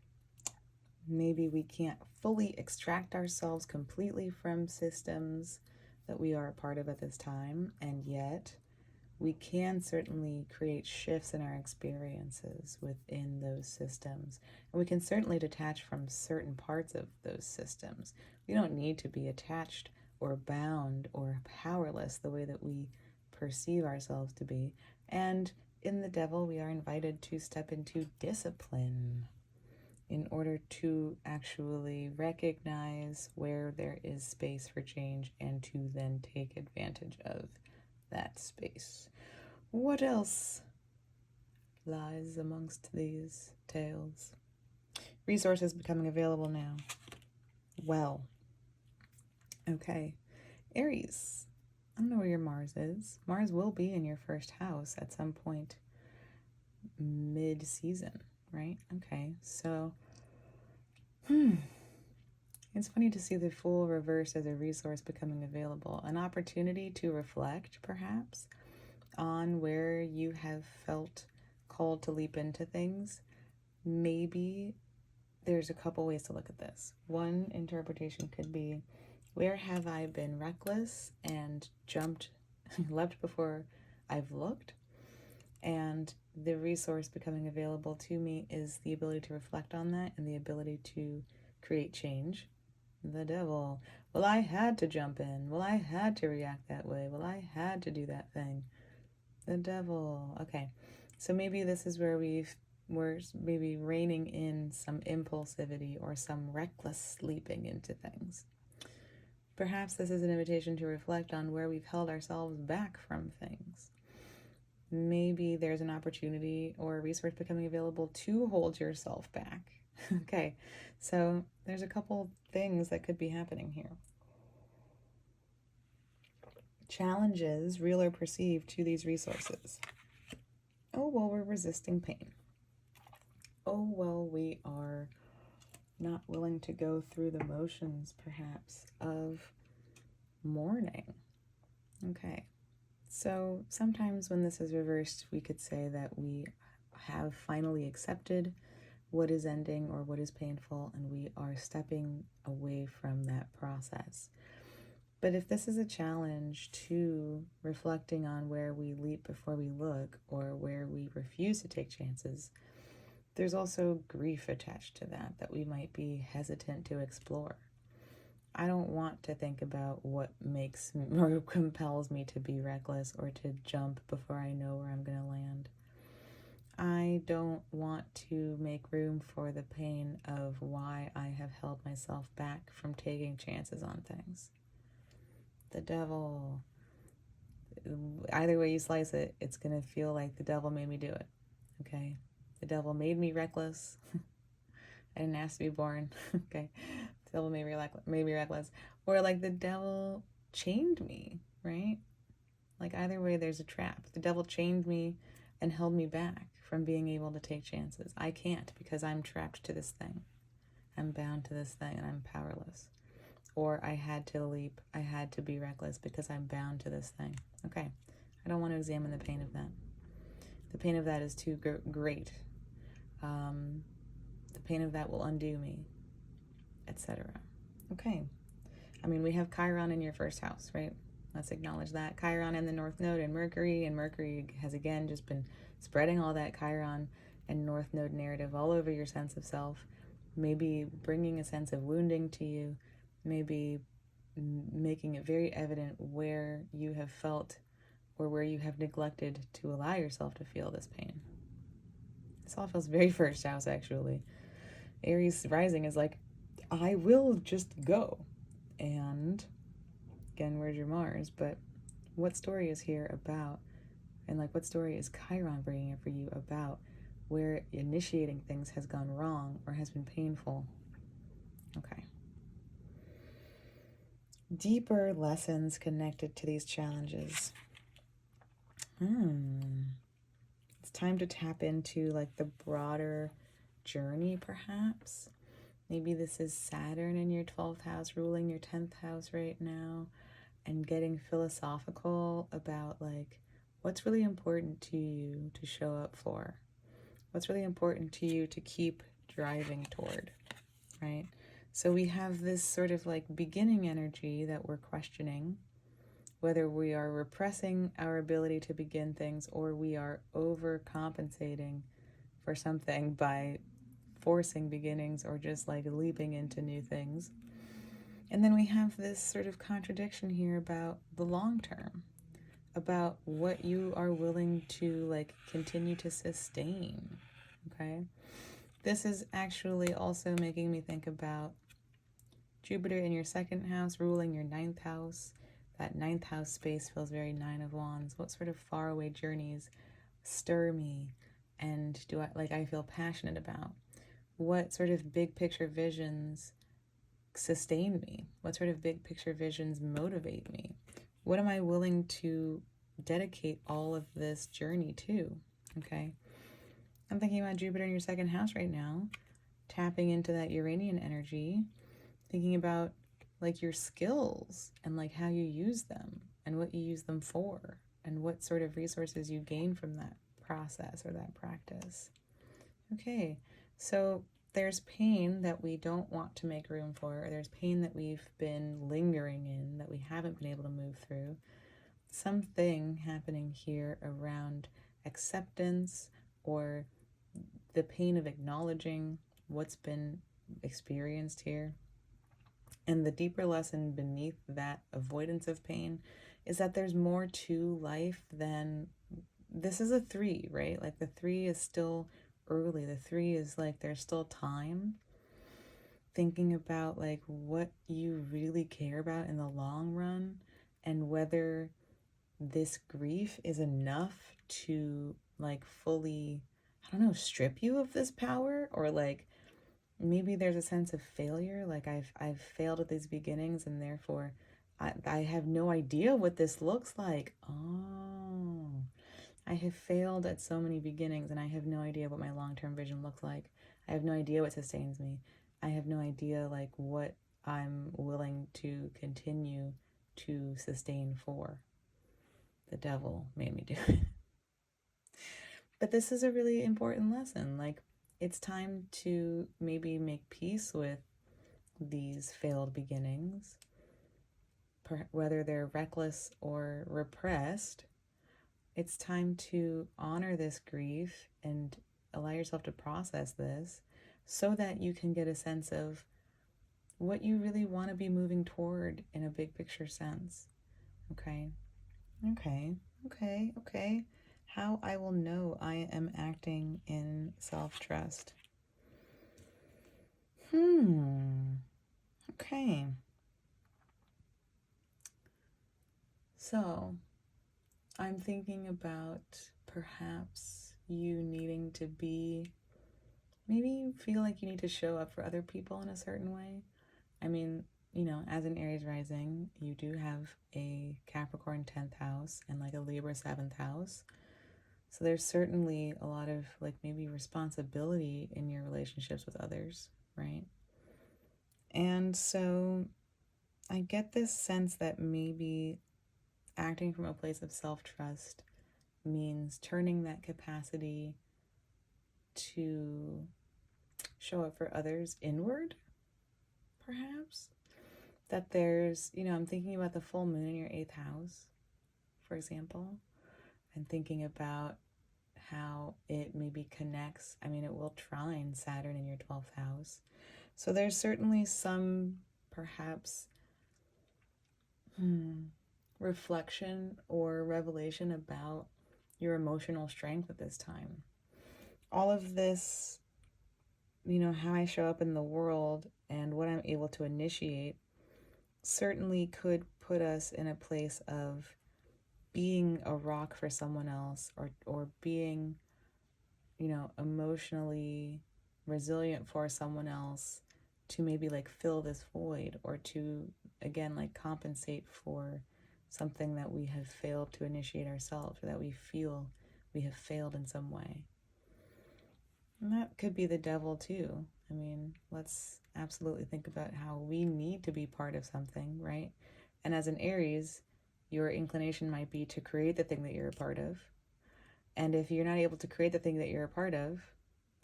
Maybe we can't fully extract ourselves completely from systems that we are a part of at this time, and yet we can certainly create shifts in our experiences within those systems. And we can certainly detach from certain parts of those systems. We don't need to be attached or bound or powerless the way that we perceive ourselves to be. And in the devil, we are invited to step into discipline in order to actually recognize where there is space for change and to then take advantage of that space. What else lies amongst these tales? Resources becoming available now. Well, okay. Aries, I don't know where your Mars is. Mars will be in your first house at some point mid-season, right? Okay, so it's funny to see the Fool reversed as a resource becoming available, an opportunity to reflect, perhaps, on where you have felt called to leap into things. Maybe there's a couple ways to look at this. One interpretation could be, where have I been reckless and leapt before I've looked? And the resource becoming available to me is the ability to reflect on that and the ability to create change. The devil. Well, I had to jump in. Well, I had to react that way. Well, I had to do that thing. The devil. Okay. So maybe this is where we're maybe reining in some impulsivity or some reckless leaping into things. Perhaps this is an invitation to reflect on where we've held ourselves back from things. Maybe there's an opportunity or a resource becoming available to hold yourself back. Okay, so there's a couple things that could be happening here. Challenges, real or perceived, to these resources. Oh, well, we're resisting pain. Oh, well, we are not willing to go through the motions, perhaps, of mourning. Okay, so sometimes when this is reversed, we could say that we have finally accepted what is ending or what is painful, and we are stepping away from that process. But if this is a challenge to reflecting on where we leap before we look or where we refuse to take chances, there's also grief attached to that we might be hesitant to explore. I don't want to think about what makes or compels me to be reckless or to jump before I know where I'm going to land. I don't want to make room for the pain of why I have held myself back from taking chances on things. The devil. Either way you slice it, it's going to feel like the devil made me do it. Okay? The devil made me reckless. I didn't ask to be born. Okay? The devil made me reckless. Or like the devil chained me, right? Like either way, there's a trap. The devil chained me and held me back from being able to take chances. I can't because I'm trapped to this thing. I'm bound to this thing and I'm powerless. Or I had to leap. I had to be reckless because I'm bound to this thing. Okay, I don't want to examine the pain of that. The pain of that is too great. The pain of that will undo me, etc. Okay, I mean, we have Chiron in your first house, right? Let's acknowledge that. Chiron in the North Node and Mercury has again just been spreading all that Chiron and North Node narrative all over your sense of self, maybe bringing a sense of wounding to you, maybe making it very evident where you have felt or where you have neglected to allow yourself to feel this pain. This all feels very first house, actually. Aries rising is like, I will just go. And again, where's your Mars? But what story is here about? And like, what story is Chiron bringing up for you about where initiating things has gone wrong or has been painful? Okay. Deeper lessons connected to these challenges. It's time to tap into like the broader journey, perhaps. Maybe this is Saturn in your 12th house ruling your 10th house right now, and getting philosophical about like what's really important to you to show up for, what's really important to you to keep driving toward, right? So we have this sort of like beginning energy that we're questioning, whether we are repressing our ability to begin things or we are overcompensating for something by forcing beginnings or just like leaping into new things. And then we have this sort of contradiction here about the long term, about what you are willing to like continue to sustain. Okay, this is actually also making me think about Jupiter in your second house ruling your 9th house. That 9th house space feels very 9 of Wands. What sort of faraway journeys stir me and I feel passionate about? What sort of big picture visions sustain me? What sort of big picture visions motivate me? What am I willing to dedicate all of this journey to? Okay. I'm thinking about Jupiter in your second house right now, tapping into that Uranian energy, thinking about like your skills and like how you use them and what you use them for and what sort of resources you gain from that process or that practice. Okay, so there's pain that we don't want to make room for, or there's pain that we've been lingering in that we haven't been able to move through. Something happening here around acceptance or the pain of acknowledging what's been experienced here. And the deeper lesson beneath that avoidance of pain is that there's more to life than this is a 3, right? Like the 3 is still early. The 3 is like there's still time. Thinking about like what you really care about in the long run and whether this grief is enough to like fully, I don't know, strip you of this power, or like maybe there's a sense of failure, like I've failed at these beginnings and therefore I have no idea what this looks like. Oh, I have failed at so many beginnings and I have no idea what my long-term vision looks like. I have no idea what sustains me. I have no idea like what I'm willing to continue to sustain for. The devil made me do it. But this is a really important lesson. Like, it's time to maybe make peace with these failed beginnings, whether they're reckless or repressed. It's time to honor this grief and allow yourself to process this so that you can get a sense of what you really want to be moving toward in a big picture sense. Okay? Okay. How I will know I am acting in self-trust. Okay. So, I'm thinking about perhaps you needing to be, maybe you feel like you need to show up for other people in a certain way. I mean, you know, as an Aries rising, you do have a Capricorn 10th house and like a Libra 7th house. So there's certainly a lot of like maybe responsibility in your relationships with others, right? And so I get this sense that maybe acting from a place of self-trust means turning that capacity to show up for others inward, perhaps. That there's, you know, I'm thinking about the full moon in your 8th house, for example, and thinking about how it maybe connects. I mean, it will trine Saturn in your 12th house. So there's certainly some, perhaps, reflection or revelation about your emotional strength at this time. All of this, you know, how I show up in the world and what I'm able to initiate certainly could put us in a place of being a rock for someone else, or being, you know, emotionally resilient for someone else to maybe like fill this void, or to again like compensate for something that we have failed to initiate ourselves, or that we feel we have failed in some way. And that could be the devil too. I mean, let's absolutely think about how we need to be part of something, right? And as an Aries, your inclination might be to create the thing that you're a part of. And if you're not able to create the thing that you're a part of,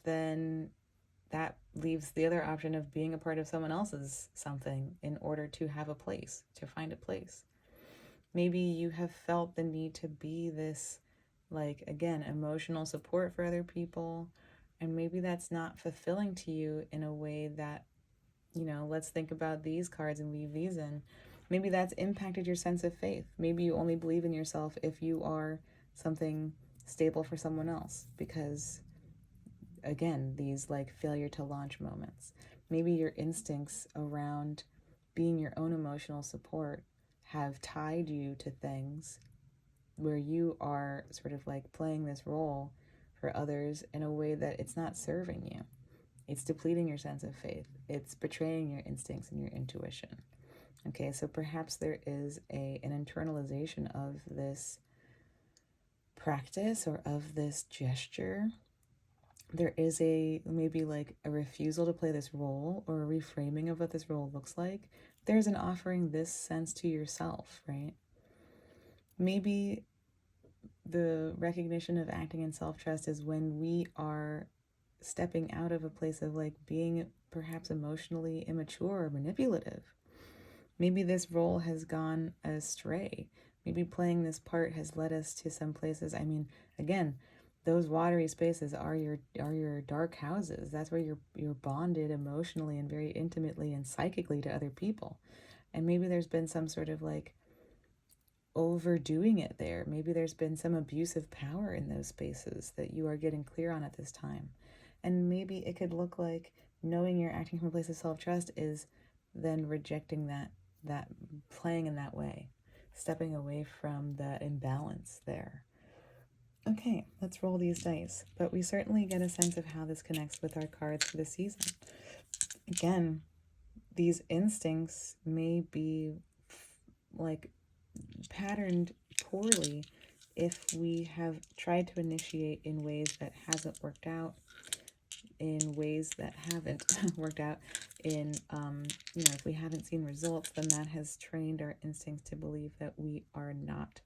then that leaves the other option of being a part of someone else's something in order to have a place, to find a place. Maybe you have felt the need to be this, like, again, emotional support for other people. And maybe that's not fulfilling to you in a way that, you know, let's think about these cards and weave these in. Maybe that's impacted your sense of faith. Maybe you only believe in yourself if you are something stable for someone else, because again, these like failure to launch moments. Maybe your instincts around being your own emotional support have tied you to things where you are sort of like playing this role for others in a way that it's not serving you. It's depleting your sense of faith. It's betraying your instincts and your intuition. Okay, so perhaps there is an internalization of this practice or of this gesture there is maybe like a refusal to play this role or a reframing of what this role looks like. There's an offering this sense to yourself, right? Maybe the recognition of acting in self-trust is when we are stepping out of a place of like being perhaps emotionally immature or manipulative. Maybe this role has gone astray. Maybe playing this part has led us to some places. I mean, again, those watery spaces are your dark houses. That's where you're bonded emotionally and very intimately and psychically to other people. And maybe there's been some sort of like overdoing it there. Maybe there's been some abusive power in those spaces that you are getting clear on at this time. And maybe it could look like knowing you're acting from a place of self-trust is then rejecting that playing in that way, stepping away from that imbalance there. Okay, let's roll these dice. But we certainly get a sense of how this connects with our cards for the season. Again, these instincts may be like patterned poorly if we have tried to initiate in ways that hasn't worked out, in ways that haven't worked out, in if we haven't seen results, then that has trained our instincts to believe that we are not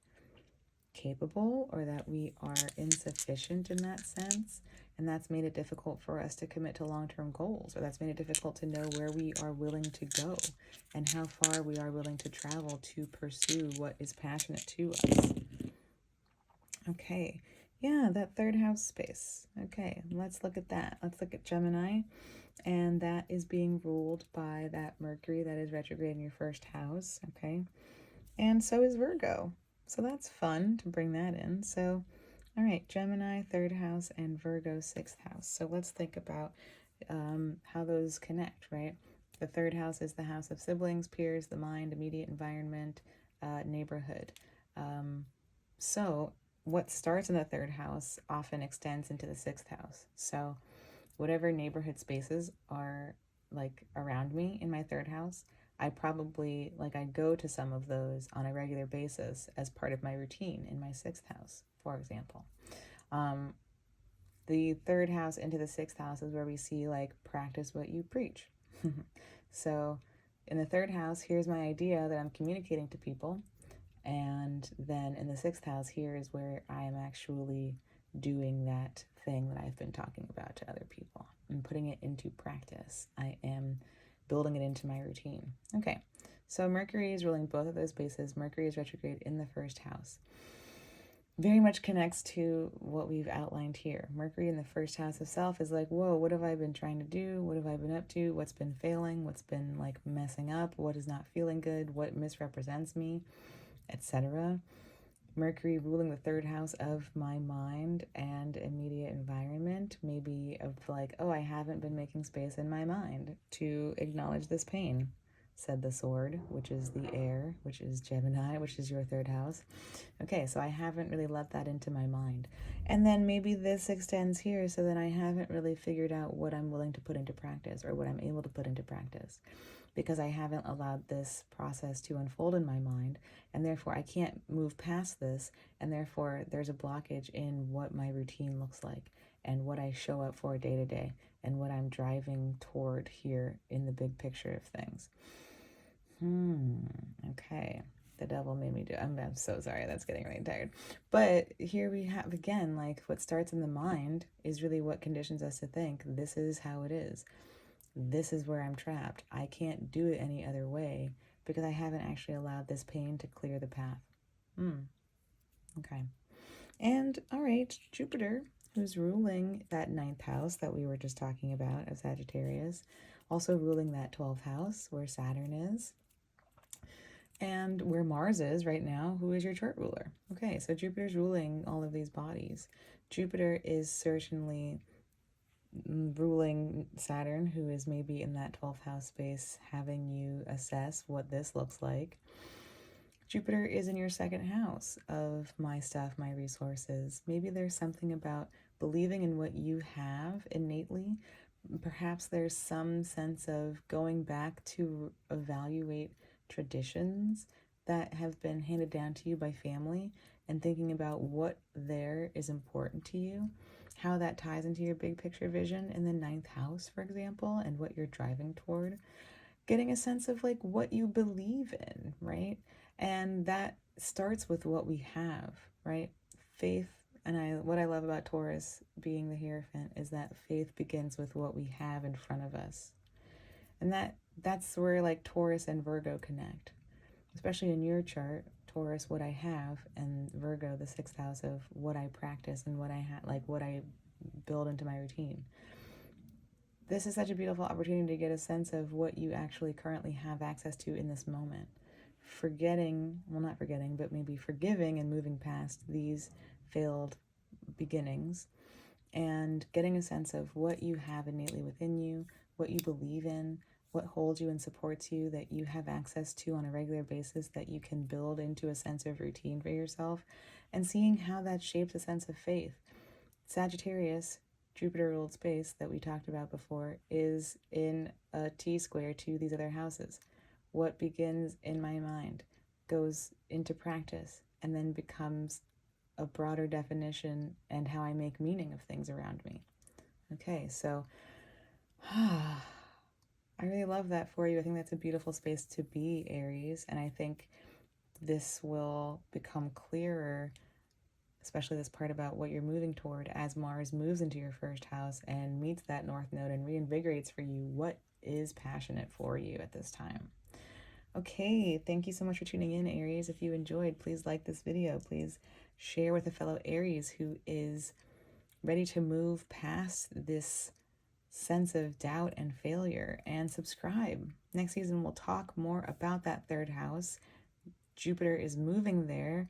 capable or that we are insufficient in that sense. And that's made it difficult for us to commit to long-term goals, or that's made it difficult to know where we are willing to go and how far we are willing to travel to pursue what is passionate to us. Okay, yeah, that third house space. Okay, let's look at that. Let's look at Gemini, and that is being ruled by that Mercury that is retrograde in your first house, okay? And so is Virgo. So that's fun to bring that in. So, all right, Gemini, third house, and Virgo, sixth house. So let's think about how those connect, right? The third house is the house of siblings, peers, the mind, immediate environment, neighborhood. So what starts in the third house often extends into the sixth house. So whatever neighborhood spaces are like around me in my third house, I probably I go to some of those on a regular basis as part of my routine in my sixth house, for example. The third house into the sixth house is where we see like practice what you preach. So in the third house, here's my idea that I'm communicating to people. And then in the sixth house, here is where I am actually doing that thing that I've been talking about to other people and putting it into practice. I am building it into my routine. Okay, so Mercury is ruling both of those bases. Mercury is retrograde in the first house. Very much connects to what we've outlined here. Mercury in the first house of self is like, whoa, what have I been trying to do? What have I been up to? What's been failing? What's been like messing up? What is not feeling good? What misrepresents me? Etc. Mercury ruling the third house of my mind and immediate environment, maybe of like, oh, I haven't been making space in my mind to acknowledge this pain, said the sword, which is the air, which is Gemini, which is your third house. Okay, so I haven't really let that into my mind. And then maybe this extends here, so that I haven't really figured out what I'm willing to put into practice or what I'm able to put into practice, because I haven't allowed this process to unfold in my mind, and therefore I can't move past this, and therefore there's a blockage in what my routine looks like and what I show up for day to day and what I'm driving toward here in the big picture of things. Okay. The devil made me do. I'm so sorry. That's getting really tired. But here we have again, like what starts in the mind is really what conditions us to think this is how it is. This is where I'm trapped. I can't do it any other way because I haven't actually allowed this pain to clear the path. Okay. And all right, Jupiter, who's ruling that ninth house that we were just talking about of Sagittarius, also ruling that 12th house where Saturn is and where Mars is right now, who is your chart ruler. Okay, so Jupiter's ruling all of these bodies. Jupiter is certainly ruling Saturn, who is maybe in that 12th house space, having you assess what this looks like. Jupiter is in your second house of my stuff, my resources. Maybe there's something about believing in what you have innately. Perhaps there's some sense of going back to evaluate traditions that have been handed down to you by family and thinking about what there is important to you. how that ties into your big picture vision in the 9th house, for example, and what you're driving toward. Getting a sense of like what you believe in, right? And that starts with what we have, right? Faith, and what I love about Taurus being the Hierophant is that faith begins with what we have in front of us. And that's where like Taurus and Virgo connect. Especially in your chart, Taurus, what I have, and Virgo, the 6th house of what I practice and what I like what I build into my routine. This is such a beautiful opportunity to get a sense of what you actually currently have access to in this moment. Not forgetting, but maybe forgiving and moving past these failed beginnings, and getting a sense of what you have innately within you, what you believe in, what holds you and supports you, that you have access to on a regular basis, that you can build into a sense of routine for yourself, and seeing how that shapes a sense of faith. Sagittarius, Jupiter ruled space that we talked about before, is in a T-square to these other houses. What begins in my mind goes into practice and then becomes a broader definition and how I make meaning of things around me. Okay, so I really love that for you. I think that's a beautiful space to be, Aries, and I think this will become clearer, especially this part about what you're moving toward as Mars moves into your 1st house and meets that North Node and reinvigorates for you what is passionate for you at this time. Okay, thank you so much for tuning in, Aries. If you enjoyed, please like this video. Please share with a fellow Aries who is ready to move past this sense of doubt and failure, and subscribe. Next season, we'll talk more about that 3rd house. Jupiter is moving there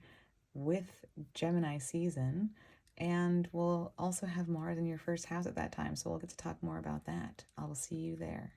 with Gemini season, and we'll also have Mars in your 1st house at that time, so we'll get to talk more about that. I will see you there.